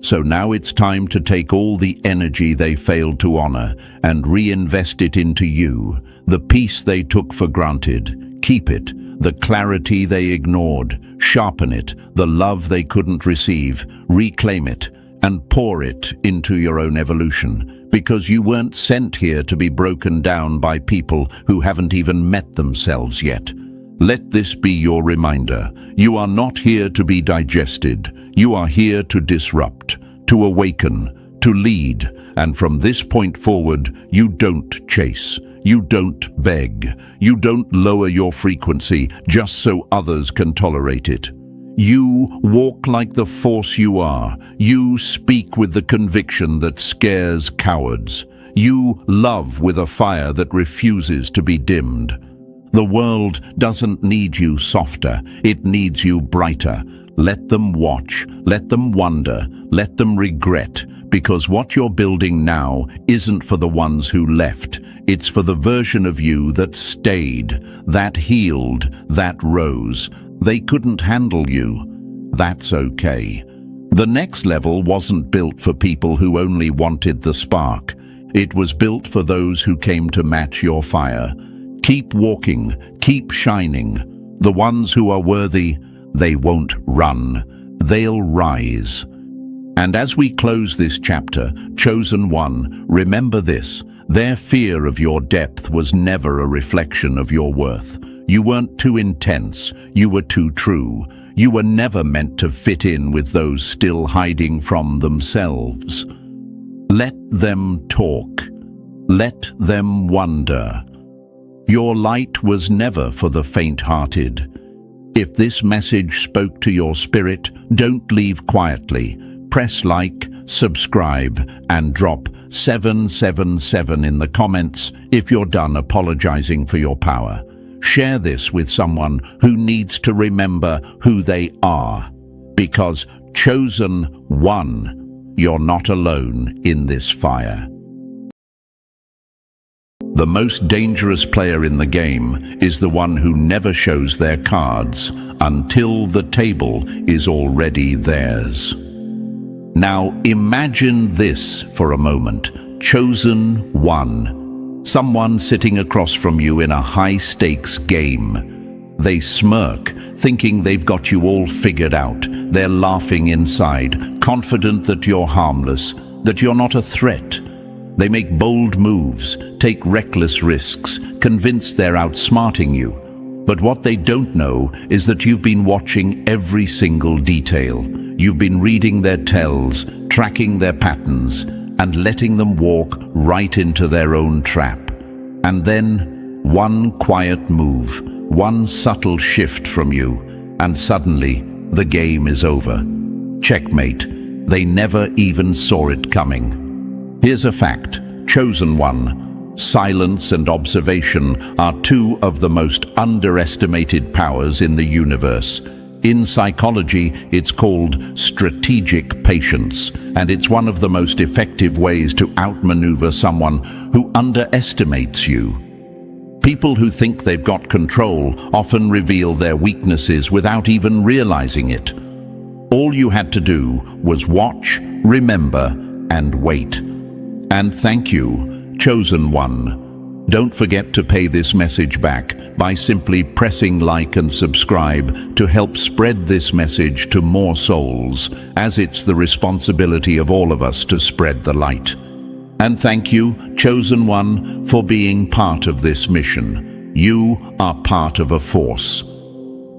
So now it's time to take all the energy they failed to honor and reinvest it into you. The peace they took for granted, keep it. The clarity they ignored, sharpen it. The love they couldn't receive, reclaim it and pour it into your own evolution. Because you weren't sent here to be broken down by people who haven't even met themselves yet. Let this be your reminder. You are not here to be digested. You are here to disrupt, to awaken, to lead. And from this point forward, you don't chase. You don't beg. You don't lower your frequency just so others can tolerate it. You walk like the force you are. You speak with the conviction that scares cowards. You love with a fire that refuses to be dimmed. The world doesn't need you softer. It needs you brighter. Let them watch. Let them wonder. Let them regret. Because what you're building now isn't for the ones who left. It's for the version of you that stayed, that healed, that rose. They couldn't handle you. That's okay. The next level wasn't built for people who only wanted the spark. It was built for those who came to match your fire. Keep walking, keep shining. The ones who are worthy, they won't run. They'll rise. And as we close this chapter, Chosen One, remember this. Their fear of your depth was never a reflection of your worth. You weren't too intense, you were too true. You were never meant to fit in with those still hiding from themselves. Let them talk. Let them wonder. Your light was never for the faint-hearted. If this message spoke to your spirit, don't leave quietly. Press like, subscribe, and drop 777 in the comments if you're done apologizing for your power. Share this with someone who needs to remember who they are. Because Chosen One, you're not alone in this fire. The most dangerous player in the game is the one who never shows their cards until the table is already theirs. Now imagine this for a moment. Chosen One. Someone sitting across from you in a high-stakes game. They smirk, thinking they've got you all figured out. They're laughing inside, confident that you're harmless, that you're not a threat. They make bold moves, take reckless risks, convinced they're outsmarting you. But what they don't know is that you've been watching every single detail. You've been reading their tells, tracking their patterns, and letting them walk right into their own trap. And then, one quiet move, one subtle shift from you, and suddenly, the game is over. Checkmate. They never even saw it coming. Here's a fact. Chosen One. Silence and observation are two of the most underestimated powers in the universe. In psychology, it's called strategic patience, and it's one of the most effective ways to outmaneuver someone who underestimates you. People who think they've got control often reveal their weaknesses without even realizing it. All you had to do was watch, remember, and wait. And thank you, Chosen One. Don't forget to pay this message back by simply pressing like and subscribe to help spread this message to more souls, as it's the responsibility of all of us to spread the light. And thank you, Chosen One, for being part of this mission. You are part of a force.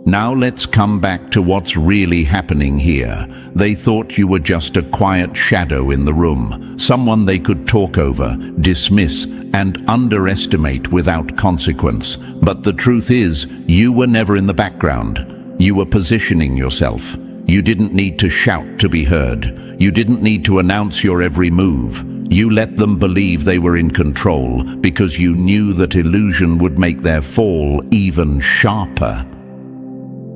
Now let's come back to what's really happening here. They thought you were just a quiet shadow in the room, someone they could talk over, dismiss, and underestimate without consequence. But the truth is, you were never in the background. You were positioning yourself. You didn't need to shout to be heard. You didn't need to announce your every move. You let them believe they were in control because you knew that illusion would make their fall even sharper.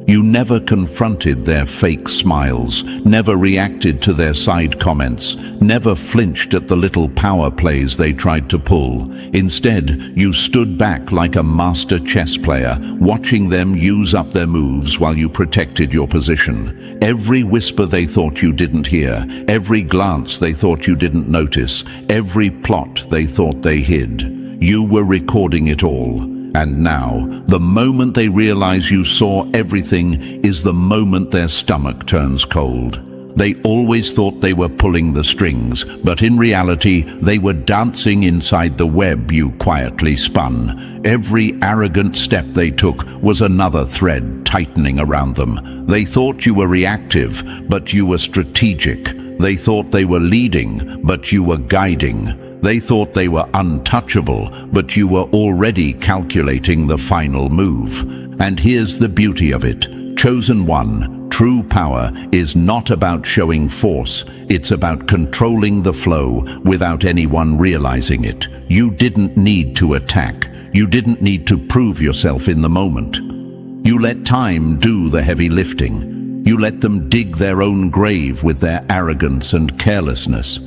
You never confronted their fake smiles, never reacted to their side comments, never flinched at the little power plays they tried to pull. Instead, you stood back like a master chess player, watching them use up their moves while you protected your position. Every whisper they thought you didn't hear, every glance they thought you didn't notice, every plot they thought they hid. You were recording it all. And now, the moment they realize you saw everything is the moment their stomach turns cold. They always thought they were pulling the strings, but in reality, they were dancing inside the web you quietly spun. Every arrogant step they took was another thread tightening around them. They thought you were reactive, but you were strategic. They thought they were leading, but you were guiding. They thought they were untouchable, but you were already calculating the final move. And here's the beauty of it. Chosen One, true power is not about showing force. It's about controlling the flow without anyone realizing it. You didn't need to attack. You didn't need to prove yourself in the moment. You let time do the heavy lifting. You let them dig their own grave with their arrogance and carelessness.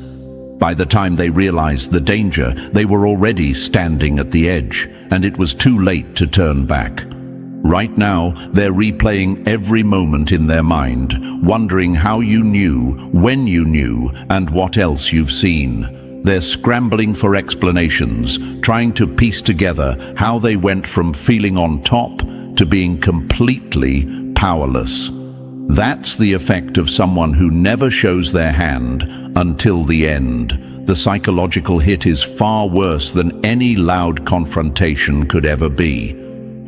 By the time they realized the danger, they were already standing at the edge, and it was too late to turn back. Right now, they're replaying every moment in their mind, wondering how you knew, when you knew, and what else you've seen. They're scrambling for explanations, trying to piece together how they went from feeling on top to being completely powerless. That's the effect of someone who never shows their hand until the end. The psychological hit is far worse than any loud confrontation could ever be.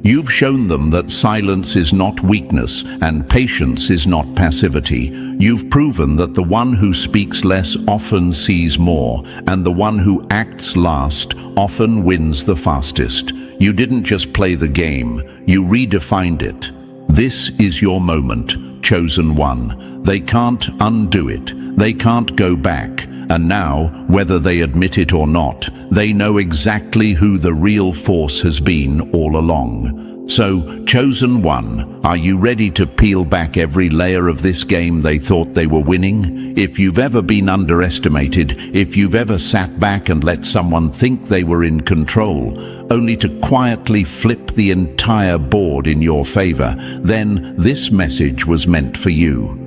You've shown them that silence is not weakness and patience is not passivity. You've proven that the one who speaks less often sees more, and the one who acts last often wins the fastest. You didn't just play the game, you redefined it. This is your moment. Chosen One. They can't undo it. They can't go back. And now, whether they admit it or not, they know exactly who the real force has been all along. So, Chosen One, are you ready to peel back every layer of this game they thought they were winning? If you've ever been underestimated, if you've ever sat back and let someone think they were in control, only to quietly flip the entire board in your favor, then this message was meant for you.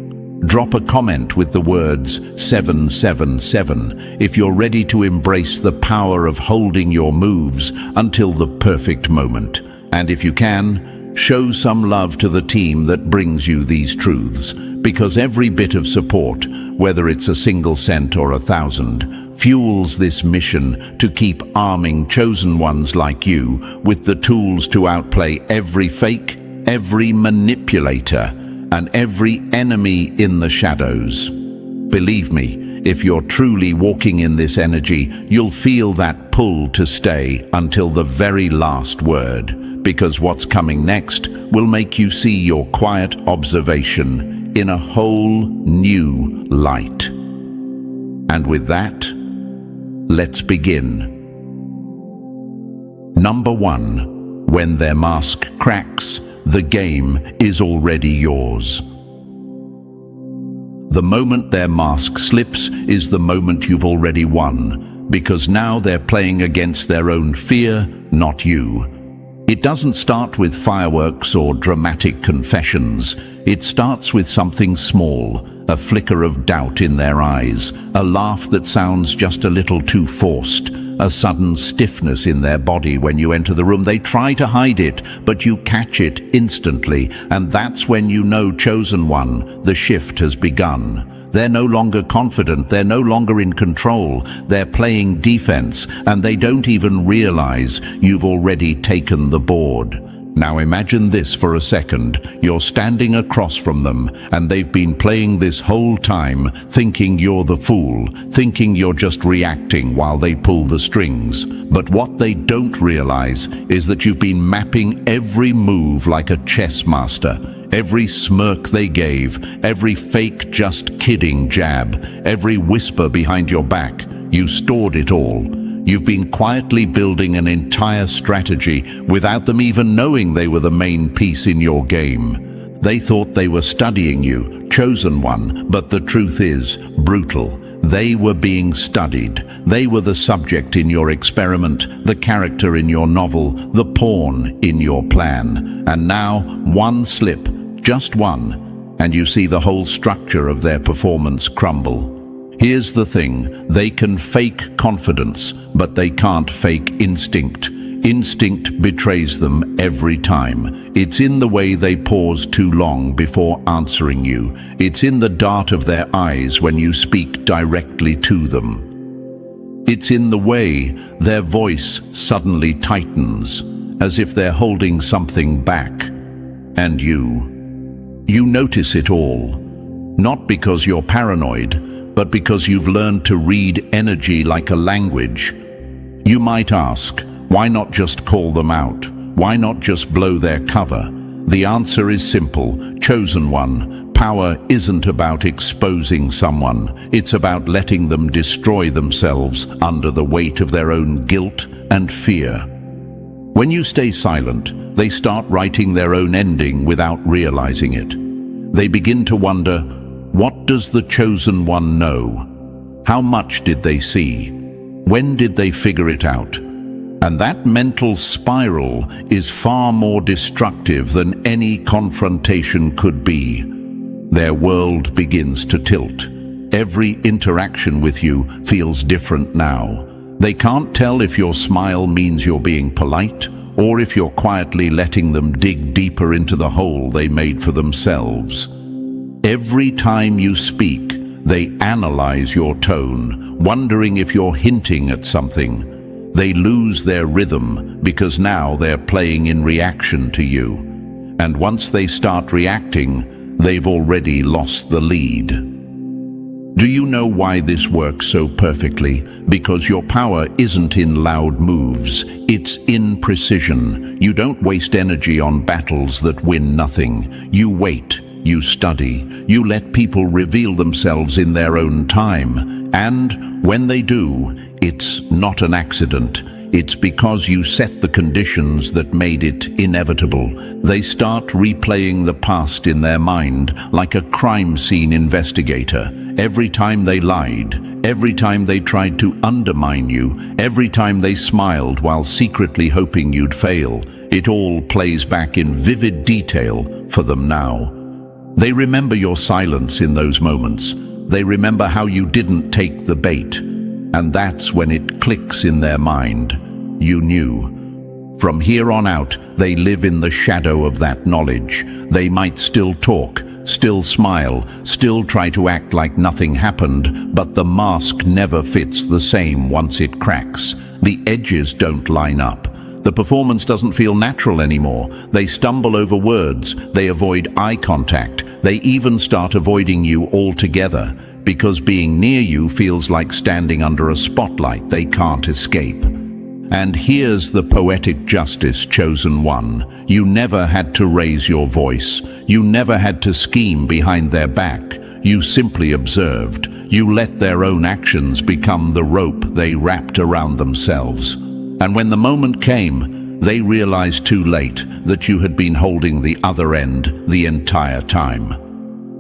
Drop a comment with the words 777 if you're ready to embrace the power of holding your moves until the perfect moment. And if you can, show some love to the team that brings you these truths, because every bit of support, whether it's a single cent or 1,000, fuels this mission to keep arming chosen ones like you with the tools to outplay every fake, every manipulator, and every enemy in the shadows. Believe me, if you're truly walking in this energy, you'll feel that pull to stay until the very last word, because what's coming next will make you see your quiet observation in a whole new light. And with that, let's begin. Number 1. When their mask cracks, the game is already yours. The moment their mask slips is the moment you've already won, because now they're playing against their own fear, not you. It doesn't start with fireworks or dramatic confessions. It starts with something small, a flicker of doubt in their eyes, a laugh that sounds just a little too forced, a sudden stiffness in their body when you enter the room. They try to hide it, but you catch it instantly, and that's when you know, chosen one, the shift has begun. They're no longer confident, they're no longer in control, they're playing defense, and they don't even realize you've already taken the board. Now imagine this for a second. You're standing across from them, and they've been playing this whole time, thinking you're the fool, thinking you're just reacting while they pull the strings. But what they don't realize is that you've been mapping every move like a chess master. Every smirk they gave, every fake just kidding jab, every whisper behind your back, you stored it all. You've been quietly building an entire strategy without them even knowing they were the main piece in your game. They thought they were studying you, chosen one, but the truth is brutal. They were being studied. They were the subject in your experiment, the character in your novel, the pawn in your plan. And now, one slip, just one, and you see the whole structure of their performance crumble. Here's the thing, they can fake confidence, but they can't fake instinct. Instinct betrays them every time. It's in the way they pause too long before answering you. It's in the dart of their eyes when you speak directly to them. It's in the way their voice suddenly tightens, as if they're holding something back. And you notice it all. Not because you're paranoid, but because you've learned to read energy like a language. You might ask, why not just call them out? Why not just blow their cover? The answer is simple, chosen one. Power isn't about exposing someone. It's about letting them destroy themselves under the weight of their own guilt and fear. When you stay silent, they start writing their own ending without realizing it. They begin to wonder, what does the chosen one know? How much did they see? When did they figure it out? And that mental spiral is far more destructive than any confrontation could be. Their world begins to tilt. Every interaction with you feels different now. They can't tell if your smile means you're being polite, or if you're quietly letting them dig deeper into the hole they made for themselves. Every time you speak, they analyze your tone, wondering if you're hinting at something. They lose their rhythm because now they're playing in reaction to you. And once they start reacting, they've already lost the lead. Do you know why this works so perfectly? Because your power isn't in loud moves, it's in precision. You don't waste energy on battles that win nothing. You wait. You study, you let people reveal themselves in their own time, and when they do, it's not an accident. It's because you set the conditions that made it inevitable. They start replaying the past in their mind like a crime scene investigator. Every time they lied, every time they tried to undermine you, every time they smiled while secretly hoping you'd fail, it all plays back in vivid detail for them now. They remember your silence in those moments. They remember how you didn't take the bait. And that's when it clicks in their mind. You knew. From here on out, they live in the shadow of that knowledge. They might still talk, still smile, still try to act like nothing happened, but the mask never fits the same once it cracks. The edges don't line up. The performance doesn't feel natural anymore. They stumble over words, they avoid eye contact, they even start avoiding you altogether, because being near you feels like standing under a spotlight they can't escape. And here's the poetic justice, chosen one. You never had to raise your voice. You never had to scheme behind their back. You simply observed. You let their own actions become the rope they wrapped around themselves. And when the moment came, they realized too late that you had been holding the other end the entire time.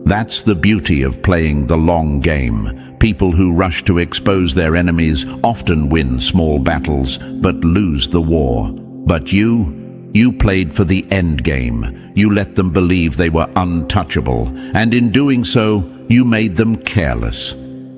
That's the beauty of playing the long game. People who rush to expose their enemies often win small battles, but lose the war. But you played for the end game. You let them believe they were untouchable, and in doing so, you made them careless.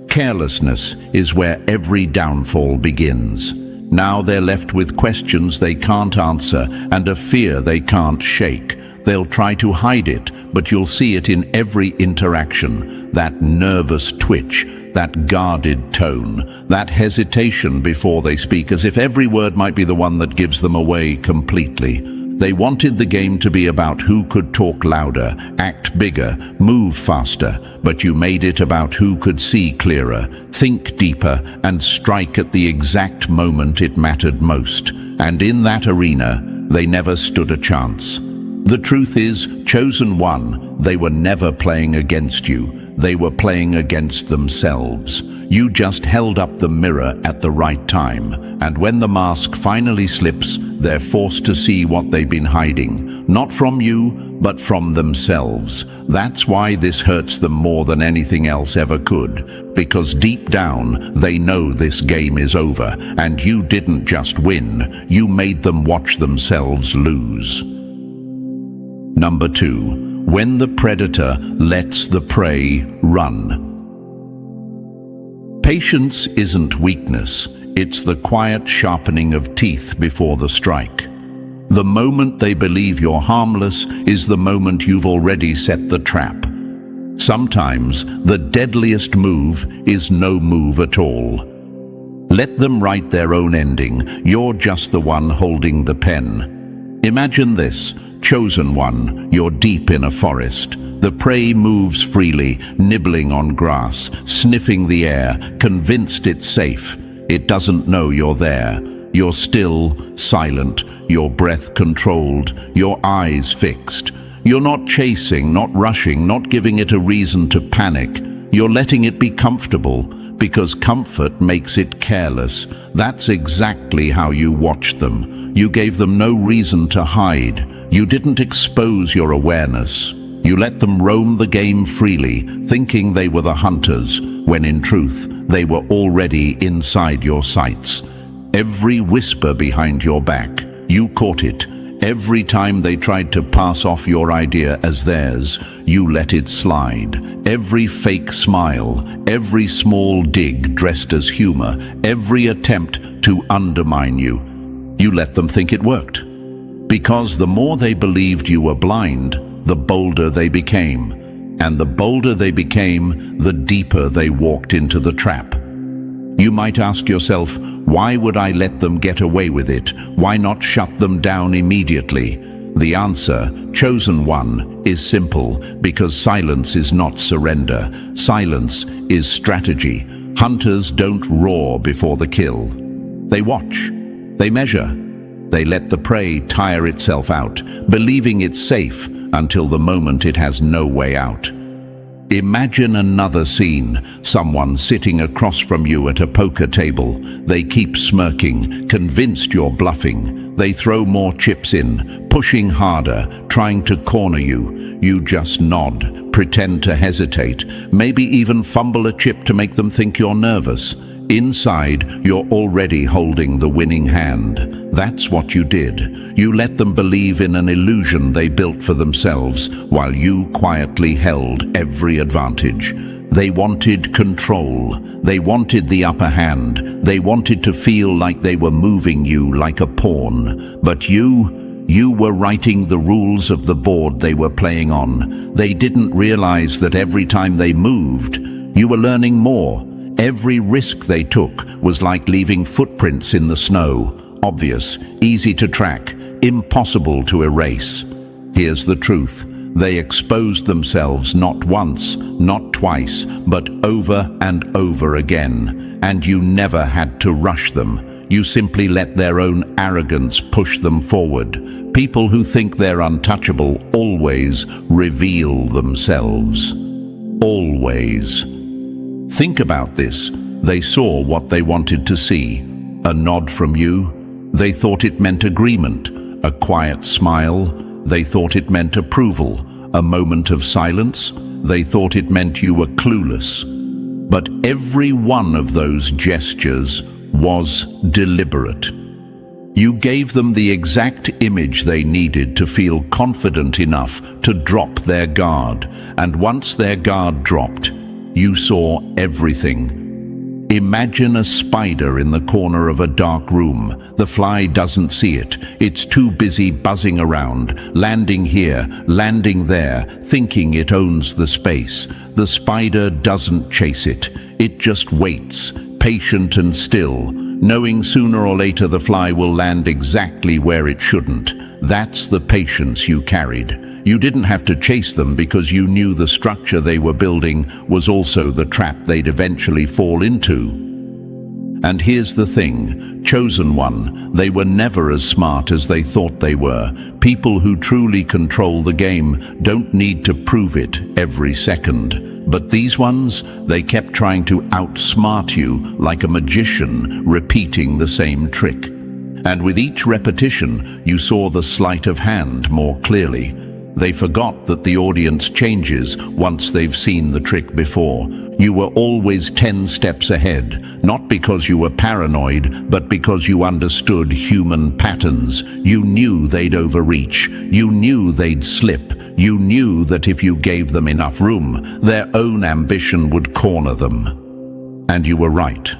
Carelessness is where every downfall begins. Now they're left with questions they can't answer and a fear they can't shake. They'll try to hide it, but you'll see it in every interaction. That nervous twitch, that guarded tone, that hesitation before they speak, as if every word might be the one that gives them away completely. They wanted the game to be about who could talk louder, act bigger, move faster, but you made it about who could see clearer, think deeper, and strike at the exact moment it mattered most. And in that arena, they never stood a chance. The truth is, chosen one, they were never playing against you. They were playing against themselves. You just held up the mirror at the right time, and when the mask finally slips, they're forced to see what they've been hiding, not from you, but from themselves. That's why this hurts them more than anything else ever could, because deep down, they know this game is over, and you didn't just win, you made them watch themselves lose. Number 2, when the predator lets the prey run. Patience isn't weakness, it's the quiet sharpening of teeth before the strike. The moment they believe you're harmless is the moment you've already set the trap. Sometimes the deadliest move is no move at all. Let them write their own ending, you're just the one holding the pen. Imagine this. Chosen one, you're deep in a forest. The prey moves freely, nibbling on grass, sniffing the air, convinced it's safe. It doesn't know you're there. You're still, silent, your breath controlled, your eyes fixed. You're not chasing, not rushing, not giving it a reason to panic. You're letting it be comfortable, because comfort makes it careless. That's exactly how you watched them. You gave them no reason to hide. You didn't expose your awareness. You let them roam the game freely, thinking they were the hunters, when in truth, they were already inside your sights. Every whisper behind your back, you caught it. Every time they tried to pass off your idea as theirs, you let it slide. Every fake smile, every small dig dressed as humor, every attempt to undermine you, you let them think it worked. Because the more they believed you were blind, the bolder they became. And the bolder they became, the deeper they walked into the trap. You might ask yourself, why would I let them get away with it? Why not shut them down immediately? The answer, chosen one, is simple, because silence is not surrender. Silence is strategy. Hunters don't roar before the kill. They watch. They measure. They let the prey tire itself out, believing it's safe until the moment it has no way out. Imagine another scene, someone sitting across from you at a poker table. They keep smirking, convinced you're bluffing. They throw more chips in, pushing harder, trying to corner you. You just nod, pretend to hesitate, maybe even fumble a chip to make them think you're nervous. Inside, you're already holding the winning hand. That's what you did. You let them believe in an illusion they built for themselves, while you quietly held every advantage. They wanted control. They wanted the upper hand. They wanted to feel like they were moving you like a pawn. But you were writing the rules of the board they were playing on. They didn't realize that every time they moved, you were learning more. Every risk they took was like leaving footprints in the snow. Obvious, easy to track, impossible to erase. Here's the truth. They exposed themselves not once, not twice, but over and over again. And you never had to rush them. You simply let their own arrogance push them forward. People who think they're untouchable always reveal themselves. Always. Think about this. They saw what they wanted to see. A nod from you. They thought it meant agreement. A quiet smile. They thought it meant approval. A moment of silence. They thought it meant you were clueless. But every one of those gestures was deliberate. You gave them the exact image they needed to feel confident enough to drop their guard. And once their guard dropped, you saw everything. Imagine a spider in the corner of a dark room. The fly doesn't see it. It's too busy buzzing around, landing here, landing there, thinking it owns the space. The spider doesn't chase it. It just waits, patient and still, knowing sooner or later the fly will land exactly where it shouldn't. That's the patience you carried. You didn't have to chase them because you knew the structure they were building was also the trap they'd eventually fall into. And here's the thing, chosen one, they were never as smart as they thought they were. People who truly control the game don't need to prove it every second. But these ones, they kept trying to outsmart you like a magician repeating the same trick. And with each repetition, you saw the sleight of hand more clearly. They forgot that the audience changes once they've seen the trick before. You were always 10 steps ahead, not because you were paranoid, but because you understood human patterns. You knew they'd overreach. You knew they'd slip. You knew that if you gave them enough room, their own ambition would corner them. And you were right.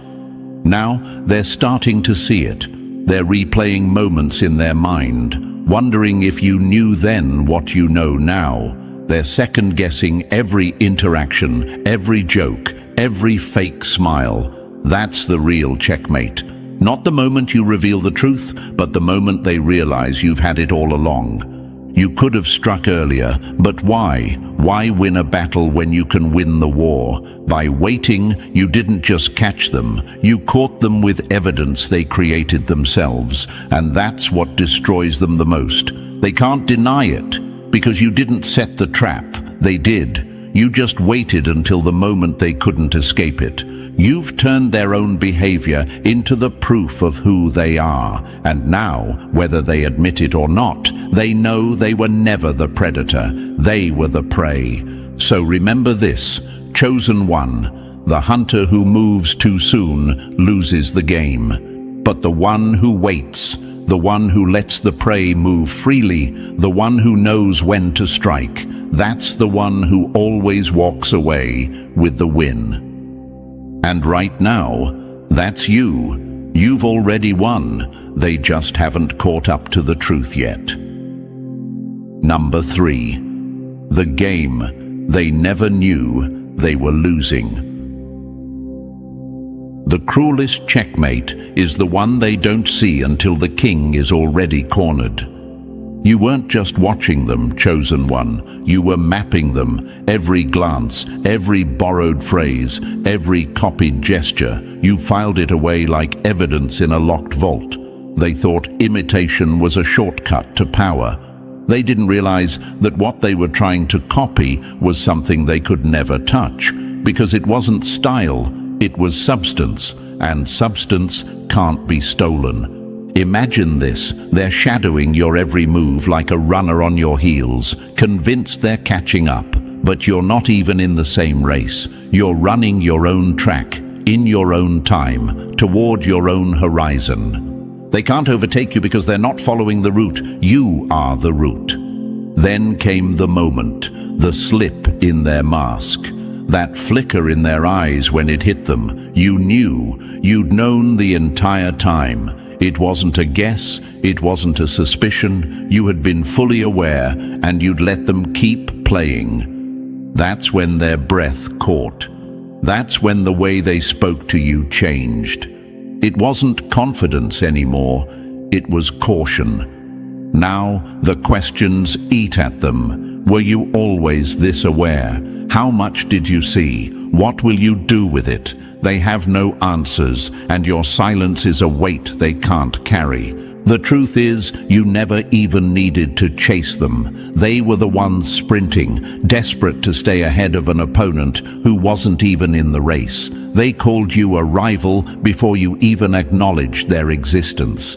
Now, they're starting to see it. They're replaying moments in their mind, wondering if you knew then what you know now. They're second-guessing every interaction, every joke, every fake smile. That's the real checkmate. Not the moment you reveal the truth, but the moment they realize you've had it all along. You could have struck earlier, but why? Why win a battle when you can win the war? By waiting, you didn't just catch them, you caught them with evidence they created themselves, and that's what destroys them the most. They can't deny it, because you didn't set the trap. They did. You just waited until the moment they couldn't escape it. You've turned their own behavior into the proof of who they are, and now, whether they admit it or not, they know they were never the predator. They were the prey. So remember this, chosen one, the hunter who moves too soon loses the game. But the one who waits, the one who lets the prey move freely, the one who knows when to strike, that's the one who always walks away with the win. And right now, that's you. You've already won. They just haven't caught up to the truth yet. Number 3. The game they never knew they were losing. The cruelest checkmate is the one they don't see until the king is already cornered. You weren't just watching them, chosen one. You were mapping them. Every glance, every borrowed phrase, every copied gesture. You filed it away like evidence in a locked vault. They thought imitation was a shortcut to power. They didn't realize that what they were trying to copy was something they could never touch, because it wasn't style, it was substance, and substance can't be stolen. Imagine this, they're shadowing your every move like a runner on your heels, convinced they're catching up, but you're not even in the same race. You're running your own track, in your own time, toward your own horizon. They can't overtake you because they're not following the route. You are the route. Then came the moment, the slip in their mask. That flicker in their eyes when it hit them. You knew, you'd known the entire time. It wasn't a guess, it wasn't a suspicion. You had been fully aware, and you'd let them keep playing. That's when their breath caught. That's when the way they spoke to you changed. It wasn't confidence anymore, it was caution. Now the questions eat at them. Were you always this aware? How much did you see? What will you do with it? They have no answers, and your silence is a weight they can't carry. The truth is, you never even needed to chase them. They were the ones sprinting, desperate to stay ahead of an opponent who wasn't even in the race. They called you a rival before you even acknowledged their existence.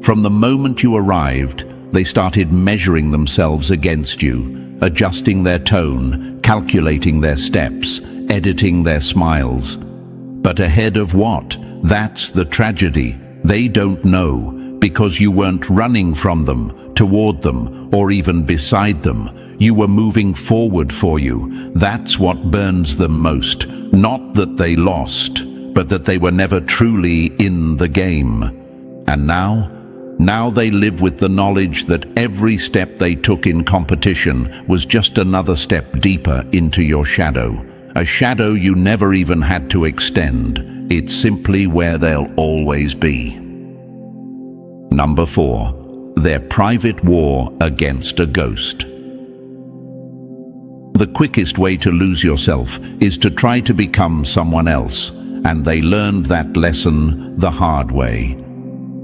From the moment you arrived, they started measuring themselves against you, adjusting their tone, calculating their steps, editing their smiles. But ahead of what? That's the tragedy. They don't know, because you weren't running from them, toward them, or even beside them. You were moving forward for you. That's what burns them most. Not that they lost, but that they were never truly in the game. And now they live with the knowledge that every step they took in competition was just another step deeper into your shadow. A shadow you never even had to extend. It's simply where they'll always be. Number 4. Their private war against a ghost. The quickest way to lose yourself is to try to become someone else. and they learned that lesson the hard way.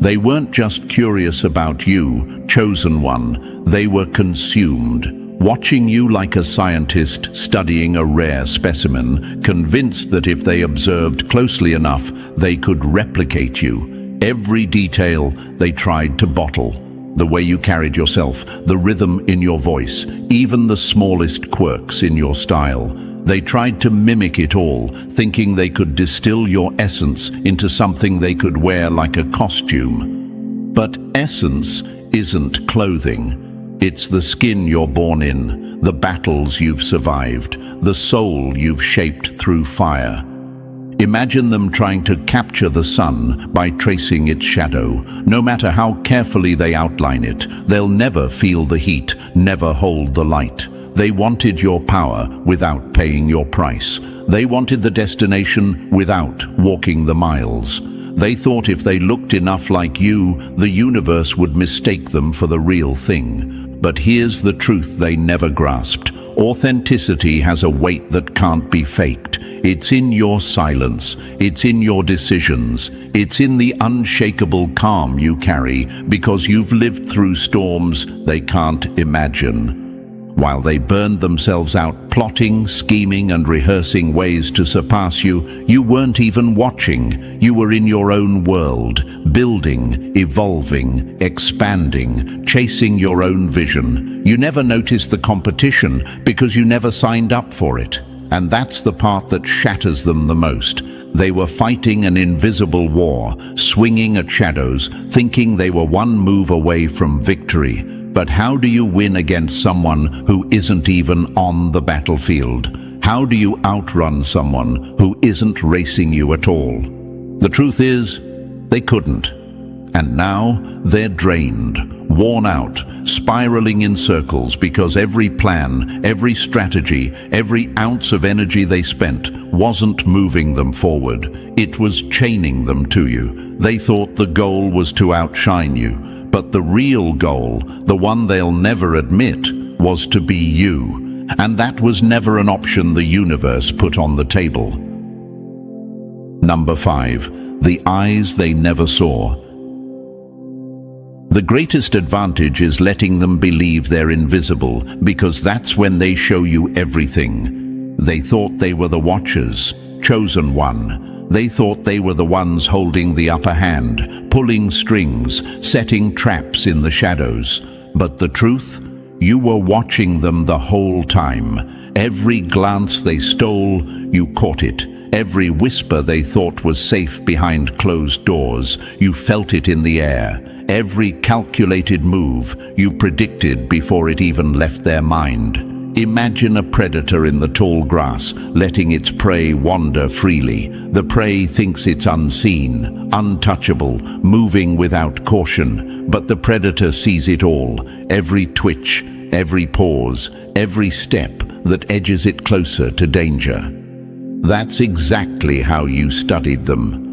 They weren't just curious about you, chosen one, they were consumed, watching you like a scientist studying a rare specimen, convinced that if they observed closely enough, they could replicate you. Every detail they tried to bottle. The way you carried yourself, the rhythm in your voice, even the smallest quirks in your style. They tried to mimic it all, thinking they could distill your essence into something they could wear like a costume. But essence isn't clothing. It's the skin you're born in, the battles you've survived, the soul you've shaped through fire. Imagine them trying to capture the sun by tracing its shadow. No matter how carefully they outline it, they'll never feel the heat, never hold the light. They wanted your power without paying your price. They wanted the destination without walking the miles. They thought if they looked enough like you, the universe would mistake them for the real thing. But here's the truth they never grasped. Authenticity has a weight that can't be faked. It's in your silence. It's in your decisions. It's in the unshakable calm you carry because you've lived through storms they can't imagine. While they burned themselves out plotting, scheming and rehearsing ways to surpass you, you weren't even watching. You were in your own world, building, evolving, expanding, chasing your own vision. You never noticed the competition because you never signed up for it. And that's the part that shatters them the most. They were fighting an invisible war, swinging at shadows, thinking they were one move away from victory. But how do you win against someone who isn't even on the battlefield? How do you outrun someone who isn't racing you at all? The truth is, they couldn't. And now they're drained, worn out, spiraling in circles because every plan, every strategy, every ounce of energy they spent wasn't moving them forward. It was chaining them to you. They thought the goal was to outshine you. But the real goal, the one they'll never admit, was to be you. And that was never an option the universe put on the table. Number 5. The eyes they never saw. The greatest advantage is letting them believe they're invisible, because that's when they show you everything. They thought they were the watchers, chosen one. They thought they were the ones holding the upper hand, pulling strings, setting traps in the shadows. But the truth? You were watching them the whole time. Every glance they stole, you caught it. Every whisper they thought was safe behind closed doors, you felt it in the air. Every calculated move, you predicted before it even left their mind. Imagine a predator in the tall grass, letting its prey wander freely. The prey thinks it's unseen, untouchable, moving without caution. But the predator sees it all, every twitch, every pause, every step that edges it closer to danger. That's exactly how you studied them.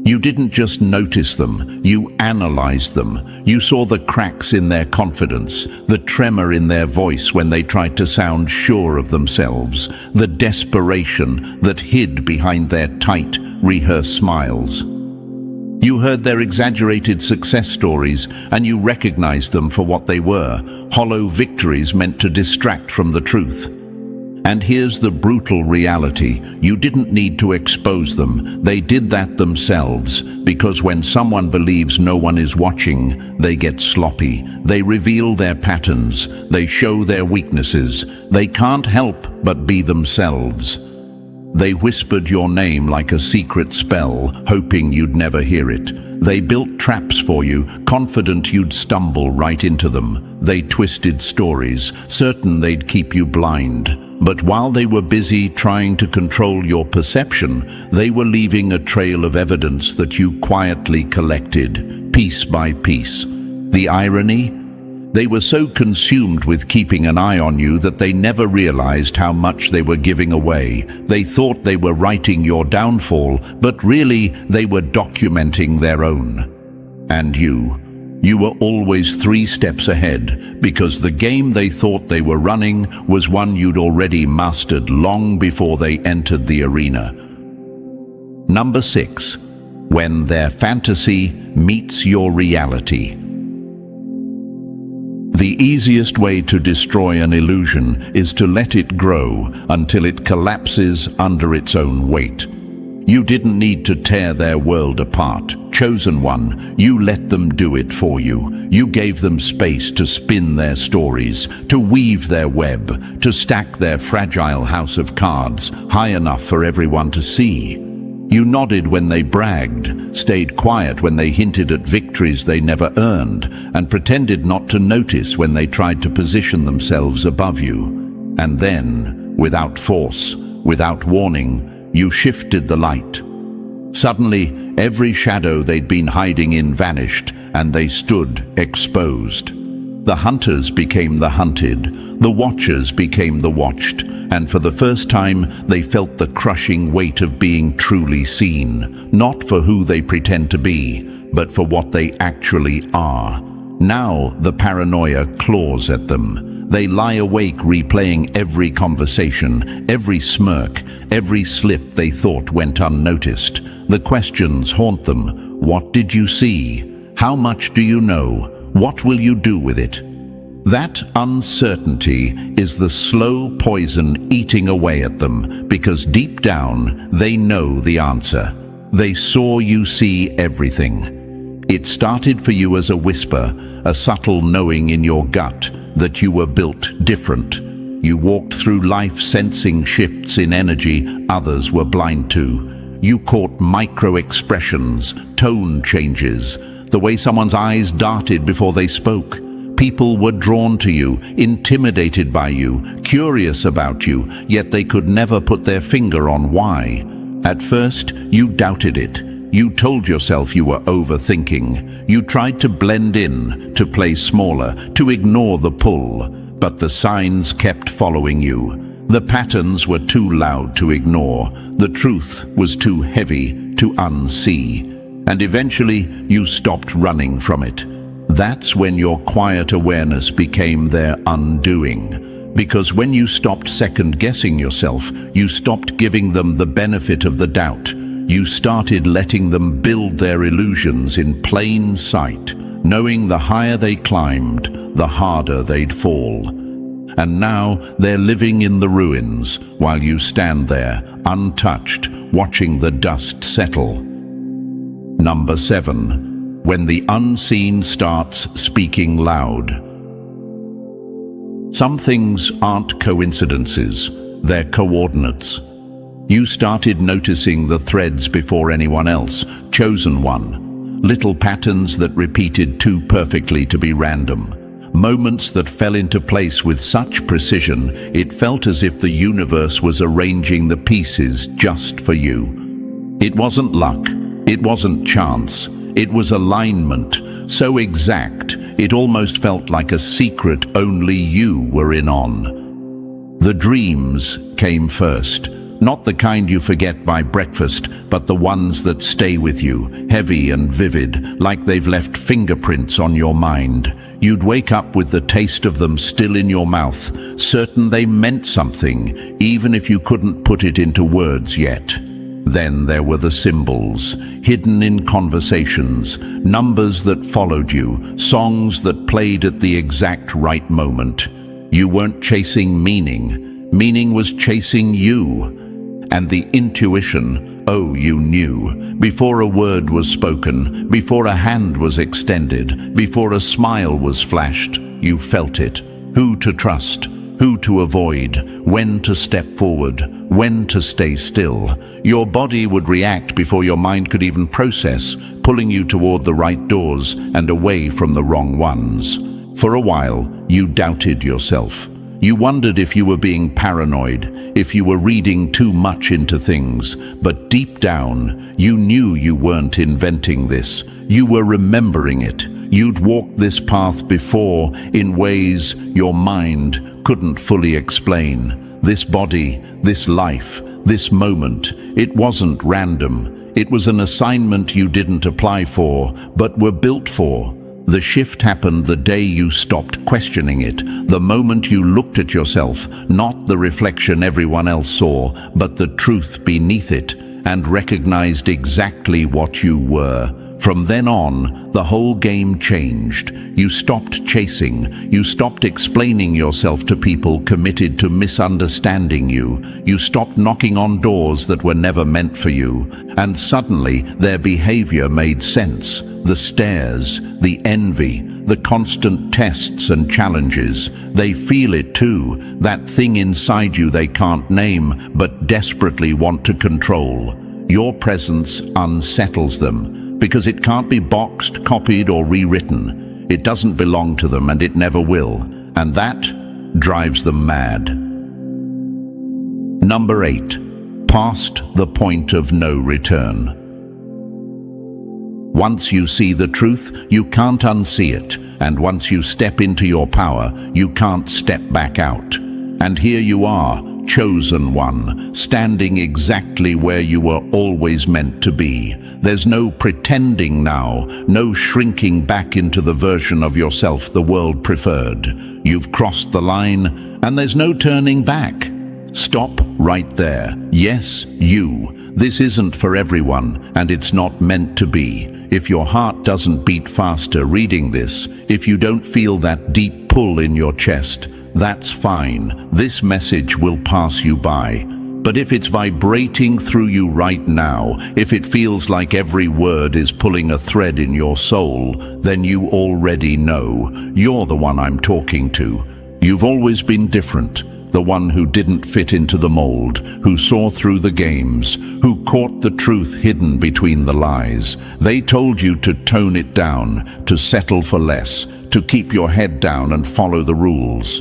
You didn't just notice them, you analyzed them. You saw the cracks in their confidence, the tremor in their voice when they tried to sound sure of themselves, the desperation that hid behind their tight, rehearsed smiles. You heard their exaggerated success stories and you recognized them for what they were, hollow victories meant to distract from the truth. And here's the brutal reality. You didn't need to expose them. They did that themselves, because when someone believes no one is watching, they get sloppy. They reveal their patterns. They show their weaknesses. They can't help but be themselves. They whispered your name like a secret spell, hoping you'd never hear it. They built traps for you, confident you'd stumble right into them. They twisted stories, certain they'd keep you blind. But while they were busy trying to control your perception, they were leaving a trail of evidence that you quietly collected, piece by piece. The irony? They were so consumed with keeping an eye on you that they never realized how much they were giving away. They thought they were writing your downfall, but really they were documenting their own. And you were always 3 steps ahead, because the game they thought they were running was one you'd already mastered long before they entered the arena. Number 6. When their fantasy meets your reality. The easiest way to destroy an illusion is to let it grow until it collapses under its own weight. You didn't need to tear their world apart. Chosen one, you let them do it for you. You gave them space to spin their stories, to weave their web, to stack their fragile house of cards high enough for everyone to see. You nodded when they bragged, stayed quiet when they hinted at victories they never earned, and pretended not to notice when they tried to position themselves above you. And then, without force, without warning, you shifted the light. Suddenly, every shadow they'd been hiding in vanished, and they stood exposed. The hunters became the hunted, the watchers became the watched, and for the first time they felt the crushing weight of being truly seen, not for who they pretend to be, but for what they actually are. Now the paranoia claws at them. They lie awake replaying every conversation, every smirk, every slip they thought went unnoticed. The questions haunt them. What did you see? How much do you know? What will you do with it? That uncertainty is the slow poison eating away at them, because deep down they know the answer. They saw you see everything. It started for you as a whisper, a subtle knowing in your gut that you were built different. You walked through life sensing shifts in energy others were blind to. You caught micro-expressions, tone changes, the way someone's eyes darted before they spoke. People were drawn to you, intimidated by you, curious about you, yet they could never put their finger on why. At first, you doubted it. You told yourself you were overthinking. You tried to blend in, to play smaller, to ignore the pull. But the signs kept following you. The patterns were too loud to ignore. The truth was too heavy to unsee. And eventually, you stopped running from it. That's when your quiet awareness became their undoing. Because when you stopped second-guessing yourself, you stopped giving them the benefit of the doubt. You started letting them build their illusions in plain sight, knowing the higher they climbed, the harder they'd fall. And now they're living in the ruins, while you stand there, untouched, watching the dust settle. Number 7. When the unseen starts speaking loud. Some things aren't coincidences, they're coordinates. You started noticing the threads before anyone else. Chosen one. Little patterns that repeated too perfectly to be random. Moments that fell into place with such precision, it felt as if the universe was arranging the pieces just for you. It wasn't luck. It wasn't chance. It was alignment, so exact, it almost felt like a secret only you were in on. The dreams came first. Not the kind you forget by breakfast, but the ones that stay with you, heavy and vivid, like they've left fingerprints on your mind. You'd wake up with the taste of them still in your mouth, certain they meant something, even if you couldn't put it into words yet. Then there were the symbols, hidden in conversations, numbers that followed you, songs that played at the exact right moment. You weren't chasing meaning. Meaning was chasing you. And the intuition, oh, you knew. Before a word was spoken, before a hand was extended, before a smile was flashed, you felt it. Who to trust, who to avoid, when to step forward, when to stay still. Your body would react before your mind could even process, pulling you toward the right doors and away from the wrong ones. For a while, you doubted yourself. You wondered if you were being paranoid, if you were reading too much into things, but deep down, you knew you weren't inventing this. You were remembering it. You'd walked this path before in ways your mind couldn't fully explain. This body, this life, this moment, it wasn't random. It was an assignment you didn't apply for, but were built for. The shift happened the day you stopped questioning it, the moment you looked at yourself, not the reflection everyone else saw, but the truth beneath it. and recognized exactly what you were. From then on, the whole game changed. You stopped chasing. You stopped explaining yourself to people committed to misunderstanding you. You stopped knocking on doors that were never meant for you. And suddenly, their behavior made sense. The stares, the envy, the constant tests and challenges. They feel it too, that thing inside you they can't name but desperately want to control. Your presence unsettles them, because it can't be boxed, copied, or rewritten. It doesn't belong to them, and it never will. And that drives them mad. Number 8. Past the point of no return. Once you see the truth, you can't unsee it. And once you step into your power, you can't step back out. And here you are, chosen one, standing exactly where you were always meant to be. There's no pretending now, no shrinking back into the version of yourself the world preferred. You've crossed the line, and there's no turning back. Stop right there. Yes, you. This isn't for everyone, and it's not meant to be. If your heart doesn't beat faster reading this, if you don't feel that deep pull in your chest, that's fine. This message will pass you by. But if it's vibrating through you right now, if it feels like every word is pulling a thread in your soul, then you already know. You're the one I'm talking to. You've always been different. The one who didn't fit into the mold, who saw through the games, who caught the truth hidden between the lies. They told you to tone it down, to settle for less, to keep your head down and follow the rules.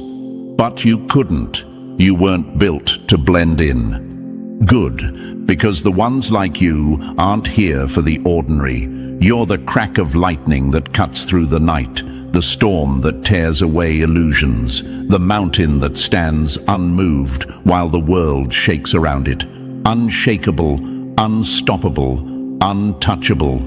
But you couldn't. You weren't built to blend in. Good, because the ones like you aren't here for the ordinary. You're the crack of lightning that cuts through the night, the storm that tears away illusions, the mountain that stands unmoved while the world shakes around it. Unshakable, unstoppable, untouchable.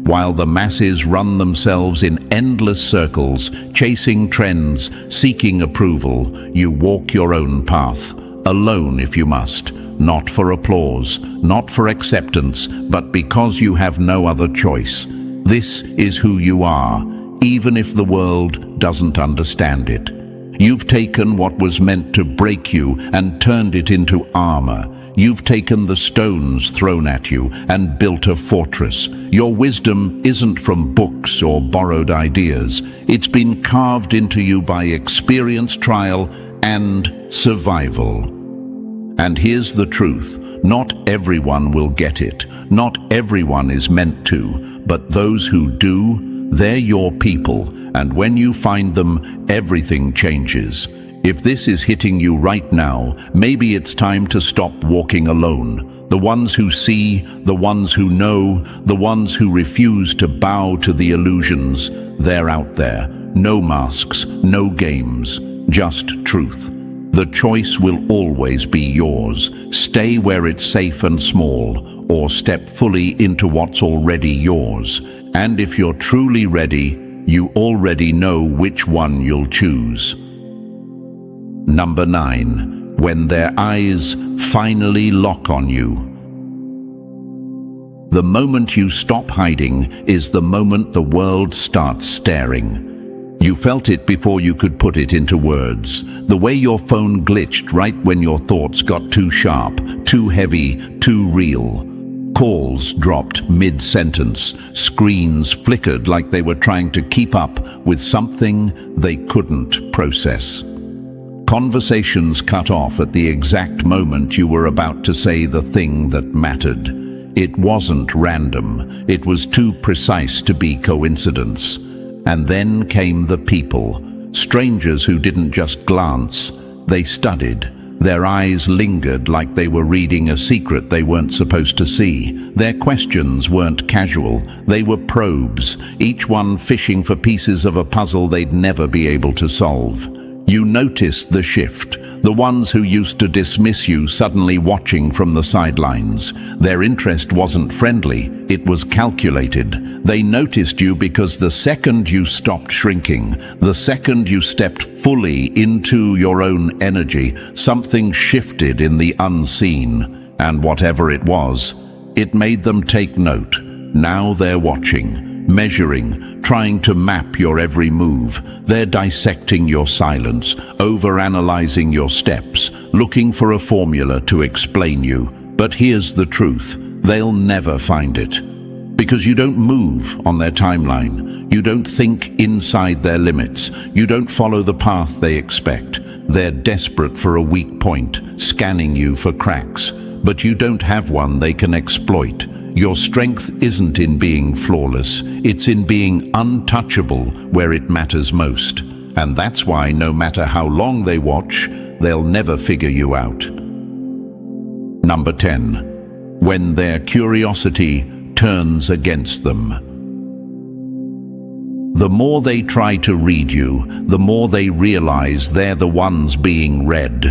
While the masses run themselves in endless circles, chasing trends, seeking approval, you walk your own path, alone if you must, not for applause, not for acceptance, but because you have no other choice. This is who you are, even if the world doesn't understand it. You've taken what was meant to break you and turned it into armor. You've taken the stones thrown at you and built a fortress. Your wisdom isn't from books or borrowed ideas. It's been carved into you by experience, trial, and survival. And here's the truth. Not everyone will get it. Not everyone is meant to. But those who do, they're your people. And when you find them, everything changes. If this is hitting you right now, maybe it's time to stop walking alone. The ones who see, the ones who know, the ones who refuse to bow to the illusions, they're out there. No masks, no games, just truth. The choice will always be yours. Stay where it's safe and small, or step fully into what's already yours. And if you're truly ready, you already know which one you'll choose. Number 9. When their eyes finally lock on you. The moment you stop hiding is the moment the world starts staring. You felt it before you could put it into words. The way your phone glitched right when your thoughts got too sharp, too heavy, too real. Calls dropped mid-sentence. Screens flickered like they were trying to keep up with something they couldn't process. Conversations cut off at the exact moment you were about to say the thing that mattered. It wasn't random. It was too precise to be coincidence. And then came the people. Strangers who didn't just glance. They studied. Their eyes lingered like they were reading a secret they weren't supposed to see. Their questions weren't casual. They were probes, each one fishing for pieces of a puzzle they'd never be able to solve. You noticed the shift. The ones who used to dismiss you suddenly watching from the sidelines. Their interest wasn't friendly, it was calculated. They noticed you because the second you stopped shrinking, the second you stepped fully into your own energy, something shifted in the unseen. And whatever it was, It made them take note. Now they're watching, measuring, trying to map your every move. They're dissecting your silence, overanalyzing your steps, looking for a formula to explain you. But here's the truth. They'll never find it. Because you don't move on their timeline. You don't think inside their limits. You don't follow the path they expect. They're desperate for a weak point, scanning you for cracks. But you don't have one they can exploit. Your strength isn't in being flawless. It's in being untouchable where it matters most. And that's why no matter how long they watch, they'll never figure you out. Number 10. When their curiosity turns against them. The more they try to read you, the more they realize they're the ones being read.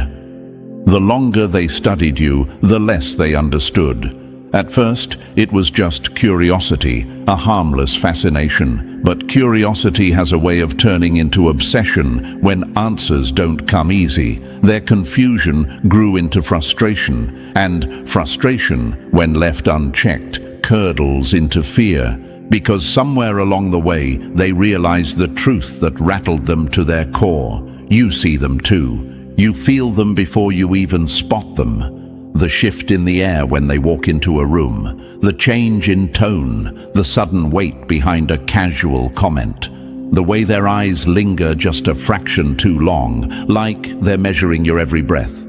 The longer they studied you, the less they understood. At first, it was just curiosity, a harmless fascination. But curiosity has a way of turning into obsession when answers don't come easy. Their confusion grew into frustration, and frustration, when left unchecked, curdles into fear. Because somewhere along the way, they realized the truth that rattled them to their core. You see them too. You feel them before you even spot them. The shift in the air when they walk into a room, the change in tone, the sudden weight behind a casual comment, the way their eyes linger just a fraction too long, like they're measuring your every breath.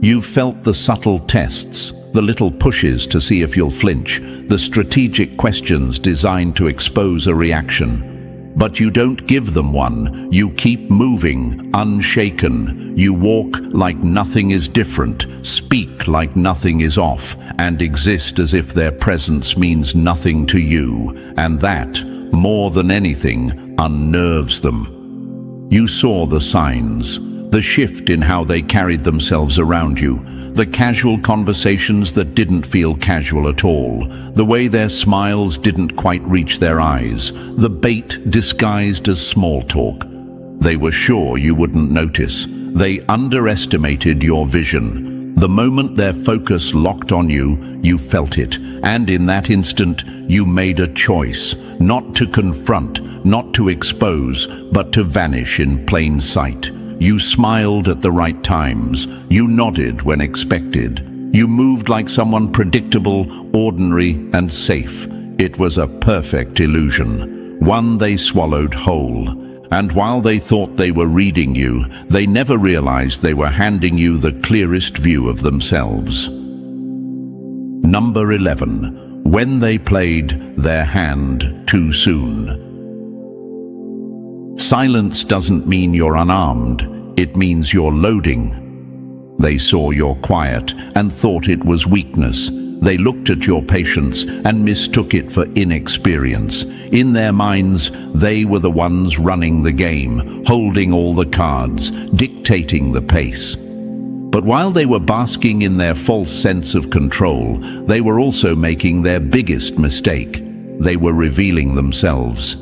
You've felt the subtle tests, the little pushes to see if you'll flinch, the strategic questions designed to expose a reaction. But you don't give them one. You keep moving, unshaken. You walk like nothing is different, speak like nothing is off, and exist as if their presence means nothing to you. And that, more than anything, unnerves them. You saw the signs, the shift in how they carried themselves around you, the casual conversations that didn't feel casual at all, the way their smiles didn't quite reach their eyes, the bait disguised as small talk. They were sure you wouldn't notice. They underestimated your vision. The moment their focus locked on you, you felt it, and in that instant, you made a choice, not to confront, not to expose, but to vanish in plain sight. You smiled at the right times. You nodded when expected. You moved like someone predictable, ordinary, and safe. It was a perfect illusion, one they swallowed whole. And while they thought they were reading you, they never realized they were handing you the clearest view of themselves. Number 11. When they played their hand too soon. Silence doesn't mean you're unarmed, it means you're loading. They saw your quiet and thought it was weakness. They looked at your patience and mistook it for inexperience. In their minds, they were the ones running the game, holding all the cards, dictating the pace. But while they were basking in their false sense of control, they were also making their biggest mistake. They were revealing themselves.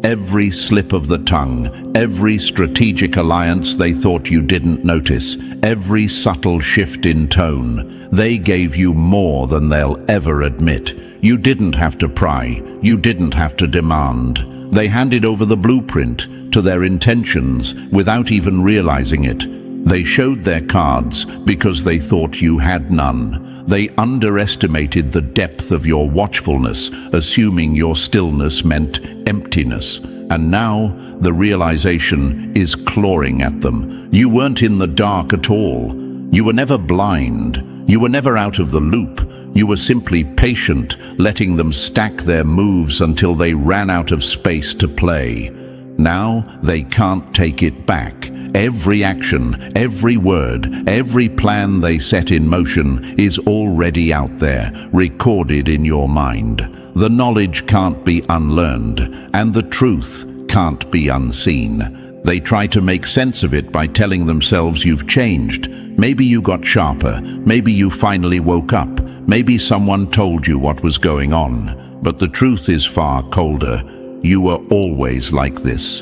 Every slip of the tongue, every strategic alliance they thought you didn't notice, every subtle shift in tone, they gave you more than they'll ever admit. You didn't have to pry, you didn't have to demand. They handed over the blueprint to their intentions without even realizing it. They showed their cards because they thought you had none. They underestimated the depth of your watchfulness, assuming your stillness meant emptiness. And now the realization is clawing at them. You weren't in the dark at all. You were never blind. You were never out of the loop. You were simply patient, letting them stack their moves until they ran out of space to play. Now they can't take it back. Every action, every word, every plan they set in motion is already out there, recorded in your mind. The knowledge can't be unlearned, and the truth can't be unseen. They try to make sense of it by telling themselves you've changed. Maybe you got sharper, maybe you finally woke up, maybe someone told you what was going on. But the truth is far colder. You were always like this.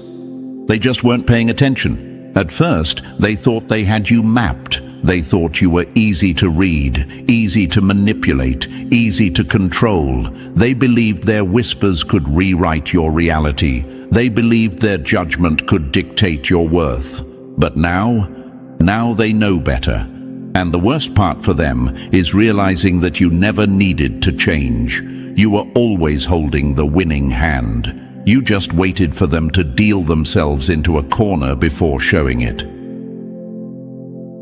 They just weren't paying attention. At first, they thought they had you mapped. They thought you were easy to read, easy to manipulate, easy to control. They believed their whispers could rewrite your reality. They believed their judgment could dictate your worth. But now they know better. And the worst part for them is realizing that you never needed to change. You were always holding the winning hand. You just waited for them to deal themselves into a corner before showing it.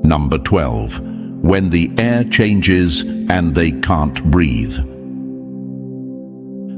Number 12. When the air changes and they can't breathe.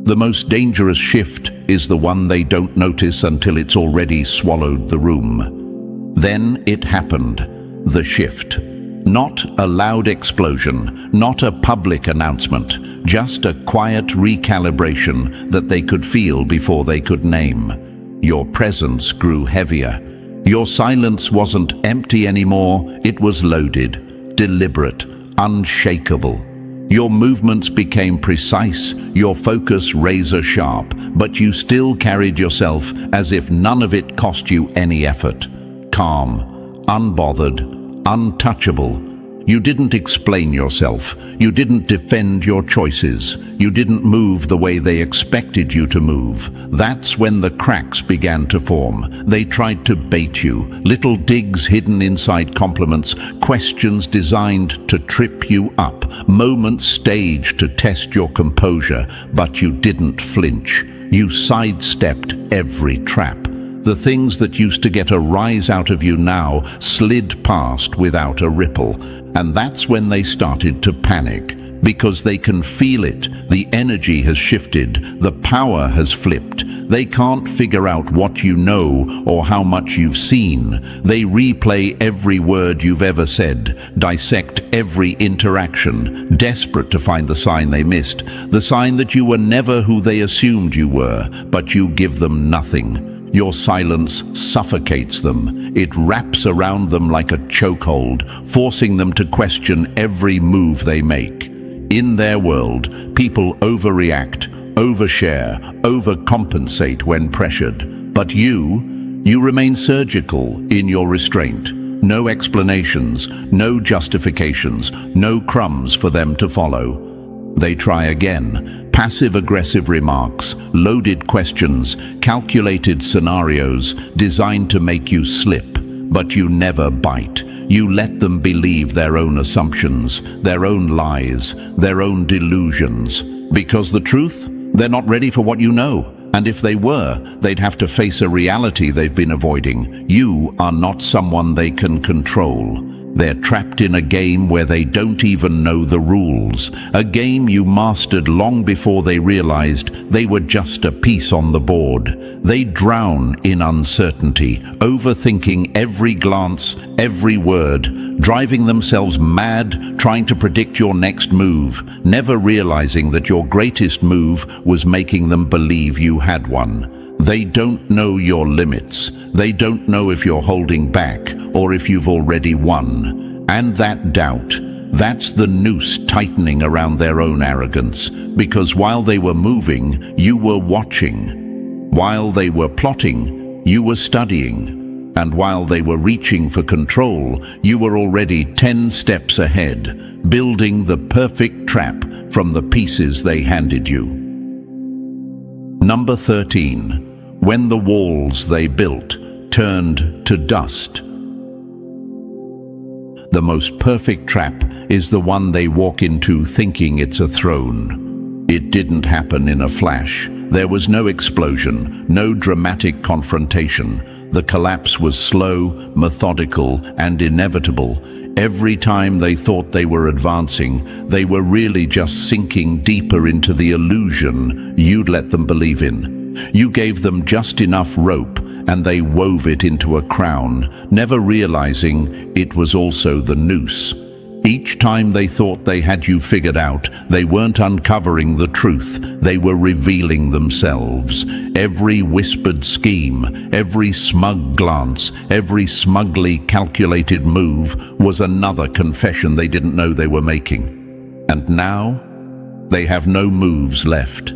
The most dangerous shift is the one they don't notice until it's already swallowed the room. Then it happened, the shift. Not a loud explosion, not a public announcement, just a quiet recalibration that they could feel before they could name. Your presence grew heavier. Your silence wasn't empty anymore, it was loaded, deliberate, unshakable. Your movements became precise, your focus razor sharp, but you still carried yourself as if none of it cost you any effort. Calm, unbothered, untouchable. You didn't explain yourself. You didn't defend your choices. You didn't move the way they expected you to move. That's when the cracks began to form. They tried to bait you. Little digs hidden inside compliments, questions designed to trip you up, moments staged to test your composure, but you didn't flinch. You sidestepped every trap. The things that used to get a rise out of you now slid past without a ripple. And that's when they started to panic, because they can feel it. The energy has shifted, the power has flipped. They can't figure out what you know or how much you've seen. They replay every word you've ever said, dissect every interaction, desperate to find the sign they missed, the sign that you were never who they assumed you were, but you give them nothing. Your silence suffocates them. It wraps around them like a chokehold, forcing them to question every move they make. In their world, people overreact, overshare, overcompensate when pressured. But you remain surgical in your restraint. No explanations, no justifications, no crumbs for them to follow. They try again. Passive-aggressive remarks, loaded questions, calculated scenarios designed to make you slip. But you never bite. You let them believe their own assumptions, their own lies, their own delusions. Because the truth? They're not ready for what you know. And if they were, they'd have to face a reality they've been avoiding. You are not someone they can control. They're trapped in a game where they don't even know the rules. A game you mastered long before they realized they were just a piece on the board. They drown in uncertainty, overthinking every glance, every word, driving themselves mad, trying to predict your next move, never realizing that your greatest move was making them believe you had one. They don't know your limits. They don't know if you're holding back or if you've already won. And that doubt, that's the noose tightening around their own arrogance. Because while they were moving, you were watching. While they were plotting, you were studying. And while they were reaching for control, you were already 10 steps ahead, building the perfect trap from the pieces they handed you. Number 13. When the walls they built turned to dust. The most perfect trap is the one they walk into thinking it's a throne. It didn't happen in a flash. There was no explosion, no dramatic confrontation. The collapse was slow, methodical, and inevitable. Every time they thought they were advancing, they were really just sinking deeper into the illusion you'd let them believe in. You gave them just enough rope, and they wove it into a crown, never realizing it was also the noose. Each time they thought they had you figured out, they weren't uncovering the truth, they were revealing themselves. Every whispered scheme, every smug glance, every smugly calculated move was another confession they didn't know they were making. And now, they have no moves left.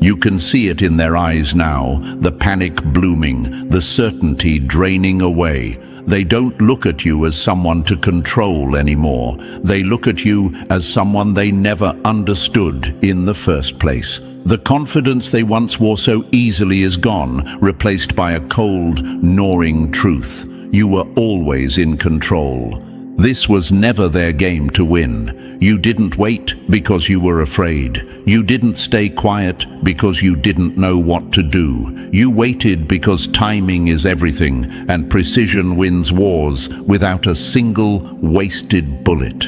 You can see it in their eyes now, the panic blooming, the certainty draining away. They don't look at you as someone to control anymore. They look at you as someone they never understood in the first place. The confidence they once wore so easily is gone, replaced by a cold, gnawing truth. You were always in control. This was never their game to win. You didn't wait because you were afraid. You didn't stay quiet because you didn't know what to do. You waited because timing is everything, and precision wins wars without a single wasted bullet.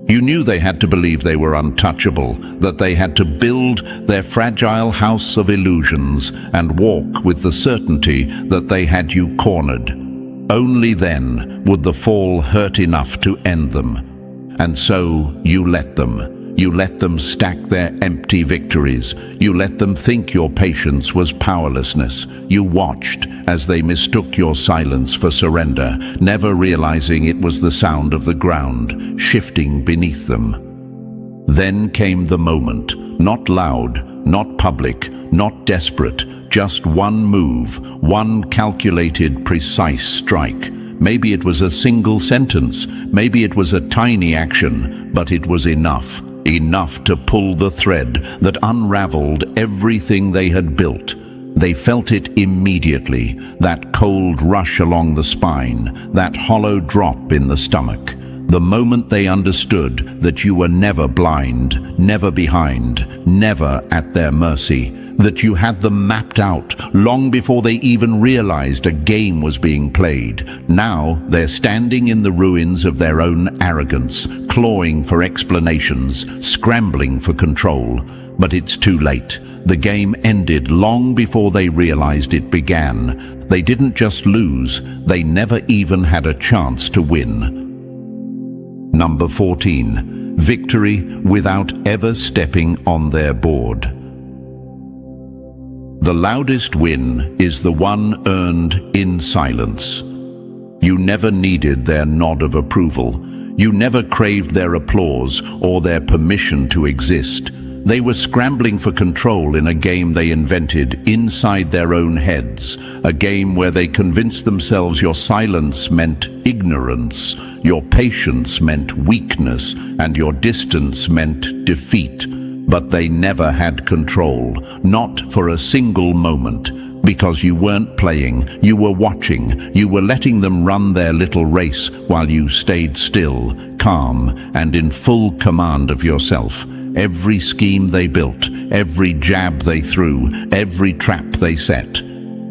You knew they had to believe they were untouchable, that they had to build their fragile house of illusions and walk with the certainty that they had you cornered. Only then would the fall hurt enough to end them. And so you let them. You let them stack their empty victories. You let them think your patience was powerlessness. You watched as they mistook your silence for surrender, never realizing it was the sound of the ground shifting beneath them. Then came the moment, not loud, not public, not desperate, just one move, one calculated, precise strike. Maybe it was a single sentence, maybe it was a tiny action, but it was enough. Enough to pull the thread that unraveled everything they had built. They felt it immediately, that cold rush along the spine, that hollow drop in the stomach. The moment they understood that you were never blind, never behind, never at their mercy, that you had them mapped out long before they even realized a game was being played. Now they're standing in the ruins of their own arrogance, clawing for explanations, scrambling for control. But it's too late. The game ended long before they realized it began. They didn't just lose, they never even had a chance to win. Number 14. Victory without ever stepping on their board. The loudest win is the one earned in silence. You never needed their nod of approval. You never craved their applause or their permission to exist. They were scrambling for control in a game they invented inside their own heads, a game where they convinced themselves your silence meant ignorance, your patience meant weakness, and your distance meant defeat. But they never had control, not for a single moment, because you weren't playing, you were watching, you were letting them run their little race while you stayed still, calm, and in full command of yourself. Every scheme they built, every jab they threw, every trap they set,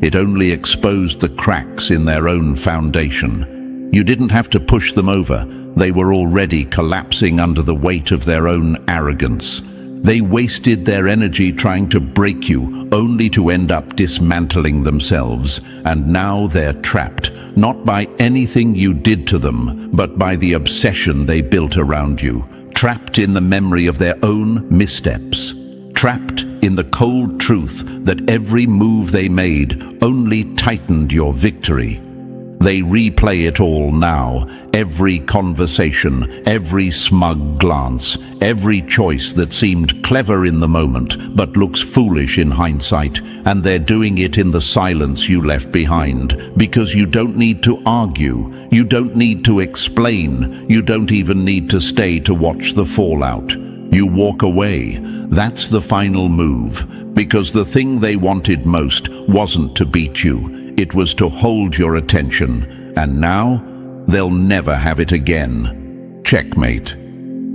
it only exposed the cracks in their own foundation. You didn't have to push them over. They were already collapsing under the weight of their own arrogance. They wasted their energy trying to break you, only to end up dismantling themselves. And now they're trapped, not by anything you did to them, but by the obsession they built around you. Trapped in the memory of their own missteps. Trapped in the cold truth that every move they made only tightened your victory. They replay it all now, every conversation, every smug glance, every choice that seemed clever in the moment but looks foolish in hindsight, and they're doing it in the silence you left behind, because you don't need to argue, you don't need to explain, you don't even need to stay to watch the fallout. You walk away. That's the final move, because the thing they wanted most wasn't to beat you. It was to hold your attention, and now they'll never have it again. Checkmate.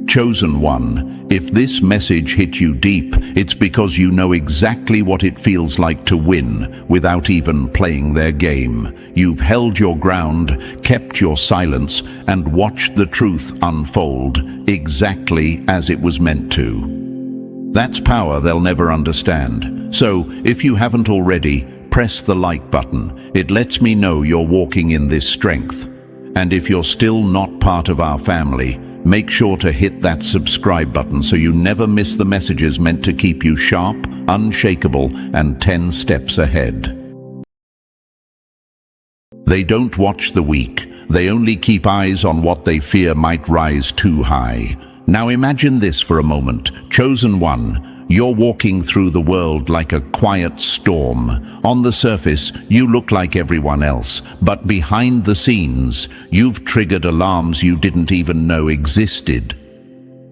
Chosen one, if this message hit you deep, it's because you know exactly what it feels like to win without even playing their game. You've held your ground, kept your silence, and watched the truth unfold exactly as it was meant to. That's power they'll never understand. So, if you haven't already, press the like button. It lets me know you're walking in this strength. And if you're still not part of our family, make sure to hit that subscribe button so you never miss the messages meant to keep you sharp, unshakable, and 10 steps ahead. They don't watch the weak. They only keep eyes on what they fear might rise too high. Now imagine this for a moment. Chosen one, You're walking through the world like a quiet storm. On the surface, you look like everyone else, but behind the scenes, you've triggered alarms you didn't even know existed.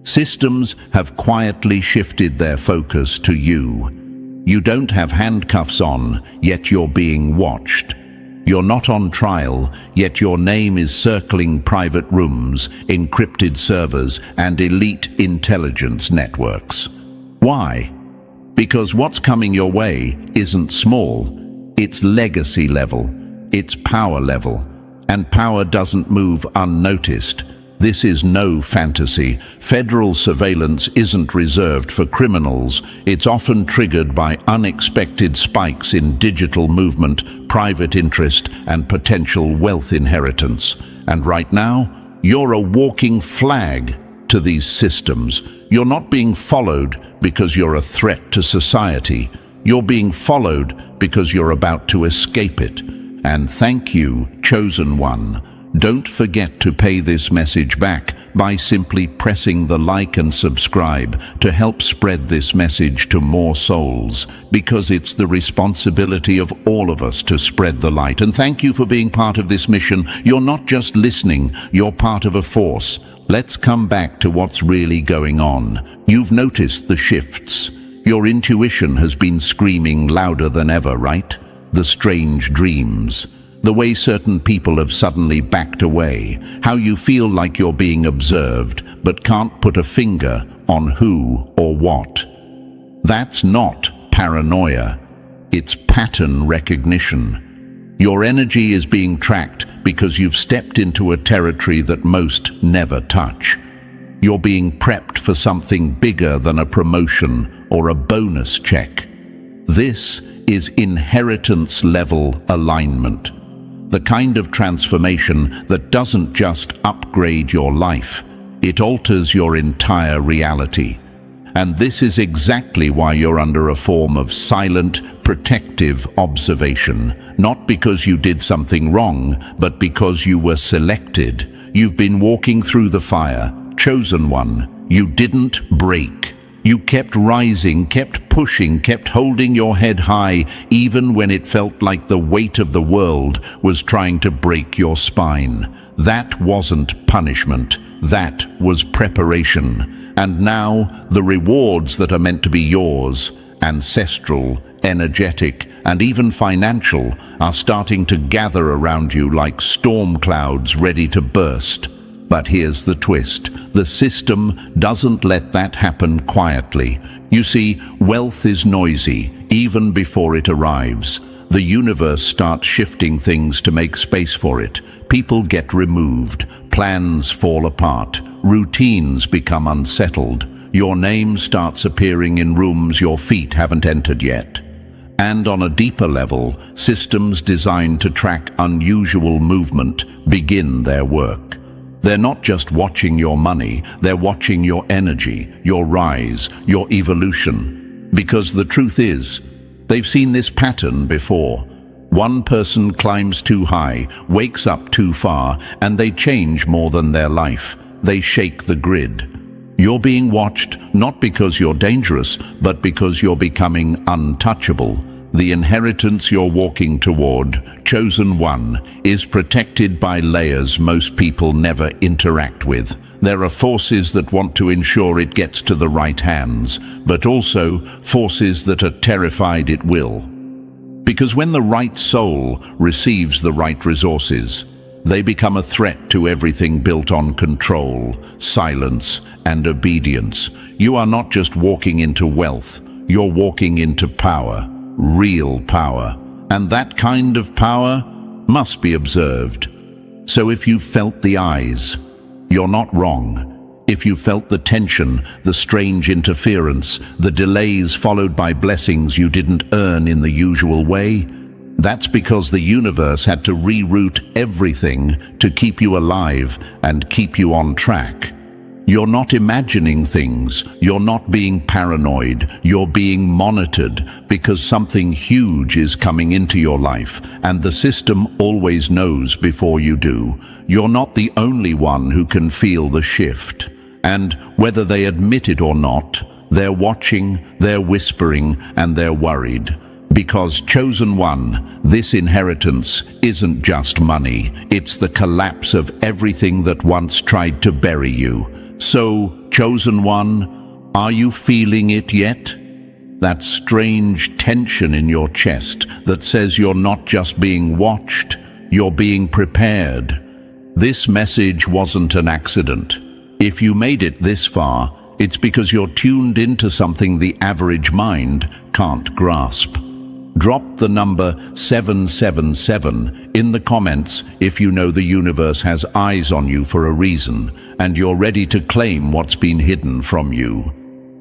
Systems have quietly shifted their focus to you. You don't have handcuffs on, yet you're being watched. You're not on trial, yet your name is circling private rooms, encrypted servers, and elite intelligence networks. Why? Because what's coming your way isn't small. It's legacy level. It's power level. And power doesn't move unnoticed. This is no fantasy. Federal surveillance isn't reserved for criminals. It's often triggered by unexpected spikes in digital movement, private interest, and potential wealth inheritance. And right now, you're a walking flag to these systems. You're not being followed because you're a threat to society. You're being followed because you're about to escape it. And thank you, chosen one. Don't forget to pay this message back by simply pressing the like and subscribe to help spread this message to more souls, because it's the responsibility of all of us to spread the light. And thank you for being part of this mission. You're not just listening, you're part of a force. Let's come back to what's really going on. You've noticed the shifts. Your intuition has been screaming louder than ever, right? The strange dreams. The way certain people have suddenly backed away, how you feel like you're being observed, but can't put a finger on who or what. That's not paranoia, it's pattern recognition. Your energy is being tracked because you've stepped into a territory that most never touch. You're being prepped for something bigger than a promotion or a bonus check. This is inheritance-level alignment. The kind of transformation that doesn't just upgrade your life, it alters your entire reality. And this is exactly why you're under a form of silent, protective observation. Not because you did something wrong, but because you were selected. You've been walking through the fire, chosen one. You didn't break. You kept rising, kept pushing, kept holding your head high, even when it felt like the weight of the world was trying to break your spine. That wasn't punishment. That was preparation. And now, the rewards that are meant to be yours, ancestral, energetic, and even financial, are starting to gather around you like storm clouds ready to burst. But here's the twist. The system doesn't let that happen quietly. You see, wealth is noisy, even before it arrives. The universe starts shifting things to make space for it. People get removed, plans fall apart, routines become unsettled. Your name starts appearing in rooms your feet haven't entered yet. And on a deeper level, systems designed to track unusual movement begin their work. They're not just watching your money, they're watching your energy, your rise, your evolution. Because the truth is, they've seen this pattern before. One person climbs too high, wakes up too far, and they change more than their life. They shake the grid. You're being watched not because you're dangerous, but because you're becoming untouchable. The inheritance you're walking toward, chosen one, is protected by layers most people never interact with. There are forces that want to ensure it gets to the right hands, but also forces that are terrified it will. Because when the right soul receives the right resources, they become a threat to everything built on control, silence, and obedience. You are not just walking into wealth, you're walking into power. Real power. And that kind of power must be observed. So if you felt the eyes, you're not wrong. If you felt the tension, the strange interference, the delays followed by blessings you didn't earn in the usual way, that's because the universe had to reroute everything to keep you alive and keep you on track. You're not imagining things, you're not being paranoid, you're being monitored because something huge is coming into your life, and the system always knows before you do. You're not the only one who can feel the shift. And whether they admit it or not, They're watching, they're whispering, and they're worried. Because, chosen one, this inheritance isn't just money. It's the collapse of everything that once tried to bury you. So, chosen one, are you feeling it yet? That strange tension in your chest that says you're not just being watched, you're being prepared. This message wasn't an accident. If you made it this far, it's because you're tuned into something the average mind can't grasp. Drop the number 777 in the comments if you know the universe has eyes on you for a reason and you're ready to claim what's been hidden from you.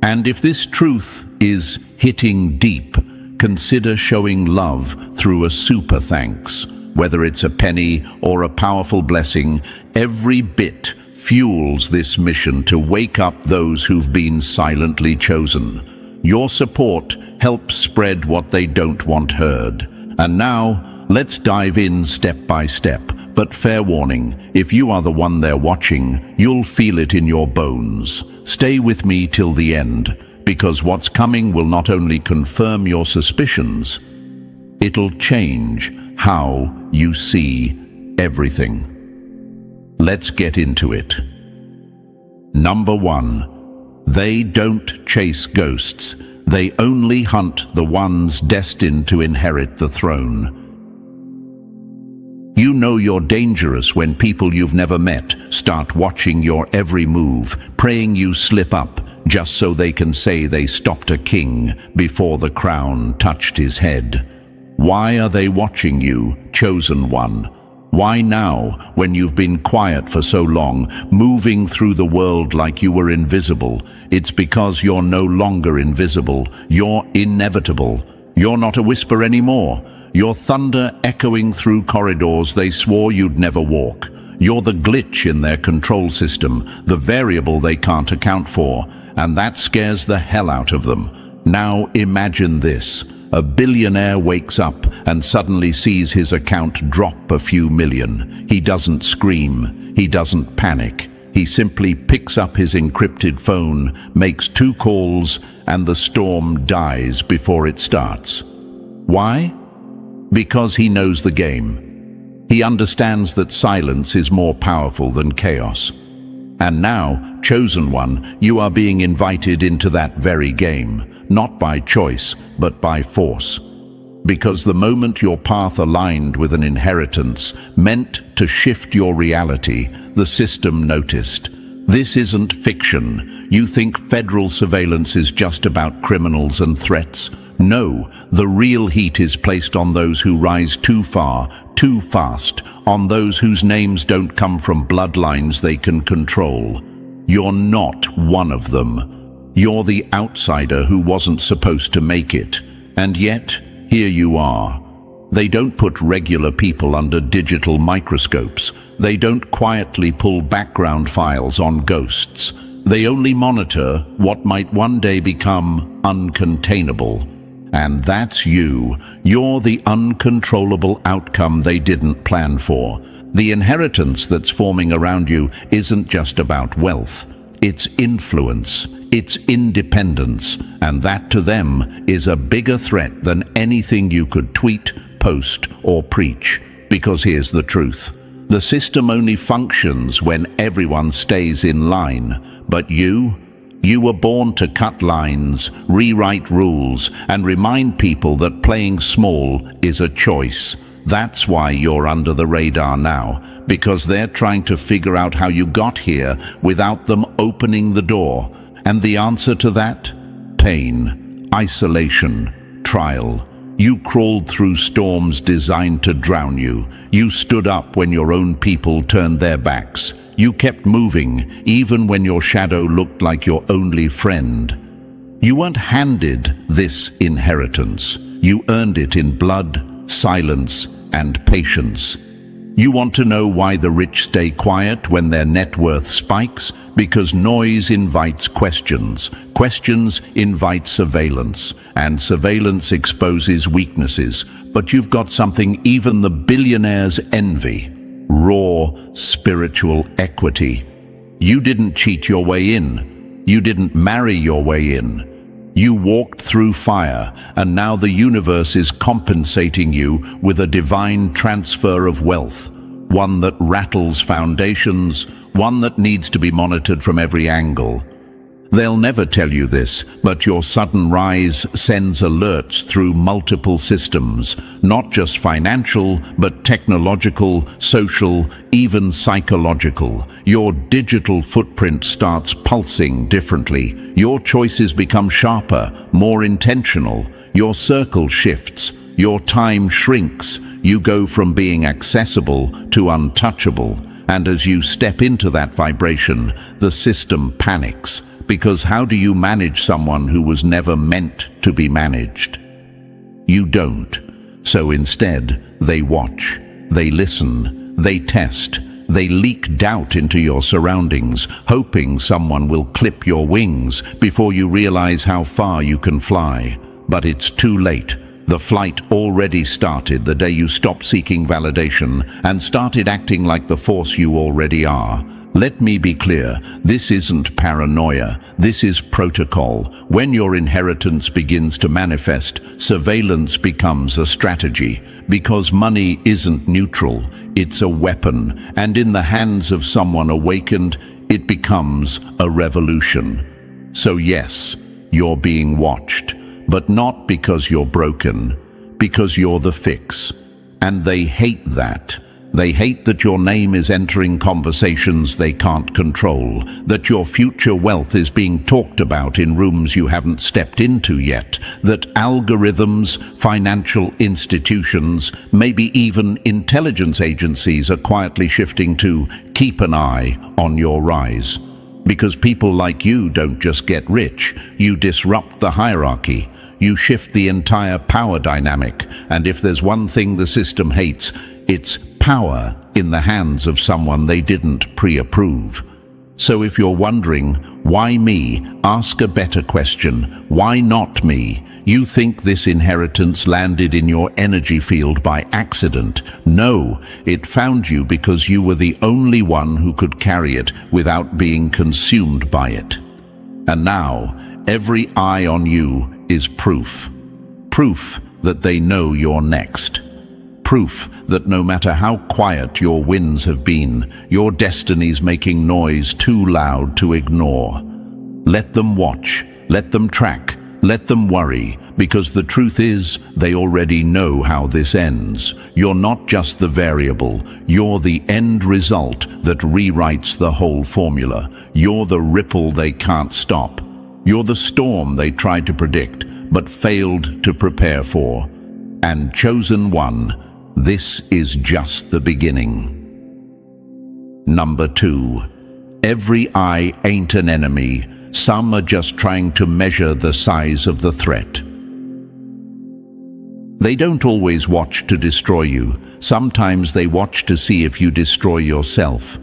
And if this truth is hitting deep, consider showing love through a super thanks. Whether it's a penny or a powerful blessing, every bit fuels this mission to wake up those who've been silently chosen. Your support helps spread what they don't want heard. And now, let's dive in step by step. But fair warning, if you are the one they're watching, you'll feel it in your bones. Stay with me till the end, because what's coming will not only confirm your suspicions, it'll change how you see everything. Let's get into it. Number 1. They don't chase ghosts. They only hunt the ones destined to inherit the throne. You know you're dangerous when people you've never met start watching your every move, praying you slip up, just so they can say they stopped a king before the crown touched his head. Why are they watching you, chosen one? Why now, when you've been quiet for so long, moving through the world like you were invisible? It's because you're no longer invisible. You're inevitable. You're not a whisper anymore. You're thunder echoing through corridors they swore you'd never walk. You're the glitch in their control system, the variable they can't account for, and that scares the hell out of them. Now imagine this. A billionaire wakes up and suddenly sees his account drop a few million. He doesn't scream. He doesn't panic. He simply picks up his encrypted phone, makes 2 calls, and the storm dies before it starts. Why? Because he knows the game. He understands that silence is more powerful than chaos. And now, chosen one, you are being invited into that very game, not by choice, but by force. Because the moment your path aligned with an inheritance meant to shift your reality, the system noticed. This isn't fiction. You think federal surveillance is just about criminals and threats? No, the real heat is placed on those who rise too far, too fast, on those whose names don't come from bloodlines they can control. You're not one of them. You're the outsider who wasn't supposed to make it. And yet, here you are. They don't put regular people under digital microscopes. They don't quietly pull background files on ghosts. They only monitor what might one day become uncontainable. And that's you. You're the uncontrollable outcome they didn't plan for. The inheritance that's forming around you isn't just about wealth. It's influence. It's independence. And that to them is a bigger threat than anything you could tweet, post, or preach. Because here's the truth. The system only functions when everyone stays in line. But you were born to cut lines, rewrite rules, and remind people that playing small is a choice. That's why you're under the radar now, because they're trying to figure out how you got here without them opening the door. And the answer to that? Pain, isolation, trial. You crawled through storms designed to drown you. You stood up when your own people turned their backs. You kept moving, even when your shadow looked like your only friend. You weren't handed this inheritance. You earned it in blood, silence, and patience. You want to know why the rich stay quiet when their net worth spikes? Because noise invites questions. Questions invite surveillance. And surveillance exposes weaknesses. But you've got something even the billionaires envy. Raw, spiritual equity. You didn't cheat your way in. You didn't marry your way in. You walked through fire, and now the universe is compensating you with a divine transfer of wealth, one that rattles foundations, one that needs to be monitored from every angle. They'll never tell you this, but your sudden rise sends alerts through multiple systems, not just financial, but technological, social, even psychological. Your digital footprint starts pulsing differently. Your choices become sharper, more intentional. Your circle shifts. Your time shrinks. You go from being accessible to untouchable. And as you step into that vibration, the system panics. Because how do you manage someone who was never meant to be managed? You don't. So instead, they watch, they listen, they test, they leak doubt into your surroundings, hoping someone will clip your wings before you realize how far you can fly. But it's too late. The flight already started the day you stopped seeking validation and started acting like the force you already are. Let me be clear, this isn't paranoia, this is protocol. When your inheritance begins to manifest, surveillance becomes a strategy, because money isn't neutral, it's a weapon, and in the hands of someone awakened, it becomes a revolution. So yes, you're being watched, but not because you're broken, because you're the fix. And they hate that. They hate that your name is entering conversations they can't control, that your future wealth is being talked about in rooms you haven't stepped into yet, that algorithms, financial institutions, maybe even intelligence agencies are quietly shifting to keep an eye on your rise. Because people like you don't just get rich, you disrupt the hierarchy. You shift the entire power dynamic, and if there's one thing the system hates, it's power in the hands of someone they didn't pre-approve. So if you're wondering, why me? Ask a better question. Why not me? You think this inheritance landed in your energy field by accident. No, it found you because you were the only one who could carry it without being consumed by it. And now, every eye on you is proof. Proof that they know you're next. Proof that no matter how quiet your wins have been, your destiny's making noise too loud to ignore. Let them watch, let them track, let them worry, because the truth is, they already know how this ends. You're not just the variable, you're the end result that rewrites the whole formula. You're the ripple they can't stop. You're the storm they tried to predict, but failed to prepare for. And chosen one, this is just the beginning. Number 2. Every eye ain't an enemy. Some are just trying to measure the size of the threat. They don't always watch to destroy you. Sometimes they watch to see if you destroy yourself.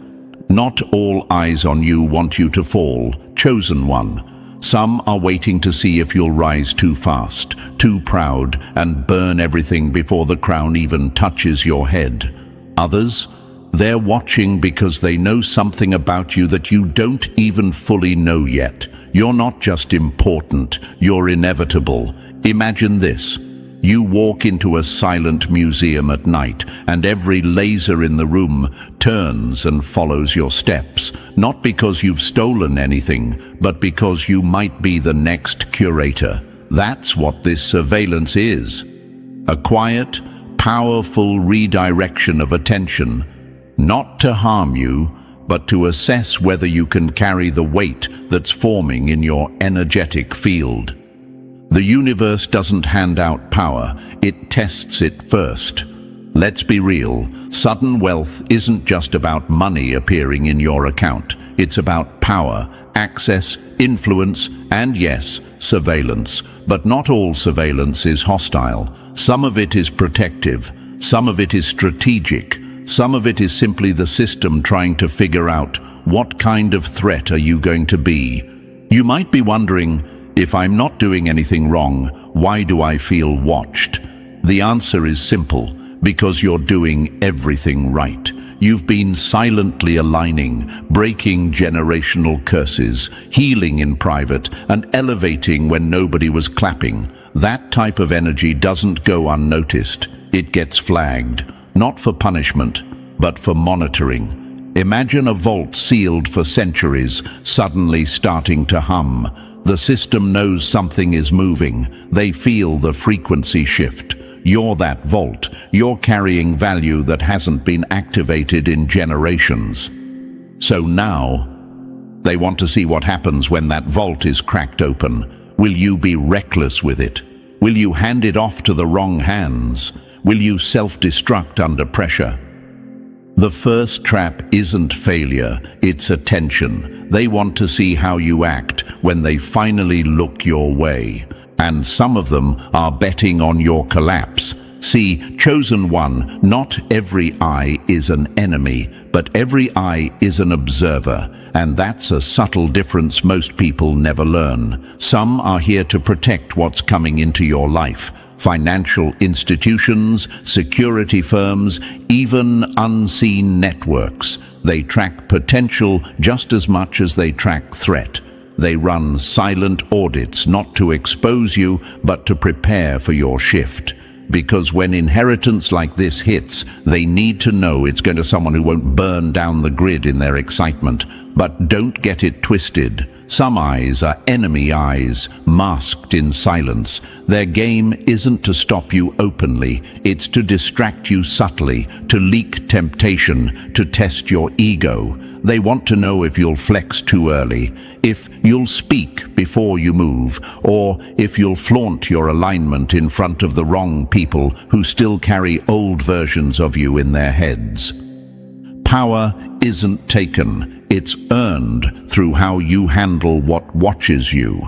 Not all eyes on you want you to fall. Chosen one. Some are waiting to see if you'll rise too fast, too proud, and burn everything before the crown even touches your head. Others, they're watching because they know something about you that you don't even fully know yet. You're not just important, you're inevitable. Imagine this. You walk into a silent museum at night, and every laser in the room turns and follows your steps, not because you've stolen anything, but because you might be the next curator. That's what this surveillance is. A quiet, powerful redirection of attention, not to harm you, but to assess whether you can carry the weight that's forming in your energetic field. The universe doesn't hand out power, it tests it first. Let's be real, sudden wealth isn't just about money appearing in your account. It's about power, access, influence, and yes, surveillance. But not all surveillance is hostile. Some of it is protective, some of it is strategic, some of it is simply the system trying to figure out what kind of threat are you going to be. You might be wondering, if I'm not doing anything wrong, why do I feel watched? The answer is simple, because you're doing everything right. You've been silently aligning, breaking generational curses, healing in private, and elevating when nobody was clapping. That type of energy doesn't go unnoticed. It gets flagged, not for punishment, but for monitoring. Imagine a vault sealed for centuries, suddenly starting to hum. The system knows something is moving. They feel the frequency shift. You're that vault. You're carrying value that hasn't been activated in generations. So now, they want to see what happens when that vault is cracked open. Will you be reckless with it? Will you hand it off to the wrong hands? Will you self-destruct under pressure? The first trap isn't failure, it's attention. They want to see how you act when they finally look your way. And some of them are betting on your collapse. See, chosen one, not every eye is an enemy, but every eye is an observer. And that's a subtle difference most people never learn. Some are here to protect what's coming into your life. Financial institutions, security firms, even unseen networks. They track potential just as much as they track threat. They run silent audits, not to expose you, but to prepare for your shift. Because when inheritance like this hits, they need to know it's going to someone who won't burn down the grid in their excitement. But don't get it twisted. Some eyes are enemy eyes, masked in silence. Their game isn't to stop you openly, it's to distract you subtly, to leak temptation, to test your ego. They want to know if you'll flex too early, if you'll speak before you move, or if you'll flaunt your alignment in front of the wrong people who still carry old versions of you in their heads. Power isn't taken, it's earned through how you handle what watches you.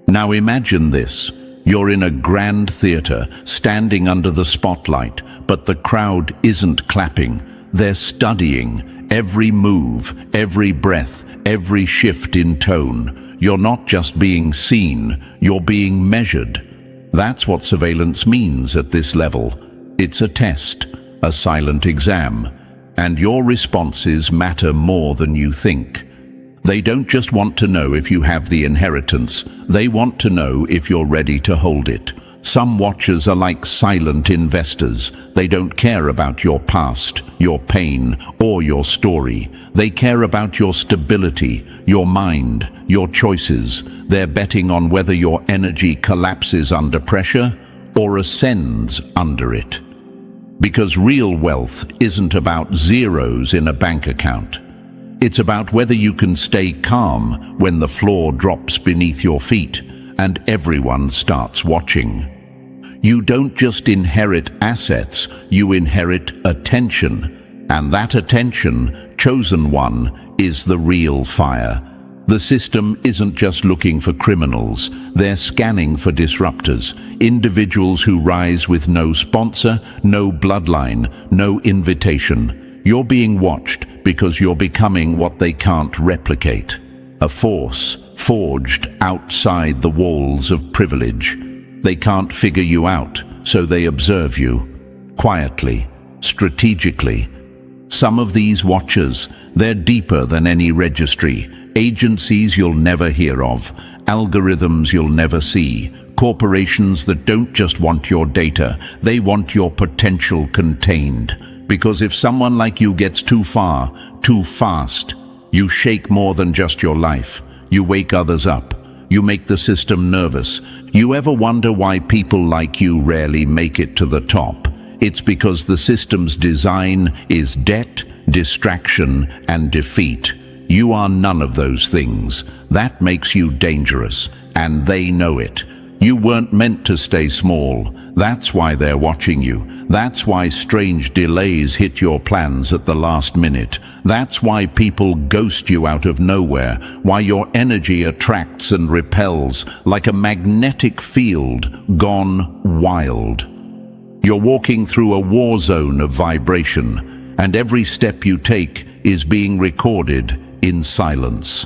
Now imagine this. You're in a grand theater, standing under the spotlight, but the crowd isn't clapping. They're studying every move, every breath, every shift in tone. You're not just being seen, you're being measured. That's what surveillance means at this level. It's a test, a silent exam. And your responses matter more than you think. They don't just want to know if you have the inheritance, they want to know if you're ready to hold it. Some watchers are like silent investors. They don't care about your past, your pain, or your story. They care about your stability, your mind, your choices. They're betting on whether your energy collapses under pressure or ascends under it. Because real wealth isn't about zeros in a bank account. It's about whether you can stay calm when the floor drops beneath your feet and everyone starts watching. You don't just inherit assets, you inherit attention. And that attention, chosen one, is the real fire. The system isn't just looking for criminals, they're scanning for disruptors, individuals who rise with no sponsor, no bloodline, no invitation. You're being watched because you're becoming what they can't replicate. A force forged outside the walls of privilege. They can't figure you out, so they observe you. Quietly, strategically. Some of these watchers, they're deeper than any registry. Agencies you'll never hear of, algorithms you'll never see, corporations that don't just want your data, they want your potential contained. Because if someone like you gets too far, too fast, you shake more than just your life. You wake others up. You make the system nervous. You ever wonder why people like you rarely make it to the top? It's because the system's design is debt, distraction, and defeat. You are none of those things. That makes you dangerous, and they know it. You weren't meant to stay small. That's why they're watching you. That's why strange delays hit your plans at the last minute. That's why people ghost you out of nowhere, why your energy attracts and repels like a magnetic field gone wild. You're walking through a war zone of vibration, and every step you take is being recorded in silence.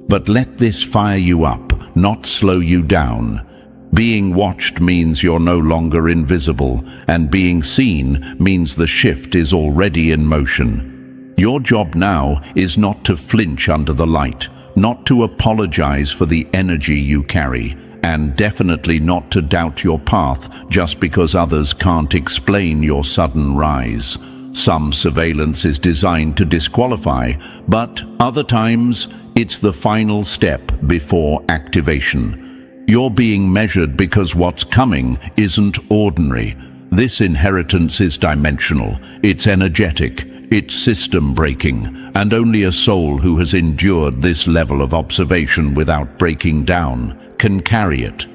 But let this fire you up, not slow you down. Being watched means you're no longer invisible, and being seen means the shift is already in motion. Your job now is not to flinch under the light, not to apologize for the energy you carry, and definitely not to doubt your path just because others can't explain your sudden rise. Some surveillance is designed to disqualify, but other times it's the final step before activation. You're being measured because what's coming isn't ordinary. This inheritance is dimensional, it's energetic, it's system-breaking, and only a soul who has endured this level of observation without breaking down can carry it.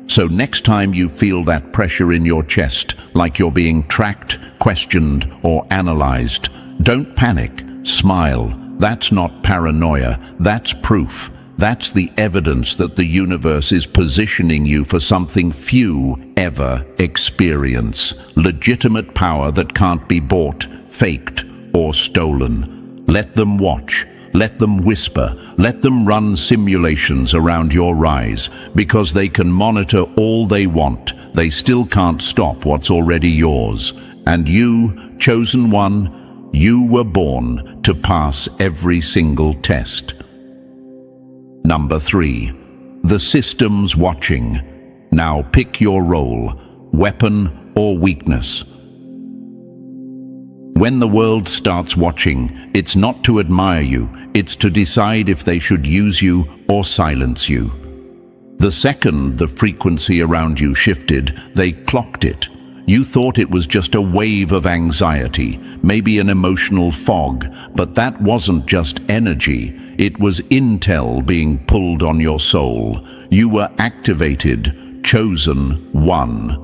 So next time you feel that pressure in your chest, like you're being tracked, questioned, or analyzed, don't panic, smile. That's not paranoia, that's proof. That's the evidence that the universe is positioning you for something few ever experience. Legitimate power that can't be bought, faked, or stolen. Let them watch. Let them whisper. Let them run simulations around your rise, because they can monitor all they want. They still can't stop what's already yours. And you, chosen one, you were born to pass every single test. Number 3. The system's watching. Now pick your role, weapon or weakness. When the world starts watching, it's not to admire you, it's to decide if they should use you or silence you. The second the frequency around you shifted, they clocked it. You thought it was just a wave of anxiety, maybe an emotional fog, but that wasn't just energy. It was intel being pulled on your soul. You were activated, chosen one.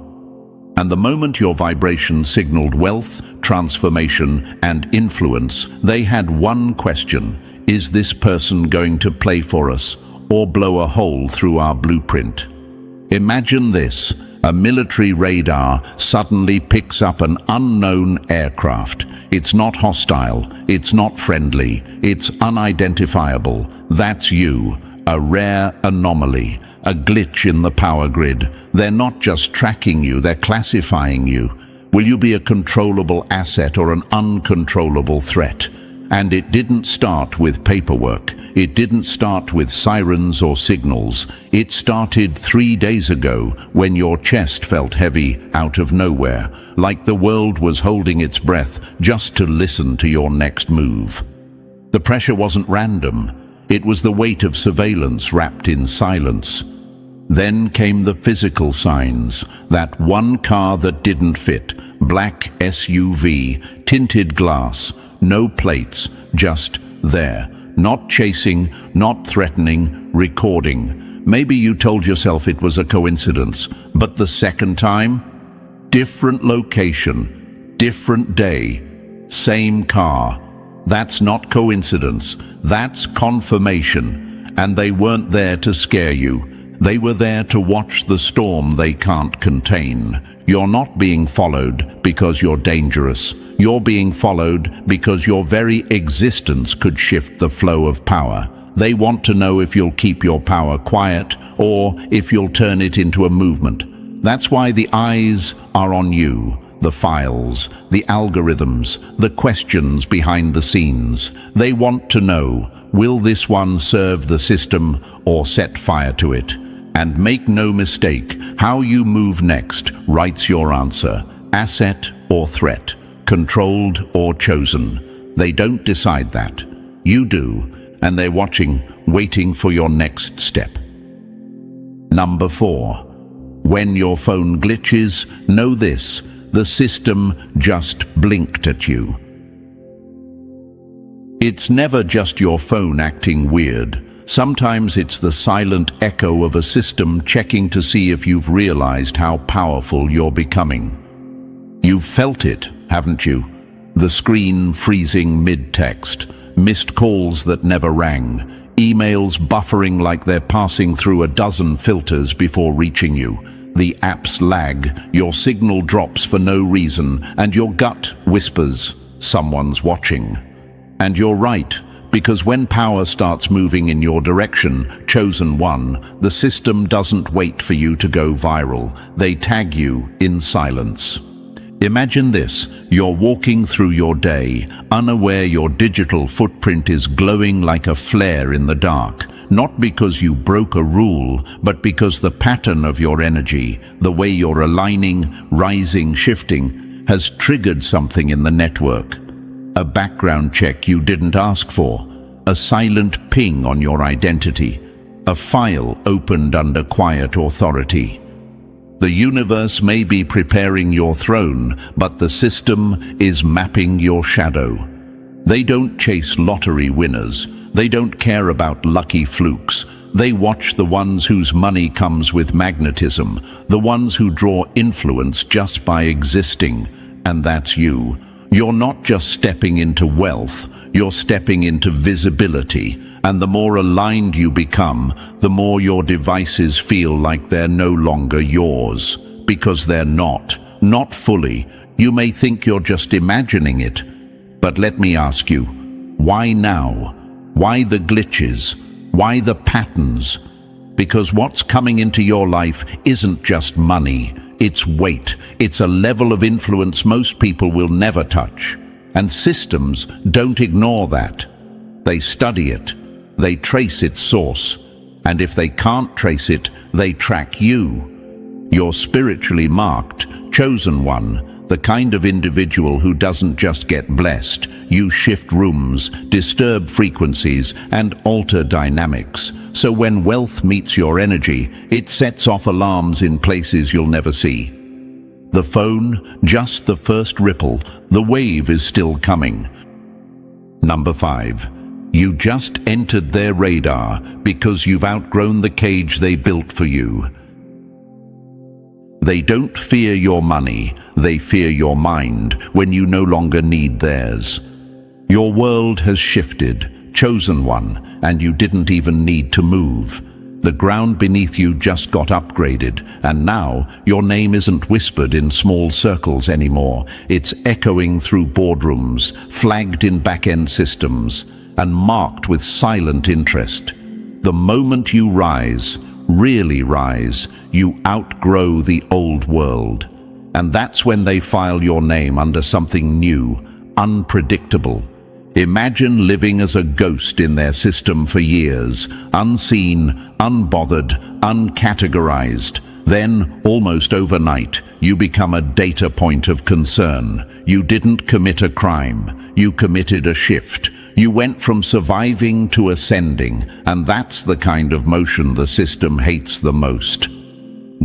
And the moment your vibration signaled wealth, transformation, and influence, they had one question: is this person going to play for us or blow a hole through our blueprint? Imagine this. A military radar suddenly picks up an unknown aircraft. It's not hostile, it's not friendly, it's unidentifiable. That's you, a rare anomaly, a glitch in the power grid. They're not just tracking you, they're classifying you. Will you be a controllable asset or an uncontrollable threat? And it didn't start with paperwork. It didn't start with sirens or signals. It started 3 days ago when your chest felt heavy out of nowhere, like the world was holding its breath just to listen to your next move. The pressure wasn't random. It was the weight of surveillance wrapped in silence. Then came the physical signs. That one car that didn't fit, black SUV, tinted glass, no plates, just there. Not chasing, not threatening, recording. Maybe you told yourself it was a coincidence, but the second time? Different location, different day, same car. That's not coincidence, that's confirmation. And they weren't there to scare you. They were there to watch the storm they can't contain. You're not being followed because you're dangerous. You're being followed because your very existence could shift the flow of power. They want to know if you'll keep your power quiet or if you'll turn it into a movement. That's why the eyes are on you. The files, the algorithms, the questions behind the scenes. They want to know, will this one serve the system or set fire to it? And make no mistake, how you move next writes your answer, asset or threat, controlled or chosen. They don't decide that. You do, and they're watching, waiting for your next step. Number 4. When your phone glitches, know this: the system just blinked at you. It's never just your phone acting weird. Sometimes it's the silent echo of a system checking to see if you've realized how powerful you're becoming. You've felt it, haven't you? The screen freezing mid-text, missed calls that never rang, emails buffering like they're passing through a dozen filters before reaching you. The apps lag, your signal drops for no reason, and your gut whispers, someone's watching. And you're right, because when power starts moving in your direction, chosen one, the system doesn't wait for you to go viral. They tag you in silence. Imagine this, you're walking through your day, unaware your digital footprint is glowing like a flare in the dark, not because you broke a rule, but because the pattern of your energy, the way you're aligning, rising, shifting, has triggered something in the network. A background check you didn't ask for, a silent ping on your identity, a file opened under quiet authority. The universe may be preparing your throne, but the system is mapping your shadow. They don't chase lottery winners. They don't care about lucky flukes. They watch the ones whose money comes with magnetism, the ones who draw influence just by existing. And that's you. You're not just stepping into wealth, you're stepping into visibility. And the more aligned you become, the more your devices feel like they're no longer yours. Because they're not fully. You may think you're just imagining it. But let me ask you, why now? Why the glitches? Why the patterns? Because what's coming into your life isn't just money. It's weight. It's a level of influence most people will never touch. And systems don't ignore that. They study it. They trace its source. And if they can't trace it, they track you. You're spiritually marked, chosen one, the kind of individual who doesn't just get blessed. You shift rooms, disturb frequencies, and alter dynamics. So when wealth meets your energy, it sets off alarms in places you'll never see. The phone, just the first ripple, the wave is still coming. Number 5. You just entered their radar because you've outgrown the cage they built for you. They don't fear your money, they fear your mind when you no longer need theirs. Your world has shifted, chosen one, and you didn't even need to move. The ground beneath you just got upgraded, and now your name isn't whispered in small circles anymore. It's echoing through boardrooms, flagged in back-end systems, and marked with silent interest. The moment you rise, really rise, you outgrow the old world. And that's when they file your name under something new, unpredictable. Imagine living as a ghost in their system for years, unseen, unbothered, uncategorized. Then, almost overnight, you become a data point of concern. You didn't commit a crime, you committed a shift. You went from surviving to ascending, and that's the kind of motion the system hates the most.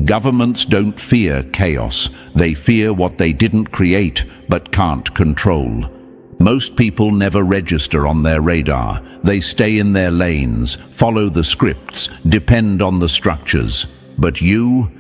Governments don't fear chaos, they fear what they didn't create but can't control. Most people never register on their radar. They stay in their lanes, follow the scripts, depend on the structures. But you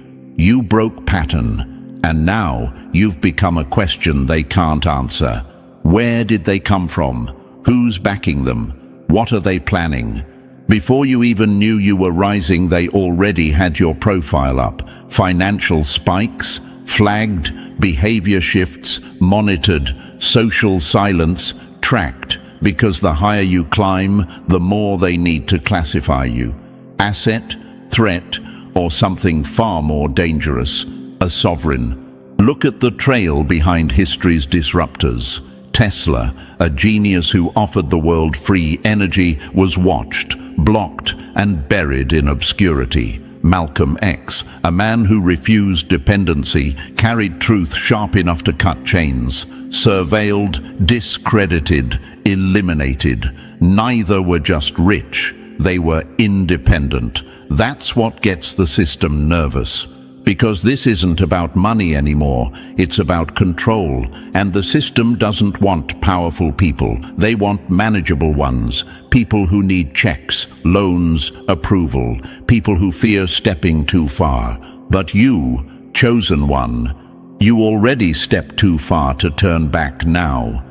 broke pattern, and now you've become a question they can't answer. Where did they come from? Who's backing them? What are they planning? Before you even knew you were rising, they already had your profile up. Financial spikes, flagged, behavior shifts, monitored, social silence, tracked, because the higher you climb, the more they need to classify you. Asset, threat, or something far more dangerous, a sovereign. Look at the trail behind history's disruptors. Tesla, a genius who offered the world free energy, was watched, blocked, and buried in obscurity. Malcolm X, a man who refused dependency, carried truth sharp enough to cut chains. Surveilled, discredited, eliminated. Neither were just rich, they were independent. That's what gets the system nervous. Because this isn't about money anymore, it's about control. And the system doesn't want powerful people, they want manageable ones. People who need checks, loans, approval. People who fear stepping too far. But you, chosen one, you already stepped too far to turn back now.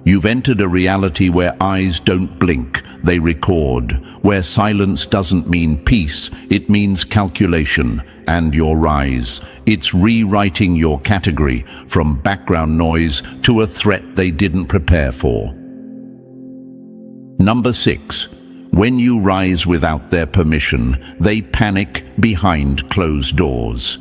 You've entered a reality where eyes don't blink, they record. Where silence doesn't mean peace, it means calculation. And your rise. It's rewriting your category from background noise to a threat they didn't prepare for. Number 6. When you rise without their permission, they panic behind closed doors.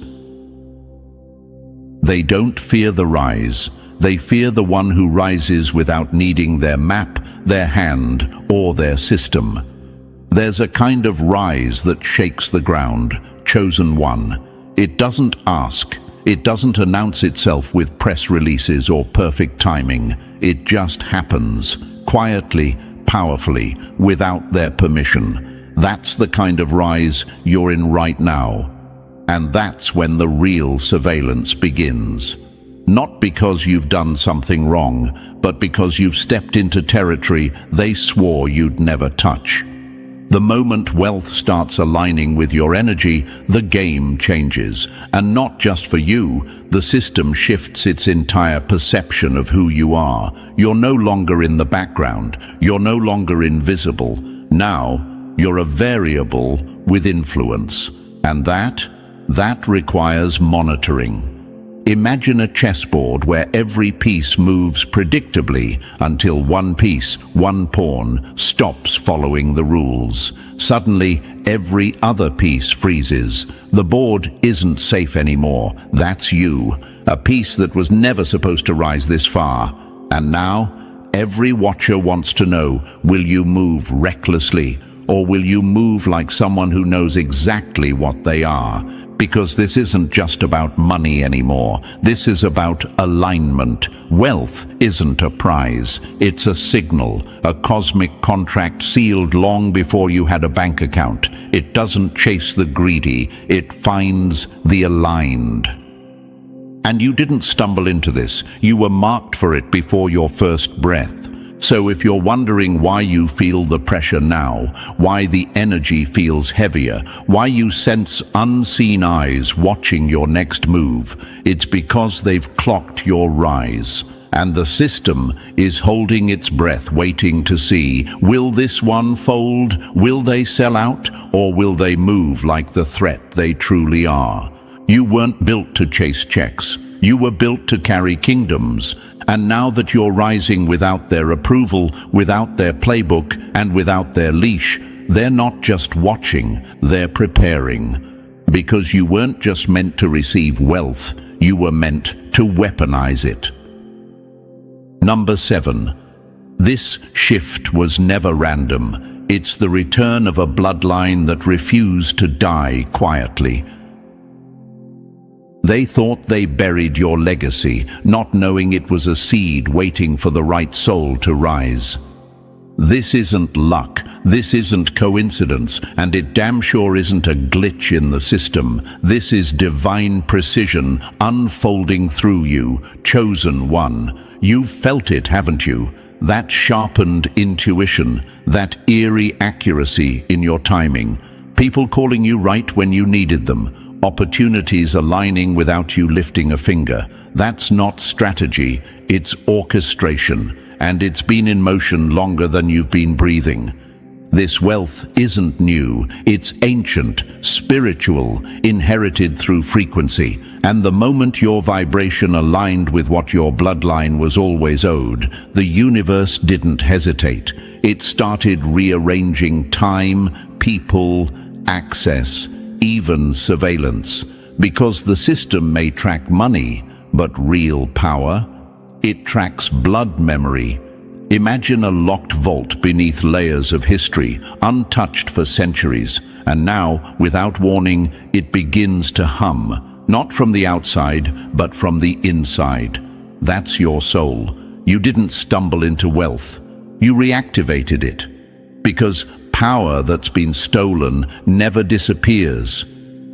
They don't fear the rise. They fear the one who rises without needing their map, their hand, or their system. There's a kind of rise that shakes the ground, chosen one. It doesn't ask. It doesn't announce itself with press releases or perfect timing. It just happens, quietly, powerfully, without their permission. That's the kind of rise you're in right now. And that's when the real surveillance begins. Not because you've done something wrong, but because you've stepped into territory they swore you'd never touch. The moment wealth starts aligning with your energy, the game changes. And not just for you, the system shifts its entire perception of who you are. You're no longer in the background. You're no longer invisible. Now, you're a variable with influence. And that requires monitoring. Imagine a chessboard where every piece moves predictably until one piece, one pawn, stops following the rules. Suddenly, every other piece freezes. The board isn't safe anymore. That's you, a piece that was never supposed to rise this far. And now, every watcher wants to know, will you move recklessly, or will you move like someone who knows exactly what they are? Because this isn't just about money anymore. This is about alignment. Wealth isn't a prize. It's a signal, a cosmic contract sealed long before you had a bank account. It doesn't chase the greedy. It finds the aligned. And you didn't stumble into this. You were marked for it before your first breath. So if you're wondering why you feel the pressure now, why the energy feels heavier, why you sense unseen eyes watching your next move, it's because they've clocked your rise. And the system is holding its breath, waiting to see, will this one fold? Will they sell out? Or will they move like the threat they truly are? You weren't built to chase checks. You were built to carry kingdoms. And now that you're rising without their approval, without their playbook, and without their leash, they're not just watching, they're preparing. Because you weren't just meant to receive wealth, you were meant to weaponize it. Number 7. This shift was never random. It's the return of a bloodline that refused to die quietly. They thought they buried your legacy, not knowing it was a seed waiting for the right soul to rise. This isn't luck, this isn't coincidence, and it damn sure isn't a glitch in the system. This is divine precision unfolding through you, chosen one. You've felt it, haven't you? That sharpened intuition, that eerie accuracy in your timing. People calling you right when you needed them. Opportunities aligning without you lifting a finger. That's not strategy, it's orchestration, and it's been in motion longer than you've been breathing. This wealth isn't new, it's ancient, spiritual, inherited through frequency, and the moment your vibration aligned with what your bloodline was always owed, the universe didn't hesitate. It started rearranging time, people, access, even surveillance, because the system may track money, but real power, it tracks blood memory. Imagine a locked vault beneath layers of history, untouched for centuries, and now, without warning, it begins to hum, not from the outside, but from the inside. That's your soul. You didn't stumble into wealth. You reactivated it. Because power that's been stolen never disappears.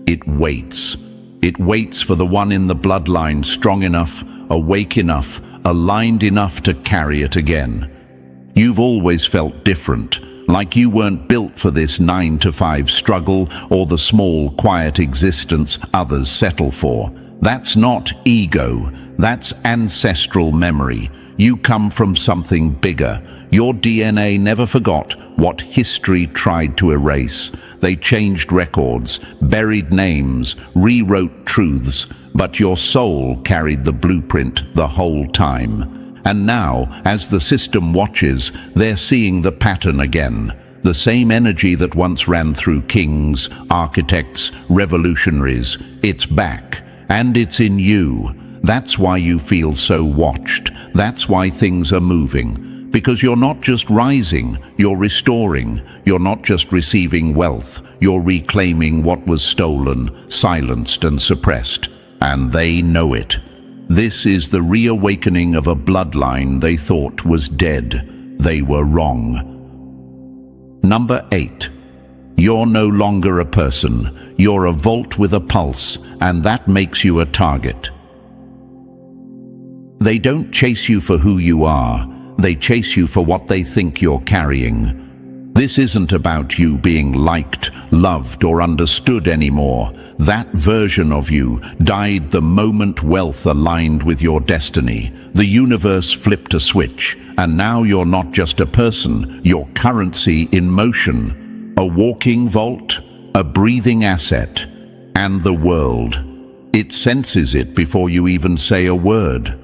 It waits. It waits for the one in the bloodline strong enough, awake enough, aligned enough to carry it again. You've always felt different, like you weren't built for this 9-to-5 struggle or the small, quiet existence others settle for. That's not ego, that's ancestral memory. You come from something bigger. Your DNA never forgot what history tried to erase. They changed records, buried names, rewrote truths, but your soul carried the blueprint the whole time. And now, as the system watches, they're seeing the pattern again. The same energy that once ran through kings, architects, revolutionaries. It's back, and it's in you. That's why you feel so watched. That's why things are moving. Because you're not just rising, you're restoring. You're not just receiving wealth, you're reclaiming what was stolen, silenced and suppressed. And they know it. This is the reawakening of a bloodline they thought was dead. They were wrong. Number 8. You're no longer a person. You're a vault with a pulse, and that makes you a target. They don't chase you for who you are. They chase you for what they think you're carrying. This isn't about you being liked, loved, or understood anymore. That version of you died the moment wealth aligned with your destiny. The universe flipped a switch, and now you're not just a person, you're currency in motion. A walking vault, a breathing asset, and the world. It senses it before you even say a word.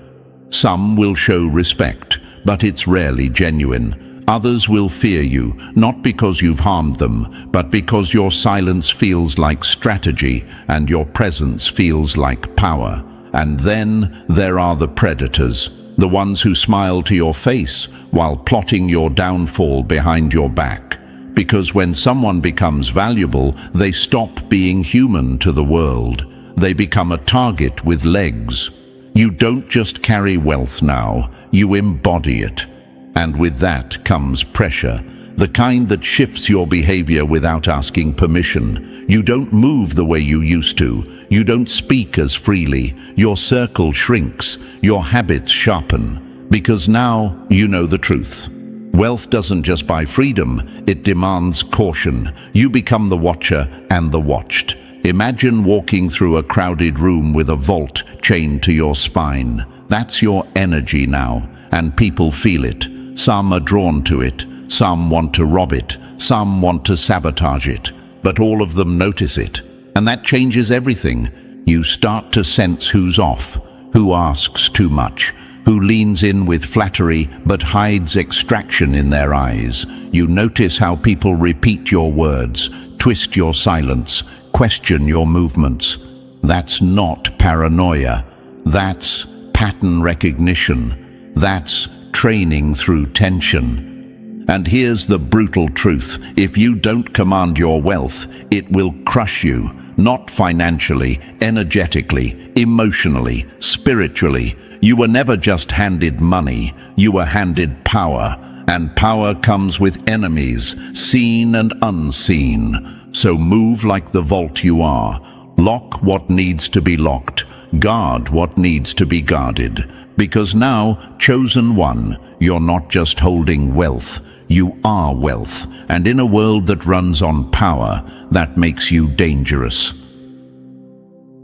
Some will show respect, but it's rarely genuine. Others will fear you, not because you've harmed them, but because your silence feels like strategy and your presence feels like power. And then there are the predators, the ones who smile to your face while plotting your downfall behind your back. Because when someone becomes valuable, they stop being human to the world. They become a target with legs. You don't just carry wealth now, you embody it. And with that comes pressure, the kind that shifts your behavior without asking permission. You don't move the way you used to. You don't speak as freely. Your circle shrinks. Your habits sharpen. Because now you know the truth. Wealth doesn't just buy freedom, it demands caution. You become the watcher and the watched. Imagine walking through a crowded room with a vault chained to your spine. That's your energy now, and people feel it. Some are drawn to it, some want to rob it, some want to sabotage it, but all of them notice it. And that changes everything. You start to sense who's off, who asks too much, who leans in with flattery but hides extraction in their eyes. You notice how people repeat your words, twist your silence, question your movements. That's not paranoia. That's pattern recognition. That's training through tension. And here's the brutal truth. If you don't command your wealth, it will crush you. Not financially, energetically, emotionally, spiritually. You were never just handed money. You were handed power. And power comes with enemies, seen and unseen. So move like the vault you are. Lock what needs to be locked. Guard what needs to be guarded. Because now, chosen one, you're not just holding wealth, you are wealth. And in a world that runs on power, that makes you dangerous.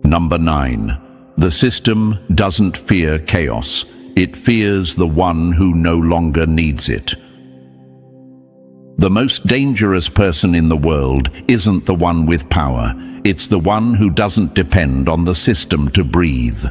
Number 9. The system doesn't fear chaos. It fears the one who no longer needs it. The most dangerous person in the world isn't the one with power. It's the one who doesn't depend on the system to breathe.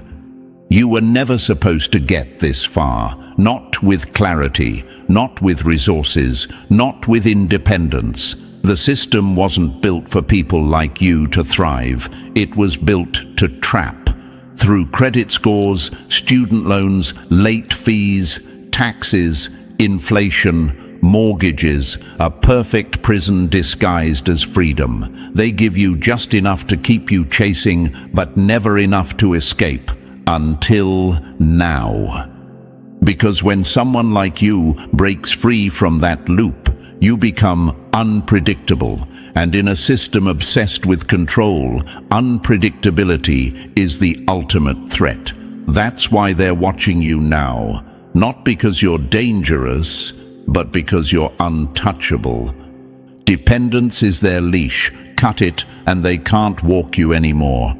You were never supposed to get this far. Not with clarity, not with resources, not with independence. The system wasn't built for people like you to thrive. It was built to trap. Through credit scores, student loans, late fees, taxes, inflation, mortgages, a perfect prison disguised as freedom. They give you just enough to keep you chasing, but never enough to escape. Until now. Because when someone like you breaks free from that loop, you become unpredictable. And in a system obsessed with control, unpredictability is the ultimate threat. That's why they're watching you now. Not because you're dangerous, but because you're untouchable. Dependence is their leash. Cut it and they can't walk you anymore.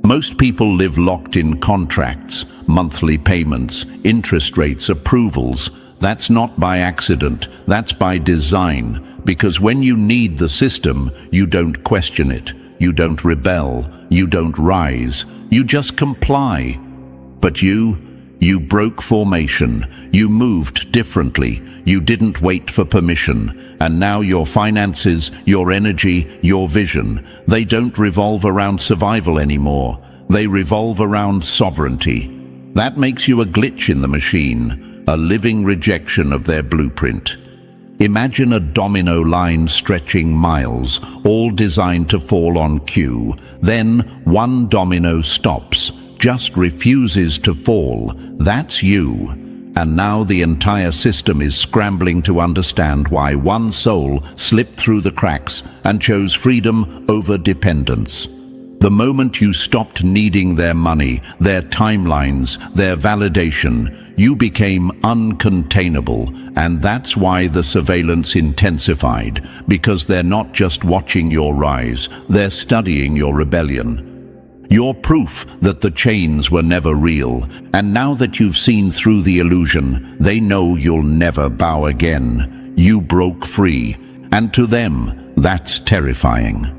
Most people live locked in contracts, monthly payments, interest rates, approvals. That's not by accident, that's by design. Because when you need the system, you don't question it, you don't rebel, you don't rise, you just comply. But you broke formation, you moved differently, you didn't wait for permission, and now your finances, your energy, your vision, they don't revolve around survival anymore. They revolve around sovereignty. That makes you a glitch in the machine, a living rejection of their blueprint. Imagine a domino line stretching miles, all designed to fall on cue. Then one domino stops, just refuses to fall. That's you. And now the entire system is scrambling to understand why one soul slipped through the cracks and chose freedom over dependence. The moment you stopped needing their money, their timelines, their validation, you became uncontainable, and that's why the surveillance intensified, because they're not just watching your rise, they're studying your rebellion. You're proof that the chains were never real, and now that you've seen through the illusion, they know you'll never bow again. You broke free, and to them, that's terrifying.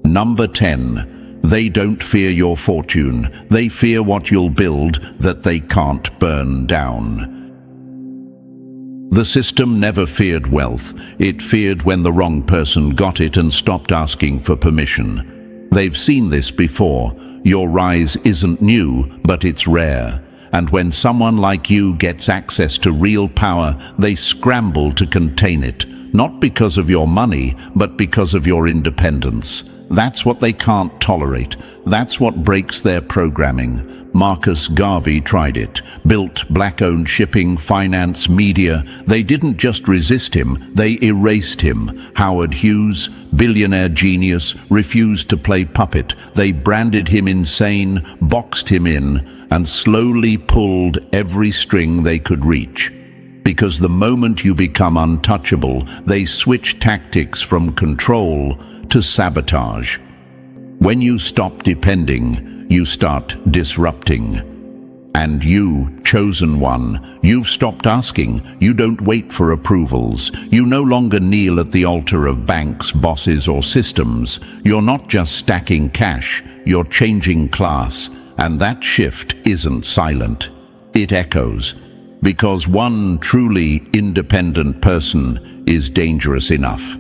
Number 10. They don't fear your fortune. They fear what you'll build that they can't burn down. The system never feared wealth. It feared when the wrong person got it and stopped asking for permission. They've seen this before. Your rise isn't new, but it's rare. And when someone like you gets access to real power, they scramble to contain it. Not because of your money, but because of your independence. That's what they can't tolerate. That's what breaks their programming. Marcus Garvey tried it. Built black-owned shipping, finance, media. They didn't just resist him, they erased him. Howard Hughes, billionaire genius, refused to play puppet. They branded him insane, boxed him in, and slowly pulled every string they could reach. Because the moment you become untouchable, they switch tactics from control to sabotage. When you stop depending, you start disrupting. And you, chosen one, you've stopped asking. You don't wait for approvals. You no longer kneel at the altar of banks, bosses, or systems. You're not just stacking cash, you're changing class. And that shift isn't silent. It echoes. Because one truly independent person is dangerous enough.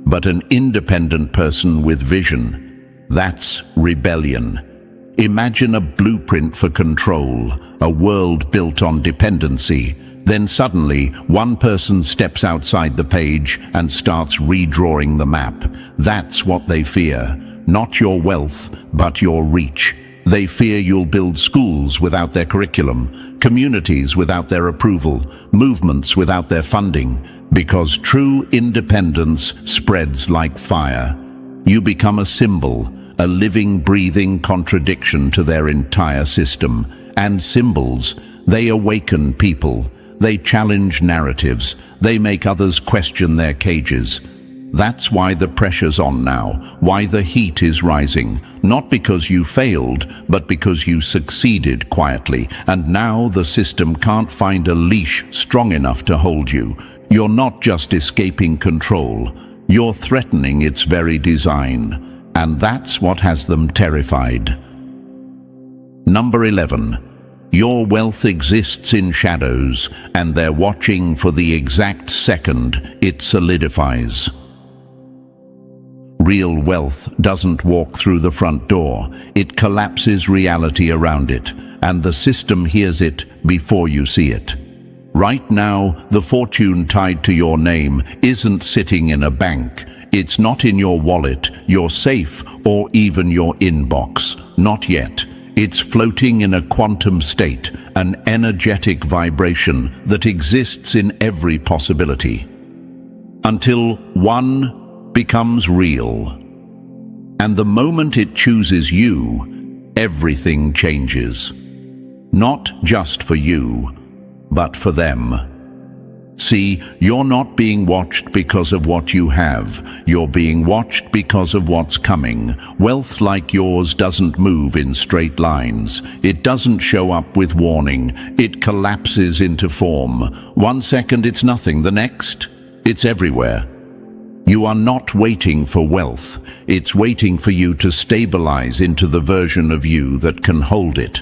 But an independent person with vision, that's rebellion. Imagine a blueprint for control, a world built on dependency. Then suddenly, one person steps outside the page and starts redrawing the map. That's what they fear. Not your wealth, but your reach. They fear you'll build schools without their curriculum, communities without their approval, movements without their funding. Because true independence spreads like fire. You become a symbol, a living, breathing contradiction to their entire system. And symbols, they awaken people. They challenge narratives. They make others question their cages. That's why the pressure's on now, why the heat is rising. Not because you failed, but because you succeeded quietly. And now the system can't find a leash strong enough to hold you. You're not just escaping control, you're threatening its very design. And that's what has them terrified. Number 11. Your wealth exists in shadows, and they're watching for the exact second it solidifies. Real wealth doesn't walk through the front door. It collapses reality around it, and the system hears it before you see it. Right now, the fortune tied to your name isn't sitting in a bank. It's not in your wallet, your safe, or even your inbox. Not yet. It's floating in a quantum state, an energetic vibration that exists in every possibility. Until one becomes real. And the moment it chooses you, everything changes. Not just for you, but for them. See, you're not being watched because of what you have. You're being watched because of what's coming. Wealth like yours doesn't move in straight lines. It doesn't show up with warning. It collapses into form. 1 second it's nothing, the next, it's everywhere. You are not waiting for wealth. It's waiting for you to stabilize into the version of you that can hold it.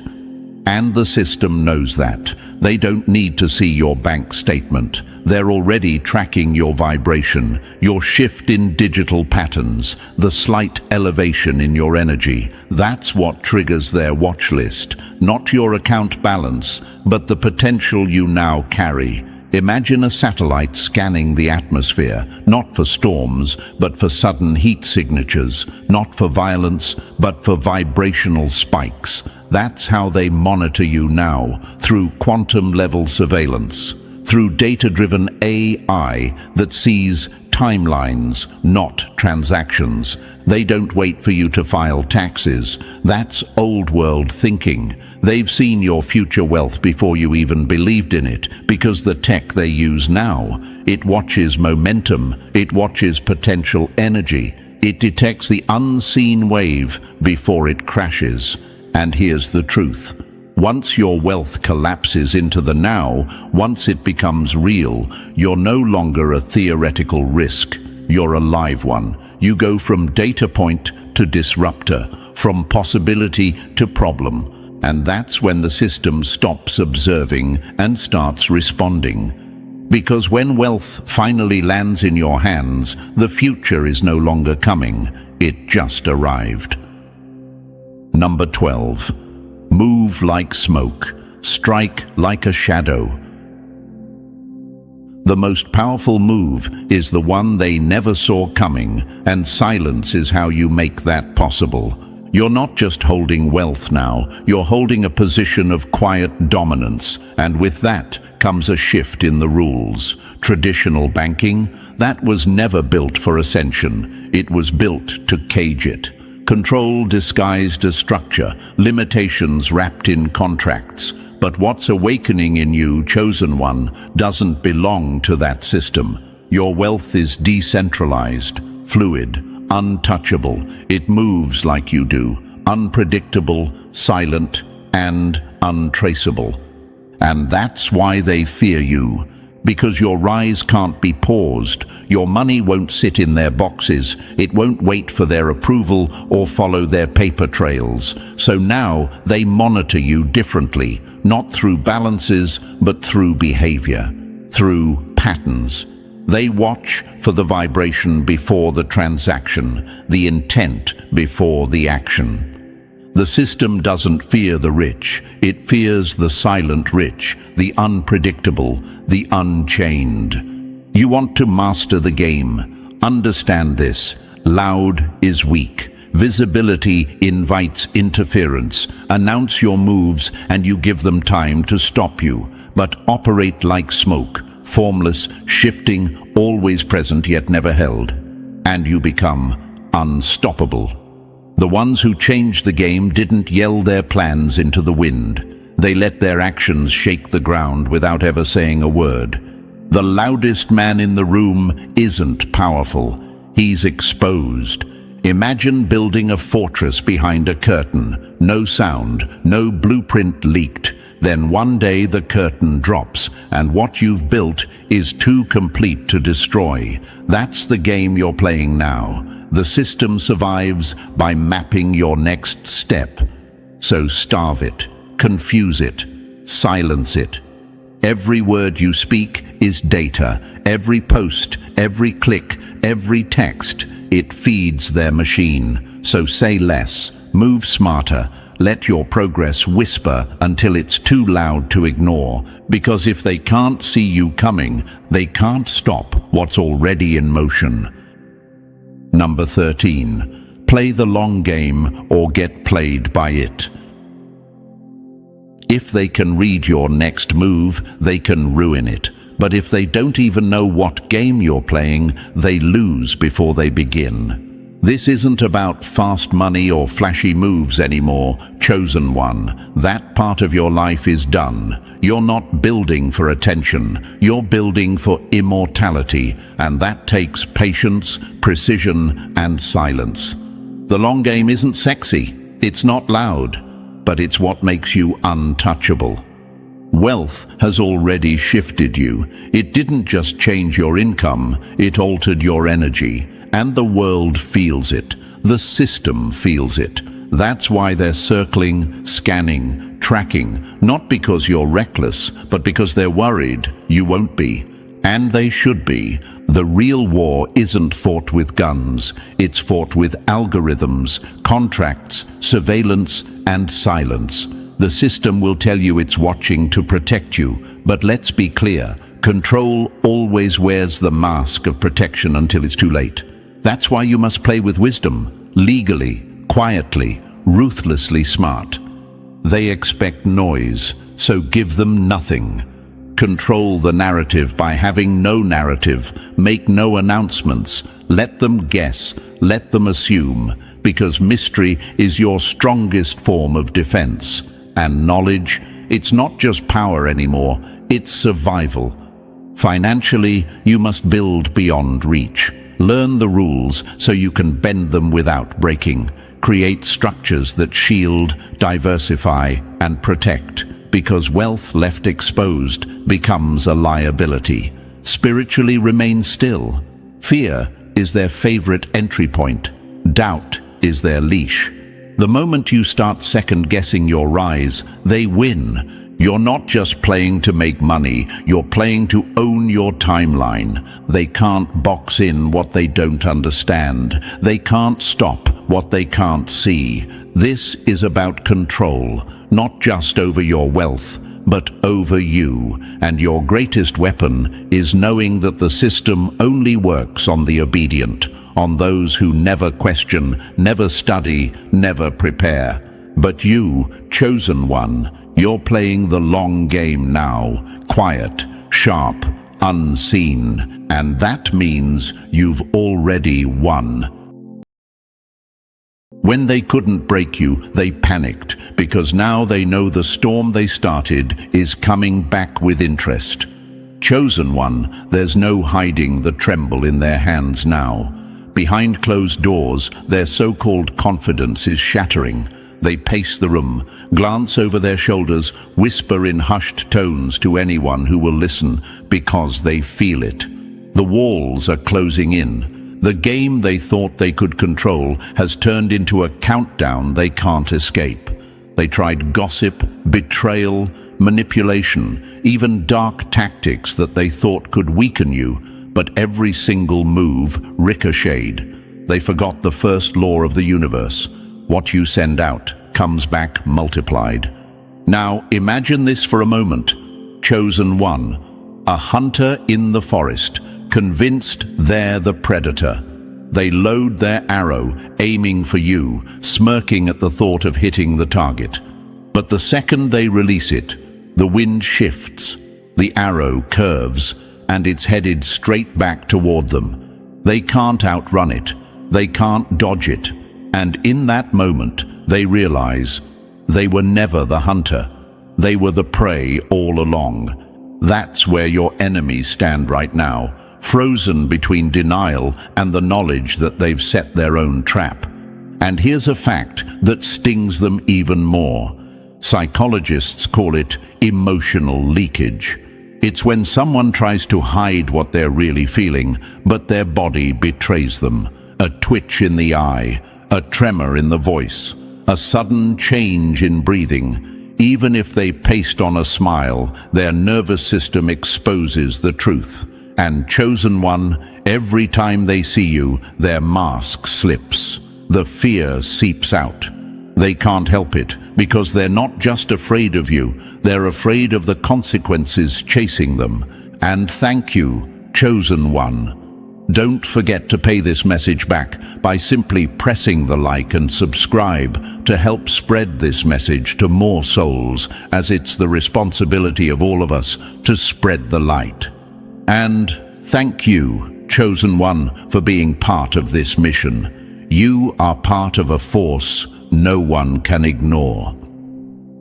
And the system knows that. They don't need to see your bank statement. They're already tracking your vibration, your shift in digital patterns, the slight elevation in your energy. That's what triggers their watch list. Not your account balance, but the potential you now carry. Imagine a satellite scanning the atmosphere, not for storms, but for sudden heat signatures, not for violence, but for vibrational spikes. That's how they monitor you now, through quantum-level surveillance, through data-driven AI that sees timelines, not transactions. They don't wait for you to file taxes. That's old-world thinking. They've seen your future wealth before you even believed in it, because the tech they use now, it watches momentum, it watches potential energy, it detects the unseen wave before it crashes. And here's the truth. Once your wealth collapses into the now, once it becomes real, you're no longer a theoretical risk. You're a live one. You go from data point to disruptor, from possibility to problem. And that's when the system stops observing and starts responding. Because when wealth finally lands in your hands, the future is no longer coming. It just arrived. Number 12. Move like smoke. Strike like a shadow. The most powerful move is the one they never saw coming, and silence is how you make that possible. You're not just holding wealth now, you're holding a position of quiet dominance, and with that comes a shift in the rules. Traditional banking, that was never built for ascension. It was built to cage it. Control disguised as structure, limitations wrapped in contracts. But what's awakening in you, chosen one, doesn't belong to that system. Your wealth is decentralized, fluid, untouchable. It moves like you do, unpredictable, silent, and untraceable. And that's why they fear you. Because your rise can't be paused. Your money won't sit in their boxes. It won't wait for their approval or follow their paper trails. So now they monitor you differently, not through balances, but through behavior, through patterns. They watch for the vibration before the transaction, the intent before the action. The system doesn't fear the rich, it fears the silent rich, the unpredictable, the unchained. You want to master the game. Understand this. Loud is weak. Visibility invites interference. Announce your moves and you give them time to stop you. But operate like smoke, formless, shifting, always present yet never held. And you become unstoppable. The ones who changed the game didn't yell their plans into the wind. They let their actions shake the ground without ever saying a word. The loudest man in the room isn't powerful. He's exposed. Imagine building a fortress behind a curtain. No sound, no blueprint leaked. Then one day the curtain drops, and what you've built is too complete to destroy. That's the game you're playing now. The system survives by mapping your next step. So starve it, confuse it, silence it. Every word you speak is data. Every post, every click, every text, it feeds their machine. So say less, move smarter, let your progress whisper until it's too loud to ignore. Because if they can't see you coming, they can't stop what's already in motion. Number 13. Play the long game or get played by it. If they can read your next move, they can ruin it. But if they don't even know what game you're playing, they lose before they begin. This isn't about fast money or flashy moves anymore, chosen one. That part of your life is done. You're not building for attention, you're building for immortality, and that takes patience, precision, and silence. The long game isn't sexy, it's not loud, but it's what makes you untouchable. Wealth has already shifted you. It didn't just change your income, it altered your energy. And the world feels it. The system feels it. That's why they're circling, scanning, tracking, not because you're reckless, but because they're worried you won't be. And they should be. The real war isn't fought with guns. It's fought with algorithms, contracts, surveillance, and silence. The system will tell you it's watching to protect you, but let's be clear. Control always wears the mask of protection until it's too late. That's why you must play with wisdom, legally, quietly, ruthlessly smart. They expect noise, so give them nothing. Control the narrative by having no narrative, make no announcements, let them guess, let them assume, because mystery is your strongest form of defense. And knowledge, it's not just power anymore, it's survival. Financially, you must build beyond reach. Learn the rules so you can bend them without breaking. Create structures that shield, diversify, and protect, because wealth left exposed becomes a liability. Spiritually, remain still. Fear is their favorite entry point. Doubt is their leash. The moment you start second-guessing your rise, they win. You're not just playing to make money, you're playing to own your timeline. They can't box in what they don't understand. They can't stop what they can't see. This is about control, not just over your wealth, but over you. And your greatest weapon is knowing that the system only works on the obedient, on those who never question, never study, never prepare. But you, chosen one, you're playing the long game now, quiet, sharp, unseen, and that means you've already won. When they couldn't break you, they panicked, because now they know the storm they started is coming back with interest. Chosen one, there's no hiding the tremble in their hands now. Behind closed doors, their so-called confidence is shattering. They pace the room, glance over their shoulders, whisper in hushed tones to anyone who will listen, because they feel it. The walls are closing in. The game they thought they could control has turned into a countdown they can't escape. They tried gossip, betrayal, manipulation, even dark tactics that they thought could weaken you, but every single move ricocheted. They forgot the first law of the universe. What you send out comes back multiplied. Now imagine this for a moment. Chosen one, a hunter in the forest, convinced they're the predator. They load their arrow, aiming for you, smirking at the thought of hitting the target. But the second they release it, the wind shifts, the arrow curves, and it's headed straight back toward them. They can't outrun it, they can't dodge it, and in that moment, they realize they were never the hunter. They were the prey all along. That's where your enemies stand right now, frozen between denial and the knowledge that they've set their own trap. And here's a fact that stings them even more. Psychologists call it emotional leakage. It's when someone tries to hide what they're really feeling, but their body betrays them. A twitch in the eye, a tremor in the voice, a sudden change in breathing. Even if they paste on a smile, their nervous system exposes the truth. And chosen one, every time they see you, their mask slips. The fear seeps out. They can't help it, because they're not just afraid of you, they're afraid of the consequences chasing them. And thank you, chosen one. Don't forget to pay this message back by simply pressing the like and subscribe to help spread this message to more souls, as it's the responsibility of all of us to spread the light. And thank you, chosen one, for being part of this mission. You are part of a force no one can ignore.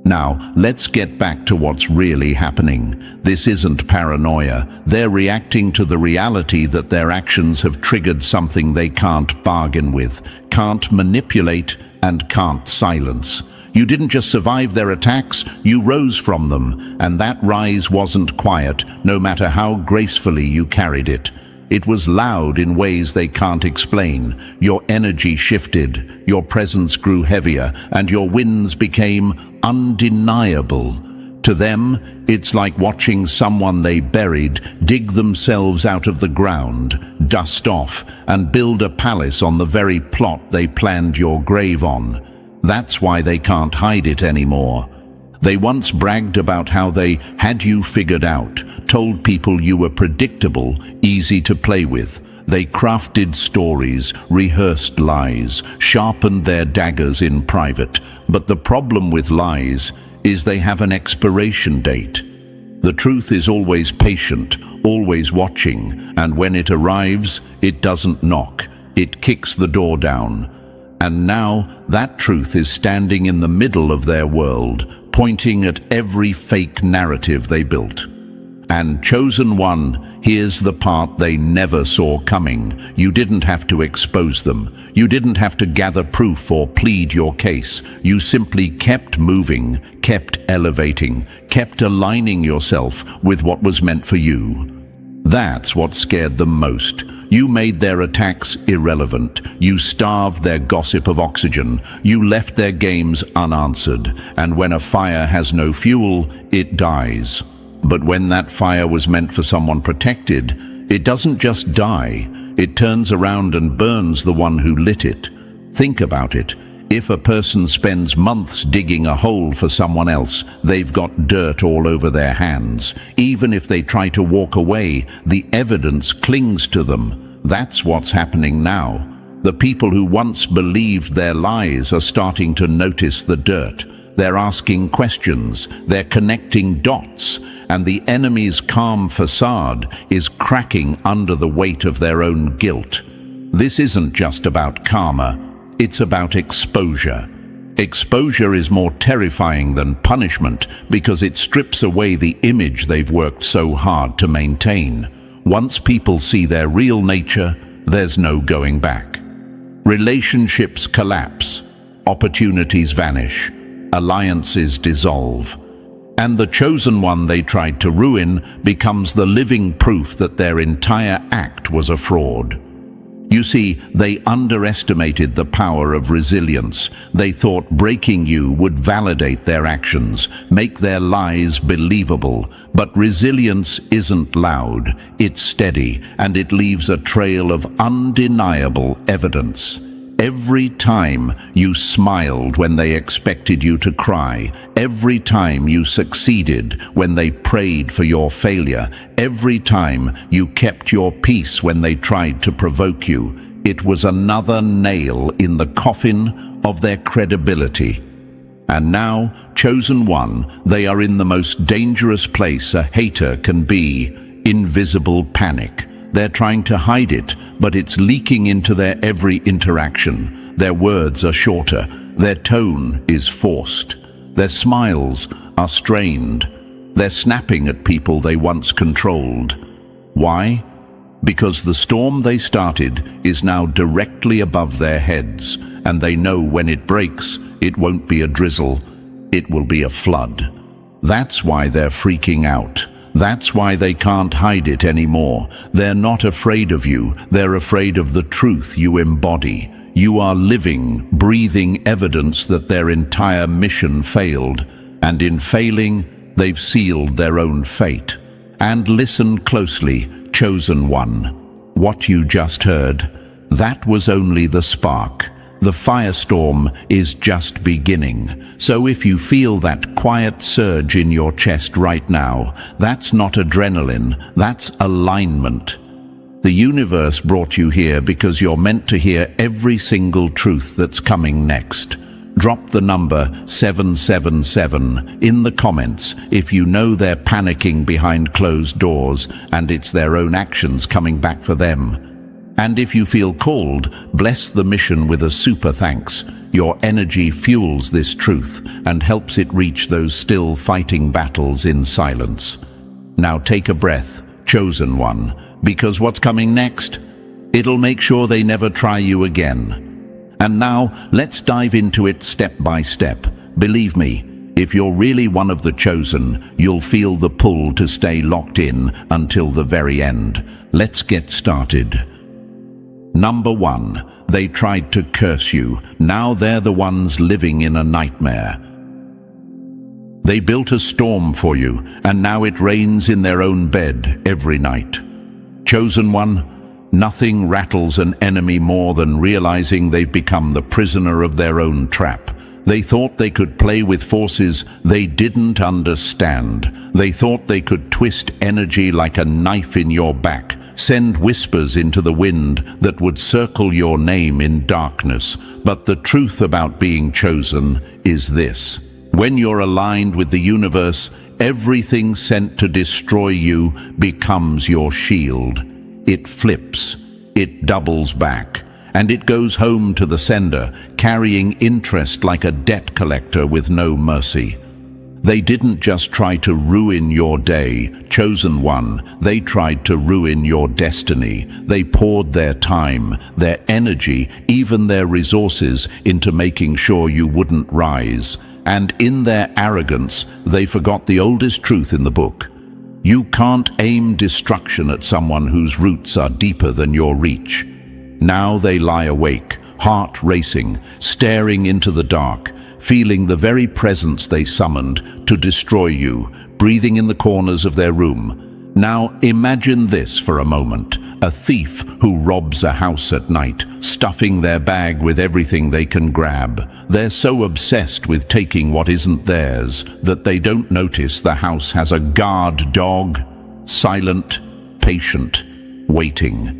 Now, let's get back to what's really happening. This isn't paranoia. They're reacting to the reality that their actions have triggered something they can't bargain with, can't manipulate, and can't silence. You didn't just survive their attacks, you rose from them, and that rise wasn't quiet, no matter how gracefully you carried it. It was loud in ways they can't explain. Your energy shifted, your presence grew heavier, and your wins became undeniable. To them, it's like watching someone they buried dig themselves out of the ground, dust off, and build a palace on the very plot they planned your grave on. That's why they can't hide it anymore. They once bragged about how they had you figured out, told people you were predictable, easy to play with. They crafted stories, rehearsed lies, sharpened their daggers in private. But the problem with lies is they have an expiration date. The truth is always patient, always watching, and when it arrives, it doesn't knock, it kicks the door down. And now that truth is standing in the middle of their world, pointing at every fake narrative they built. And Chosen One, here's the part they never saw coming. You didn't have to expose them. You didn't have to gather proof or plead your case. You simply kept moving, kept elevating, kept aligning yourself with what was meant for you. That's what scared them most. You made their attacks irrelevant. You starved their gossip of oxygen. You left their games unanswered. And when a fire has no fuel, it dies. But when that fire was meant for someone protected, it doesn't just die. It turns around and burns the one who lit it. Think about it. If a person spends months digging a hole for someone else, they've got dirt all over their hands. Even if they try to walk away, the evidence clings to them. That's what's happening now. The people who once believed their lies are starting to notice the dirt. They're asking questions, they're connecting dots, and the enemy's calm facade is cracking under the weight of their own guilt. This isn't just about karma. It's about exposure. Exposure is more terrifying than punishment because it strips away the image they've worked so hard to maintain. Once people see their real nature, there's no going back. Relationships collapse, opportunities vanish, alliances dissolve, and the chosen one they tried to ruin becomes the living proof that their entire act was a fraud. You see, they underestimated the power of resilience. They thought breaking you would validate their actions, make their lies believable. But resilience isn't loud, it's steady, and it leaves a trail of undeniable evidence. Every time you smiled when they expected you to cry, every time you succeeded when they prayed for your failure, every time you kept your peace when they tried to provoke you, it was another nail in the coffin of their credibility. And now, chosen one, they are in the most dangerous place a hater can be: invisible panic. They're trying to hide it, but it's leaking into their every interaction. Their words are shorter. Their tone is forced. Their smiles are strained. They're snapping at people they once controlled. Why? Because the storm they started is now directly above their heads, and they know when it breaks, it won't be a drizzle, it will be a flood. That's why they're freaking out. That's why they can't hide it anymore. They're not afraid of you. They're afraid of the truth you embody. You are living, breathing evidence that their entire mission failed. And in failing, they've sealed their own fate. And listen closely, chosen one. What you just heard, that was only the spark. The firestorm is just beginning. So if you feel that quiet surge in your chest right now, that's not adrenaline, that's alignment. The universe brought you here because you're meant to hear every single truth that's coming next. Drop the number 777 in the comments if you know they're panicking behind closed doors and it's their own actions coming back for them. And if you feel called, bless the mission with a super thanks. Your energy fuels this truth and helps it reach those still fighting battles in silence. Now take a breath, chosen one, because what's coming next? It'll make sure they never try you again. And now, let's dive into it step by step. Believe me, If you're really one of the chosen, you'll feel the pull to stay locked in until the very end. Let's get started. Number 1. They tried to curse you. Now they're the ones living in a nightmare. They built a storm for you, and now it rains in their own bed every night. Chosen one, nothing rattles an enemy more than realizing they've become the prisoner of their own trap. They thought they could play with forces they didn't understand. They thought they could twist energy like a knife in your back, send whispers into the wind that would circle your name in darkness. But the truth about being chosen is this: when you're aligned with the universe, everything sent to destroy you becomes your shield. It flips, it doubles back, and it goes home to the sender, carrying interest like a debt collector with no mercy. They didn't just try to ruin your day, chosen one. They tried to ruin your destiny. They poured their time, their energy, even their resources into making sure you wouldn't rise. And in their arrogance, they forgot the oldest truth in the book. You can't aim destruction at someone whose roots are deeper than your reach. Now they lie awake, heart racing, staring into the dark, feeling the very presence they summoned to destroy you, breathing in the corners of their room. Now imagine this for a moment: a thief who robs a house at night, stuffing their bag with everything they can grab. They're so obsessed with taking what isn't theirs that they don't notice the house has a guard dog, silent, patient, waiting.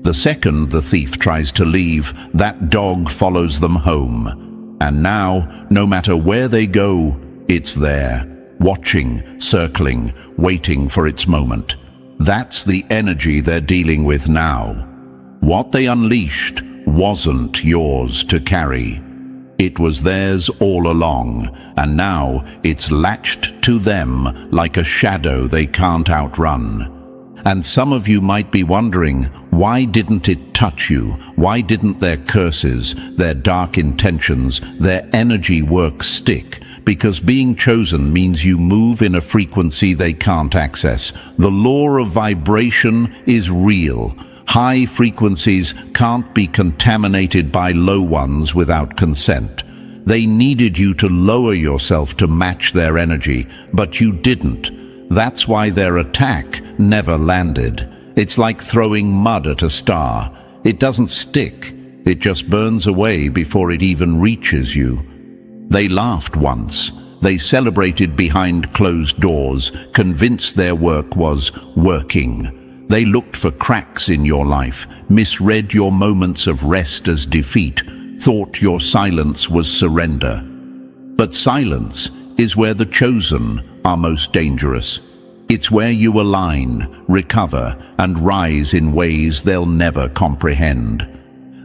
The second the thief tries to leave, that dog follows them home. And now, no matter where they go, it's there, watching, circling, waiting for its moment. That's the energy they're dealing with now. What they unleashed wasn't yours to carry. It was theirs all along, and now it's latched to them like a shadow they can't outrun. And some of you might be wondering, why didn't it touch you? Why didn't their curses, their dark intentions, their energy work stick? Because being chosen means you move in a frequency they can't access. The law of vibration is real. High frequencies can't be contaminated by low ones without consent. They needed you to lower yourself to match their energy, but you didn't. That's why their attack never landed. It's like throwing mud at a star. It doesn't stick. It just burns away before it even reaches you. They laughed once. They celebrated behind closed doors, convinced their work was working. They looked for cracks in your life, misread your moments of rest as defeat, thought your silence was surrender. But silence is where the chosen are most dangerous. It's where you align, recover, and rise in ways they'll never comprehend.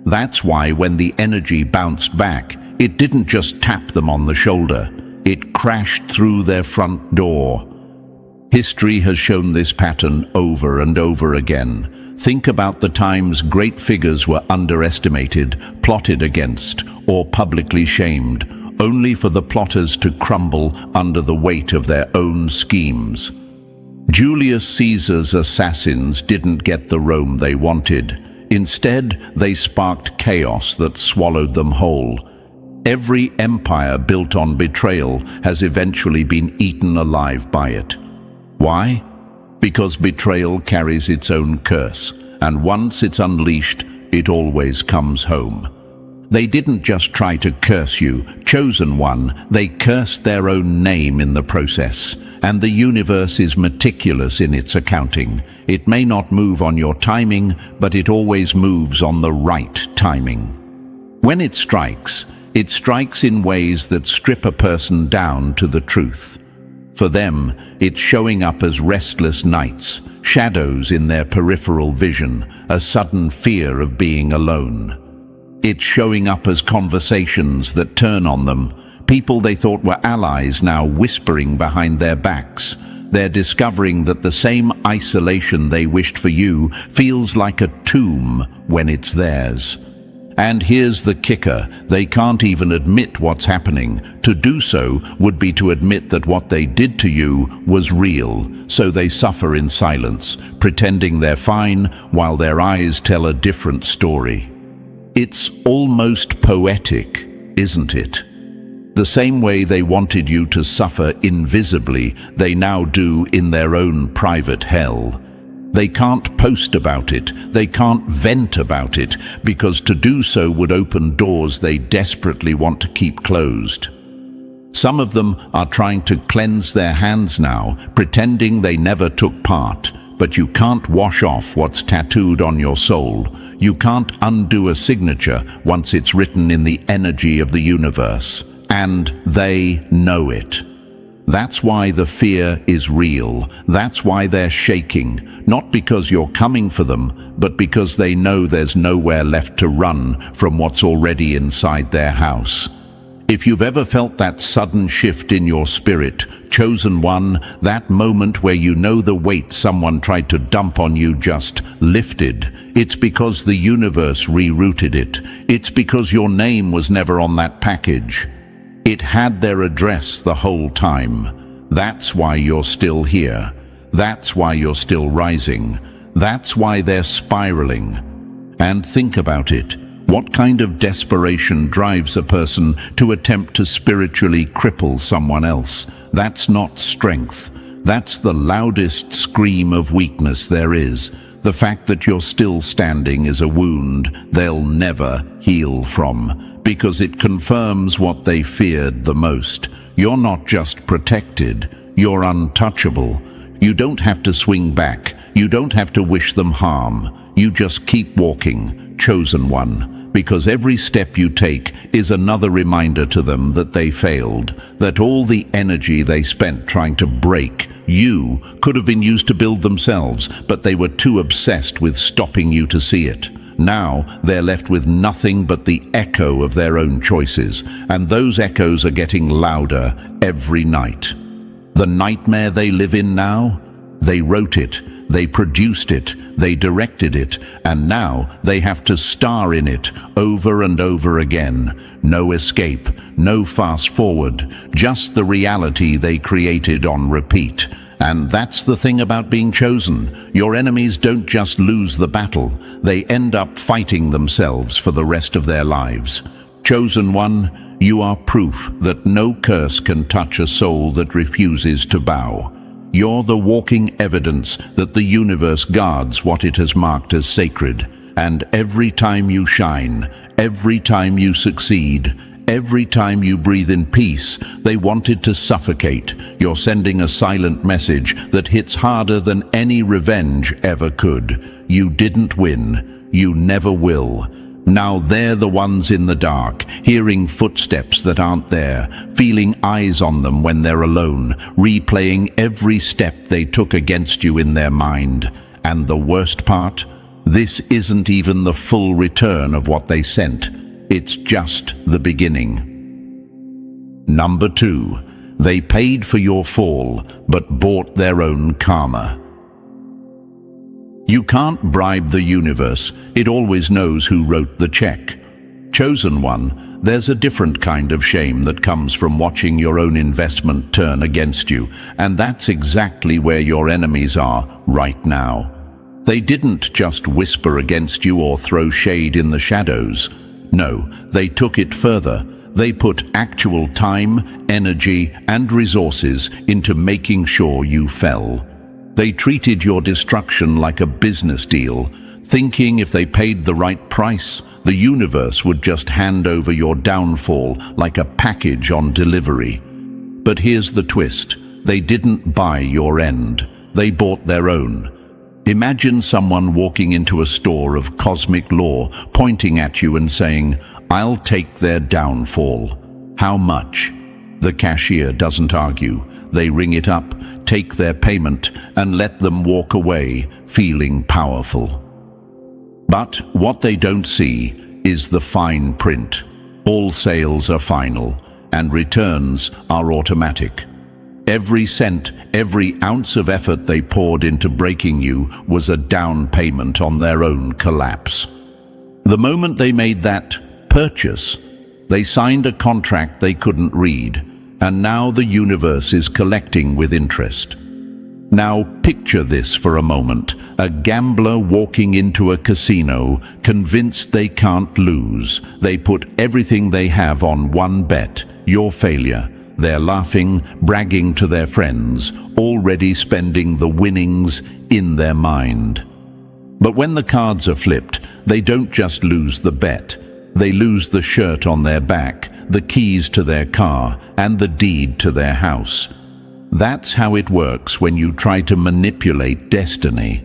That's why when the energy bounced back, it didn't just tap them on the shoulder. It crashed through their front door. History has shown this pattern over and over again. Think about the times great figures were underestimated, plotted against, or publicly shamed, only for the plotters to crumble under the weight of their own schemes. Julius Caesar's assassins didn't get the Rome they wanted. Instead, they sparked chaos that swallowed them whole. Every empire built on betrayal has eventually been eaten alive by it. Why? Because betrayal carries its own curse, and once it's unleashed, it always comes home. They didn't just try to curse you, chosen one, they cursed their own name in the process. And the universe is meticulous in its accounting. It may not move on your timing, but it always moves on the right timing. When it strikes in ways that strip a person down to the truth. For them, it's showing up as restless nights, shadows in their peripheral vision, a sudden fear of being alone. It's showing up as conversations that turn on them, people they thought were allies now whispering behind their backs. They're discovering that the same isolation they wished for you feels like a tomb when it's theirs. And here's the kicker, they can't even admit what's happening. To do so would be to admit that what they did to you was real, so they suffer in silence, pretending they're fine while their eyes tell a different story. It's almost poetic, isn't it? The same way they wanted you to suffer invisibly, they now do in their own private hell. They can't post about it, they can't vent about it, because to do so would open doors they desperately want to keep closed. Some of them are trying to cleanse their hands now, pretending they never took part. But you can't wash off what's tattooed on your soul. You can't undo a signature once it's written in the energy of the universe. And they know it. That's why the fear is real. That's why they're shaking. Not because you're coming for them, but because they know there's nowhere left to run from what's already inside their house. If you've ever felt that sudden shift in your spirit, chosen one, that moment where you know the weight someone tried to dump on you just lifted, it's because the universe rerouted it. It's because your name was never on that package. It had their address the whole time. That's why you're still here. That's why you're still rising. That's why they're spiraling. And think about it. What kind of desperation drives a person to attempt to spiritually cripple someone else? That's not strength. That's the loudest scream of weakness there is. The fact that you're still standing is a wound they'll never heal from, because it confirms what they feared the most. You're not just protected, you're untouchable. You don't have to swing back. You don't have to wish them harm. You just keep walking, chosen one, because every step you take is another reminder to them that they failed, that all the energy they spent trying to break you could have been used to build themselves, but they were too obsessed with stopping you to see it. Now they're left with nothing but the echo of their own choices, and those echoes are getting louder every night. The nightmare they live in now, they wrote it, they produced it, they directed it, and now they have to star in it over and over again. No escape, no fast forward, just the reality they created on repeat. And that's the thing about being chosen. Your enemies don't just lose the battle, they end up fighting themselves for the rest of their lives. Chosen one, you are proof that no curse can touch a soul that refuses to bow. You're the walking evidence that the universe guards what it has marked as sacred. And every time you shine, every time you succeed, every time you breathe in peace, they wanted to suffocate. You're sending a silent message that hits harder than any revenge ever could. You didn't win. You never will. Now they're the ones in the dark, hearing footsteps that aren't there, feeling eyes on them when they're alone, replaying every step they took against you in their mind. And the worst part? This isn't even the full return of what they sent. It's just the beginning. Number 2, they paid for your fall, but bought their own karma. You can't bribe the universe. It always knows who wrote the check. Chosen one, there's a different kind of shame that comes from watching your own investment turn against you, and that's exactly where your enemies are right now. They didn't just whisper against you or throw shade in the shadows. No, they took it further. They put actual time, energy, and resources into making sure you fell. They treated your destruction like a business deal, thinking if they paid the right price, the universe would just hand over your downfall like a package on delivery. But here's the twist. They didn't buy your end. They bought their own. Imagine someone walking into a store of cosmic law, pointing at you and saying, "I'll take their downfall." How much? The cashier doesn't argue. They ring it up, take their payment, and let them walk away, feeling powerful. But what they don't see is the fine print. All sales are final, and returns are automatic. Every cent, every ounce of effort they poured into breaking you was a down payment on their own collapse. The moment they made that purchase, they signed a contract they couldn't read, and now the universe is collecting with interest. Now picture this for a moment: a gambler walking into a casino, convinced they can't lose. They put everything they have on one bet: your failure. They're laughing, bragging to their friends, already spending the winnings in their mind. But when the cards are flipped, they don't just lose the bet. They lose the shirt on their back, the keys to their car, and the deed to their house. That's how it works when you try to manipulate destiny.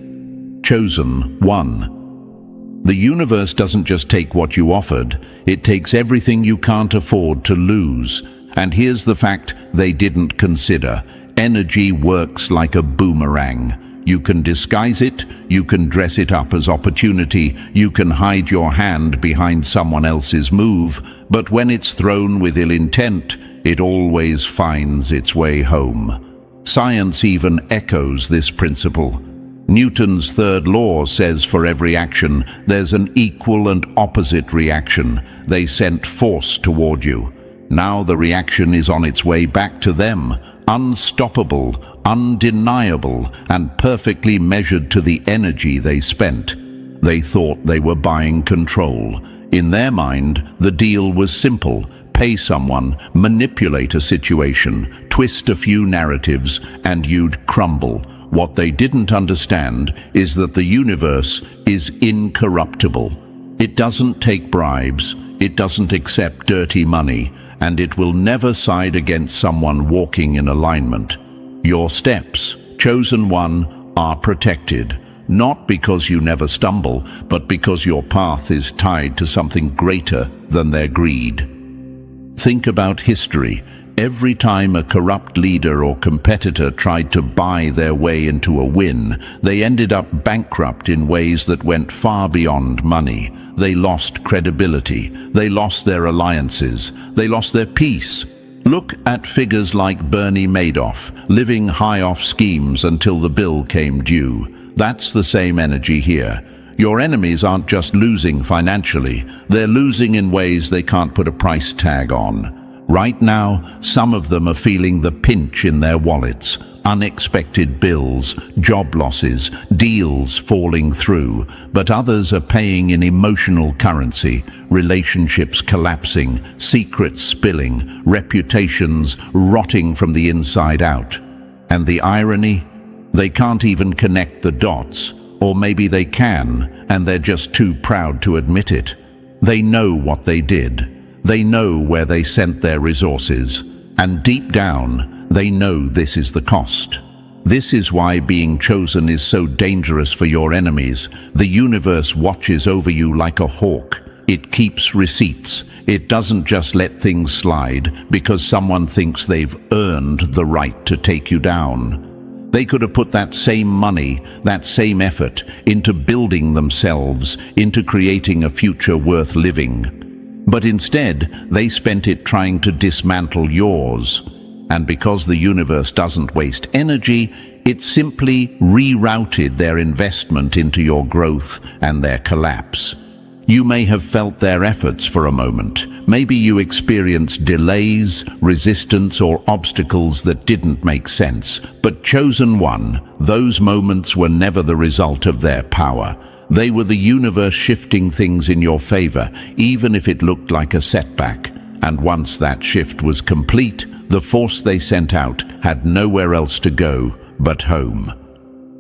Chosen one. The universe doesn't just take what you offered, it takes everything you can't afford to lose. And here's the fact they didn't consider: energy works like a boomerang. You can disguise it, you can dress it up as opportunity, you can hide your hand behind someone else's move, but when it's thrown with ill intent, it always finds its way home. Science even echoes this principle. Newton's third law says for every action, there's an equal and opposite reaction. They sent force toward you. Now the reaction is on its way back to them, unstoppable, undeniable, and perfectly measured to the energy they spent. They thought they were buying control. In their mind, the deal was simple: pay someone, manipulate a situation, twist a few narratives, and you'd crumble. What they didn't understand is that the universe is incorruptible. It doesn't take bribes, it doesn't accept dirty money, and it will never side against someone walking in alignment. Your steps, chosen one, are protected, not because you never stumble, but because your path is tied to something greater than their greed. Think about history. Every time a corrupt leader or competitor tried to buy their way into a win, they ended up bankrupt in ways that went far beyond money. They lost credibility, they lost their alliances, they lost their peace. Look at figures like Bernie Madoff, living high off schemes until the bill came due. That's the same energy here. Your enemies aren't just losing financially, they're losing in ways they can't put a price tag on. Right now, some of them are feeling the pinch in their wallets: unexpected bills, job losses, deals falling through. But others are paying in emotional currency: relationships collapsing, secrets spilling, reputations rotting from the inside out. And the irony? They can't even connect the dots. Or maybe they can, and they're just too proud to admit it. They know what they did. They know where they sent their resources, and deep down, they know this is the cost. This is why being chosen is so dangerous for your enemies. The universe watches over you like a hawk. It keeps receipts. It doesn't just let things slide because someone thinks they've earned the right to take you down. They could have put that same money, that same effort, into building themselves, into creating a future worth living. But instead, they spent it trying to dismantle yours. And because the universe doesn't waste energy, it simply rerouted their investment into your growth and their collapse. You may have felt their efforts for a moment. Maybe you experienced delays, resistance, or obstacles that didn't make sense. But chosen one, those moments were never the result of their power. They were the universe shifting things in your favor, even if it looked like a setback. And once that shift was complete, the force they sent out had nowhere else to go but home.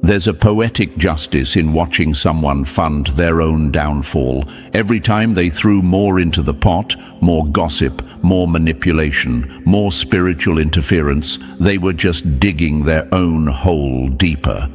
There's a poetic justice in watching someone fund their own downfall. Every time they threw more into the pot, more gossip, more manipulation, more spiritual interference, they were just digging their own hole deeper.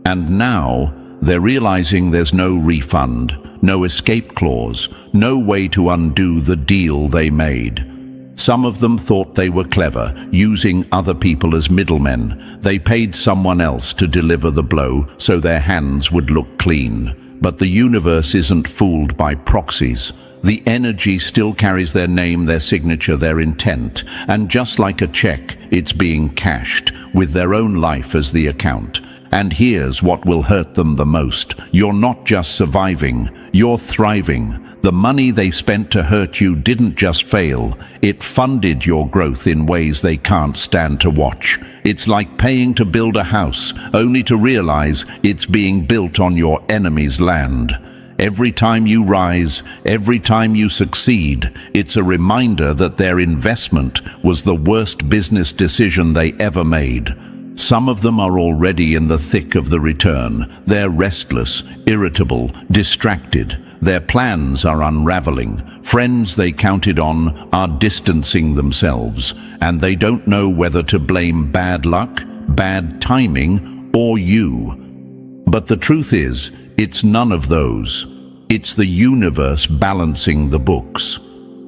And now, they're realizing there's no refund, no escape clause, no way to undo the deal they made. Some of them thought they were clever, using other people as middlemen. They paid someone else to deliver the blow so their hands would look clean. But the universe isn't fooled by proxies. The energy still carries their name, their signature, their intent. And just like a check, it's being cashed, with their own life as the account. And here's what will hurt them the most. You're not just surviving, you're thriving. The money they spent to hurt you didn't just fail, it funded your growth in ways they can't stand to watch. It's like paying to build a house, only to realize it's being built on your enemy's land. Every time you rise, every time you succeed, it's a reminder that their investment was the worst business decision they ever made. Some of them are already in the thick of the return. They're restless, irritable, distracted. Their plans are unraveling. Friends they counted on are distancing themselves, and they don't know whether to blame bad luck, bad timing, or you. But the truth is, it's none of those. It's the universe balancing the books.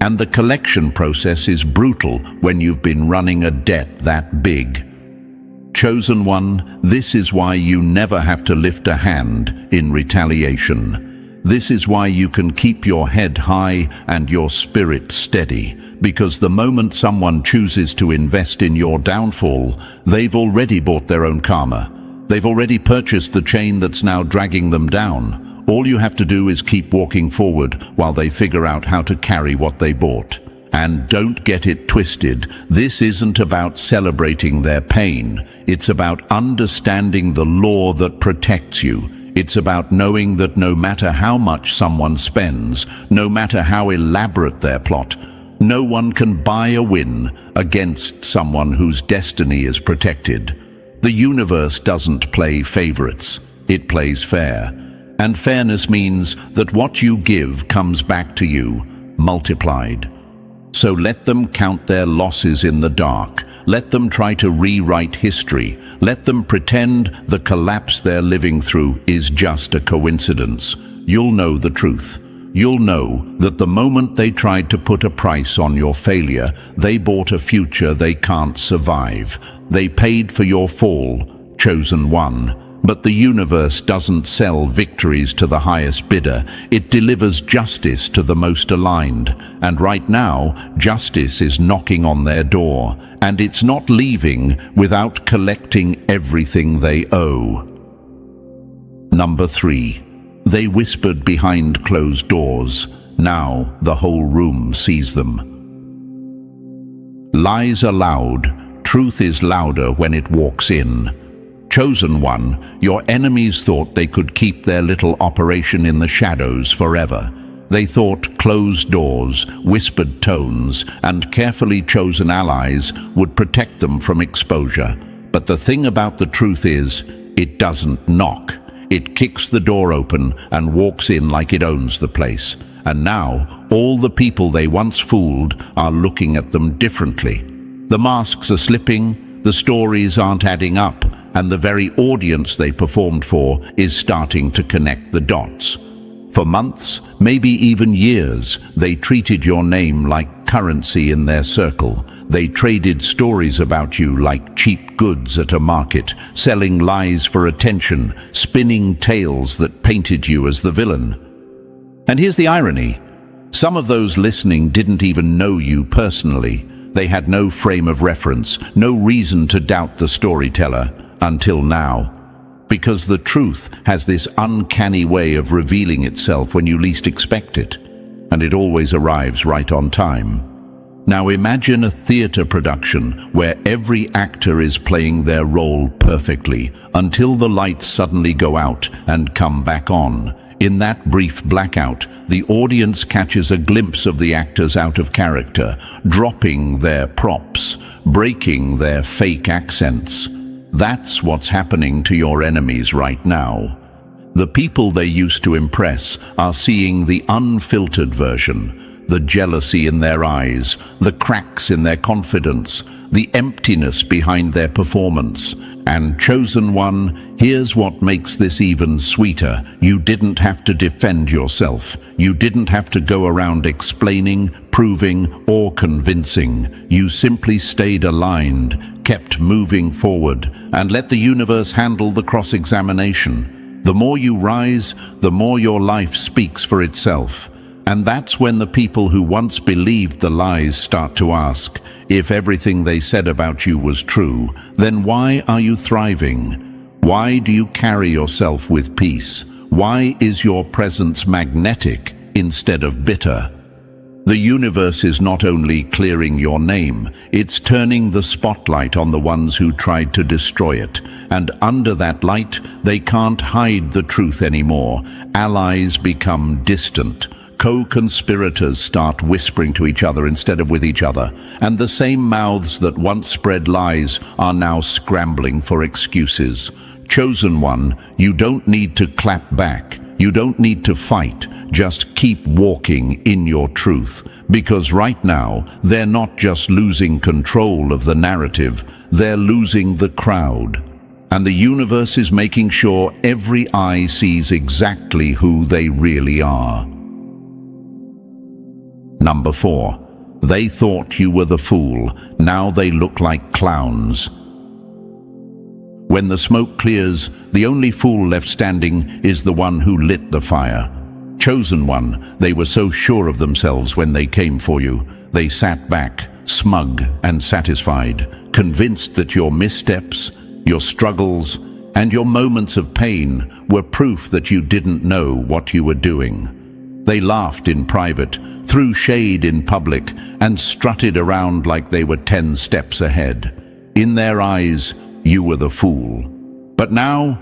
And the collection process is brutal when you've been running a debt that big. Chosen one, this is why you never have to lift a hand in retaliation. This is why you can keep your head high and your spirit steady, because the moment someone chooses to invest in your downfall, they've already bought their own karma. They've already purchased the chain that's now dragging them down. All you have to do is keep walking forward while they figure out how to carry what they bought. And don't get it twisted, this isn't about celebrating their pain. It's about understanding the law that protects you. It's about knowing that no matter how much someone spends, no matter how elaborate their plot, no one can buy a win against someone whose destiny is protected. The universe doesn't play favorites, it plays fair. And fairness means that what you give comes back to you, multiplied. So let them count their losses in the dark. Let them try to rewrite history. Let them pretend the collapse they're living through is just a coincidence. You'll know the truth. You'll know that the moment they tried to put a price on your failure, they bought a future they can't survive. They paid for your fall, chosen one. But the universe doesn't sell victories to the highest bidder. It delivers justice to the most aligned. And right now, justice is knocking on their door. And it's not leaving without collecting everything they owe. Number 3. They whispered behind closed doors. Now the whole room sees them. Lies are loud. Truth is louder when it walks in. Chosen one, your enemies thought they could keep their little operation in the shadows forever. They thought closed doors, whispered tones, and carefully chosen allies would protect them from exposure. But the thing about the truth is, it doesn't knock. It kicks the door open and walks in like it owns the place. And now, all the people they once fooled are looking at them differently. The masks are slipping, the stories aren't adding up, and the very audience they performed for is starting to connect the dots. For months, maybe even years, they treated your name like currency in their circle. They traded stories about you like cheap goods at a market, selling lies for attention, spinning tales that painted you as the villain. And here's the irony. Some of those listening didn't even know you personally. They had no frame of reference, no reason to doubt the storyteller. Until now, because the truth has this uncanny way of revealing itself when you least expect it, and it always arrives right on time. Now imagine a theater production where every actor is playing their role perfectly until the lights suddenly go out and come back on. In that brief blackout, the audience catches a glimpse of the actors out of character, dropping their props, breaking their fake accents. That's what's happening to your enemies right now. The people they used to impress are seeing the unfiltered version, the jealousy in their eyes, the cracks in their confidence, the emptiness behind their performance. And chosen one, here's what makes this even sweeter. You didn't have to defend yourself. You didn't have to go around explaining, proving, or convincing. You simply stayed aligned, kept moving forward, and let the universe handle the cross-examination. The more you rise, the more your life speaks for itself. And that's when the people who once believed the lies start to ask, if everything they said about you was true, then why are you thriving? Why do you carry yourself with peace? Why is your presence magnetic? instead of bitter. The universe is not only clearing your name, it's turning the spotlight on the ones who tried to destroy it. And under that light, they can't hide the truth anymore. Allies become distant. Co-conspirators start whispering to each other instead of with each other. And the same mouths that once spread lies are now scrambling for excuses. Chosen one, you don't need to clap back. You don't need to fight. Just keep walking in your truth. Because right now, they're not just losing control of the narrative, they're losing the crowd. And the universe is making sure every eye sees exactly who they really are. Number 4. They thought you were the fool. Now they look like clowns. When the smoke clears, the only fool left standing is the one who lit the fire. Chosen one, they were so sure of themselves when they came for you. They sat back, smug and satisfied, convinced that your missteps, your struggles, and your moments of pain were proof that you didn't know what you were doing. They laughed in private, threw shade in public, and strutted around like they were 10 steps ahead. In their eyes, you were the fool. But now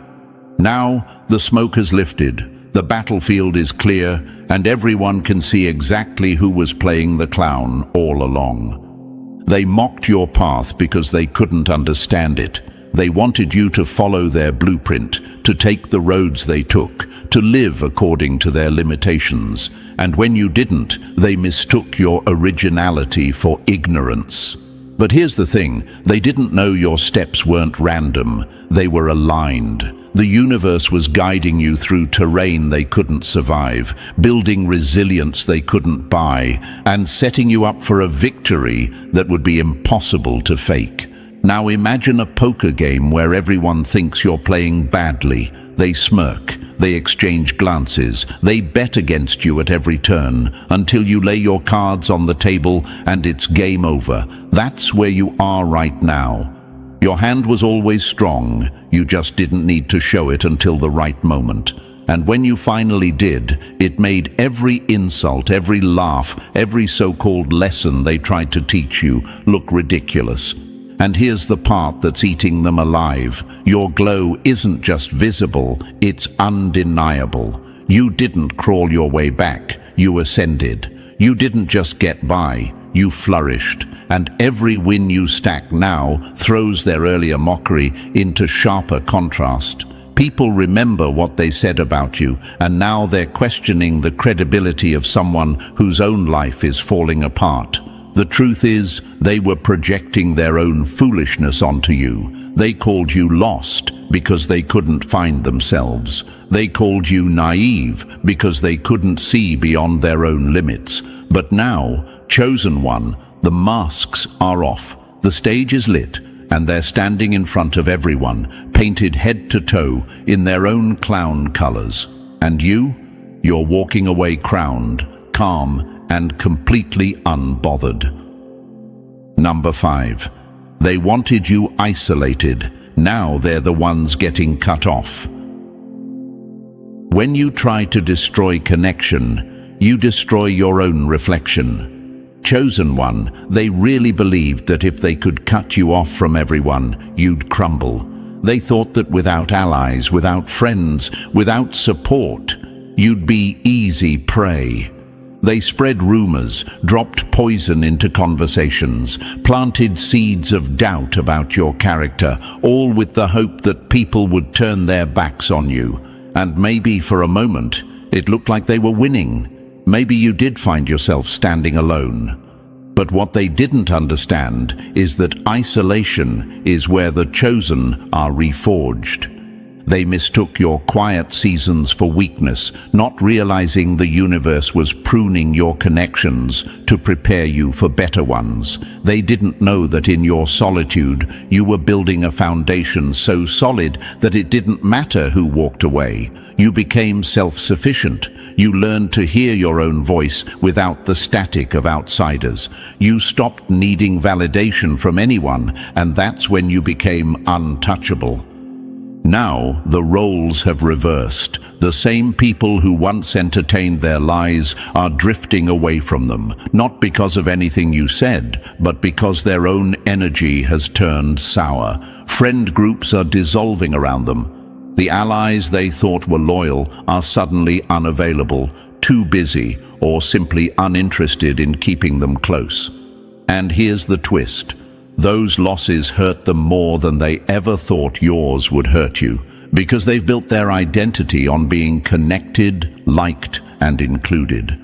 the smoke has lifted, the battlefield is clear, and everyone can see exactly who was playing the clown all along. They mocked your path because they couldn't understand it. They wanted you to follow their blueprint, to take the roads they took, to live according to their limitations. And when you didn't, they mistook your originality for ignorance. But here's the thing, they didn't know your steps weren't random, they were aligned. The universe was guiding you through terrain they couldn't survive, building resilience they couldn't buy, and setting you up for a victory that would be impossible to fake. Now imagine a poker game where everyone thinks you're playing badly. They smirk, they exchange glances, they bet against you at every turn, until you lay your cards on the table and it's game over. That's where you are right now. Your hand was always strong, you just didn't need to show it until the right moment. And when you finally did, it made every insult, every laugh, every so-called lesson they tried to teach you look ridiculous. And here's the part that's eating them alive. Your glow isn't just visible, it's undeniable. You didn't crawl your way back, you ascended. You didn't just get by, you flourished. And every win you stack now throws their earlier mockery into sharper contrast. People remember what they said about you, and now they're questioning the credibility of someone whose own life is falling apart. The truth is, they were projecting their own foolishness onto you. They called you lost because they couldn't find themselves. They called you naive because they couldn't see beyond their own limits. But now, chosen one, the masks are off. The stage is lit, and they're standing in front of everyone, painted head to toe in their own clown colors. And you're walking away crowned, calm, and completely unbothered. Number 5. They wanted you isolated. Now they're the ones getting cut off. When you try to destroy connection, you destroy your own reflection. Chosen one, they really believed that if they could cut you off from everyone, you'd crumble. They thought that without allies, without friends, without support, you'd be easy prey. They spread rumors, dropped poison into conversations, planted seeds of doubt about your character, all with the hope that people would turn their backs on you. And maybe for a moment, it looked like they were winning. Maybe you did find yourself standing alone. But what they didn't understand is that isolation is where the chosen are reforged. They mistook your quiet seasons for weakness, not realizing the universe was pruning your connections to prepare you for better ones. They didn't know that in your solitude, you were building a foundation so solid that it didn't matter who walked away. You became self-sufficient. You learned to hear your own voice without the static of outsiders. You stopped needing validation from anyone, and that's when you became untouchable. Now the roles have reversed. The same people who once entertained their lies are drifting away from them, not because of anything you said, but because their own energy has turned sour. Friend groups are dissolving around them. The allies they thought were loyal are suddenly unavailable, too busy, or simply uninterested in keeping them close. And here's the twist. Those losses hurt them more than they ever thought yours would hurt you, because they've built their identity on being connected, liked, and included.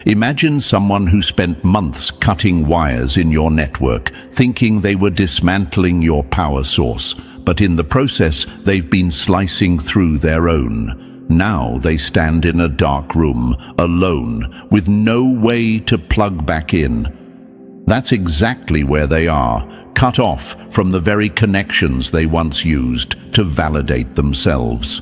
Imagine someone who spent months cutting wires in your network, thinking they were dismantling your power source, but in the process they've been slicing through their own. Now they stand in a dark room, alone, with no way to plug back in. That's exactly where they are, cut off from the very connections they once used to validate themselves.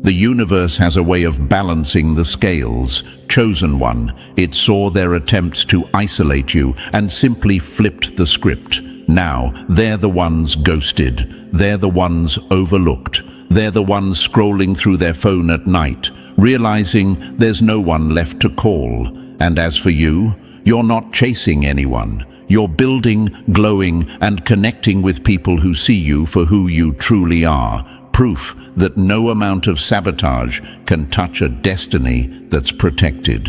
The universe has a way of balancing the scales. Chosen one, it saw their attempts to isolate you and simply flipped the script. Now, they're the ones ghosted. They're the ones overlooked. They're the ones scrolling through their phone at night, realizing there's no one left to call. And as for you, you're not chasing anyone. You're building, glowing, and connecting with people who see you for who you truly are. Proof that no amount of sabotage can touch a destiny that's protected.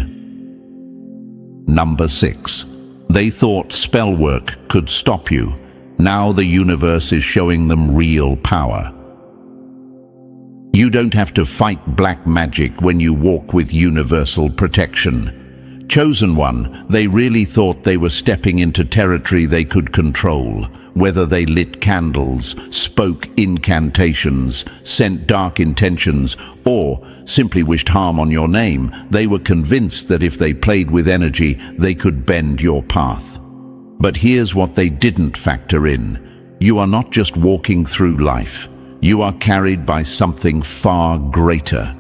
Number 6. They thought spell work could stop you. Now the universe is showing them real power. You don't have to fight black magic when you walk with universal protection. Chosen one, they really thought they were stepping into territory they could control. Whether they lit candles, spoke incantations, sent dark intentions, or simply wished harm on your name, they were convinced that if they played with energy, they could bend your path. But here's what they didn't factor in. You are not just walking through life. You are carried by something far greater.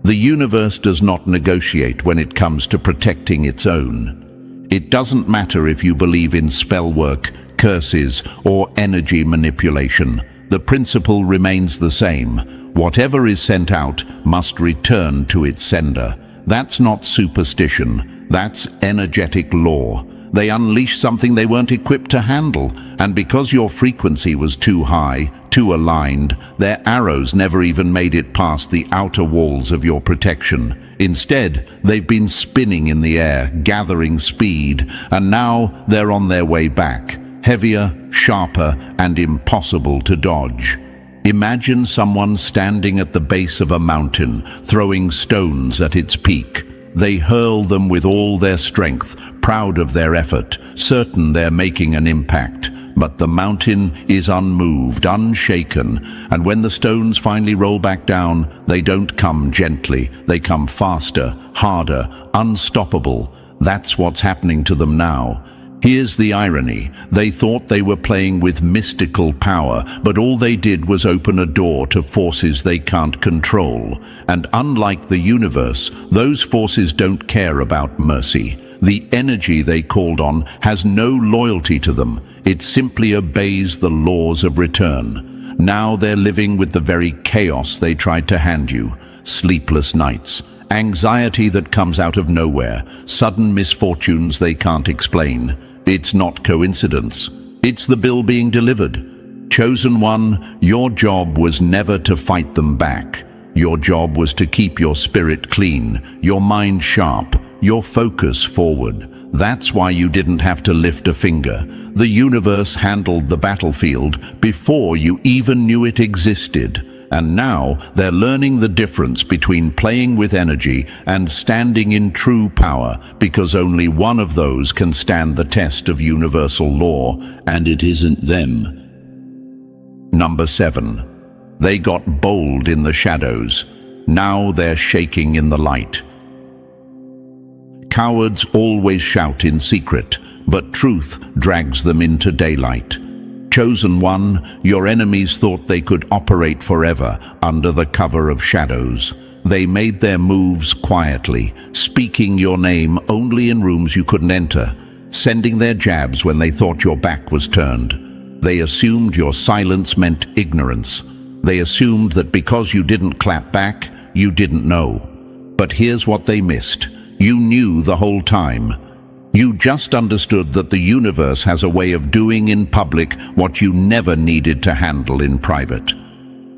The universe does not negotiate when it comes to protecting its own. It doesn't matter if you believe in spell work, curses, or energy manipulation. The principle remains the same. Whatever is sent out must return to its sender. That's not superstition. That's energetic law. They unleashed something they weren't equipped to handle, and because your frequency was too high, too aligned, their arrows never even made it past the outer walls of your protection. Instead, they've been spinning in the air, gathering speed, and now they're on their way back, heavier, sharper, and impossible to dodge. Imagine someone standing at the base of a mountain, throwing stones at its peak. They hurl them with all their strength, proud of their effort, certain they're making an impact. But the mountain is unmoved, unshaken, and when the stones finally roll back down, they don't come gently. They come faster, harder, unstoppable. That's what's happening to them now. Here's the irony. They thought they were playing with mystical power, but all they did was open a door to forces they can't control. And unlike the universe, those forces don't care about mercy. The energy they called on has no loyalty to them. It simply obeys the laws of return. Now they're living with the very chaos they tried to hand you. Sleepless nights, anxiety that comes out of nowhere, sudden misfortunes they can't explain. It's not coincidence. It's the bill being delivered. Chosen one, your job was never to fight them back. Your job was to keep your spirit clean, your mind sharp, your focus forward. That's why you didn't have to lift a finger. The universe handled the battlefield before you even knew it existed. And now they're learning the difference between playing with energy and standing in true power, because only one of those can stand the test of universal law, and it isn't them. Number 7. They got bold in the shadows. Now they're shaking in the light. Cowards always shout in secret, but truth drags them into daylight. Chosen one, your enemies thought they could operate forever under the cover of shadows. They made their moves quietly, speaking your name only in rooms you couldn't enter, sending their jabs when they thought your back was turned. They assumed your silence meant ignorance. They assumed that because you didn't clap back, you didn't know. But here's what they missed. You knew the whole time. You just understood that the universe has a way of doing in public what you never needed to handle in private.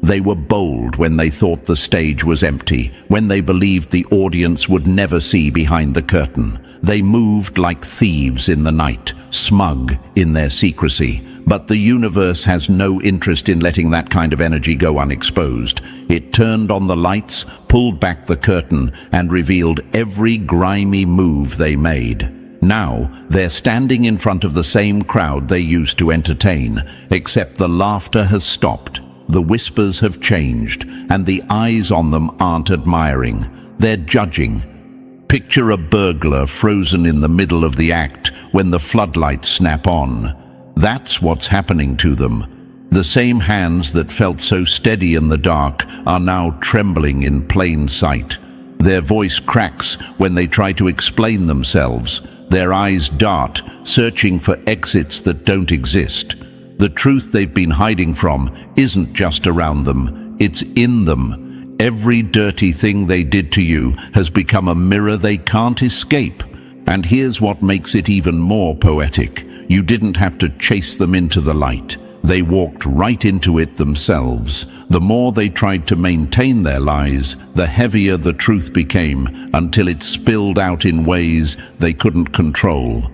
They were bold when they thought the stage was empty, when they believed the audience would never see behind the curtain. They moved like thieves in the night, smug in their secrecy. But the universe has no interest in letting that kind of energy go unexposed. It turned on the lights, pulled back the curtain, and revealed every grimy move they made. Now, they're standing in front of the same crowd they used to entertain, except the laughter has stopped. The whispers have changed, and the eyes on them aren't admiring. They're judging. Picture a burglar frozen in the middle of the act when the floodlights snap on. That's what's happening to them. The same hands that felt so steady in the dark are now trembling in plain sight. Their voice cracks when they try to explain themselves. Their eyes dart, searching for exits that don't exist. The truth they've been hiding from isn't just around them, it's in them. Every dirty thing they did to you has become a mirror they can't escape. And here's what makes it even more poetic. You didn't have to chase them into the light. They walked right into it themselves. The more they tried to maintain their lies, the heavier the truth became, until it spilled out in ways they couldn't control.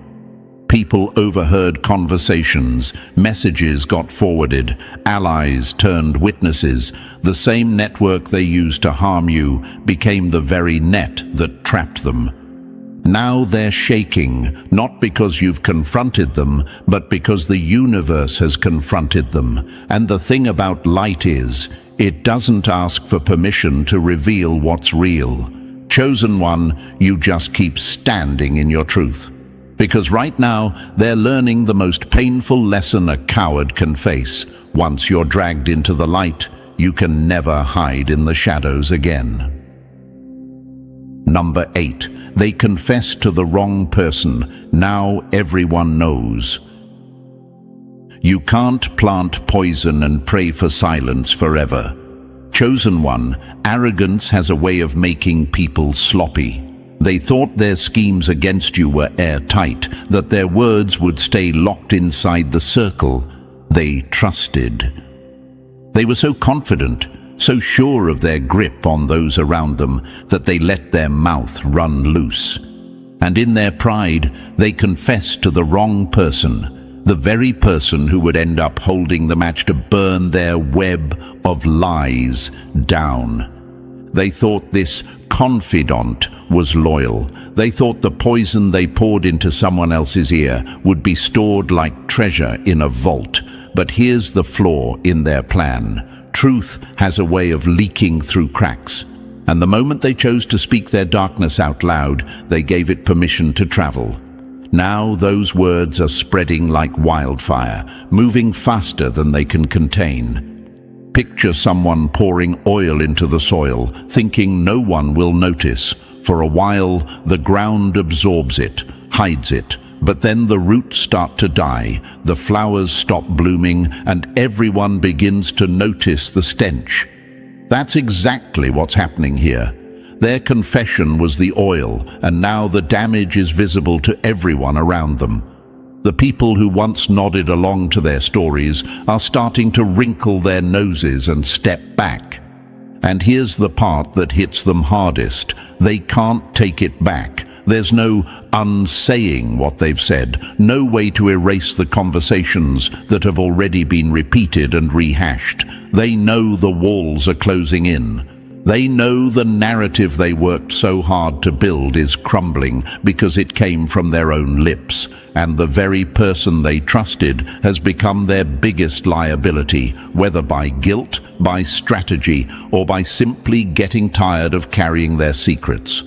People overheard conversations, messages got forwarded, allies turned witnesses. The same network they used to harm you became the very net that trapped them. Now they're shaking, not because you've confronted them, but because the universe has confronted them. And the thing about light is, it doesn't ask for permission to reveal what's real. Chosen one, you just keep standing in your truth. Because right now, they're learning the most painful lesson a coward can face. Once you're dragged into the light, you can never hide in the shadows again. Number 8. They confess to the wrong person. Now everyone knows. You can't plant poison and pray for silence forever. Chosen one, arrogance has a way of making people sloppy. They thought their schemes against you were airtight, that their words would stay locked inside the circle they trusted. They were so confident, so sure of their grip on those around them, that they let their mouth run loose. And in their pride, they confessed to the wrong person, the very person who would end up holding the match to burn their web of lies down. They thought this confidant was loyal. They thought the poison they poured into someone else's ear would be stored like treasure in a vault. But here's the flaw in their plan. Truth has a way of leaking through cracks. And the moment they chose to speak their darkness out loud, they gave it permission to travel. Now those words are spreading like wildfire, moving faster than they can contain. Picture someone pouring oil into the soil, thinking no one will notice. For a while, the ground absorbs it, hides it, but then the roots start to die, the flowers stop blooming, and everyone begins to notice the stench. That's exactly what's happening here. Their confession was the oil, and now the damage is visible to everyone around them. The people who once nodded along to their stories are starting to wrinkle their noses and step back. And here's the part that hits them hardest. They can't take it back. There's no unsaying what they've said, no way to erase the conversations that have already been repeated and rehashed. They know the walls are closing in. They know the narrative they worked so hard to build is crumbling because it came from their own lips, and the very person they trusted has become their biggest liability, whether by guilt, by strategy, or by simply getting tired of carrying their secrets.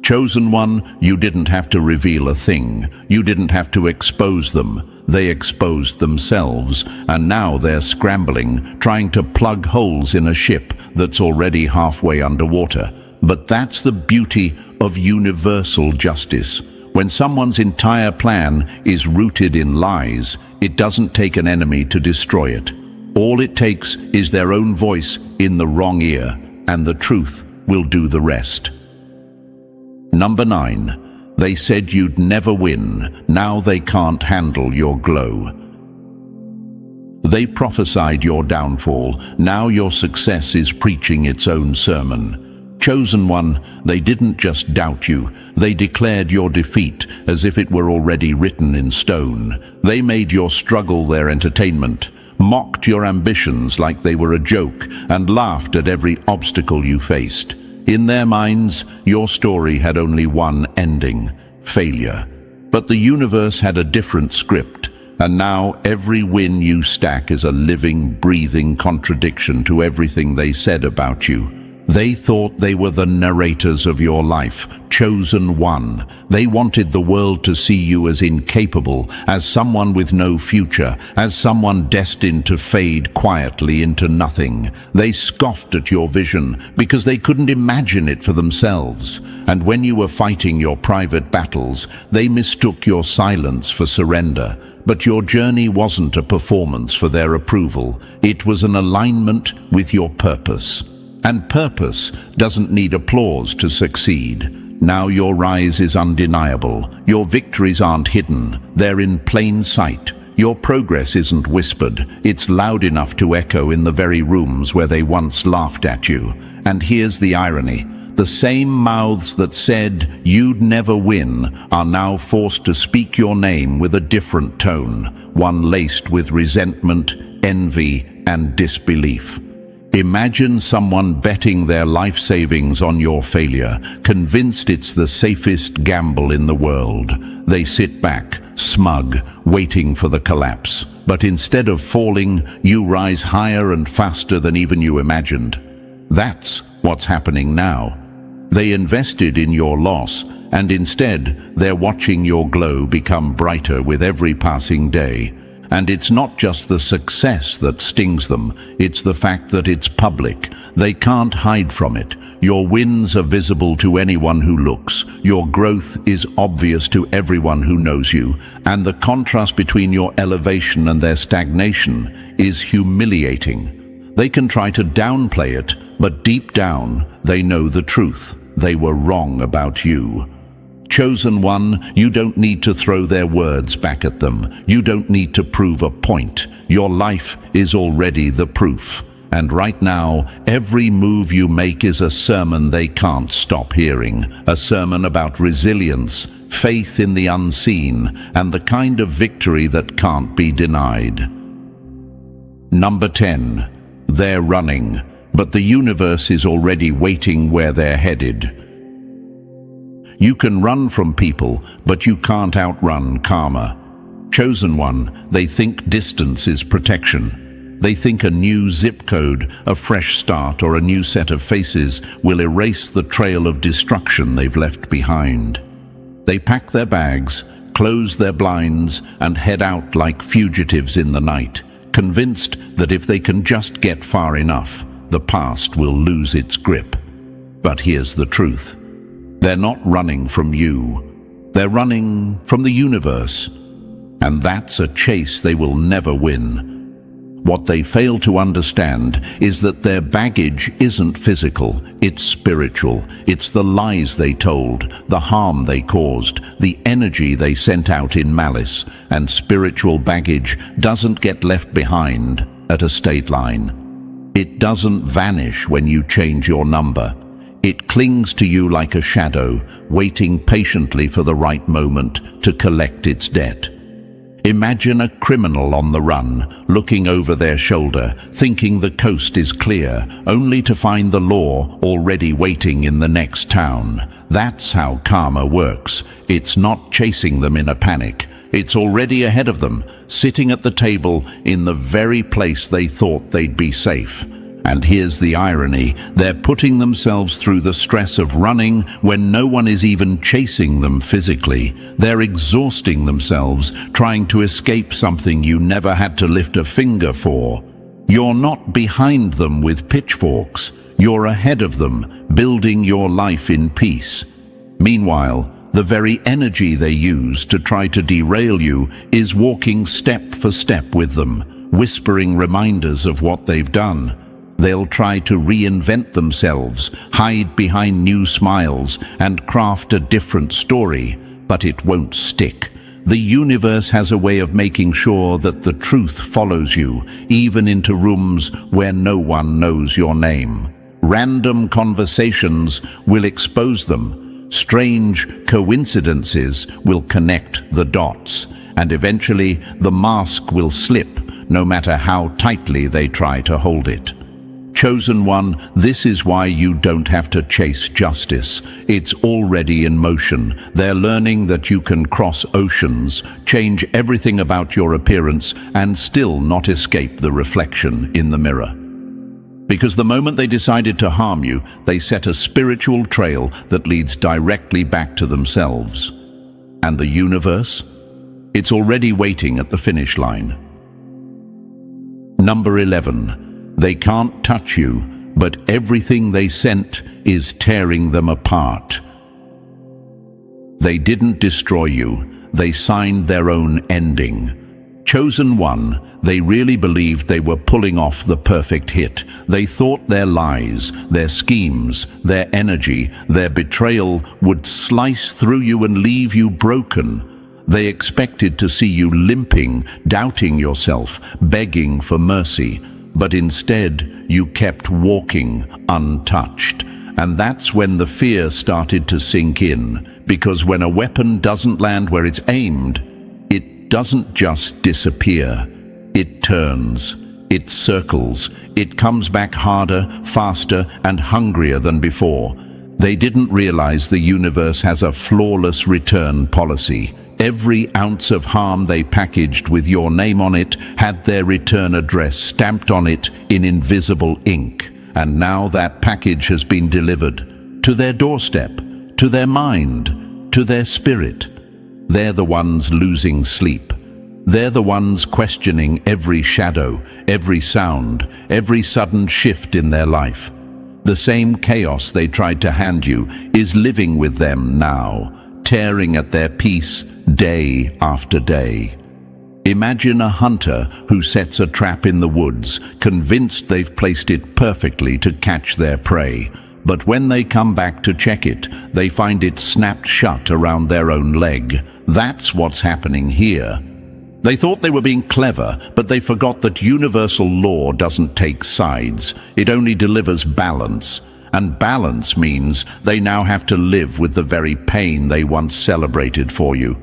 Chosen one, you didn't have to reveal a thing. You didn't have to expose them. They exposed themselves, and now they're scrambling, trying to plug holes in a ship that's already halfway underwater. But that's the beauty of universal justice. When someone's entire plan is rooted in lies, it doesn't take an enemy to destroy it. All it takes is their own voice in the wrong ear, and the truth will do the rest. Number 9. They said you'd never win. Now they can't handle your glow. They prophesied your downfall. Now your success is preaching its own sermon. Chosen one, they didn't just doubt you. They declared your defeat as if it were already written in stone. They made your struggle their entertainment, mocked your ambitions like they were a joke, and laughed at every obstacle you faced. In their minds, your story had only one ending: failure. But the universe had a different script, and now every win you stack is a living, breathing contradiction to everything they said about you. They thought they were the narrators of your life, chosen one. They wanted the world to see you as incapable, as someone with no future, as someone destined to fade quietly into nothing. They scoffed at your vision because they couldn't imagine it for themselves. And when you were fighting your private battles, they mistook your silence for surrender. But your journey wasn't a performance for their approval. It was an alignment with your purpose. And purpose doesn't need applause to succeed. Now your rise is undeniable. Your victories aren't hidden. They're in plain sight. Your progress isn't whispered. It's loud enough to echo in the very rooms where they once laughed at you. And here's the irony. The same mouths that said you'd never win are now forced to speak your name with a different tone, one laced with resentment, envy, and disbelief. Imagine someone betting their life savings on your failure, convinced it's the safest gamble in the world. They sit back, smug, waiting for the collapse. But instead of falling, you rise higher and faster than even you imagined. That's what's happening now. They invested in your loss, and instead they're watching your glow become brighter with every passing day. And it's not just the success that stings them, it's the fact that it's public. They can't hide from it. Your wins are visible to anyone who looks. Your growth is obvious to everyone who knows you. And the contrast between your elevation and their stagnation is humiliating. They can try to downplay it, but deep down, they know the truth. They were wrong about you. Chosen one, you don't need to throw their words back at them. You don't need to prove a point. Your life is already the proof. And right now, every move you make is a sermon they can't stop hearing. A sermon about resilience, faith in the unseen, and the kind of victory that can't be denied. Number 10. They're running, but the universe is already waiting where they're headed. You can run from people, but you can't outrun karma. Chosen one, they think distance is protection. They think a new zip code, a fresh start, or a new set of faces will erase the trail of destruction they've left behind. They pack their bags, close their blinds, and head out like fugitives in the night, convinced that if they can just get far enough, the past will lose its grip. But here's the truth. They're not running from you. They're running from the universe. And that's a chase they will never win. What they fail to understand is that their baggage isn't physical, it's spiritual. It's the lies they told, the harm they caused, the energy they sent out in malice. And spiritual baggage doesn't get left behind at a state line. It doesn't vanish when you change your number. It clings to you like a shadow, waiting patiently for the right moment to collect its debt. Imagine a criminal on the run, looking over their shoulder, thinking the coast is clear, only to find the law already waiting in the next town. That's how karma works. It's not chasing them in a panic. It's already ahead of them, sitting at the table in the very place they thought they'd be safe. And here's the irony, they're putting themselves through the stress of running when no one is even chasing them physically. They're exhausting themselves, trying to escape something you never had to lift a finger for. You're not behind them with pitchforks. You're ahead of them, building your life in peace. Meanwhile, the very energy they use to try to derail you is walking step for step with them, whispering reminders of what they've done. They'll try to reinvent themselves, hide behind new smiles, and craft a different story, but it won't stick. The universe has a way of making sure that the truth follows you, even into rooms where no one knows your name. Random conversations will expose them. Strange coincidences will connect the dots, and eventually the mask will slip, no matter how tightly they try to hold it. Chosen one, this is why you don't have to chase justice. It's already in motion. They're learning that you can cross oceans, change everything about your appearance, and still not escape the reflection in the mirror. Because the moment they decided to harm you, they set a spiritual trail that leads directly back to themselves. And the universe? It's already waiting at the finish line. Number 11. They can't touch you, but everything they sent is tearing them apart. They didn't destroy you, they signed their own ending. Chosen one, they really believed they were pulling off the perfect hit. They thought their lies, their schemes, their energy, their betrayal would slice through you and leave you broken. They expected to see you limping, doubting yourself, begging for mercy. But instead, you kept walking untouched. And that's when the fear started to sink in, because when a weapon doesn't land where it's aimed, it doesn't just disappear. It turns, it circles, it comes back harder, faster, and hungrier than before. They didn't realize the universe has a flawless return policy. Every ounce of harm they packaged with your name on it had their return address stamped on it in invisible ink. And now that package has been delivered to their doorstep, to their mind, to their spirit. They're the ones losing sleep. They're the ones questioning every shadow, every sound, every sudden shift in their life. The same chaos they tried to hand you is living with them now, tearing at their peace day after day. Imagine a hunter who sets a trap in the woods, convinced they've placed it perfectly to catch their prey. But when they come back to check it, they find it snapped shut around their own leg. That's what's happening here. They thought they were being clever, but they forgot that universal law doesn't take sides. It only delivers balance. And balance means they now have to live with the very pain they once celebrated for you.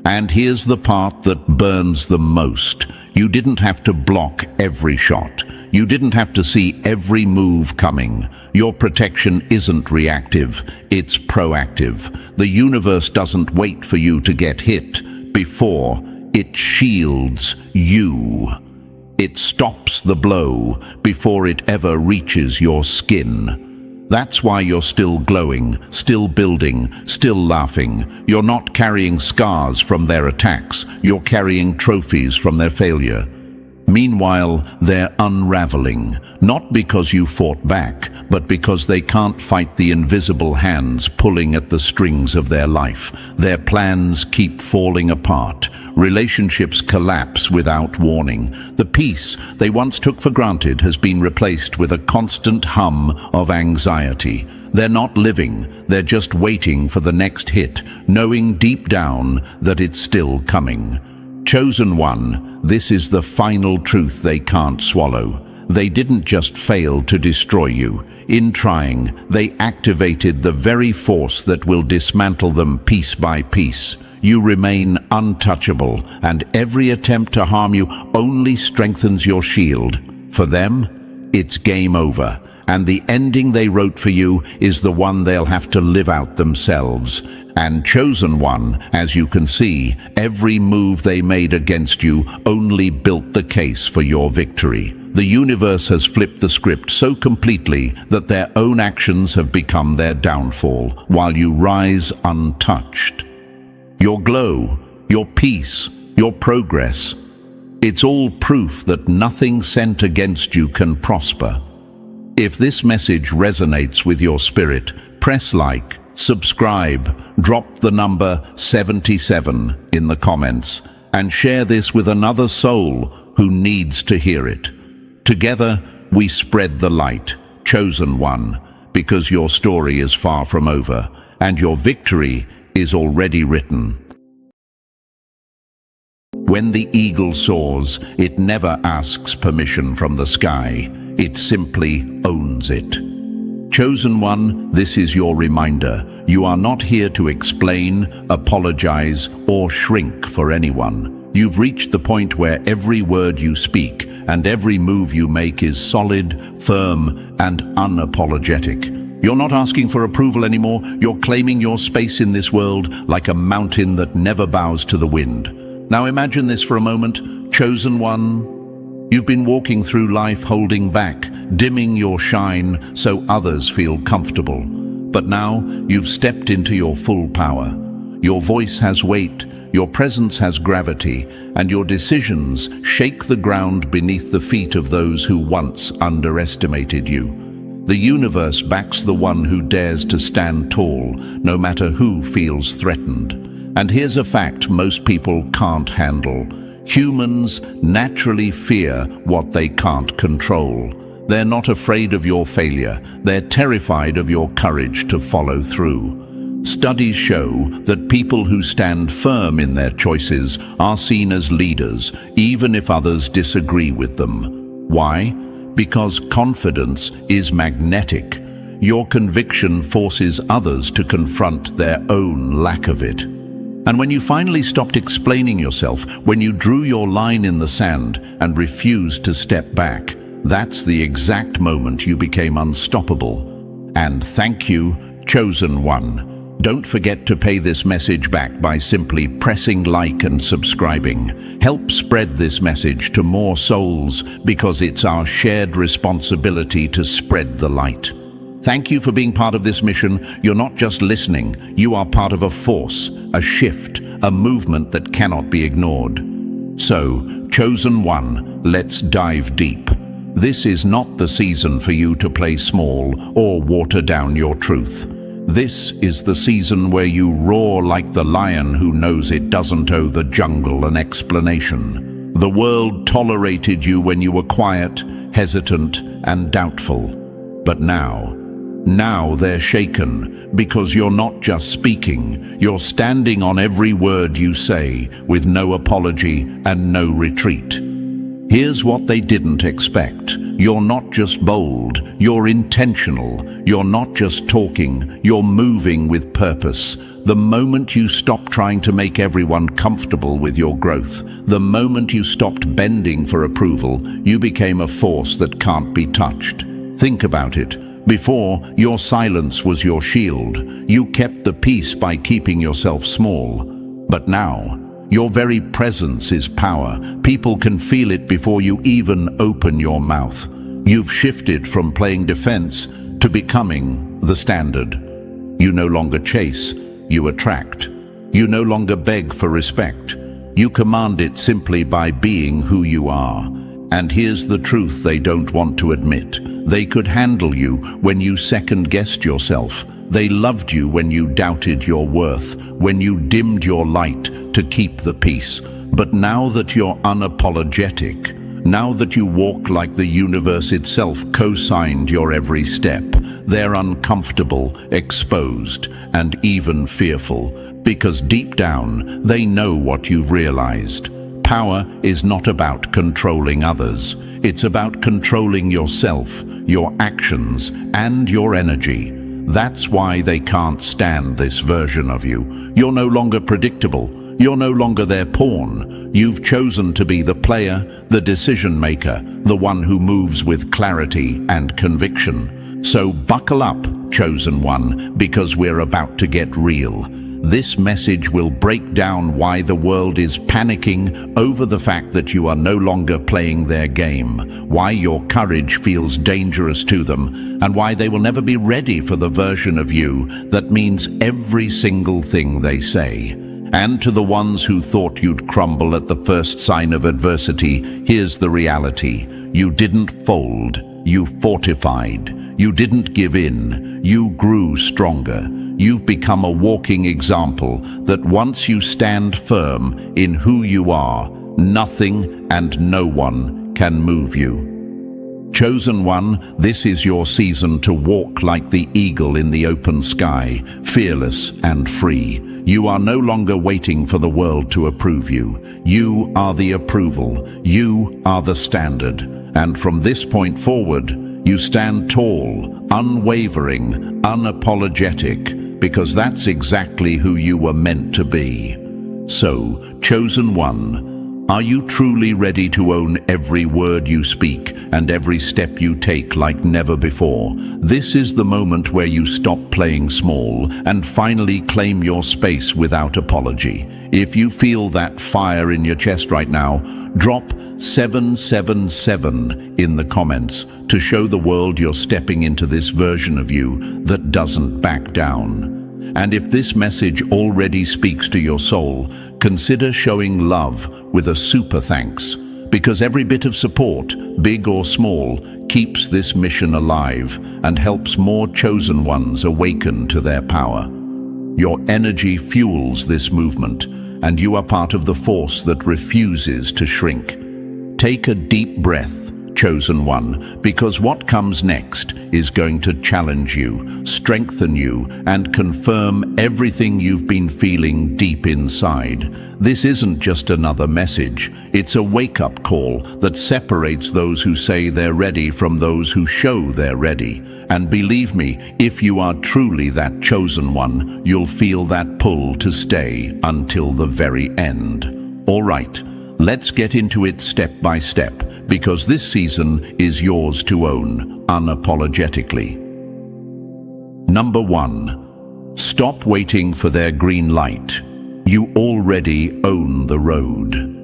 And here's the part that burns the most. You didn't have to block every shot. You didn't have to see every move coming. Your protection isn't reactive, it's proactive. The universe doesn't wait for you to get hit before it shields you. It stops the blow before it ever reaches your skin. That's why you're still glowing, still building, still laughing. You're not carrying scars from their attacks. You're carrying trophies from their failure. Meanwhile, they're unraveling, not because you fought back, but because they can't fight the invisible hands pulling at the strings of their life. Their plans keep falling apart. Relationships collapse without warning. The peace they once took for granted has been replaced with a constant hum of anxiety. They're not living, they're just waiting for the next hit, knowing deep down that it's still coming. Chosen one, this is the final truth they can't swallow. They didn't just fail to destroy you. In trying, they activated the very force that will dismantle them piece by piece. You remain untouchable, and every attempt to harm you only strengthens your shield. For them, it's game over, and the ending they wrote for you is the one they'll have to live out themselves. And chosen one, as you can see, every move they made against you only built the case for your victory. The universe has flipped the script so completely that their own actions have become their downfall, while you rise untouched. Your glow, your peace, your progress, it's all proof that nothing sent against you can prosper. If this message resonates with your spirit, press like, subscribe, drop the number 77 in the comments, and share this with another soul who needs to hear it. Together, we spread the light, chosen one, because your story is far from over, and your victory is already written. When the eagle soars, it never asks permission from the sky. It simply owns it. Chosen one, this is your reminder. You are not here to explain, apologize, or shrink for anyone. You've reached the point where every word you speak and every move you make is solid, firm, and unapologetic. You're not asking for approval anymore. You're claiming your space in this world like a mountain that never bows to the wind. Now imagine this for a moment. Chosen one, you've been walking through life holding back, dimming your shine so others feel comfortable. But now you've stepped into your full power. Your voice has weight, your presence has gravity, and your decisions shake the ground beneath the feet of those who once underestimated you. The universe backs the one who dares to stand tall, no matter who feels threatened. And here's a fact most people can't handle. Humans naturally fear what they can't control. They're not afraid of your failure. They're terrified of your courage to follow through. Studies show that people who stand firm in their choices are seen as leaders, even if others disagree with them. Why? Because confidence is magnetic. Your conviction forces others to confront their own lack of it. And when you finally stopped explaining yourself, when you drew your line in the sand and refused to step back, that's the exact moment you became unstoppable. And thank you, chosen one. Don't forget to pay this message back by simply pressing like and subscribing. Help spread this message to more souls because it's our shared responsibility to spread the light. Thank you for being part of this mission. You're not just listening. You are part of a force, a shift, a movement that cannot be ignored. So, chosen one, let's dive deep. This is not the season for you to play small or water down your truth. This is the season where you roar like the lion who knows it doesn't owe the jungle an explanation. The world tolerated you when you were quiet, hesitant, and doubtful. But now they're shaken because you're not just speaking, you're standing on every word you say with no apology and no retreat. Here's what they didn't expect. You're not just bold, you're intentional. You're not just talking, you're moving with purpose. The moment you stopped trying to make everyone comfortable with your growth, the moment you stopped bending for approval, you became a force that can't be touched. Think about it. Before, your silence was your shield. You kept the peace by keeping yourself small. But now, your very presence is power. People can feel it before you even open your mouth. You've shifted from playing defense to becoming the standard. You no longer chase, you attract. You no longer beg for respect. You command it simply by being who you are. And here's the truth they don't want to admit. They could handle you when you second-guessed yourself. They loved you when you doubted your worth, when you dimmed your light to keep the peace. But now that you're unapologetic, now that you walk like the universe itself co-signed your every step, they're uncomfortable, exposed, and even fearful, because deep down, they know what you've realized. Power is not about controlling others. It's about controlling yourself, your actions, and your energy. That's why they can't stand this version of you. You're no longer predictable. You're no longer their pawn. You've chosen to be the player, the decision maker, the one who moves with clarity and conviction. So buckle up, chosen one, because we're about to get real. This message will break down why the world is panicking over the fact that you are no longer playing their game, why your courage feels dangerous to them, and why they will never be ready for the version of you that means every single thing they say. And to the ones who thought you'd crumble at the first sign of adversity, here's the reality. You didn't fold, you fortified. You didn't give in, you grew stronger. You've become a walking example that once you stand firm in who you are, Nothing and no one can move you. Chosen one, this is your season to walk like the eagle in the open sky, fearless and free. You are no longer waiting for the world to approve you. You are the approval. You are the standard. And from this point forward, you stand tall, unwavering, unapologetic, because that's exactly who you were meant to be. So, chosen one, are you truly ready to own every word you speak and every step you take like never before? This is the moment where you stop playing small and finally claim your space without apology. If you feel that fire in your chest right now, drop 777 in the comments to show the world you're stepping into this version of you that doesn't back down. And if this message already speaks to your soul, consider showing love with a super thanks, because every bit of support, big or small, keeps this mission alive and helps more chosen ones awaken to their power. Your energy fuels this movement, and you are part of the force that refuses to shrink. Take a deep breath, chosen one, because what comes next is going to challenge you, strengthen you, and confirm everything you've been feeling deep inside. This isn't just another message. It's a wake-up call that separates those who say they're ready from those who show they're ready. And believe me, if you are truly that chosen one, you'll feel that pull to stay until the very end. All right, let's get into it step by step, because this season is yours to own, unapologetically. Number 1. Stop waiting for their green light. You already own the road.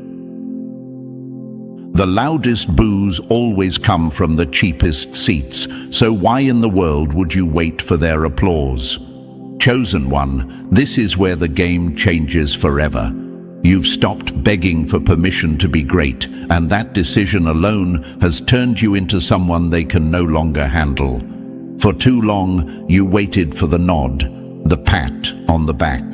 The loudest boos always come from the cheapest seats, so why in the world would you wait for their applause? Chosen one, this is where the game changes forever. You've stopped begging for permission to be great, and that decision alone has turned you into someone they can no longer handle. For too long, you waited for the nod, the pat on the back,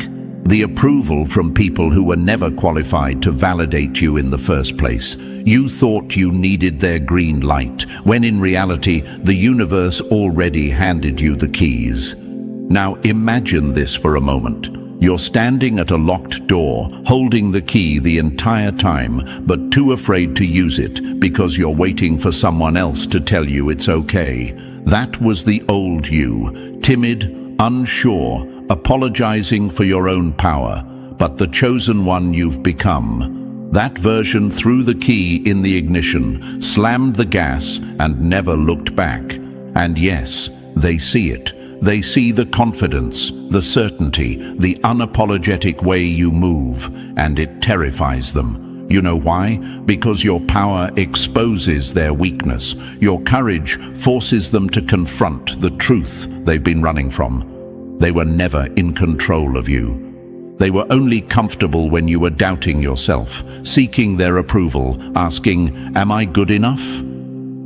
the approval from people who were never qualified to validate you in the first place. You thought you needed their green light, when in reality, the universe already handed you the keys. Now imagine this for a moment. You're standing at a locked door, holding the key the entire time, but too afraid to use it because you're waiting for someone else to tell you it's okay. That was the old you, timid, unsure, apologizing for your own power, but the chosen one you've become. That version threw the key in the ignition, slammed the gas, and never looked back. And yes, they see it. They see the confidence, the certainty, the unapologetic way you move, and it terrifies them. You know why? Because your power exposes their weakness. Your courage forces them to confront the truth they've been running from. They were never in control of you. They were only comfortable when you were doubting yourself, seeking their approval, asking, "Am I good enough?"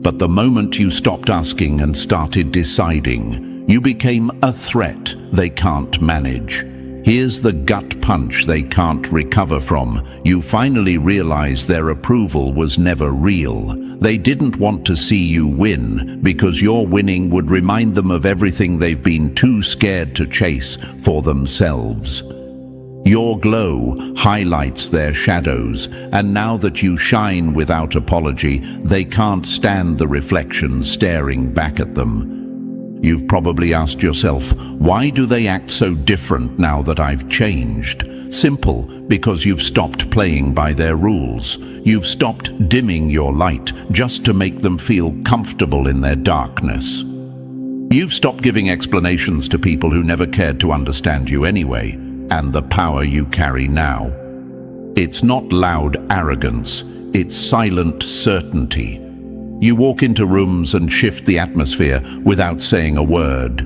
But the moment you stopped asking and started deciding, you became a threat they can't manage. Here's the gut punch they can't recover from. You finally realize their approval was never real. They didn't want to see you win because your winning would remind them of everything they've been too scared to chase for themselves. Your glow highlights their shadows, and now that you shine without apology, they can't stand the reflection staring back at them. You've probably asked yourself, why do they act so different now that I've changed? Simple, because you've stopped playing by their rules. You've stopped dimming your light just to make them feel comfortable in their darkness. You've stopped giving explanations to people who never cared to understand you anyway, and the power you carry now. It's not loud arrogance, it's silent certainty. You walk into rooms and shift the atmosphere without saying a word,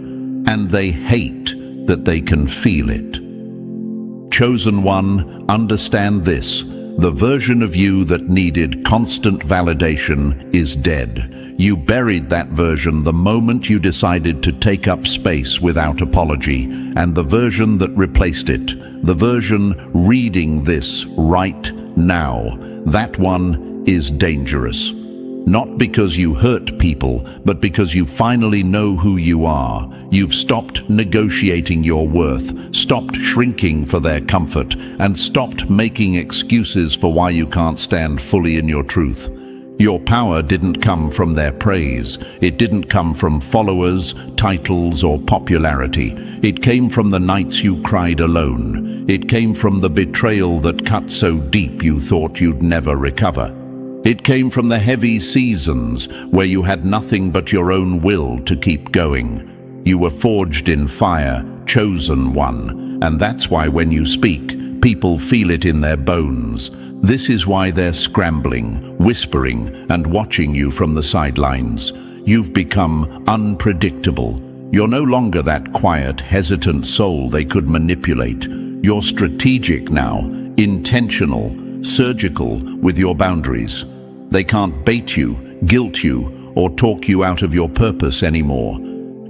and they hate that they can feel it. Chosen one, understand this. The version of you that needed constant validation is dead. You buried that version the moment you decided to take up space without apology, and the version that replaced it, the version reading this right Now, that one is dangerous. Not because you hurt people, but because you finally know who you are. You've stopped negotiating your worth, stopped shrinking for their comfort, and stopped making excuses for why you can't stand fully in your truth. Your power didn't come from their praise. It didn't come from followers, titles, or popularity. It came from the nights you cried alone. It came from the betrayal that cut so deep you thought you'd never recover. It came from the heavy seasons where you had nothing but your own will to keep going. You were forged in fire, chosen one, and that's why when you speak, people feel it in their bones. This is why they're scrambling, whispering, and watching you from the sidelines. You've become unpredictable. You're no longer that quiet, hesitant soul they could manipulate. You're strategic now, intentional, surgical with your boundaries. They can't bait you, guilt you, or talk you out of your purpose anymore.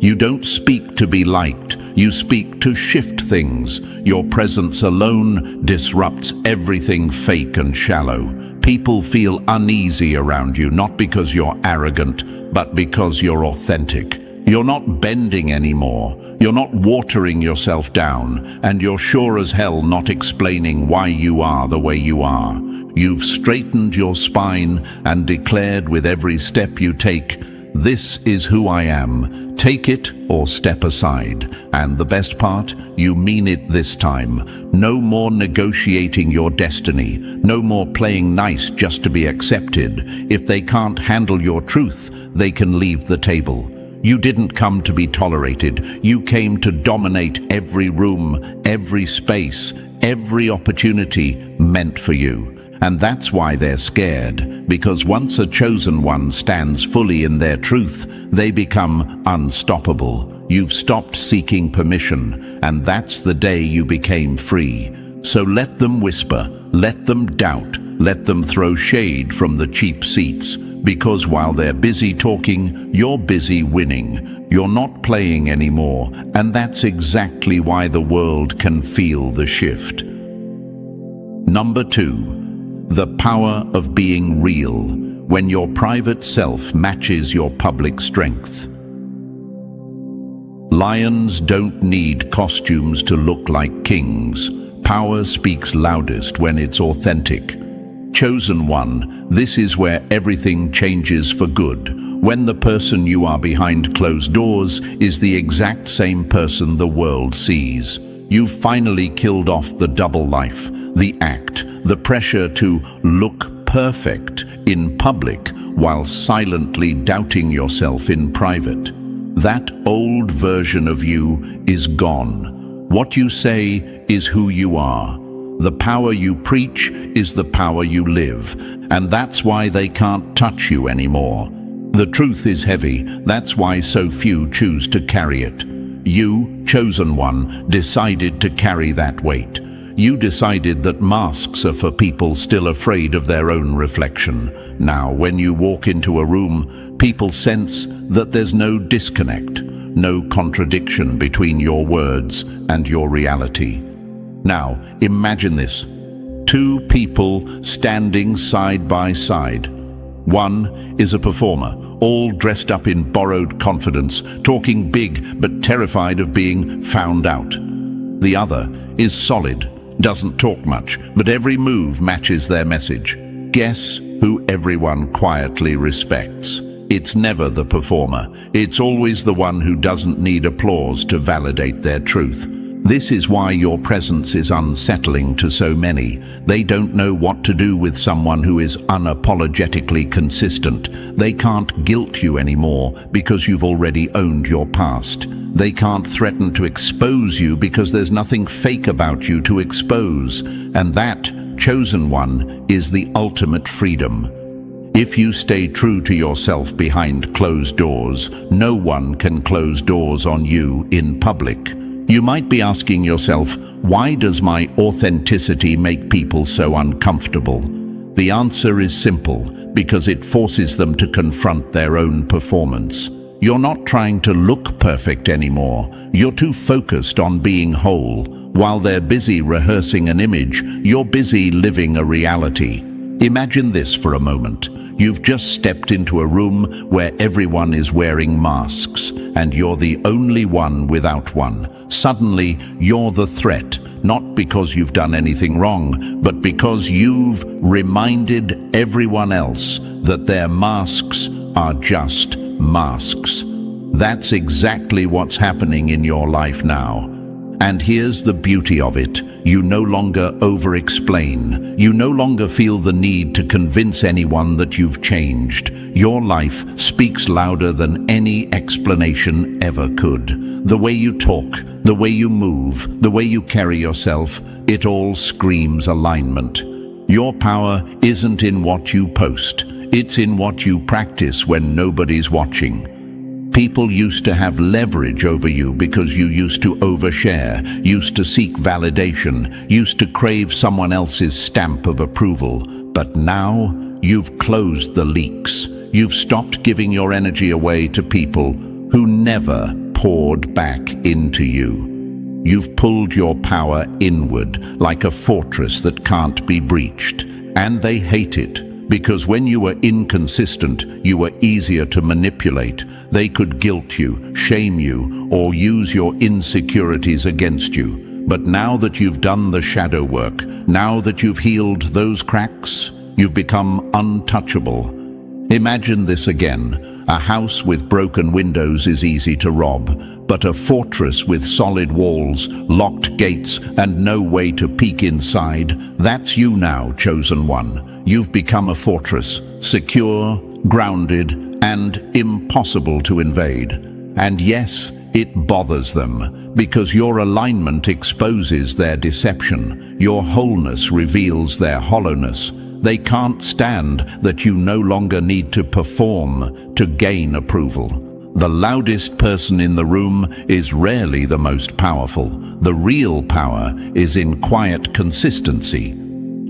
You don't speak to be liked, you speak to shift things. Your presence alone disrupts everything fake and shallow. People feel uneasy around you, not because you're arrogant, but because you're authentic. You're not bending anymore. You're not watering yourself down, and you're sure as hell not explaining why you are the way you are. You've straightened your spine and declared with every step you take, "This is who I am. Take it or step aside." And the best part, you mean it this time. No more negotiating your destiny. No more playing nice just to be accepted. If they can't handle your truth, they can leave the table. You didn't come to be tolerated. You came to dominate every room, every space, every opportunity meant for you. And that's why they're scared, because once a chosen one stands fully in their truth, they become unstoppable. You've stopped seeking permission, and that's the day you became free. So let them whisper, let them doubt, let them throw shade from the cheap seats. Because while they're busy talking, you're busy winning. You're not playing anymore, and that's exactly why the world can feel the shift. Number 2, the power of being real, when your private self matches your public strength. Lions don't need costumes to look like kings. Power speaks loudest when it's authentic. Chosen one, this is where everything changes for good. When the person you are behind closed doors is the exact same person the world sees. You've finally killed off the double life, the act, the pressure to look perfect in public while silently doubting yourself in private. That old version of you is gone. What you say is who you are. The power you preach is the power you live, and that's why they can't touch you anymore. The truth is heavy, that's why so few choose to carry it. You, chosen one, decided to carry that weight. You decided that masks are for people still afraid of their own reflection. Now, when you walk into a room, people sense that there's no disconnect, no contradiction between your words and your reality. Now, imagine this. 2 people standing side by side. One is a performer, all dressed up in borrowed confidence, talking big but terrified of being found out. The other is solid, doesn't talk much, but every move matches their message. Guess who everyone quietly respects? It's never the performer. It's always the one who doesn't need applause to validate their truth. This is why your presence is unsettling to so many. They don't know what to do with someone who is unapologetically consistent. They can't guilt you anymore because you've already owned your past. They can't threaten to expose you because there's nothing fake about you to expose. And that, chosen one, is the ultimate freedom. If you stay true to yourself behind closed doors, no one can close doors on you in public. You might be asking yourself, why does my authenticity make people so uncomfortable? The answer is simple, because it forces them to confront their own performance. You're not trying to look perfect anymore. You're too focused on being whole. While they're busy rehearsing an image, you're busy living a reality. Imagine this for a moment. You've just stepped into a room where everyone is wearing masks, and you're the only one without one. Suddenly, you're the threat, not because you've done anything wrong, but because you've reminded everyone else that their masks are just masks. That's exactly what's happening in your life now. And here's the beauty of it. You no longer over-explain. You no longer feel the need to convince anyone that you've changed. Your life speaks louder than any explanation ever could. The way you talk, the way you move, the way you carry yourself, it all screams alignment. Your power isn't in what you post. It's in what you practice when nobody's watching. People used to have leverage over you because you used to overshare, used to seek validation, used to crave someone else's stamp of approval. But now, you've closed the leaks. You've stopped giving your energy away to people who never poured back into you. You've pulled your power inward like a fortress that can't be breached. And they hate it. Because when you were inconsistent, you were easier to manipulate. They could guilt you, shame you, or use your insecurities against you. But now that you've done the shadow work, now that you've healed those cracks, you've become untouchable. Imagine this again. A house with broken windows is easy to rob, but a fortress with solid walls, locked gates, and no way to peek inside, that's you now, chosen one. You've become a fortress, secure, grounded, and impossible to invade. And yes, it bothers them, because your alignment exposes their deception. Your wholeness reveals their hollowness. They can't stand that you no longer need to perform to gain approval. The loudest person in the room is rarely the most powerful. The real power is in quiet consistency.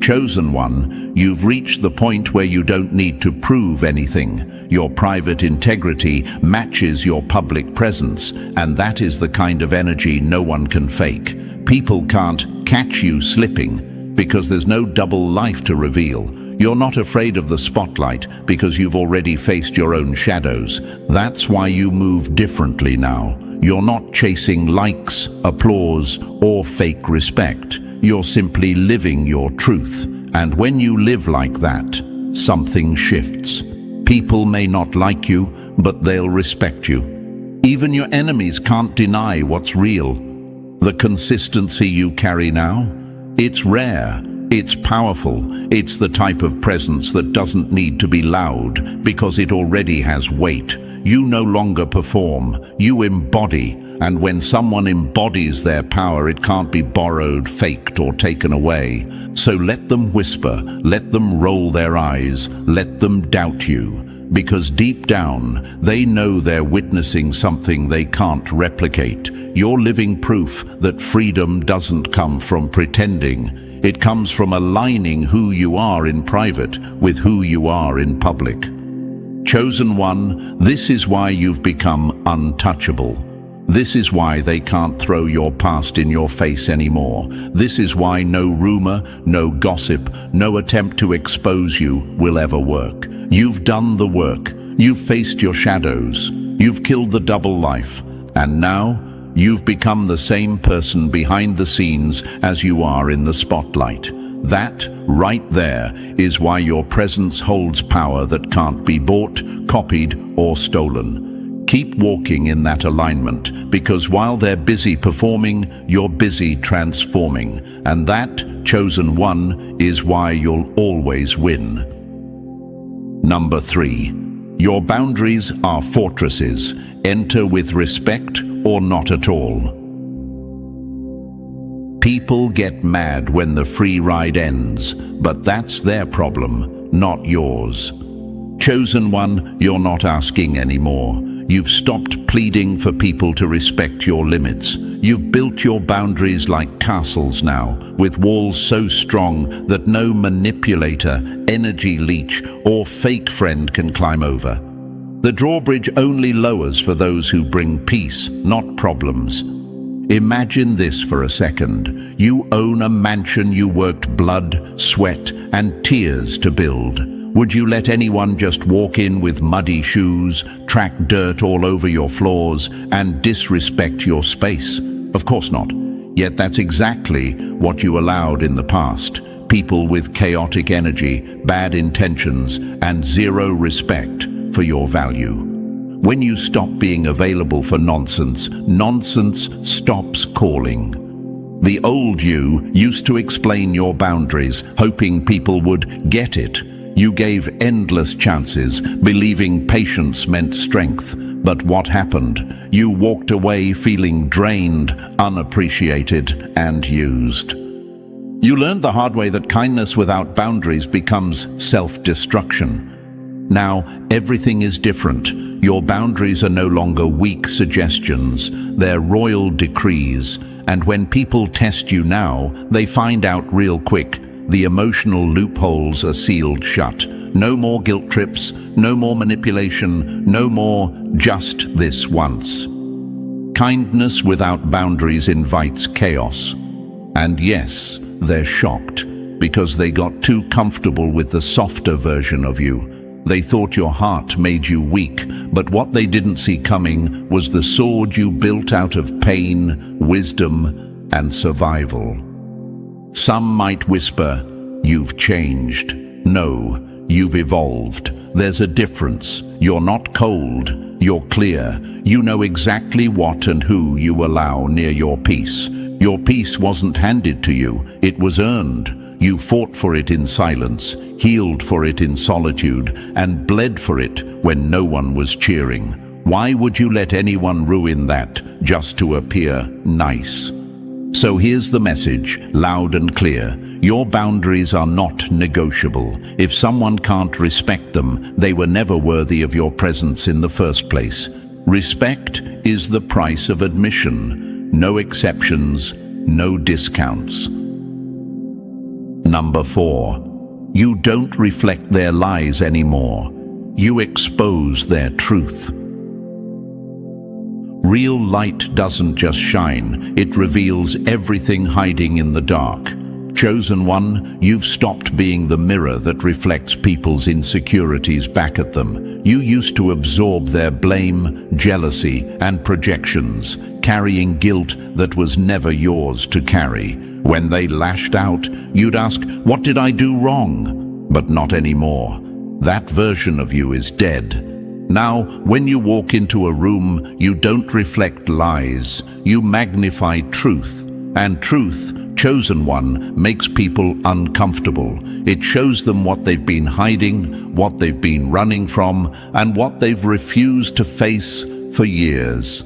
Chosen one, you've reached the point where you don't need to prove anything. Your private integrity matches your public presence, and that is the kind of energy no one can fake. People can't catch you slipping because there's no double life to reveal. You're not afraid of the spotlight because you've already faced your own shadows. That's why you move differently now. You're not chasing likes, applause, or fake respect. You're simply living your truth. And when you live like that, something shifts. People may not like you, but they'll respect you. Even your enemies can't deny what's real. The consistency you carry now, it's rare, it's powerful, it's the type of presence that doesn't need to be loud because it already has weight. You no longer perform, you embody. And when someone embodies their power, it can't be borrowed, faked, or taken away. So let them whisper, let them roll their eyes, let them doubt you. Because deep down, they know they're witnessing something they can't replicate. You're living proof that freedom doesn't come from pretending. It comes from aligning who you are in private with who you are in public. Chosen one, this is why you've become untouchable. This is why they can't throw your past in your face anymore. This is why no rumor, no gossip, no attempt to expose you will ever work. You've done the work. You've faced your shadows. You've killed the double life. And now, you've become the same person behind the scenes as you are in the spotlight. That, right there, is why your presence holds power that can't be bought, copied, or stolen. Keep walking in that alignment, because while they're busy performing, you're busy transforming. And that, chosen one, is why you'll always win. Number 3. Your boundaries are fortresses. Enter with respect or not at all. People get mad when the free ride ends, but that's their problem, not yours. Chosen one, you're not asking anymore. You've stopped pleading for people to respect your limits. You've built your boundaries like castles now, with walls so strong that no manipulator, energy leech, or fake friend can climb over. The drawbridge only lowers for those who bring peace, not problems. Imagine this for a second. You own a mansion you worked blood, sweat, and tears to build. Would you let anyone just walk in with muddy shoes, track dirt all over your floors, and disrespect your space? Of course not. Yet that's exactly what you allowed in the past. People with chaotic energy, bad intentions, and zero respect for your value. When you stop being available for nonsense, nonsense stops calling. The old you used to explain your boundaries, hoping people would get it. You gave endless chances, believing patience meant strength. But what happened? You walked away feeling drained, unappreciated, and used. You learned the hard way that kindness without boundaries becomes self-destruction. Now, everything is different. Your boundaries are no longer weak suggestions, they're royal decrees. And when people test you now, they find out real quick. The emotional loopholes are sealed shut. No more guilt trips, no more manipulation, no more just this once. Kindness without boundaries invites chaos. And yes, they're shocked because they got too comfortable with the softer version of you. They thought your heart made you weak, but what they didn't see coming was the sword you built out of pain, wisdom, and survival. Some might whisper, "You've changed." No, you've evolved. There's a difference. You're not cold, you're clear. You know exactly what and who you allow near your peace. Your peace wasn't handed to you, it was earned. You fought for it in silence, healed for it in solitude, and bled for it when no one was cheering. Why would you let anyone ruin that just to appear nice? So here's the message, loud and clear. Your boundaries are not negotiable. If someone can't respect them, they were never worthy of your presence in the first place. Respect is the price of admission. No exceptions, no discounts. Number 4. You don't reflect their lies anymore. You expose their truth. Real light doesn't just shine, it reveals everything hiding in the dark. Chosen one, you've stopped being the mirror that reflects people's insecurities back at them. You used to absorb their blame, jealousy, and projections, carrying guilt that was never yours to carry. When they lashed out, you'd ask, "What did I do wrong?" But not anymore. That version of you is dead. Now, when you walk into a room, you don't reflect lies. You magnify truth. And truth, chosen one, makes people uncomfortable. It shows them what they've been hiding, what they've been running from, and what they've refused to face for years.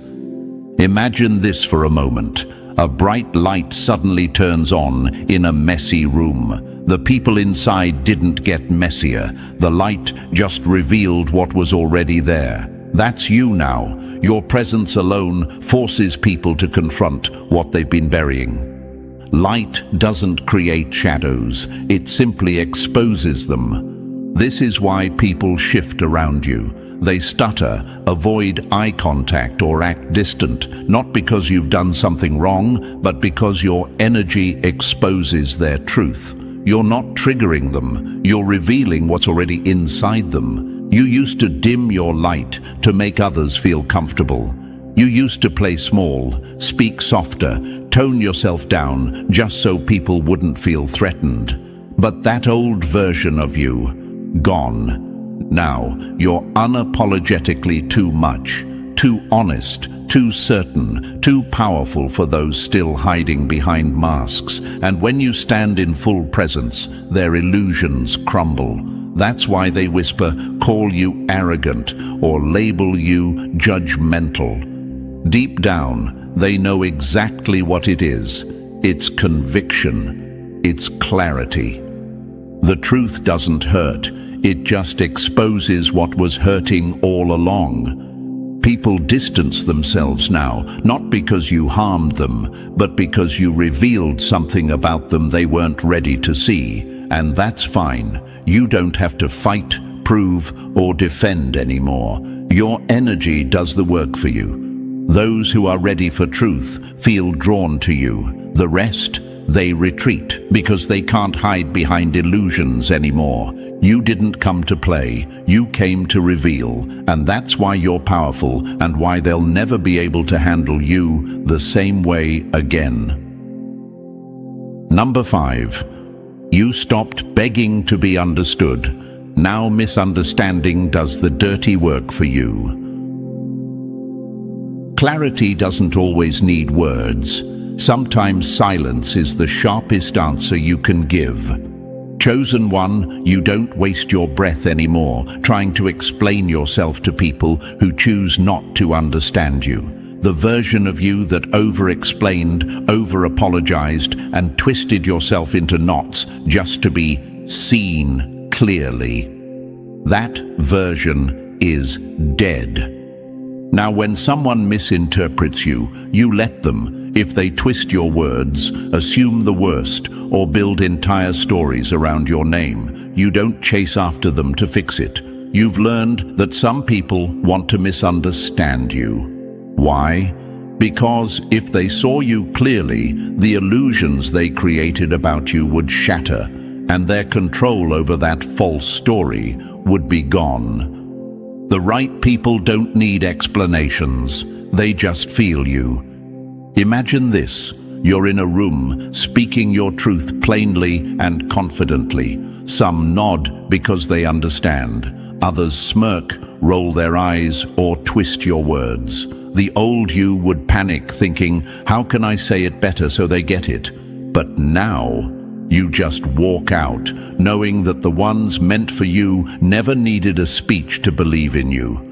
Imagine this for a moment. A bright light suddenly turns on in a messy room. The people inside didn't get messier. The light just revealed what was already there. That's you now. Your presence alone forces people to confront what they've been burying. Light doesn't create shadows. It simply exposes them. This is why people shift around you. They stutter, avoid eye contact, or act distant, not because you've done something wrong, but because your energy exposes their truth. You're not triggering them, you're revealing what's already inside them. You used to dim your light to make others feel comfortable. You used to play small, speak softer, tone yourself down just so people wouldn't feel threatened. But that old version of you, gone. Now, you're unapologetically too much, too honest, too certain, too powerful for those still hiding behind masks. And when you stand in full presence, their illusions crumble. That's why they whisper, call you arrogant, or label you judgmental. Deep down, they know exactly what it is. It's conviction. It's clarity. The truth doesn't hurt. It just exposes what was hurting all along. People distance themselves now, not because you harmed them, but because you revealed something about them they weren't ready to see. And that's fine. You don't have to fight, prove, or defend anymore. Your energy does the work for you. Those who are ready for truth feel drawn to you. The rest, they retreat because they can't hide behind illusions anymore. You didn't come to play, you came to reveal, and that's why you're powerful and why they'll never be able to handle you the same way again. Number 5. You stopped begging to be understood. Now misunderstanding does the dirty work for you. Clarity doesn't always need words. Sometimes silence is the sharpest answer you can give. Chosen one, you don't waste your breath anymore trying to explain yourself to people who choose not to understand you. The version of you that over-explained, over-apologized, and twisted yourself into knots just to be seen clearly. That version is dead. Now, when someone misinterprets you, you let them. If they twist your words, assume the worst, or build entire stories around your name, you don't chase after them to fix it. You've learned that some people want to misunderstand you. Why? Because if they saw you clearly, the illusions they created about you would shatter, and their control over that false story would be gone. The right people don't need explanations. They just feel you. Imagine this. You're in a room, speaking your truth plainly and confidently. Some nod because they understand. Others smirk, roll their eyes, or twist your words. The old you would panic, thinking, how can I say it better so they get it? But now, you just walk out, knowing that the ones meant for you never needed a speech to believe in you.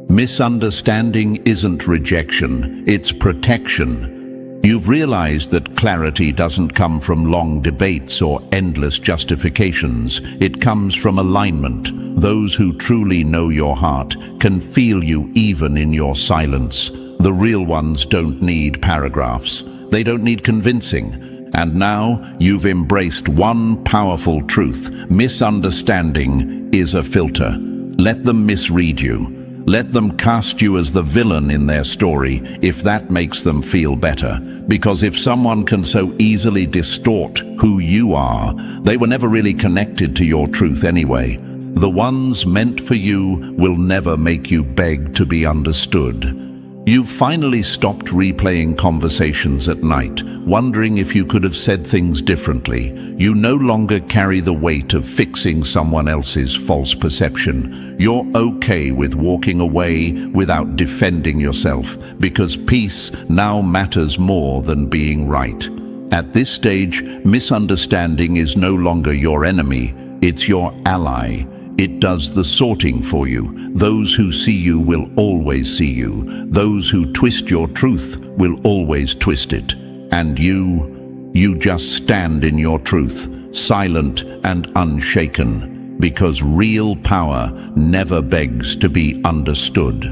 Misunderstanding isn't rejection, it's protection. You've realized that clarity doesn't come from long debates or endless justifications. It comes from alignment. Those who truly know your heart can feel you even in your silence. The real ones don't need paragraphs. They don't need convincing. And now you've embraced one powerful truth. Misunderstanding is a filter. Let them misread you. Let them cast you as the villain in their story if that makes them feel better. Because if someone can so easily distort who you are, they were never really connected to your truth anyway. The ones meant for you will never make you beg to be understood. You've finally stopped replaying conversations at night, wondering if you could have said things differently. You no longer carry the weight of fixing someone else's false perception. You're okay with walking away without defending yourself, because peace now matters more than being right. At this stage, misunderstanding is no longer your enemy, it's your ally. It does the sorting for you. Those who see you will always see you. Those who twist your truth will always twist it. And you just stand in your truth, silent and unshaken, because real power never begs to be understood.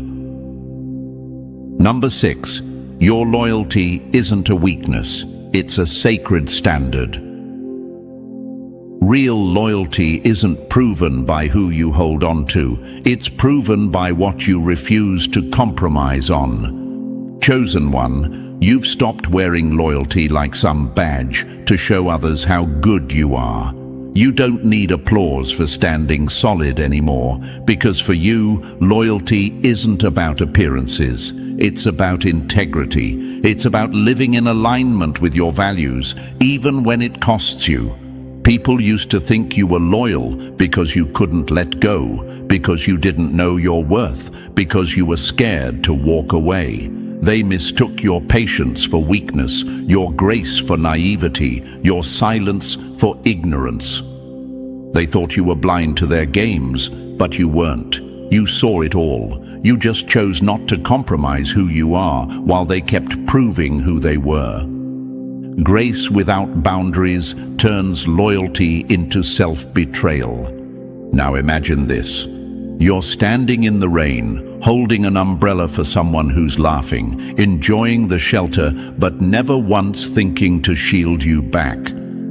Number 6, your loyalty isn't a weakness, it's a sacred standard. Real loyalty isn't proven by who you hold on to, it's proven by what you refuse to compromise on. Chosen one, you've stopped wearing loyalty like some badge to show others how good you are. You don't need applause for standing solid anymore, because for you, loyalty isn't about appearances. It's about integrity. It's about living in alignment with your values, even when it costs you. People used to think you were loyal because you couldn't let go, because you didn't know your worth, because you were scared to walk away. They mistook your patience for weakness, your grace for naivety, your silence for ignorance. They thought you were blind to their games, but you weren't. You saw it all. You just chose not to compromise who you are while they kept proving who they were. Grace without boundaries turns loyalty into self-betrayal. Now imagine this. You're standing in the rain, holding an umbrella for someone who's laughing, enjoying the shelter, but never once thinking to shield you back.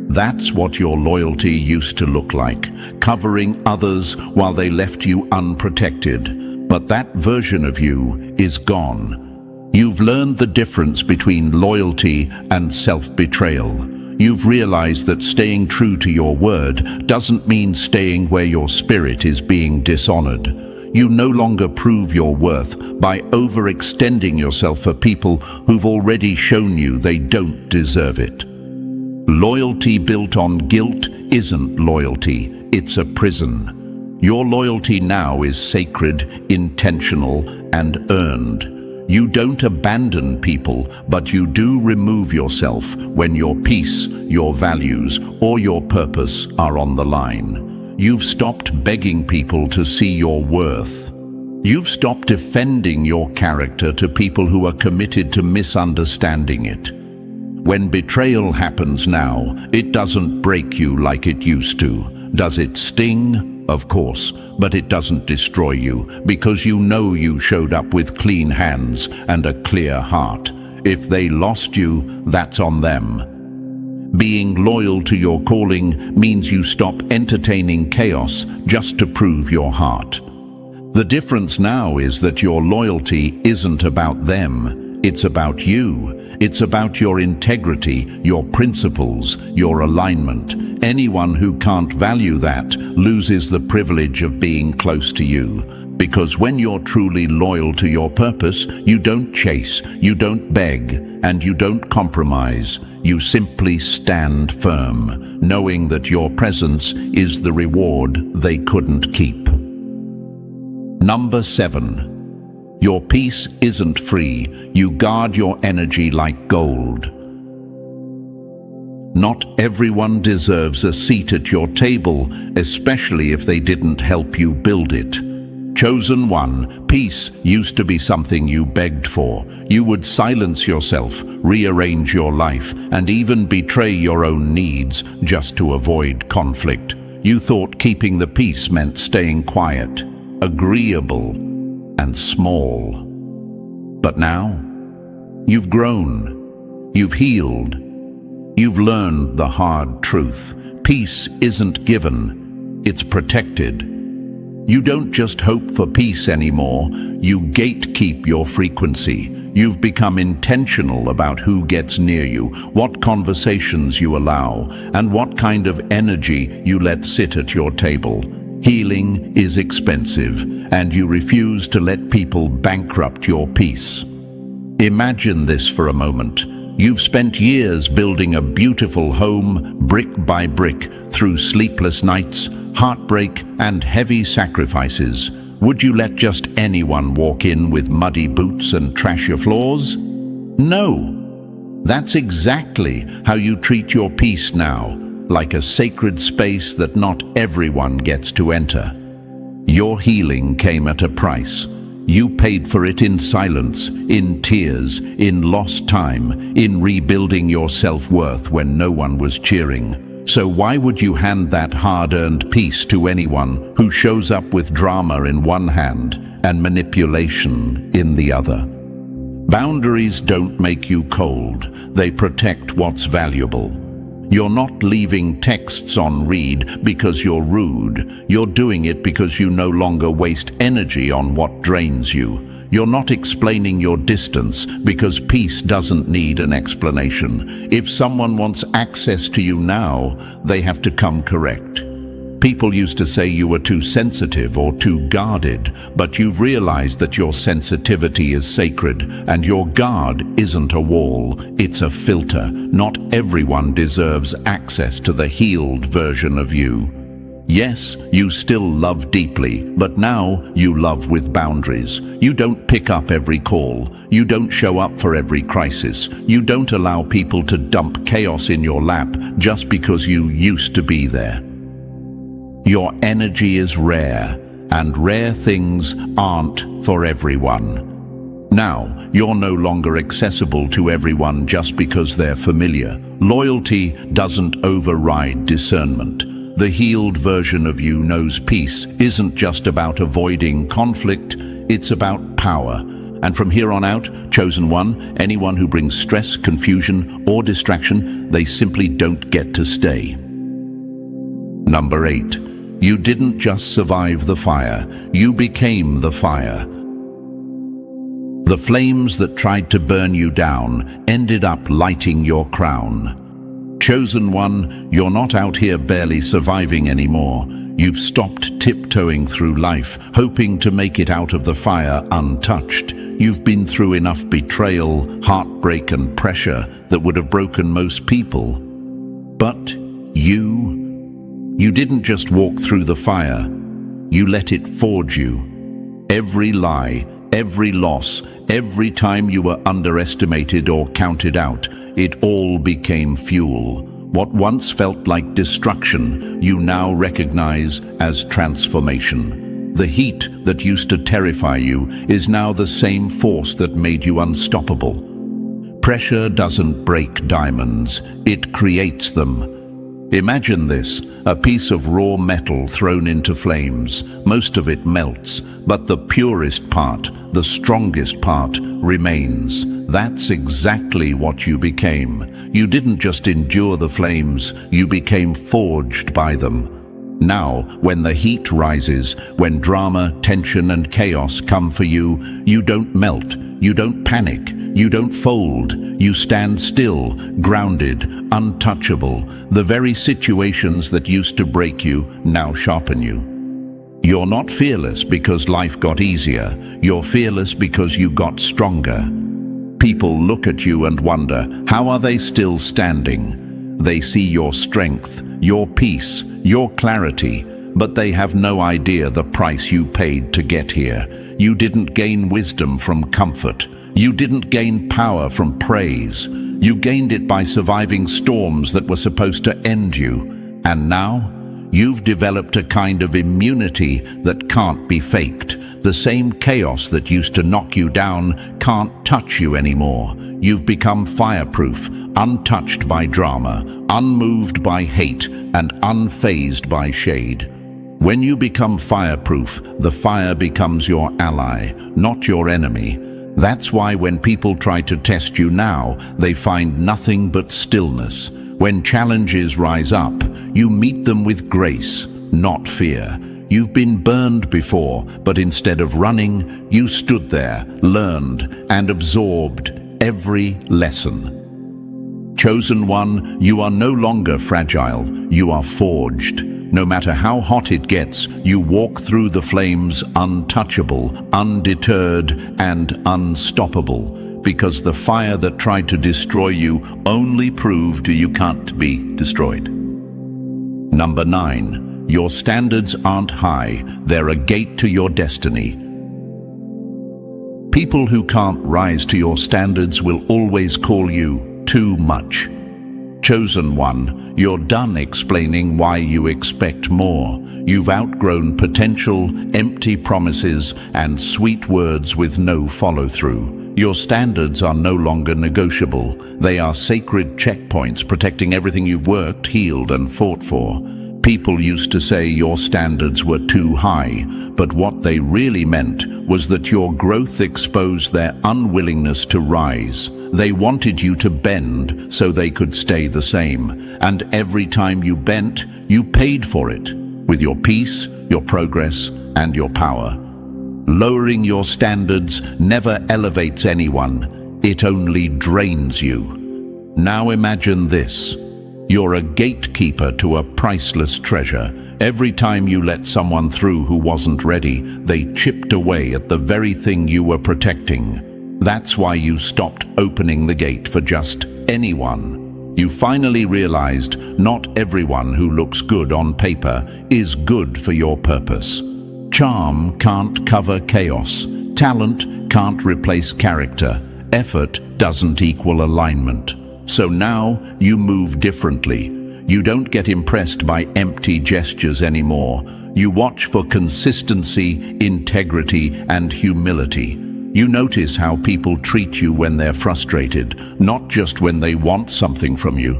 That's what your loyalty used to look like, covering others while they left you unprotected. But that version of you is gone. You've learned the difference between loyalty and self-betrayal. You've realized that staying true to your word doesn't mean staying where your spirit is being dishonored. You no longer prove your worth by overextending yourself for people who've already shown you they don't deserve it. Loyalty built on guilt isn't loyalty, it's a prison. Your loyalty now is sacred, intentional, and earned. You don't abandon people, but you do remove yourself when your peace, your values, or your purpose are on the line. You've stopped begging people to see your worth. You've stopped defending your character to people who are committed to misunderstanding it. When betrayal happens now, it doesn't break you like it used to. Does it sting? Of course, but it doesn't destroy you, because you know you showed up with clean hands and a clear heart. If they lost you, that's on them. Being loyal to your calling means you stop entertaining chaos just to prove your heart. The difference now is that your loyalty isn't about them, it's about you. It's about your integrity, your principles, your alignment. Anyone who can't value that loses the privilege of being close to you. Because when you're truly loyal to your purpose, you don't chase, you don't beg, and you don't compromise. You simply stand firm, knowing that your presence is the reward they couldn't keep. Number 7. Your peace isn't free. You guard your energy like gold. Not everyone deserves a seat at your table, especially if they didn't help you build it. Chosen one, peace used to be something you begged for. You would silence yourself, rearrange your life, and even betray your own needs just to avoid conflict. You thought keeping the peace meant staying quiet, agreeable, and small. But now, you've grown, you've healed, you've learned the hard truth. Peace isn't given, it's protected. You don't just hope for peace anymore, you gatekeep your frequency. You've become intentional about who gets near you, what conversations you allow, and what kind of energy you let sit at your table. Healing is expensive, and you refuse to let people bankrupt your peace. Imagine this for a moment. You've spent years building a beautiful home, brick by brick, through sleepless nights, heartbreak, and heavy sacrifices. Would you let just anyone walk in with muddy boots and trash your floors? No. That's exactly how you treat your peace now. Like a sacred space that not everyone gets to enter. Your healing came at a price. You paid for it in silence, in tears, in lost time, in rebuilding your self-worth when no one was cheering. So why would you hand that hard-earned peace to anyone who shows up with drama in one hand and manipulation in the other? Boundaries don't make you cold. They protect what's valuable. You're not leaving texts on read because you're rude. You're doing it because you no longer waste energy on what drains you. You're not explaining your distance because peace doesn't need an explanation. If someone wants access to you now, they have to come correct. People used to say you were too sensitive or too guarded, but you've realized that your sensitivity is sacred, and your guard isn't a wall, it's a filter. Not everyone deserves access to the healed version of you. Yes, you still love deeply, but now you love with boundaries. You don't pick up every call. You don't show up for every crisis. You don't allow people to dump chaos in your lap just because you used to be there. Your energy is rare, and rare things aren't for everyone. Now, you're no longer accessible to everyone just because they're familiar. Loyalty doesn't override discernment. The healed version of you knows peace isn't just about avoiding conflict, it's about power. And from here on out, chosen one, anyone who brings stress, confusion, or distraction, they simply don't get to stay. Number 8. You didn't just survive the fire, you became the fire. The flames that tried to burn you down ended up lighting your crown. Chosen one, you're not out here barely surviving anymore. You've stopped tiptoeing through life, hoping to make it out of the fire untouched. You've been through enough betrayal, heartbreak, and pressure that would have broken most people. But you didn't just walk through the fire. You let it forge you. Every lie, every loss, every time you were underestimated or counted out, it all became fuel. What once felt like destruction, you now recognize as transformation. The heat that used to terrify you is now the same force that made you unstoppable. Pressure doesn't break diamonds, it creates them. Imagine this, a piece of raw metal thrown into flames. Most of it melts, but the purest part, the strongest part, remains. That's exactly what you became. You didn't just endure the flames, you became forged by them. Now, when the heat rises, when drama, tension, and chaos come for you, you don't melt, you don't panic, you don't fold, you stand still, grounded, untouchable. The very situations that used to break you now sharpen you. You're not fearless because life got easier, you're fearless because you got stronger. People look at you and wonder, how are they still standing? They see your strength, your peace, your clarity, but they have no idea the price you paid to get here. You didn't gain wisdom from comfort. You didn't gain power from praise. You gained it by surviving storms that were supposed to end you. And now, you've developed a kind of immunity that can't be faked. The same chaos that used to knock you down can't touch you anymore. You've become fireproof, untouched by drama, unmoved by hate, and unfazed by shade. When you become fireproof, the fire becomes your ally, not your enemy. That's why when people try to test you now, they find nothing but stillness. When challenges rise up, you meet them with grace, not fear. You've been burned before, but instead of running, you stood there, learned, and absorbed every lesson. Chosen one, you are no longer fragile, you are forged. No matter how hot it gets, you walk through the flames untouchable, undeterred, and unstoppable, because the fire that tried to destroy you only proved you can't be destroyed. Number 9. Your standards aren't high, they're a gate to your destiny. People who can't rise to your standards will always call you too much. Chosen one, you're done explaining why you expect more. You've outgrown potential, empty promises, and sweet words with no follow-through. Your standards are no longer negotiable. They are sacred checkpoints protecting everything you've worked, healed, and fought for. People used to say your standards were too high, but what they really meant was that your growth exposed their unwillingness to rise. They wanted you to bend so they could stay the same, and every time you bent, you paid for it, with your peace, your progress, and your power. Lowering your standards never elevates anyone, it only drains you. Now imagine this. You're a gatekeeper to a priceless treasure. Every time you let someone through who wasn't ready, they chipped away at the very thing you were protecting. That's why you stopped opening the gate for just anyone. You finally realized not everyone who looks good on paper is good for your purpose. Charm can't cover chaos. Talent can't replace character. Effort doesn't equal alignment. So now you move differently. You don't get impressed by empty gestures anymore. You watch for consistency, integrity, and humility. You notice how people treat you when they're frustrated, not just when they want something from you.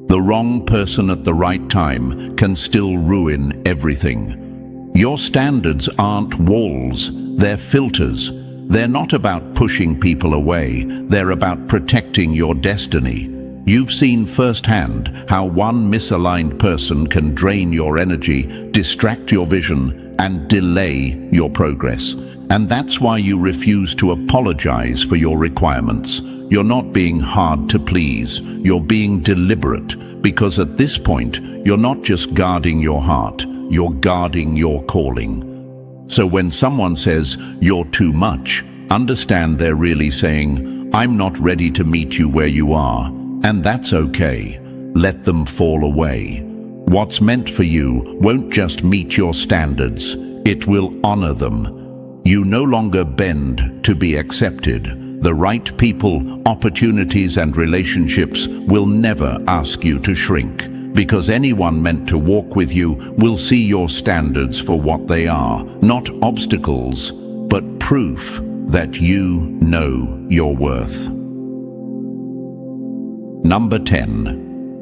The wrong person at the right time can still ruin everything. Your standards aren't walls, they're filters. They're not about pushing people away, they're about protecting your destiny. You've seen firsthand how one misaligned person can drain your energy, distract your vision, and delay your progress. And that's why you refuse to apologize for your requirements. You're not being hard to please, you're being deliberate, because at this point, you're not just guarding your heart, you're guarding your calling. So when someone says, "You're too much," understand they're really saying, "I'm not ready to meet you where you are." And that's okay. Let them fall away. What's meant for you won't just meet your standards, it will honor them. You no longer bend to be accepted. The right people, opportunities, and relationships will never ask you to shrink, because anyone meant to walk with you will see your standards for what they are, not obstacles, but proof that you know your worth. Number 10.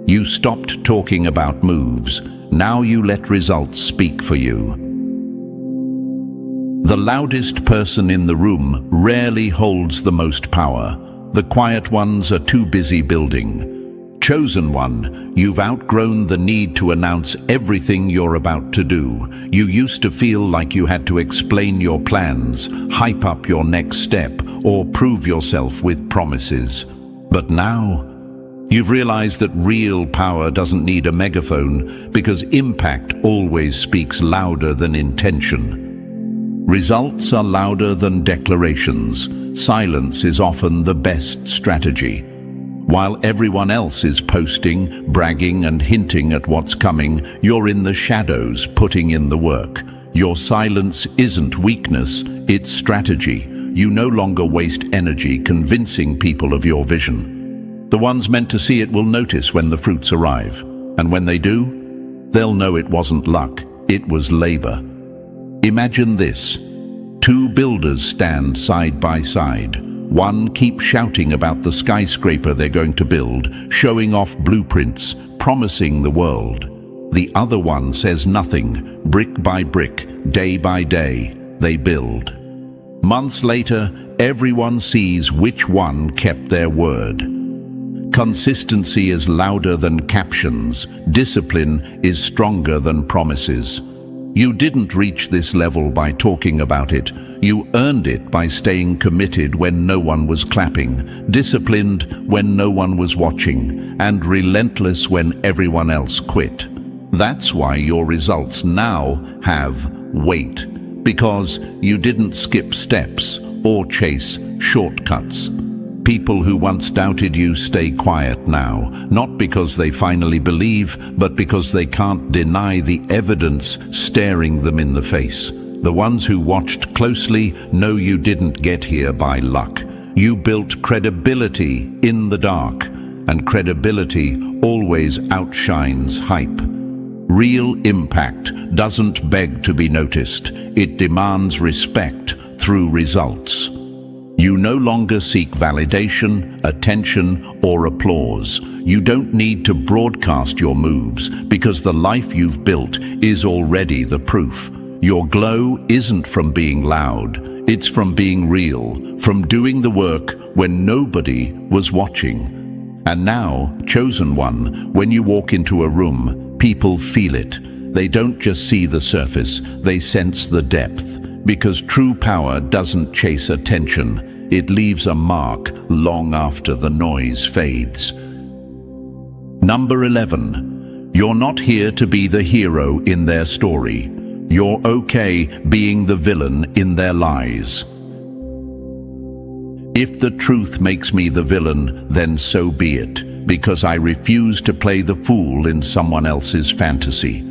You stopped talking about moves. Now you let results speak for you. The loudest person in the room rarely holds the most power. The quiet ones are too busy building. Chosen one, you've outgrown the need to announce everything you're about to do. You used to feel like you had to explain your plans, hype up your next step, or prove yourself with promises. But now, you've realized that real power doesn't need a megaphone, because impact always speaks louder than intention. Results are louder than declarations. Silence is often the best strategy. While everyone else is posting, bragging, and hinting at what's coming, you're in the shadows putting in the work. Your silence isn't weakness, it's strategy. You no longer waste energy convincing people of your vision. The ones meant to see it will notice when the fruits arrive. And when they do, they'll know it wasn't luck, it was labor. Imagine this. Two builders stand side by side. One keeps shouting about the skyscraper they're going to build, showing off blueprints, promising the world. The other one says nothing. Brick by brick, day by day, they build. Months later, everyone sees which one kept their word. Consistency is louder than captions. Discipline is stronger than promises. You didn't reach this level by talking about it. You earned it by staying committed when no one was clapping, disciplined when no one was watching, and relentless when everyone else quit. That's why your results now have weight, because you didn't skip steps or chase shortcuts. People who once doubted you stay quiet now, not because they finally believe, but because they can't deny the evidence staring them in the face. The ones who watched closely know you didn't get here by luck. You built credibility in the dark, and credibility always outshines hype. Real impact doesn't beg to be noticed. It demands respect through results. You no longer seek validation, attention, or applause. You don't need to broadcast your moves, because the life you've built is already the proof. Your glow isn't from being loud, it's from being real, from doing the work when nobody was watching. And now, chosen one, when you walk into a room, people feel it. They don't just see the surface, they sense the depth. Because true power doesn't chase attention, it leaves a mark long after the noise fades. Number 11. You're not here to be the hero in their story. You're okay being the villain in their lies. If the truth makes me the villain, then so be it, because I refuse to play the fool in someone else's fantasy.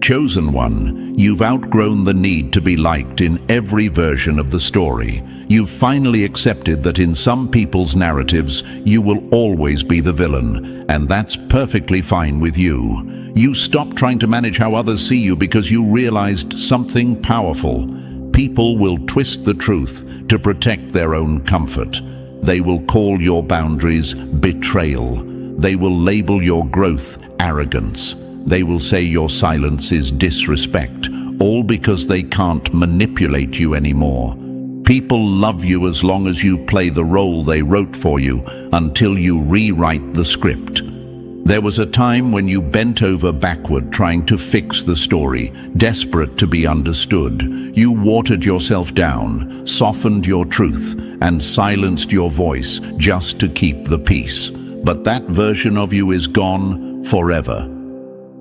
Chosen one, you've outgrown the need to be liked in every version of the story. You've finally accepted that in some people's narratives, you will always be the villain, and that's perfectly fine with you. You stopped trying to manage how others see you because you realized something powerful. People will twist the truth to protect their own comfort. They will call your boundaries betrayal. They will label your growth arrogance. They will say your silence is disrespect, all because they can't manipulate you anymore. People love you as long as you play the role they wrote for you, until you rewrite the script. There was a time when you bent over backward trying to fix the story, desperate to be understood. You watered yourself down, softened your truth, and silenced your voice just to keep the peace. But that version of you is gone forever.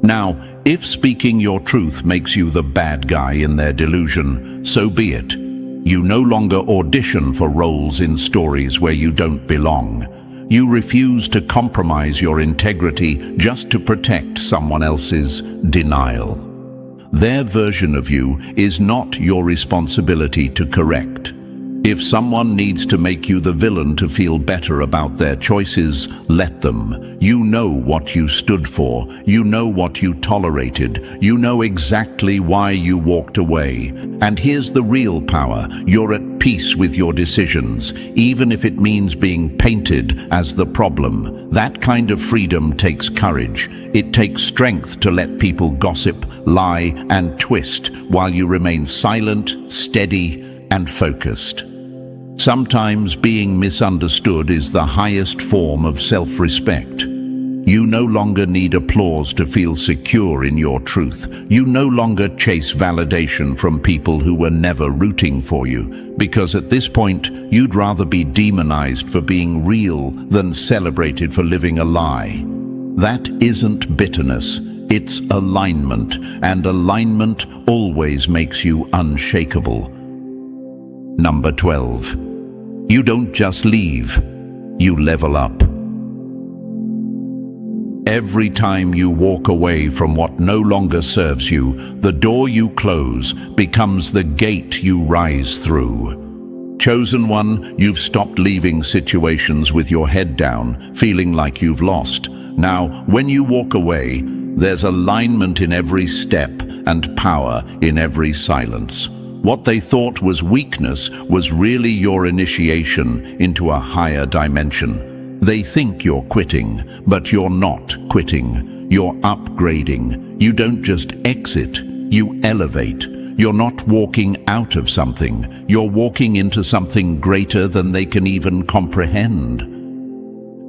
Now, if speaking your truth makes you the bad guy in their delusion, so be it. You no longer audition for roles in stories where you don't belong. You refuse to compromise your integrity just to protect someone else's denial. Their version of you is not your responsibility to correct. If someone needs to make you the villain to feel better about their choices, let them. You know what you stood for. You know what you tolerated. You know exactly why you walked away. And here's the real power. You're at peace with your decisions, even if it means being painted as the problem. That kind of freedom takes courage. It takes strength to let people gossip, lie, and twist while you remain silent, steady, and focused. Sometimes being misunderstood is the highest form of self-respect. You no longer need applause to feel secure in your truth. You no longer chase validation from people who were never rooting for you, because at this point, you'd rather be demonized for being real than celebrated for living a lie. That isn't bitterness, it's alignment, and alignment always makes you unshakable. Number 12. You don't just leave, you level up. Every time you walk away from what no longer serves you, the door you close becomes the gate you rise through. Chosen one, you've stopped leaving situations with your head down, feeling like you've lost. Now, when you walk away, there's alignment in every step and power in every silence. What they thought was weakness was really your initiation into a higher dimension. They think you're quitting, but you're not quitting. You're upgrading. You don't just exit, you elevate. You're not walking out of something. You're walking into something greater than they can even comprehend.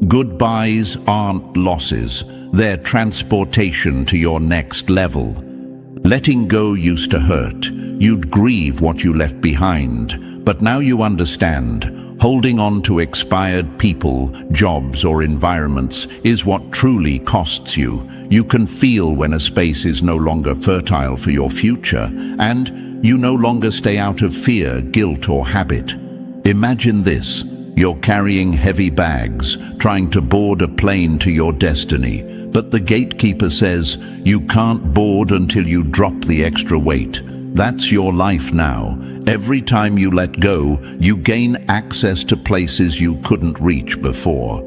Goodbyes aren't losses. They're transportation to your next level. Letting go used to hurt. You'd grieve what you left behind, but now you understand. Holding on to expired people, jobs, or environments is what truly costs you. You can feel when a space is no longer fertile for your future, and you no longer stay out of fear, guilt, or habit. Imagine this. You're carrying heavy bags, trying to board a plane to your destiny, but the gatekeeper says you can't board until you drop the extra weight. That's your life now. Every time you let go, you gain access to places you couldn't reach before.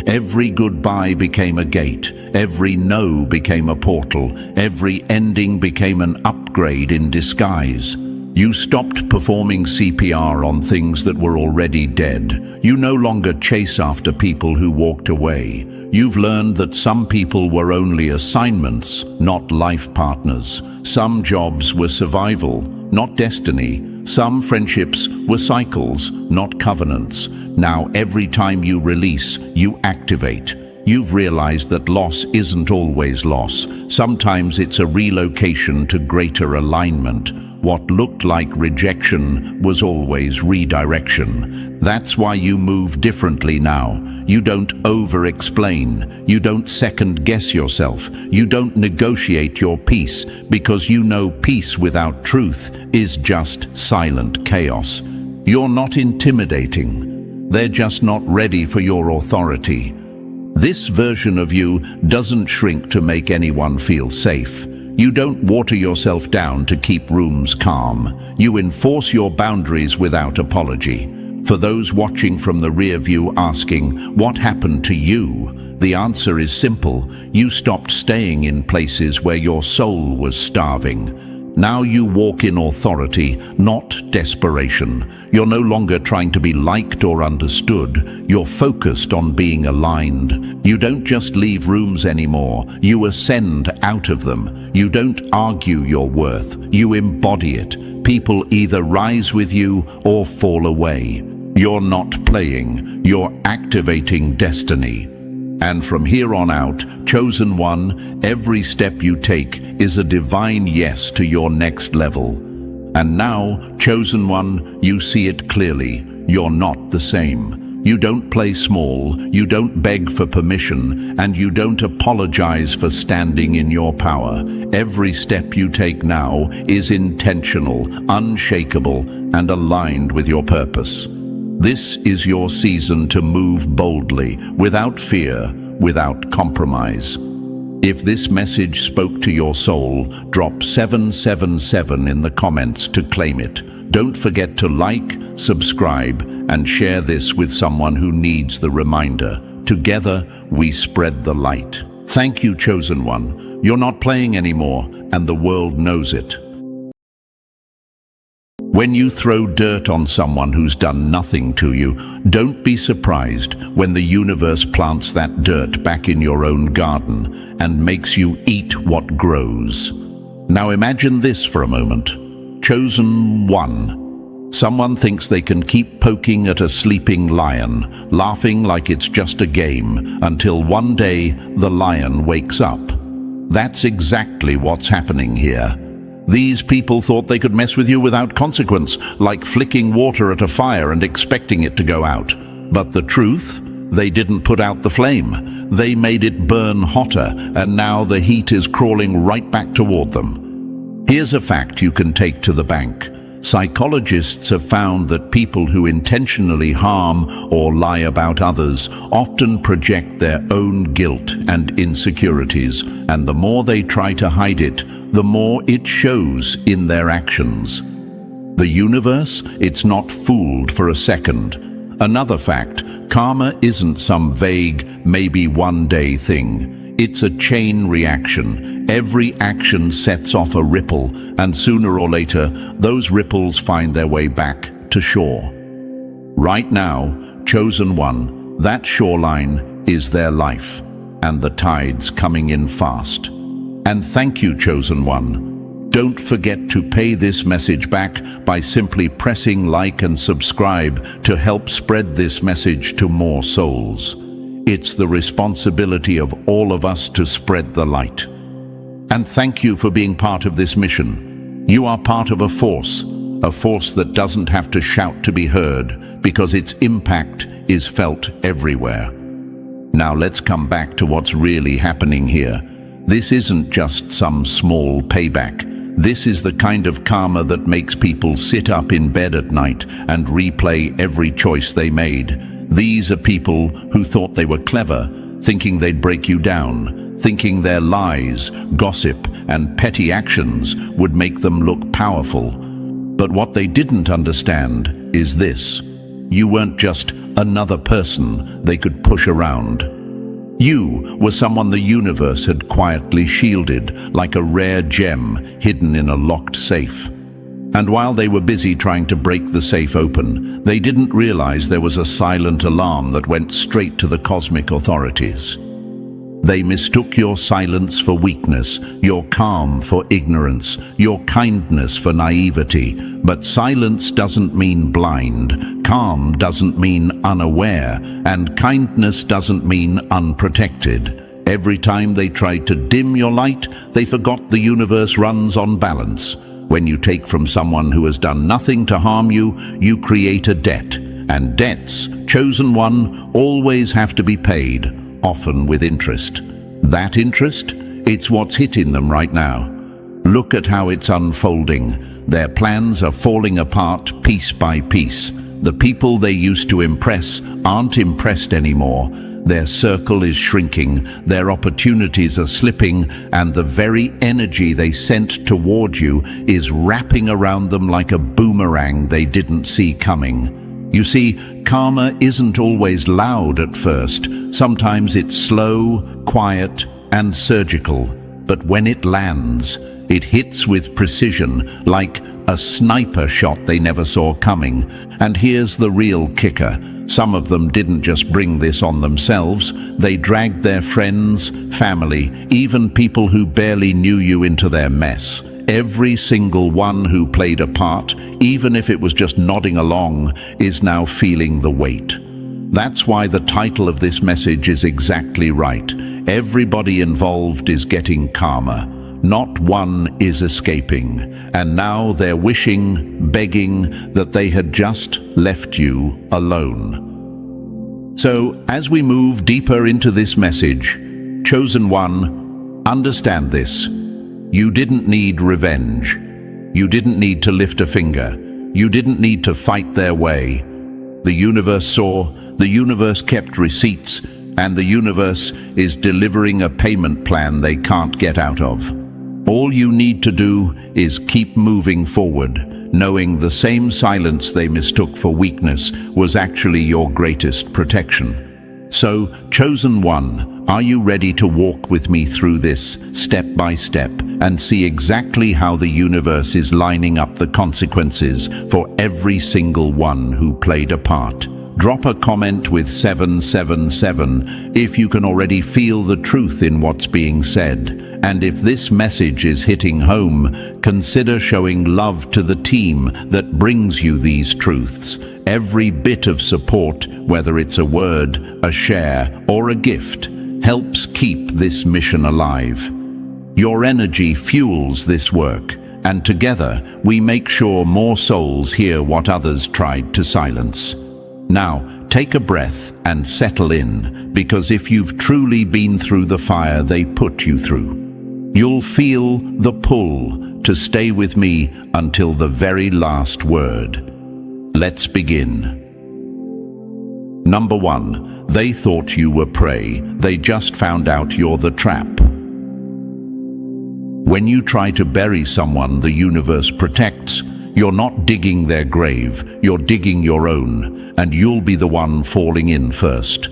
Every goodbye became a gate. Every no became a portal. Every ending became an upgrade in disguise. You stopped performing CPR on things that were already dead. You no longer chase after people who walked away. You've learned that some people were only assignments, not life partners. Some jobs were survival, not destiny. Some friendships were cycles, not covenants. Now every time you release, you activate. You've realized that loss isn't always loss. Sometimes it's a relocation to greater alignment. What looked like rejection was always redirection. That's why you move differently now. You don't over-explain. You don't second-guess yourself. You don't negotiate your peace, because you know peace without truth is just silent chaos. You're not intimidating. They're just not ready for your authority. This version of you doesn't shrink to make anyone feel safe. You don't water yourself down to keep rooms calm. You enforce your boundaries without apology. For those watching from the rear view asking, what happened to you? The answer is simple. You stopped staying in places where your soul was starving. Now you walk in authority, not desperation. You're no longer trying to be liked or understood. You're focused on being aligned. You don't just leave rooms anymore. You ascend out of them. You don't argue your worth. You embody it. People either rise with you or fall away. You're not playing. You're activating destiny. And from here on out, Chosen One, every step you take is a divine yes to your next level. And now, Chosen One, you see it clearly. You're not the same. You don't play small, you don't beg for permission, and you don't apologize for standing in your power. Every step you take now is intentional, unshakable, and aligned with your purpose. This is your season to move boldly, without fear, without compromise. If this message spoke to your soul, drop 777 in the comments to claim it. Don't forget to like, subscribe, and share this with someone who needs the reminder. Together, we spread the light. Thank you, Chosen One. You're not playing anymore, and the world knows it. When you throw dirt on someone who's done nothing to you, don't be surprised when the universe plants that dirt back in your own garden and makes you eat what grows. Now imagine this for a moment. Chosen One. Someone thinks they can keep poking at a sleeping lion, laughing like it's just a game, until one day the lion wakes up. That's exactly what's happening here. These people thought they could mess with you without consequence, like flicking water at a fire and expecting it to go out. But the truth? They didn't put out the flame. They made it burn hotter, and now the heat is crawling right back toward them. Here's a fact you can take to the bank. Psychologists have found that people who intentionally harm or lie about others often project their own guilt and insecurities, and the more they try to hide it, the more it shows in their actions. The universe, it's not fooled for a second. Another fact, karma isn't some vague, maybe one day thing. It's a chain reaction. Every action sets off a ripple, and sooner or later, those ripples find their way back to shore. Right now, Chosen One, that shoreline is their life, and the tide's coming in fast. And thank you, Chosen One. Don't forget to pay this message back by simply pressing like and subscribe to help spread this message to more souls. It's the responsibility of all of us to spread the light. And thank you for being part of this mission. You are part of a force that doesn't have to shout to be heard, because its impact is felt everywhere. Now let's come back to what's really happening here. This isn't just some small payback. This is the kind of karma that makes people sit up in bed at night and replay every choice they made. These are people who thought they were clever, thinking they'd break you down, thinking their lies, gossip, and petty actions would make them look powerful. But what they didn't understand is this: you weren't just another person they could push around. You were someone the universe had quietly shielded, like a rare gem hidden in a locked safe. And while they were busy trying to break the safe open, they didn't realize there was a silent alarm that went straight to the cosmic authorities. They mistook your silence for weakness, your calm for ignorance, your kindness for naivety. But silence doesn't mean blind, calm doesn't mean unaware, and kindness doesn't mean unprotected. Every time they tried to dim your light, they forgot the universe runs on balance. When you take from someone who has done nothing to harm you, you create a debt. And debts, Chosen One, always have to be paid, often with interest. That interest? It's what's hitting them right now. Look at how it's unfolding. Their plans are falling apart piece by piece. The people they used to impress aren't impressed anymore. Their circle is shrinking, their opportunities are slipping, and the very energy they sent toward you is wrapping around them like a boomerang they didn't see coming. You see, karma isn't always loud at first. Sometimes it's slow, quiet, and surgical. But when it lands, it hits with precision, like a sniper shot they never saw coming. And here's the real kicker. Some of them didn't just bring this on themselves. They dragged their friends, family, even people who barely knew you into their mess. Every single one who played a part, even if it was just nodding along, is now feeling the weight. That's why the title of this message is exactly right. Everybody involved is getting karma. Not one is escaping. And now they're wishing, begging that they had just left you alone. So, as we move deeper into this message, Chosen One, understand this. You didn't need revenge. You didn't need to lift a finger. You didn't need to fight their way. The universe saw, the universe kept receipts, and the universe is delivering a payment plan they can't get out of. All you need to do is keep moving forward, knowing the same silence they mistook for weakness was actually your greatest protection. So, Chosen One, are you ready to walk with me through this step by step and see exactly how the universe is lining up the consequences for every single one who played a part? Drop a comment with 777 if you can already feel the truth in what's being said. And if this message is hitting home, consider showing love to the team that brings you these truths. Every bit of support, whether it's a word, a share, or a gift, helps keep this mission alive. Your energy fuels this work, and together we make sure more souls hear what others tried to silence. Now, take a breath and settle in, because if you've truly been through the fire they put you through, you'll feel the pull to stay with me until the very last word. Let's begin. Number 1, they thought you were prey. They just found out you're the trap. When you try to bury someone the universe protects, you're not digging their grave, you're digging your own, and you'll be the one falling in first.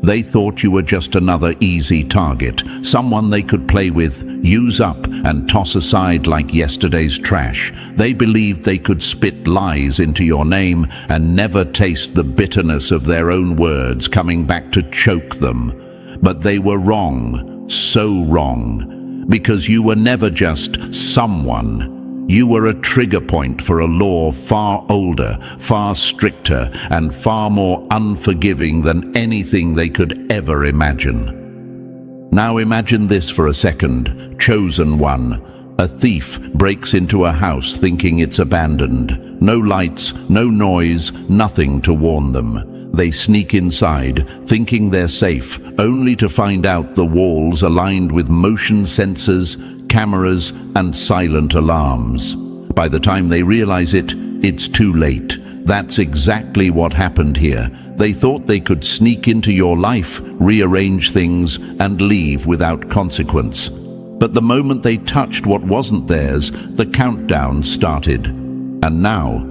They thought you were just another easy target, someone they could play with, use up, and toss aside like yesterday's trash. They believed they could spit lies into your name and never taste the bitterness of their own words coming back to choke them. But they were wrong, so wrong, because you were never just someone. You were a trigger point for a law far older, far stricter, and far more unforgiving than anything they could ever imagine. Now imagine this for a second, Chosen One. A thief breaks into a house thinking it's abandoned. No lights, no noise, nothing to warn them. They sneak inside, thinking they're safe, only to find out the walls are lined with motion sensors, cameras, and silent alarms. By the time they realize it, it's too late. That's exactly what happened here. They thought they could sneak into your life, rearrange things, and leave without consequence. But the moment they touched what wasn't theirs, the countdown started. And now,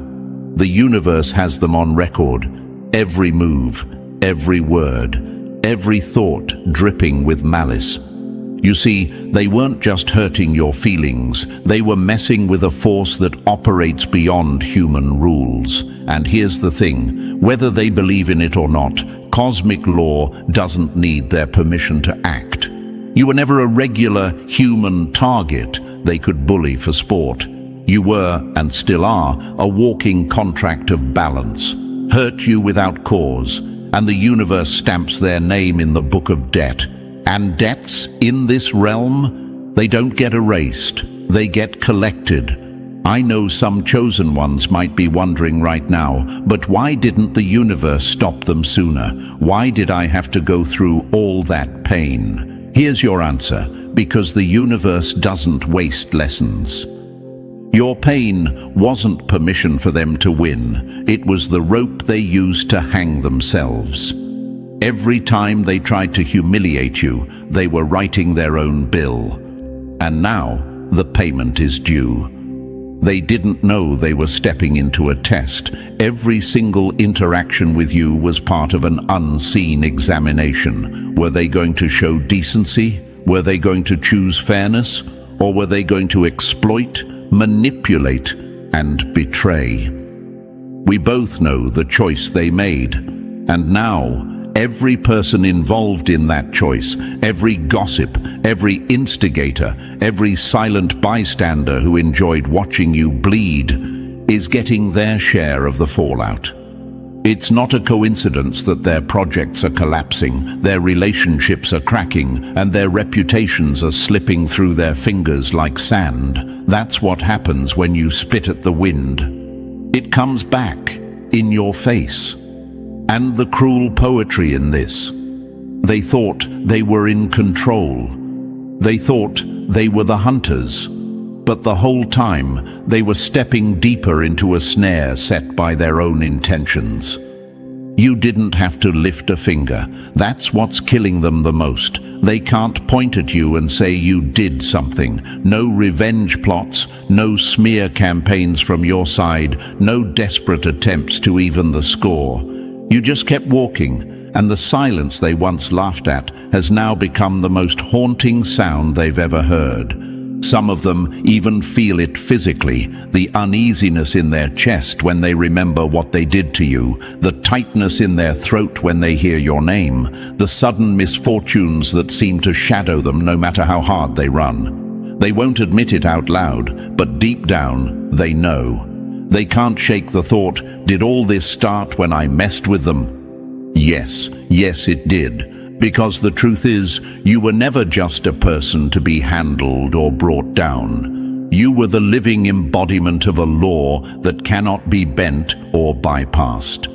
the universe has them on record. Every move, every word, every thought dripping with malice. You see, they weren't just hurting your feelings, they were messing with a force that operates beyond human rules. And here's the thing, whether they believe in it or not, cosmic law doesn't need their permission to act. You were never a regular human target they could bully for sport. You were, and still are, a walking contract of balance. Hurt you without cause, and the universe stamps their name in the book of debt. And debts in this realm, they don't get erased, they get collected. I know some chosen ones might be wondering right now, but why didn't the universe stop them sooner? Why did I have to go through all that pain? Here's your answer, because the universe doesn't waste lessons. Your pain wasn't permission for them to win, it was the rope they used to hang themselves. Every time they tried to humiliate you, they were writing their own bill. And now, the payment is due. They didn't know they were stepping into a test. Every single interaction with you was part of an unseen examination. Were they going to show decency? Were they going to choose fairness? Or were they going to exploit, manipulate, and betray? We both know the choice they made. And now, every person involved in that choice, every gossip, every instigator, every silent bystander who enjoyed watching you bleed, is getting their share of the fallout. It's not a coincidence that their projects are collapsing, their relationships are cracking, and their reputations are slipping through their fingers like sand. That's what happens when you spit at the wind. It comes back, in your face. And the cruel poetry in this. They thought they were in control. They thought they were the hunters. But the whole time, they were stepping deeper into a snare set by their own intentions. You didn't have to lift a finger. That's what's killing them the most. They can't point at you and say you did something. No revenge plots, no smear campaigns from your side, no desperate attempts to even the score. You just kept walking, and the silence they once laughed at has now become the most haunting sound they've ever heard. Some of them even feel it physically, the uneasiness in their chest when they remember what they did to you, the tightness in their throat when they hear your name, the sudden misfortunes that seem to shadow them no matter how hard they run. They won't admit it out loud, but deep down, they know. They can't shake the thought, did all this start when I messed with them? Yes, it did. Because the truth is, you were never just a person to be handled or brought down. You were the living embodiment of a law that cannot be bent or bypassed.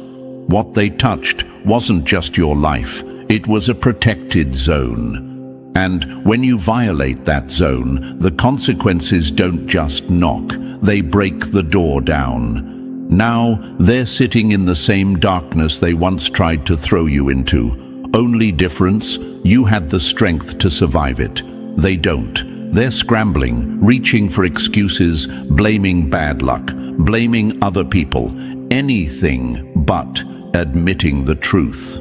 What they touched wasn't just your life, it was a protected zone. And when you violate that zone, the consequences don't just knock, they break the door down. Now, they're sitting in the same darkness they once tried to throw you into. Only difference, you had the strength to survive it. They don't. They're scrambling, reaching for excuses, blaming bad luck, blaming other people, anything but admitting the truth.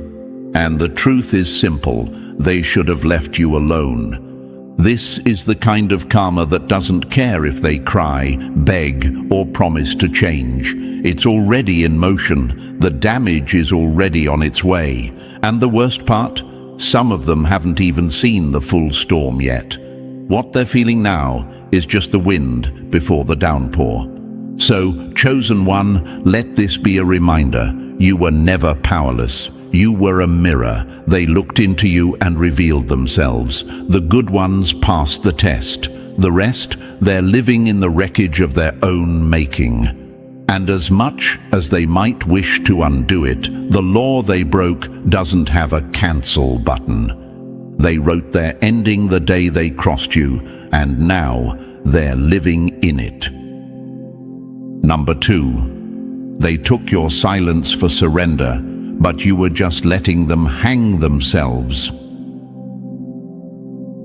And the truth is simple. They should have left you alone. This is the kind of karma that doesn't care if they cry, beg, or promise to change. It's already in motion. The damage is already on its way. And the worst part? Some of them haven't even seen the full storm yet. What they're feeling now is just the wind before the downpour. So, chosen one, let this be a reminder. You were never powerless. You were a mirror. They looked into you and revealed themselves. The good ones passed the test. The rest, they're living in the wreckage of their own making. And as much as they might wish to undo it, the law they broke doesn't have a cancel button. They wrote their ending the day they crossed you, and now they're living in it. Number 2. They took your silence for surrender, but you were just letting them hang themselves.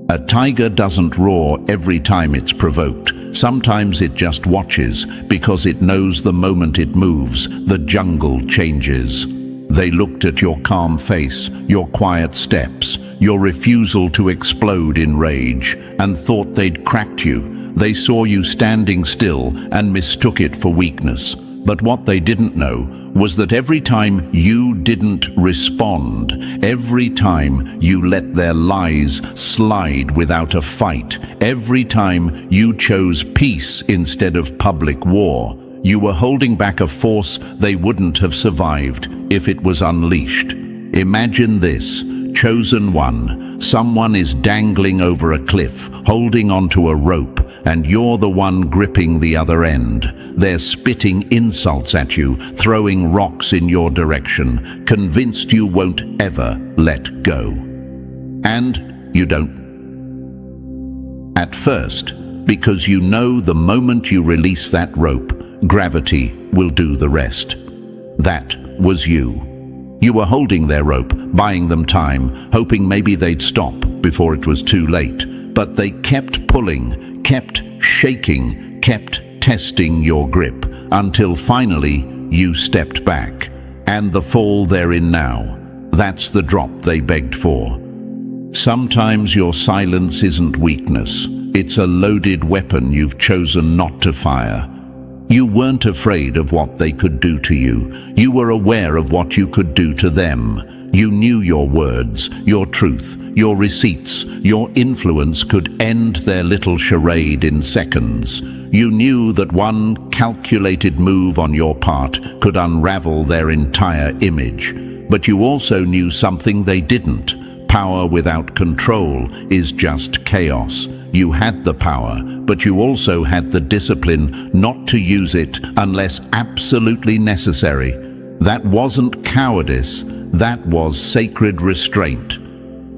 A tiger doesn't roar every time it's provoked. Sometimes it just watches, because it knows the moment it moves, the jungle changes. They looked at your calm face, your quiet steps, your refusal to explode in rage, and thought they'd cracked you. They saw you standing still and mistook it for weakness. But what they didn't know was that every time you didn't respond, every time you let their lies slide without a fight, every time you chose peace instead of public war, you were holding back a force they wouldn't have survived if it was unleashed. Imagine this. Chosen one. Someone is dangling over a cliff, holding onto a rope, and you're the one gripping the other end. They're spitting insults at you, throwing rocks in your direction, convinced you won't ever let go. And you don't. At first, because you know the moment you release that rope, gravity will do the rest. That was you. You were holding their rope, buying them time, hoping maybe they'd stop before it was too late. But they kept pulling, kept shaking, kept testing your grip, until finally you stepped back. And the fall they're in now, that's the drop they begged for. Sometimes your silence isn't weakness. It's a loaded weapon you've chosen not to fire. You weren't afraid of what they could do to you. You were aware of what you could do to them. You knew your words, your truth, your receipts, your influence could end their little charade in seconds. You knew that one calculated move on your part could unravel their entire image. But you also knew something they didn't. Power without control is just chaos. You had the power, but you also had the discipline not to use it unless absolutely necessary. That wasn't cowardice, that was sacred restraint.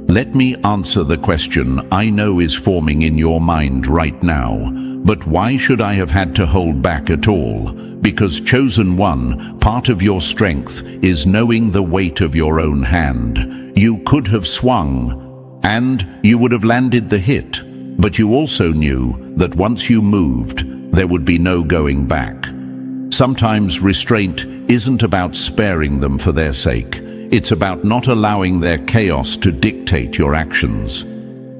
Let me answer the question I know is forming in your mind right now. But why should I have had to hold back at all? Because, chosen one, part of your strength is knowing the weight of your own hand. You could have swung, and you would have landed the hit. But you also knew that once you moved, there would be no going back. Sometimes restraint isn't about sparing them for their sake. It's about not allowing their chaos to dictate your actions.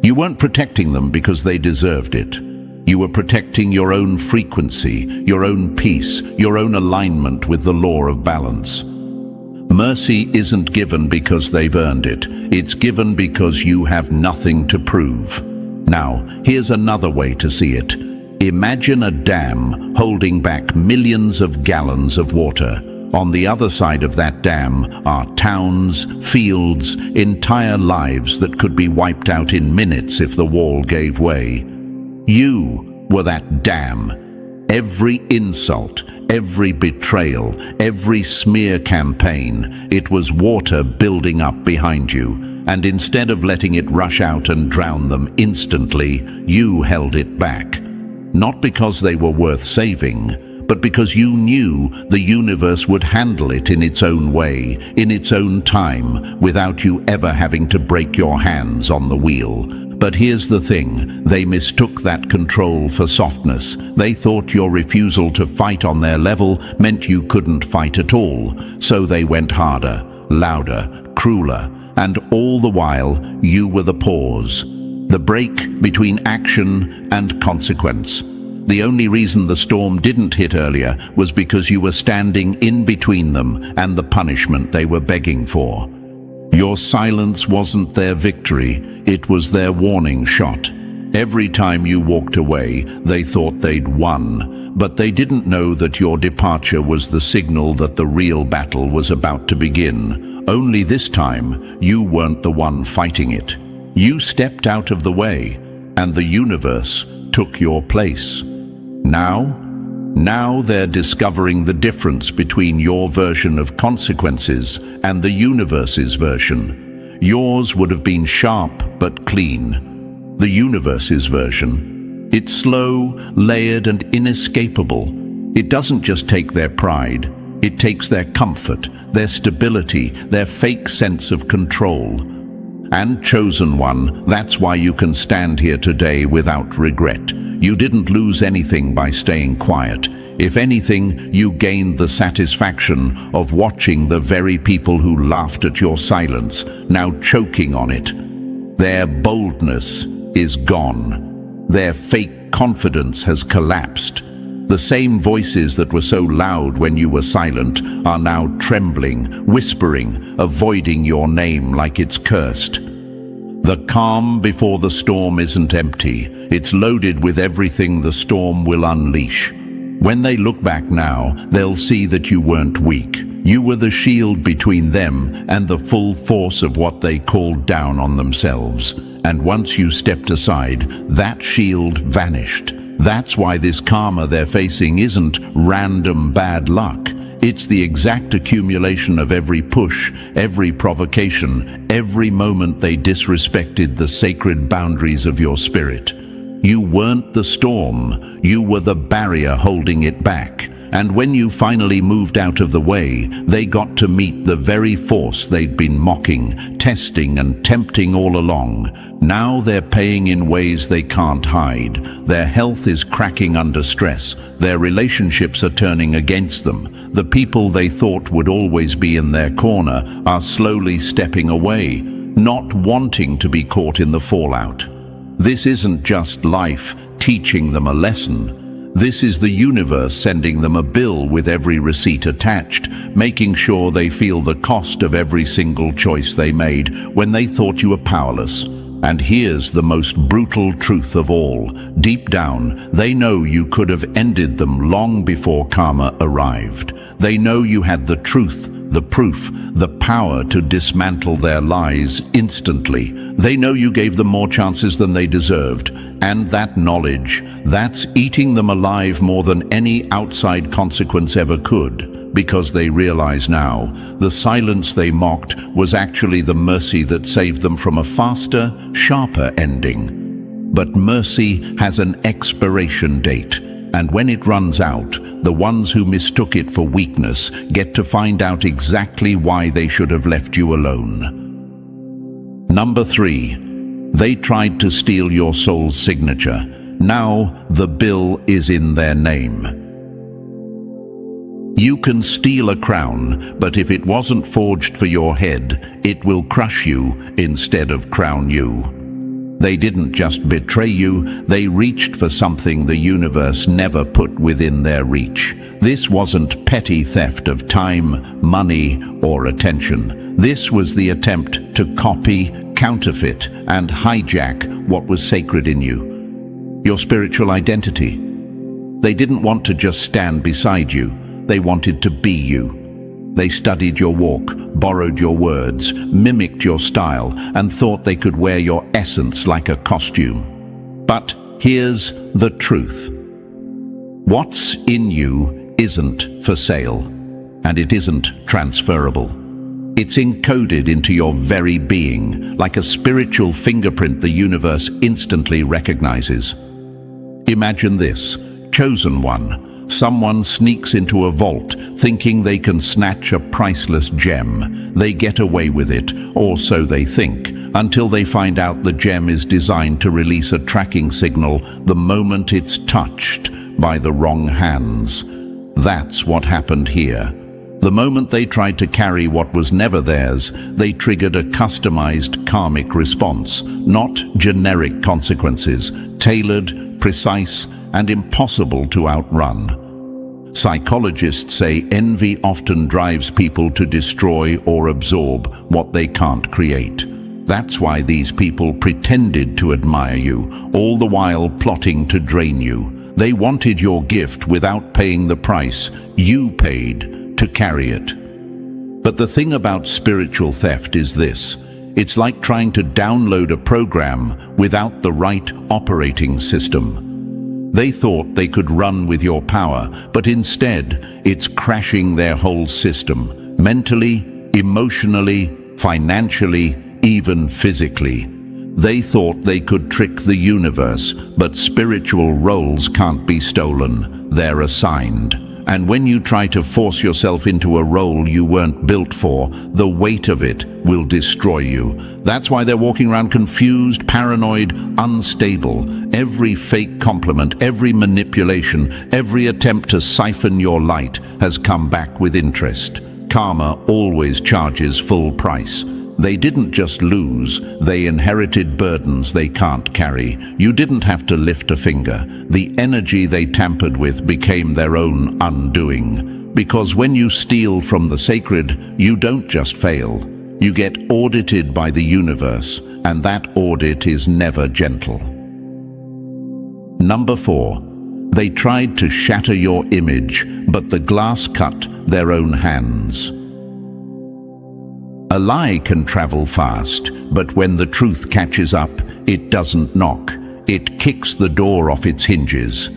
You weren't protecting them because they deserved it. You were protecting your own frequency, your own peace, your own alignment with the law of balance. Mercy isn't given because they've earned it. It's given because you have nothing to prove. Now, here's another way to see it. Imagine a dam holding back millions of gallons of water. On the other side of that dam are towns, fields, entire lives that could be wiped out in minutes if the wall gave way. You were that dam. Every insult, every betrayal, every smear campaign, it was water building up behind you. And instead of letting it rush out and drown them instantly, you held it back. Not because they were worth saving, but because you knew the universe would handle it in its own way, in its own time, without you ever having to break your hands on the wheel. But here's the thing, they mistook that control for softness. They thought your refusal to fight on their level meant you couldn't fight at all. So they went harder, louder, crueler, and all the while you were the pause, the break between action and consequence. The only reason the storm didn't hit earlier was because you were standing in between them and the punishment they were begging for. Your silence wasn't their victory, it was their warning shot. Every time you walked away, they thought they'd won, but they didn't know that your departure was the signal that the real battle was about to begin. Only this time, you weren't the one fighting it. You stepped out of the way, and the universe took your place. Now they're discovering the difference between your version of consequences and the universe's version. Yours would have been sharp but clean. The universe's version, it's slow, layered, and inescapable. It doesn't just take their pride, it takes their comfort, their stability, their fake sense of control. And chosen one, that's why you can stand here today without regret. You didn't lose anything by staying quiet. If anything, you gained the satisfaction of watching the very people who laughed at your silence now choking on it. Their boldness is gone. Their fake confidence has collapsed. The same voices that were so loud when you were silent are now trembling, whispering, avoiding your name like it's cursed. The calm before the storm isn't empty. It's loaded with everything the storm will unleash. When they look back now, they'll see that you weren't weak. You were the shield between them and the full force of what they called down on themselves. And once you stepped aside, that shield vanished. That's why this karma they're facing isn't random bad luck. It's the exact accumulation of every push, every provocation, every moment they disrespected the sacred boundaries of your spirit. You weren't the storm, you were the barrier holding it back. And when you finally moved out of the way, they got to meet the very force they'd been mocking, testing and tempting all along. Now they're paying in ways they can't hide. Their health is cracking under stress. Their relationships are turning against them. The people they thought would always be in their corner are slowly stepping away, not wanting to be caught in the fallout. This isn't just life teaching them a lesson. This is the universe sending them a bill with every receipt attached, making sure they feel the cost of every single choice they made when they thought you were powerless. And here's the most brutal truth of all. Deep down, they know you could have ended them long before karma arrived. They know you had the truth, the proof, the power to dismantle their lies instantly. They know you gave them more chances than they deserved. And that knowledge, that's eating them alive more than any outside consequence ever could. Because they realize now, the silence they mocked was actually the mercy that saved them from a faster, sharper ending. But mercy has an expiration date, and when it runs out, the ones who mistook it for weakness get to find out exactly why they should have left you alone. Number 3, they tried to steal your soul's signature. Now the bill is in their name. You can steal a crown, but if it wasn't forged for your head, it will crush you instead of crown you. They didn't just betray you, they reached for something the universe never put within their reach. This wasn't petty theft of time, money, or attention. This was the attempt to copy, counterfeit, and hijack what was sacred in you. Your spiritual identity. They didn't want to just stand beside you. They wanted to be you. They studied your walk, borrowed your words, mimicked your style, and thought they could wear your essence like a costume. But here's the truth. What's in you isn't for sale, and it isn't transferable. It's encoded into your very being, like a spiritual fingerprint the universe instantly recognizes. Imagine this, chosen one. Someone sneaks into a vault, thinking they can snatch a priceless gem. They get away with it, or so they think, until they find out the gem is designed to release a tracking signal the moment it's touched by the wrong hands. That's what happened here. The moment they tried to carry what was never theirs, they triggered a customized karmic response, not generic consequences, tailored, precise, and impossible to outrun. Psychologists say envy often drives people to destroy or absorb what they can't create. That's why these people pretended to admire you, all the while plotting to drain you. They wanted your gift without paying the price you paid to carry it. But the thing about spiritual theft is this. It's like trying to download a program without the right operating system. They thought they could run with your power, but instead, it's crashing their whole system, mentally, emotionally, financially, even physically. They thought they could trick the universe, but spiritual roles can't be stolen. They're assigned. And when you try to force yourself into a role you weren't built for, the weight of it will destroy you. That's why they're walking around confused, paranoid, unstable. Every fake compliment, every manipulation, every attempt to siphon your light has come back with interest. Karma always charges full price. They didn't just lose, they inherited burdens they can't carry. You didn't have to lift a finger. The energy they tampered with became their own undoing. Because when you steal from the sacred, you don't just fail. You get audited by the universe, and that audit is never gentle. Number 4. They tried to shatter your image, but the glass cut their own hands. A lie can travel fast, but when the truth catches up, it doesn't knock. It kicks the door off its hinges.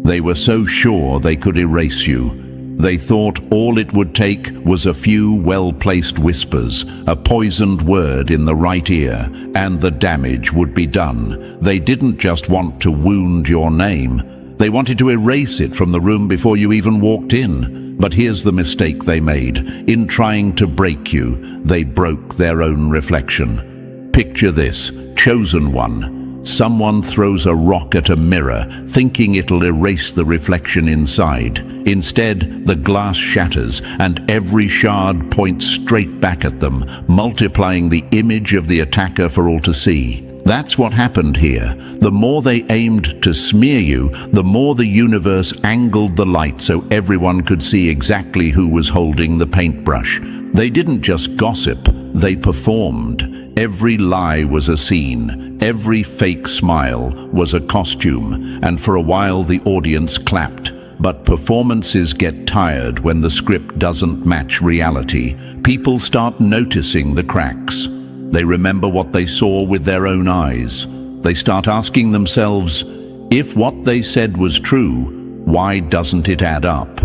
They were so sure they could erase you. They thought all it would take was a few well-placed whispers, a poisoned word in the right ear, and the damage would be done. They didn't just want to wound your name. They wanted to erase it from the room before you even walked in. But here's the mistake they made. In trying to break you, they broke their own reflection. Picture this, chosen one. Someone throws a rock at a mirror, thinking it'll erase the reflection inside. Instead, the glass shatters, and every shard points straight back at them, multiplying the image of the attacker for all to see. That's what happened here. The more they aimed to smear you, the more the universe angled the light so everyone could see exactly who was holding the paintbrush. They didn't just gossip, they performed. Every lie was a scene, every fake smile was a costume, and for a while the audience clapped. But performances get tired when the script doesn't match reality. People start noticing the cracks. They remember what they saw with their own eyes. They start asking themselves, if what they said was true, why doesn't it add up?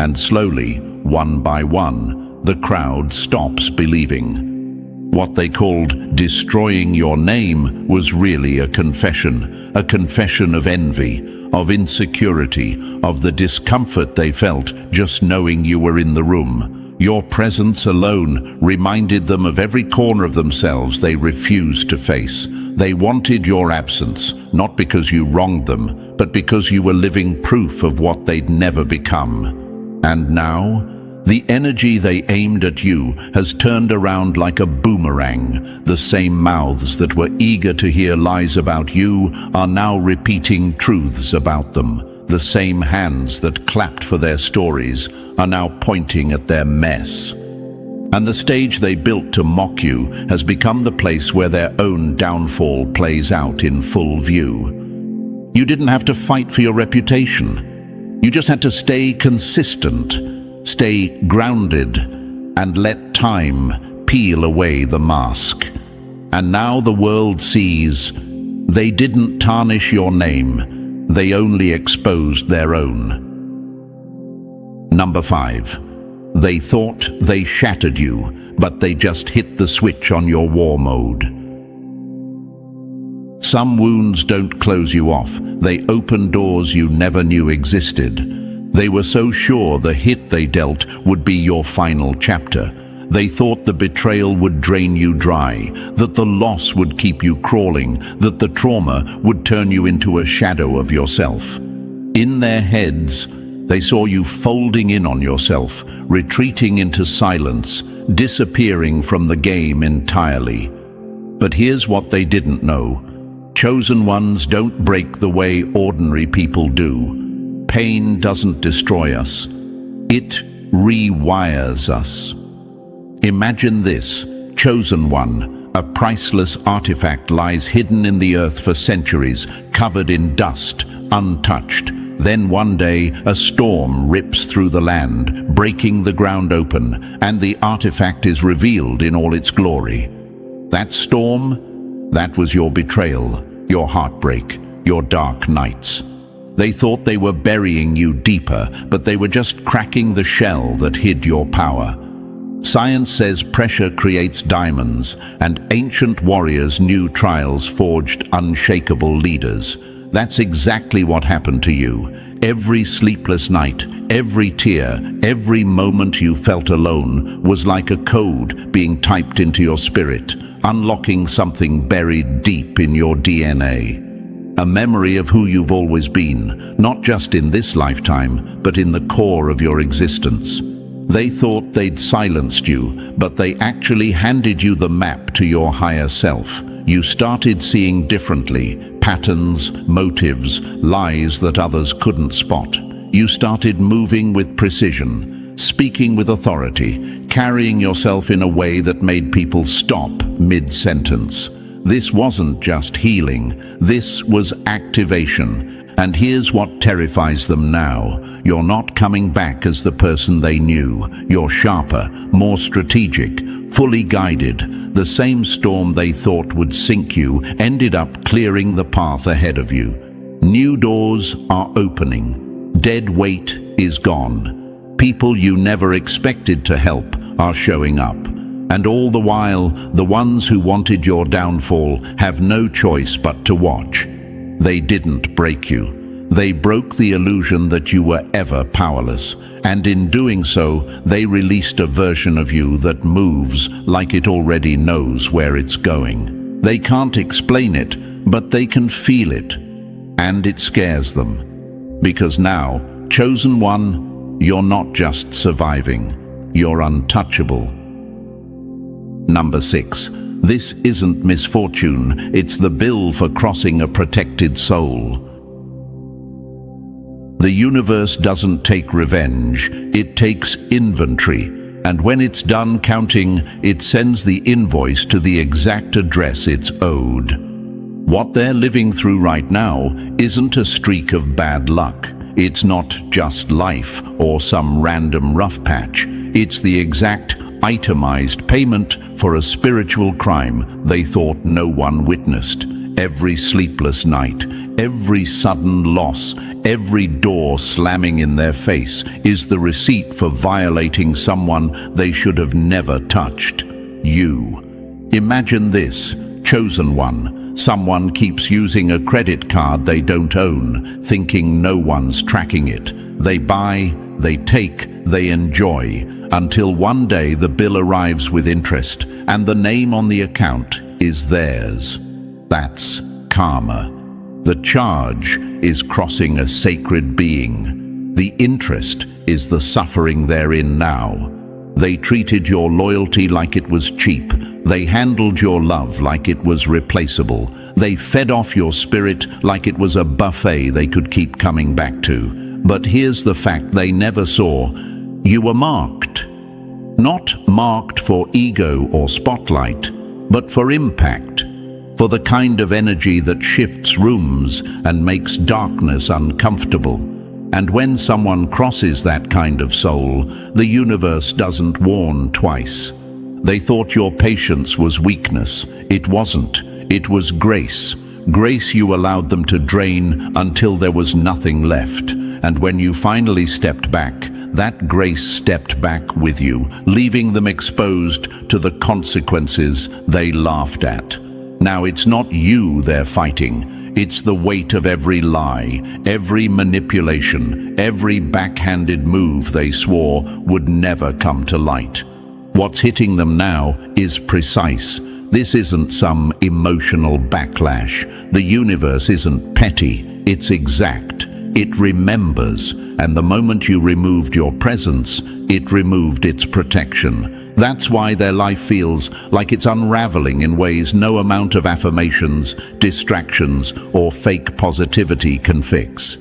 And slowly, one by one, the crowd stops believing. What they called destroying your name was really a confession of envy, of insecurity, of the discomfort they felt just knowing you were in the room. Your presence alone reminded them of every corner of themselves they refused to face. They wanted your absence, not because you wronged them, but because you were living proof of what they'd never become. And now, the energy they aimed at you has turned around like a boomerang. The same mouths that were eager to hear lies about you are now repeating truths about them. The same hands that clapped for their stories are now pointing at their mess. And the stage they built to mock you has become the place where their own downfall plays out in full view. You didn't have to fight for your reputation. You just had to stay consistent, stay grounded, and let time peel away the mask. And now the world sees they didn't tarnish your name. They only exposed their own. Number 5. They thought they shattered you, but they just hit the switch on your war mode. Some wounds don't close you off. They open doors you never knew existed. They were so sure the hit they dealt would be your final chapter. They thought the betrayal would drain you dry, that the loss would keep you crawling, that the trauma would turn you into a shadow of yourself. In their heads, they saw you folding in on yourself, retreating into silence, disappearing from the game entirely. But here's what they didn't know. Chosen ones don't break the way ordinary people do. Pain doesn't destroy us. It rewires us. Imagine this, chosen one, a priceless artifact lies hidden in the earth for centuries, covered in dust, untouched. Then one day, a storm rips through the land, breaking the ground open, and the artifact is revealed in all its glory. That storm, that was your betrayal, your heartbreak, your dark nights. They thought they were burying you deeper, but they were just cracking the shell that hid your power. Science says pressure creates diamonds, and ancient warriors knew trials forged unshakable leaders. That's exactly what happened to you. Every sleepless night, every tear, every moment you felt alone was like a code being typed into your spirit, unlocking something buried deep in your DNA. A memory of who you've always been, not just in this lifetime, but in the core of your existence. They thought they'd silenced you, but they actually handed you the map to your higher self. You started seeing differently, patterns, motives, lies that others couldn't spot. You started moving with precision, speaking with authority, carrying yourself in a way that made people stop mid-sentence. This wasn't just healing, this was activation. And here's what terrifies them now. You're not coming back as the person they knew. You're sharper, more strategic, fully guided. The same storm they thought would sink you ended up clearing the path ahead of you. New doors are opening. Dead weight is gone. People you never expected to help are showing up. And all the while, the ones who wanted your downfall have no choice but to watch. They didn't break you. They broke the illusion that you were ever powerless, and in doing so, they released a version of you that moves like it already knows where it's going. They can't explain it, but they can feel it, and it scares them. Because now, chosen one, you're not just surviving, you're untouchable. Number 6. This isn't misfortune, it's the bill for crossing a protected soul. The universe doesn't take revenge, it takes inventory, and when it's done counting, it sends the invoice to the exact address it's owed. What they're living through right now isn't a streak of bad luck. It's not just life or some random rough patch. It's the exact itemized payment for a spiritual crime they thought no one witnessed. Every sleepless night, every sudden loss, every door slamming in their face is the receipt for violating someone they should have never touched. You. Imagine this, chosen one. Someone keeps using a credit card they don't own, thinking no one's tracking it. They buy, they take, they enjoy, until one day the bill arrives with interest, and the name on the account is theirs. That's karma. The charge is crossing a sacred being. The interest is the suffering they're in now. They treated your loyalty like it was cheap. They handled your love like it was replaceable. They fed off your spirit like it was a buffet they could keep coming back to. But here's the fact they never saw. You were marked. Not marked for ego or spotlight, but for impact. For the kind of energy that shifts rooms and makes darkness uncomfortable. And when someone crosses that kind of soul, the universe doesn't warn twice. They thought your patience was weakness. It wasn't. It was grace. Grace you allowed them to drain until there was nothing left. And when you finally stepped back, that grace stepped back with you, leaving them exposed to the consequences they laughed at. Now it's not you they're fighting. It's the weight of every lie, every manipulation, every backhanded move they swore would never come to light. What's hitting them now is precise. This isn't some emotional backlash. The universe isn't petty, it's exact. It remembers, and the moment you removed your presence, it removed its protection. That's why their life feels like it's unraveling in ways no amount of affirmations, distractions, or fake positivity can fix.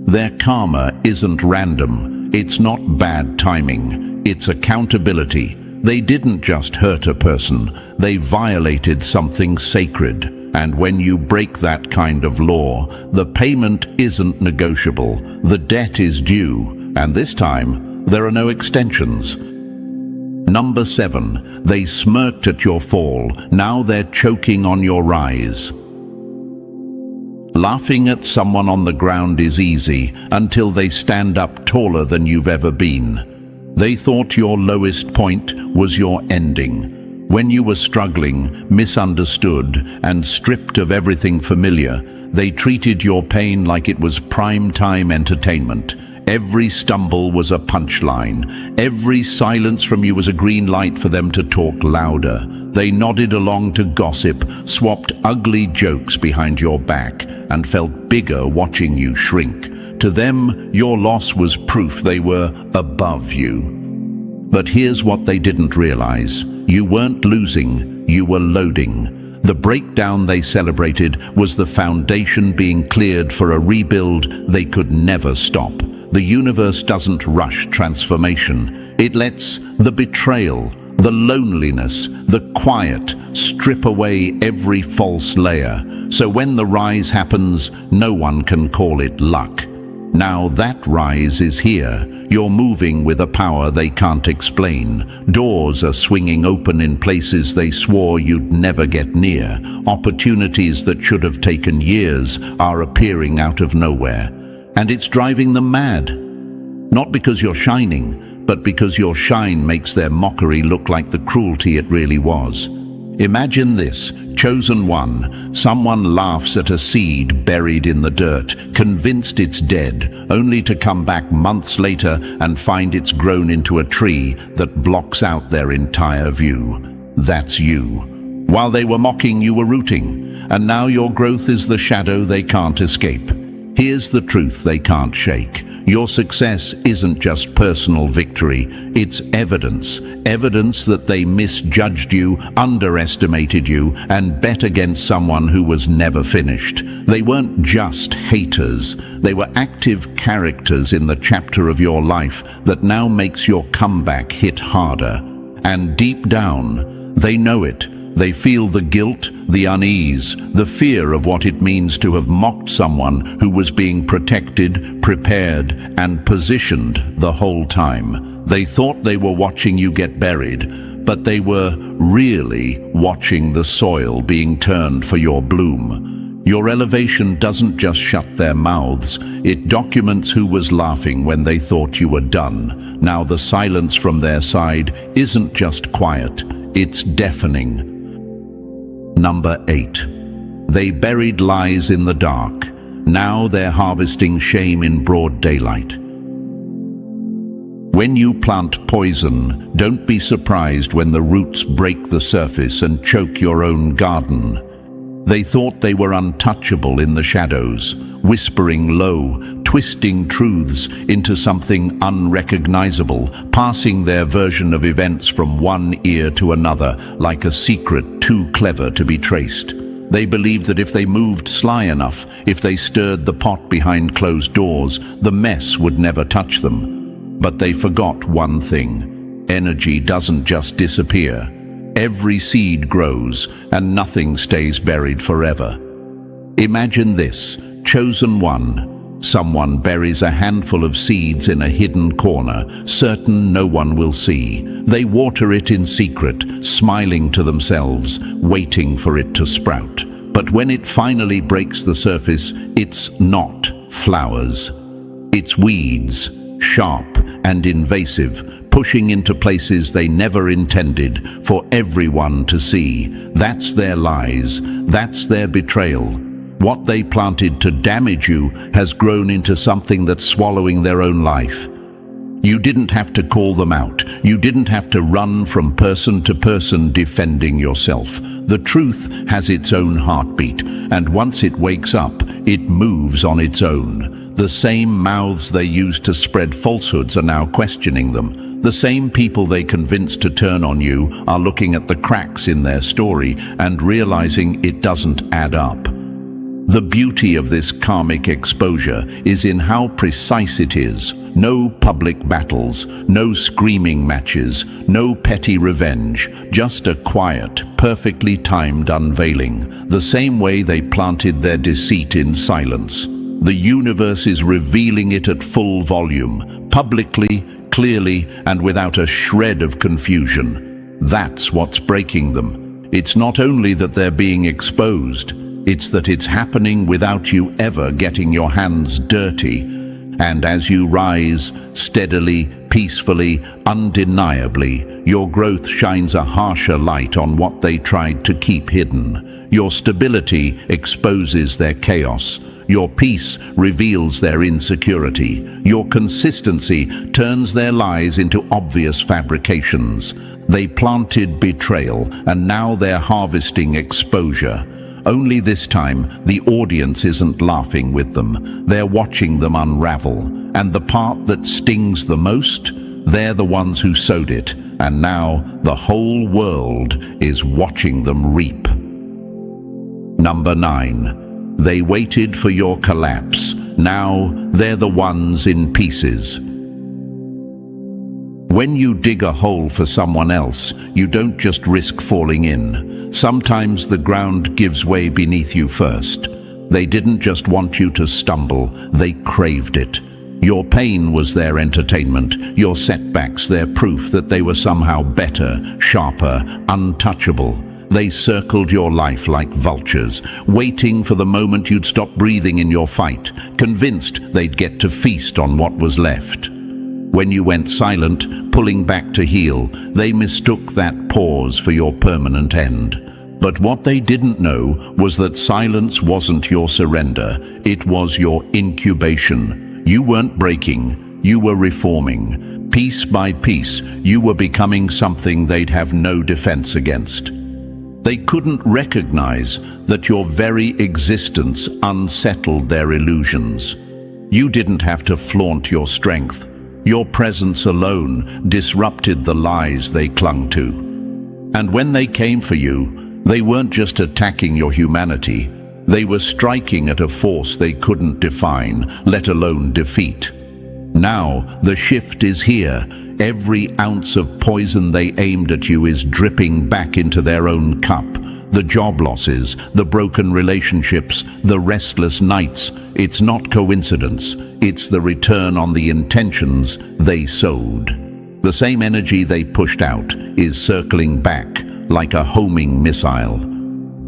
Their karma isn't random. It's not bad timing. It's accountability. They didn't just hurt a person. They violated something sacred. And when you break that kind of law, the payment isn't negotiable. The debt is due. And this time, there are no extensions. Number 7, they smirked at your fall. Now they're choking on your rise. Laughing at someone on the ground is easy until they stand up taller than you've ever been. They thought your lowest point was your ending. When you were struggling, misunderstood, and stripped of everything familiar, they treated your pain like it was prime-time entertainment. Every stumble was a punchline. Every silence from you was a green light for them to talk louder. They nodded along to gossip, swapped ugly jokes behind your back, and felt bigger watching you shrink. To them, your loss was proof they were above you. But here's what they didn't realize. You weren't losing, you were loading. The breakdown they celebrated was the foundation being cleared for a rebuild they could never stop. The universe doesn't rush transformation. It lets the betrayal, the loneliness, the quiet strip away every false layer. So when the rise happens, no one can call it luck. Now that rise is here. You're moving with a power they can't explain. Doors are swinging open in places they swore you'd never get near. Opportunities that should have taken years are appearing out of nowhere. And it's driving them mad. Not because you're shining, but because your shine makes their mockery look like the cruelty it really was. Imagine this, chosen one. Someone laughs at a seed buried in the dirt, convinced it's dead, only to come back months later and find it's grown into a tree that blocks out their entire view. That's you. While they were mocking, you were rooting, and now your growth is the shadow they can't escape. Here's the truth they can't shake. Your success isn't just personal victory, it's evidence that they misjudged you, underestimated you, and bet against someone who was never finished. They weren't just haters, they were active characters in the chapter of your life that now makes your comeback hit harder. And deep down, they know it. They feel the guilt, the unease, the fear of what it means to have mocked someone who was being protected, prepared, and positioned the whole time. They thought they were watching you get buried, but they were really watching the soil being turned for your bloom. Your elevation doesn't just shut their mouths, it documents who was laughing when they thought you were done. Now the silence from their side isn't just quiet, it's deafening. Number 8. They buried lies in the dark. Now they're harvesting shame in broad daylight. When you plant poison, don't be surprised when the roots break the surface and choke your own garden. They thought they were untouchable in the shadows, whispering low, twisting truths into something unrecognizable, passing their version of events from one ear to another like a secret too clever to be traced. They believed that if they moved sly enough, if they stirred the pot behind closed doors, the mess would never touch them. But they forgot one thing. Energy doesn't just disappear. Every seed grows, and nothing stays buried forever. Imagine this, chosen one. Someone buries a handful of seeds in a hidden corner, certain no one will see. They water it in secret, smiling to themselves, waiting for it to sprout. But when it finally breaks the surface, it's not flowers. It's weeds, sharp and invasive, pushing into places they never intended for everyone to see. That's their lies, that's their betrayal. What they planted to damage you has grown into something that's swallowing their own life. You didn't have to call them out. You didn't have to run from person to person defending yourself. The truth has its own heartbeat, and once it wakes up, it moves on its own. The same mouths they used to spread falsehoods are now questioning them. The same people they convinced to turn on you are looking at the cracks in their story and realizing it doesn't add up. The beauty of this karmic exposure is in how precise it is. No public battles, no screaming matches, no petty revenge, just a quiet, perfectly timed unveiling, the same way they planted their deceit in silence. The universe is revealing it at full volume, publicly, clearly, and without a shred of confusion. That's what's breaking them. It's not only that they're being exposed, it's that it's happening without you ever getting your hands dirty. And as you rise, steadily, peacefully, undeniably, your growth shines a harsher light on what they tried to keep hidden. Your stability exposes their chaos. Your peace reveals their insecurity. Your consistency turns their lies into obvious fabrications. They planted betrayal, and now they're harvesting exposure. Only this time, the audience isn't laughing with them. They're watching them unravel. And the part that stings the most, they're the ones who sowed it. And now, the whole world is watching them reap. Number 9. They waited for your collapse. Now, they're the ones in pieces. When you dig a hole for someone else, you don't just risk falling in. Sometimes the ground gives way beneath you first. They didn't just want you to stumble, they craved it. Your pain was their entertainment, your setbacks their proof that they were somehow better, sharper, untouchable. They circled your life like vultures, waiting for the moment you'd stop breathing in your fight, convinced they'd get to feast on what was left. When you went silent, pulling back to heal, they mistook that pause for your permanent end. But what they didn't know was that silence wasn't your surrender, it was your incubation. You weren't breaking, you were reforming. Piece by piece, you were becoming something they'd have no defense against. They couldn't recognize that your very existence unsettled their illusions. You didn't have to flaunt your strength. Your presence alone disrupted the lies they clung to. And when they came for you, they weren't just attacking your humanity. They were striking at a force they couldn't define, let alone defeat. Now, the shift is here. Every ounce of poison they aimed at you is dripping back into their own cup. The job losses, the broken relationships, the restless nights. It's not coincidence. It's the return on the intentions they sowed. The same energy they pushed out is circling back like a homing missile.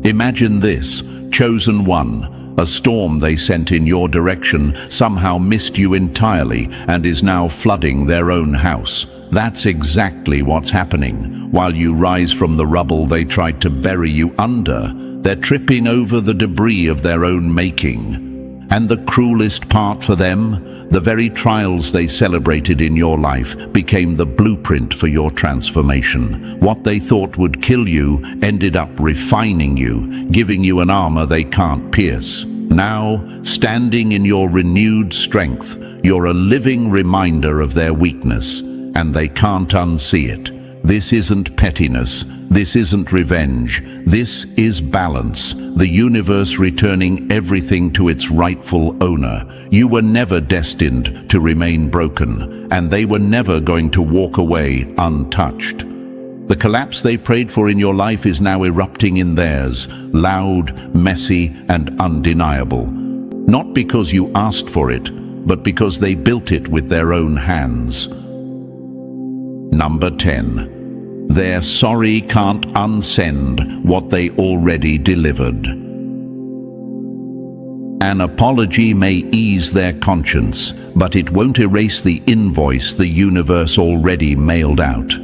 Imagine this, chosen one. A storm they sent in your direction somehow missed you entirely and is now flooding their own house. That's exactly what's happening. While you rise from the rubble they tried to bury you under, they're tripping over the debris of their own making. And the cruelest part for them, the very trials they celebrated in your life became the blueprint for your transformation. What they thought would kill you ended up refining you, giving you an armor they can't pierce. Now, standing in your renewed strength, you're a living reminder of their weakness, and they can't unsee it. This isn't pettiness. This isn't revenge. This is balance, the universe returning everything to its rightful owner. You were never destined to remain broken, and they were never going to walk away untouched. The collapse they prayed for in your life is now erupting in theirs, loud, messy, and undeniable. Not because you asked for it, but because they built it with their own hands. Number 10. Their sorry can't unsend what they already delivered. An apology may ease their conscience, but it won't erase the invoice the universe already mailed out.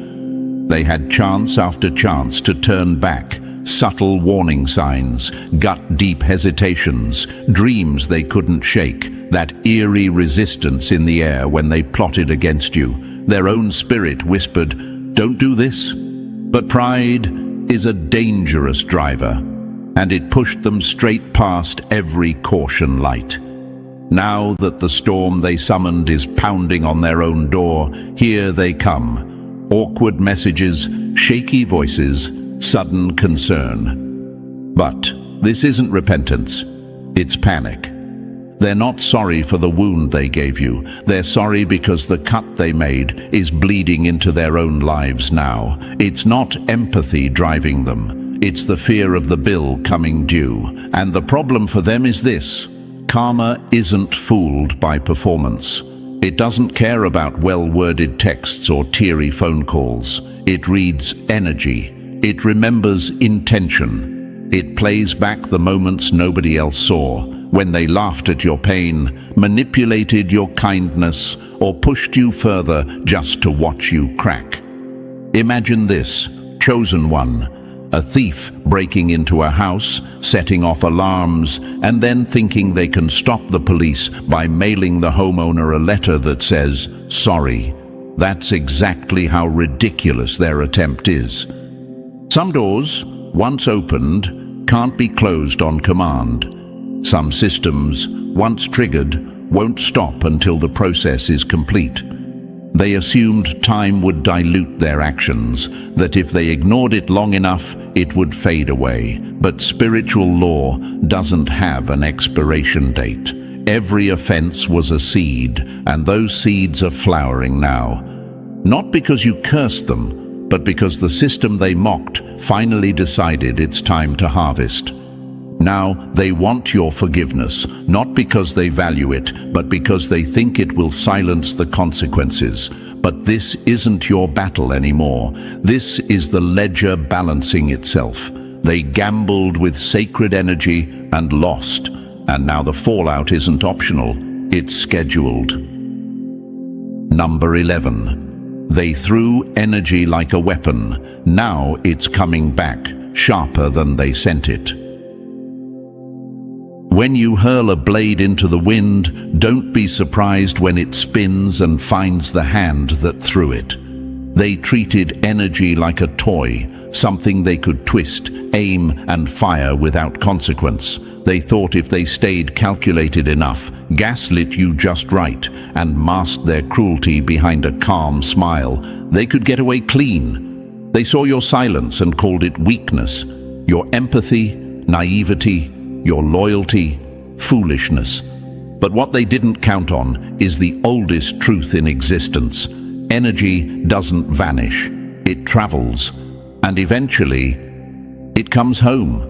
They had chance after chance to turn back, subtle warning signs, gut-deep hesitations, dreams they couldn't shake, that eerie resistance in the air when they plotted against you. Their own spirit whispered, "Don't do this." But pride is a dangerous driver, and it pushed them straight past every caution light. Now that the storm they summoned is pounding on their own door, here they come. Awkward messages, shaky voices, sudden concern. But this isn't repentance, it's panic. They're not sorry for the wound they gave you. They're sorry because the cut they made is bleeding into their own lives now. It's not empathy driving them. It's the fear of the bill coming due. And the problem for them is this: karma isn't fooled by performance. It doesn't care about well-worded texts or teary phone calls. It reads energy. It remembers intention. It plays back the moments nobody else saw, when they laughed at your pain, manipulated your kindness, or pushed you further just to watch you crack. Imagine this, chosen one, a thief breaking into a house, setting off alarms, and then thinking they can stop the police by mailing the homeowner a letter that says, "Sorry." That's exactly how ridiculous their attempt is. Some doors, once opened, can't be closed on command. Some systems, once triggered, won't stop until the process is complete. They assumed time would dilute their actions, that if they ignored it long enough, it would fade away. But spiritual law doesn't have an expiration date. Every offense was a seed, and those seeds are flowering now. Not because you cursed them, but because the system they mocked finally decided it's time to harvest. Now they want your forgiveness, not because they value it, but because they think it will silence the consequences. But this isn't your battle anymore. This is the ledger balancing itself. They gambled with sacred energy and lost, and now the fallout isn't optional, it's scheduled. Number 11. They threw energy like a weapon. Now it's coming back, sharper than they sent it. When you hurl a blade into the wind, don't be surprised when it spins and finds the hand that threw it. They treated energy like a toy, something they could twist, aim, and fire without consequence. They thought if they stayed calculated enough, gaslit you just right, and masked their cruelty behind a calm smile, they could get away clean. They saw your silence and called it weakness, your empathy, naivety, your loyalty, foolishness. But what they didn't count on is the oldest truth in existence. Energy doesn't vanish, it travels, and eventually, it comes home.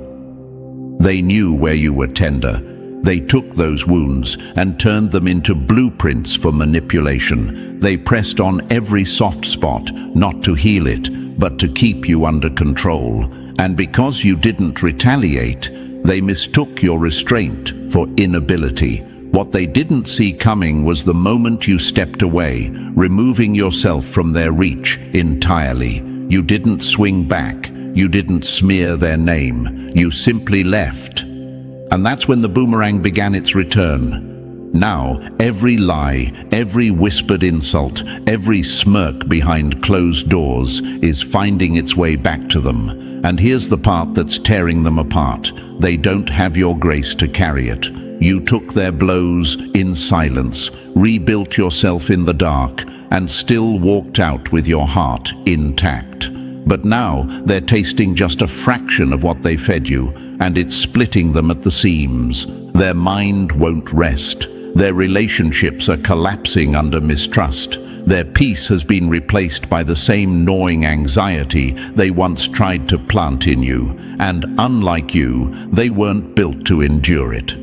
They knew where you were tender. They took those wounds and turned them into blueprints for manipulation. They pressed on every soft spot, not to heal it, but to keep you under control. And because you didn't retaliate, they mistook your restraint for inability. What they didn't see coming was the moment you stepped away, removing yourself from their reach entirely. You didn't swing back. You didn't smear their name. You simply left. And that's when the boomerang began its return. Now, every lie, every whispered insult, every smirk behind closed doors is finding its way back to them. And here's the part that's tearing them apart. They don't have your grace to carry it. You took their blows in silence, rebuilt yourself in the dark, and still walked out with your heart intact. But now they're tasting just a fraction of what they fed you, and it's splitting them at the seams. Their mind won't rest. Their relationships are collapsing under mistrust. Their peace has been replaced by the same gnawing anxiety they once tried to plant in you, and unlike you, they weren't built to endure it.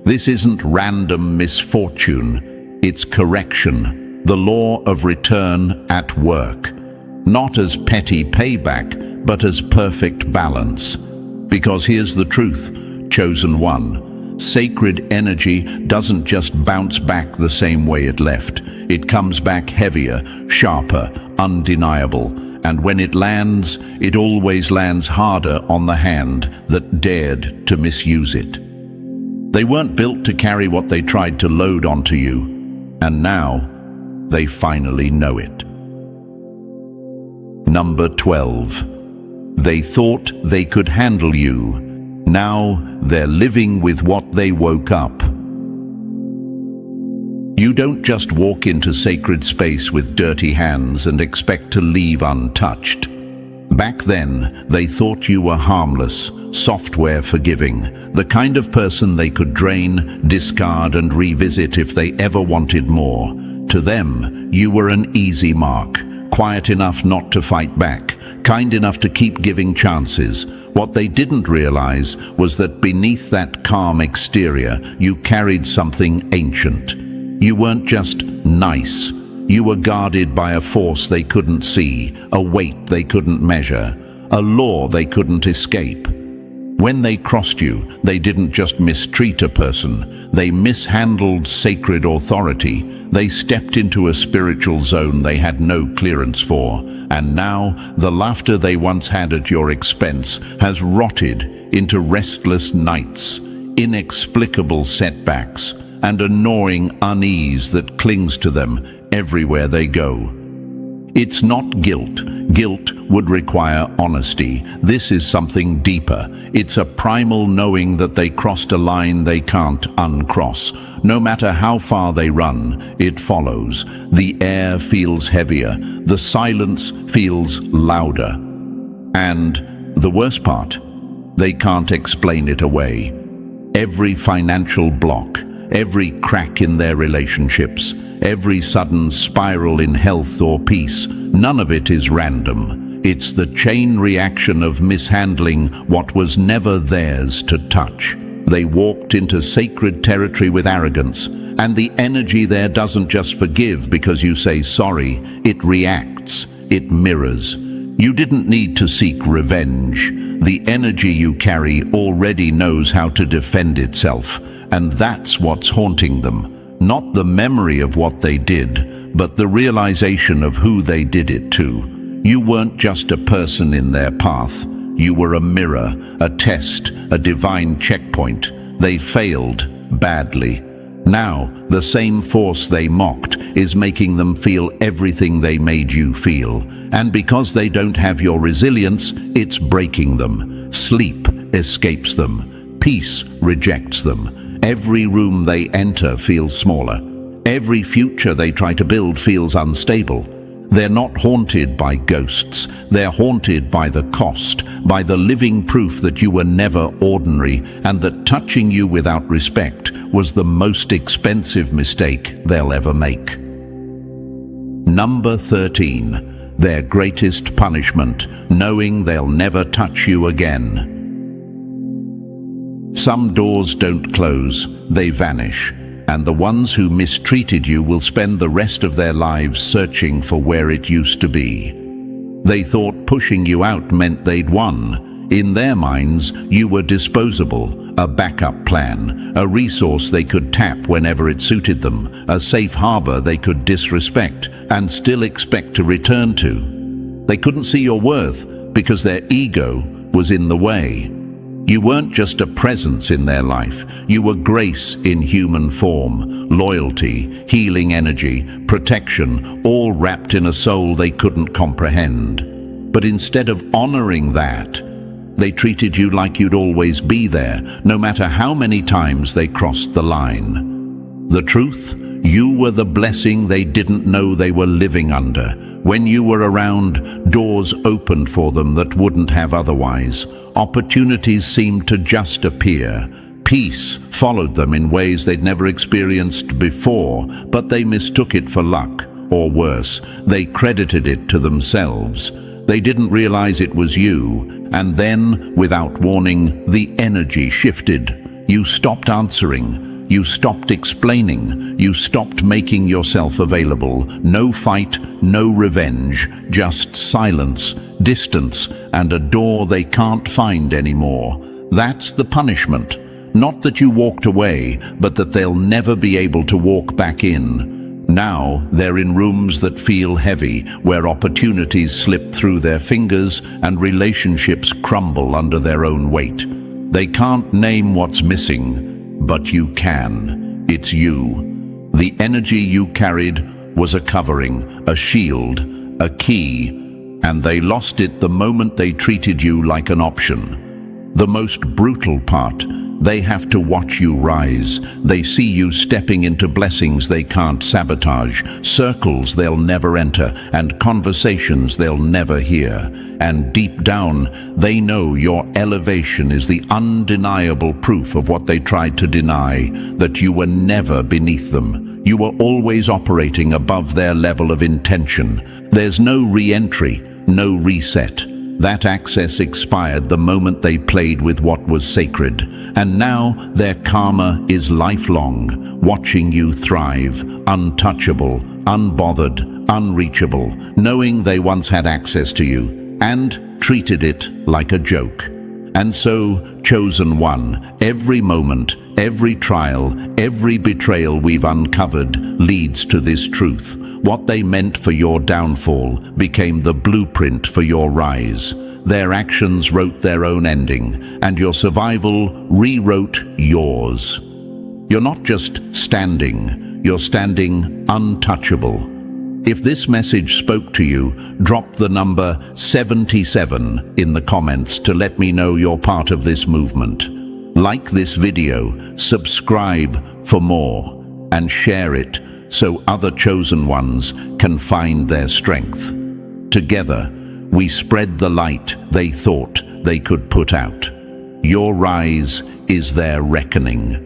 This isn't random misfortune, it's correction, the law of return at work. Not as petty payback, but as perfect balance. Because here's the truth, chosen one. Sacred energy doesn't just bounce back the same way it left. It comes back heavier, sharper, undeniable. And when it lands, it always lands harder on the hand that dared to misuse it. They weren't built to carry what they tried to load onto you. And now, they finally know it. Number 12. They thought they could handle you. Now they're living with what they woke up. You don't just walk into sacred space with dirty hands and expect to leave untouched. Back then, they thought you were harmless, software forgiving, the kind of person they could drain, discard, and revisit if they ever wanted more. To them, you were an easy mark. Quiet enough not to fight back, kind enough to keep giving chances. What they didn't realize was that beneath that calm exterior, you carried something ancient. You weren't just nice. You were guarded by a force they couldn't see, a weight they couldn't measure, a law they couldn't escape. When they crossed you, they didn't just mistreat a person, they mishandled sacred authority. They stepped into a spiritual zone they had no clearance for, and now the laughter they once had at your expense has rotted into restless nights, inexplicable setbacks, and a gnawing unease that clings to them everywhere they go. It's not guilt. Guilt would require honesty. This is something deeper. It's a primal knowing that they crossed a line they can't uncross. No matter how far they run, it follows. The air feels heavier. The silence feels louder. And the worst part, they can't explain it away. Every financial block, every crack in their relationships, every sudden spiral in health or peace, none of it is random. It's the chain reaction of mishandling what was never theirs to touch. They walked into sacred territory with arrogance, and the energy there doesn't just forgive because you say sorry, it reacts, it mirrors. You didn't need to seek revenge. The energy you carry already knows how to defend itself, and that's what's haunting them. Not the memory of what they did, but the realization of who they did it to. You weren't just a person in their path. You were a mirror, a test, a divine checkpoint. They failed badly. Now, the same force they mocked is making them feel everything they made you feel. And because they don't have your resilience, it's breaking them. Sleep escapes them. peace rejects them. Every room they enter feels smaller. Every future they try to build feels unstable. They're not haunted by ghosts. They're haunted by the cost, by the living proof that you were never ordinary and that touching you without respect was the most expensive mistake they'll ever make. Number 13. Their greatest punishment, knowing they'll never touch you again. Some doors don't close, they vanish, and the ones who mistreated you will spend the rest of their lives searching for where it used to be. They thought pushing you out meant they'd won. In their minds, you were disposable, a backup plan, a resource they could tap whenever it suited them, a safe harbor they could disrespect and still expect to return to. They couldn't see your worth because their ego was in the way. You weren't just a presence in their life, you were grace in human form, loyalty, healing energy, protection, all wrapped in a soul they couldn't comprehend. But instead of honoring that, they treated you like you'd always be there, no matter how many times they crossed the line. The truth? You were the blessing they didn't know they were living under. When you were around, doors opened for them that wouldn't have otherwise. Opportunities seemed to just appear. Peace followed them in ways they'd never experienced before, but they mistook it for luck, or worse, they credited it to themselves. They didn't realize it was you, and then, without warning, the energy shifted. You stopped answering. You stopped explaining. You stopped making yourself available. No fight, no revenge, just silence, distance, and a door they can't find anymore. That's the punishment. Not that you walked away, but that they'll never be able to walk back in. Now they're in rooms that feel heavy, where opportunities slip through their fingers and relationships crumble under their own weight. They can't name what's missing, but you can. It's you. The energy you carried was a covering, a shield, a key, and they lost it the moment they treated you like an option. The most brutal part, they have to watch you rise. They see you stepping into blessings they can't sabotage, circles they'll never enter, and conversations they'll never hear. And deep down, they know your elevation is the undeniable proof of what they tried to deny, that you were never beneath them. You were always operating above their level of intention. There's no re-entry, no reset. That access expired the moment they played with what was sacred, and now their karma is lifelong, watching you thrive, untouchable, unbothered, unreachable, knowing they once had access to you, and treated it like a joke. And so, chosen one, every moment, every trial, every betrayal we've uncovered leads to this truth. What they meant for your downfall became the blueprint for your rise. Their actions wrote their own ending, and your survival rewrote yours. You're not just standing, you're standing untouchable. If this message spoke to you, drop the number 77 in the comments to let me know you're part of this movement. Like this video, subscribe for more, and share it so other chosen ones can find their strength. Together, we spread the light they thought they could put out. Your rise is their reckoning.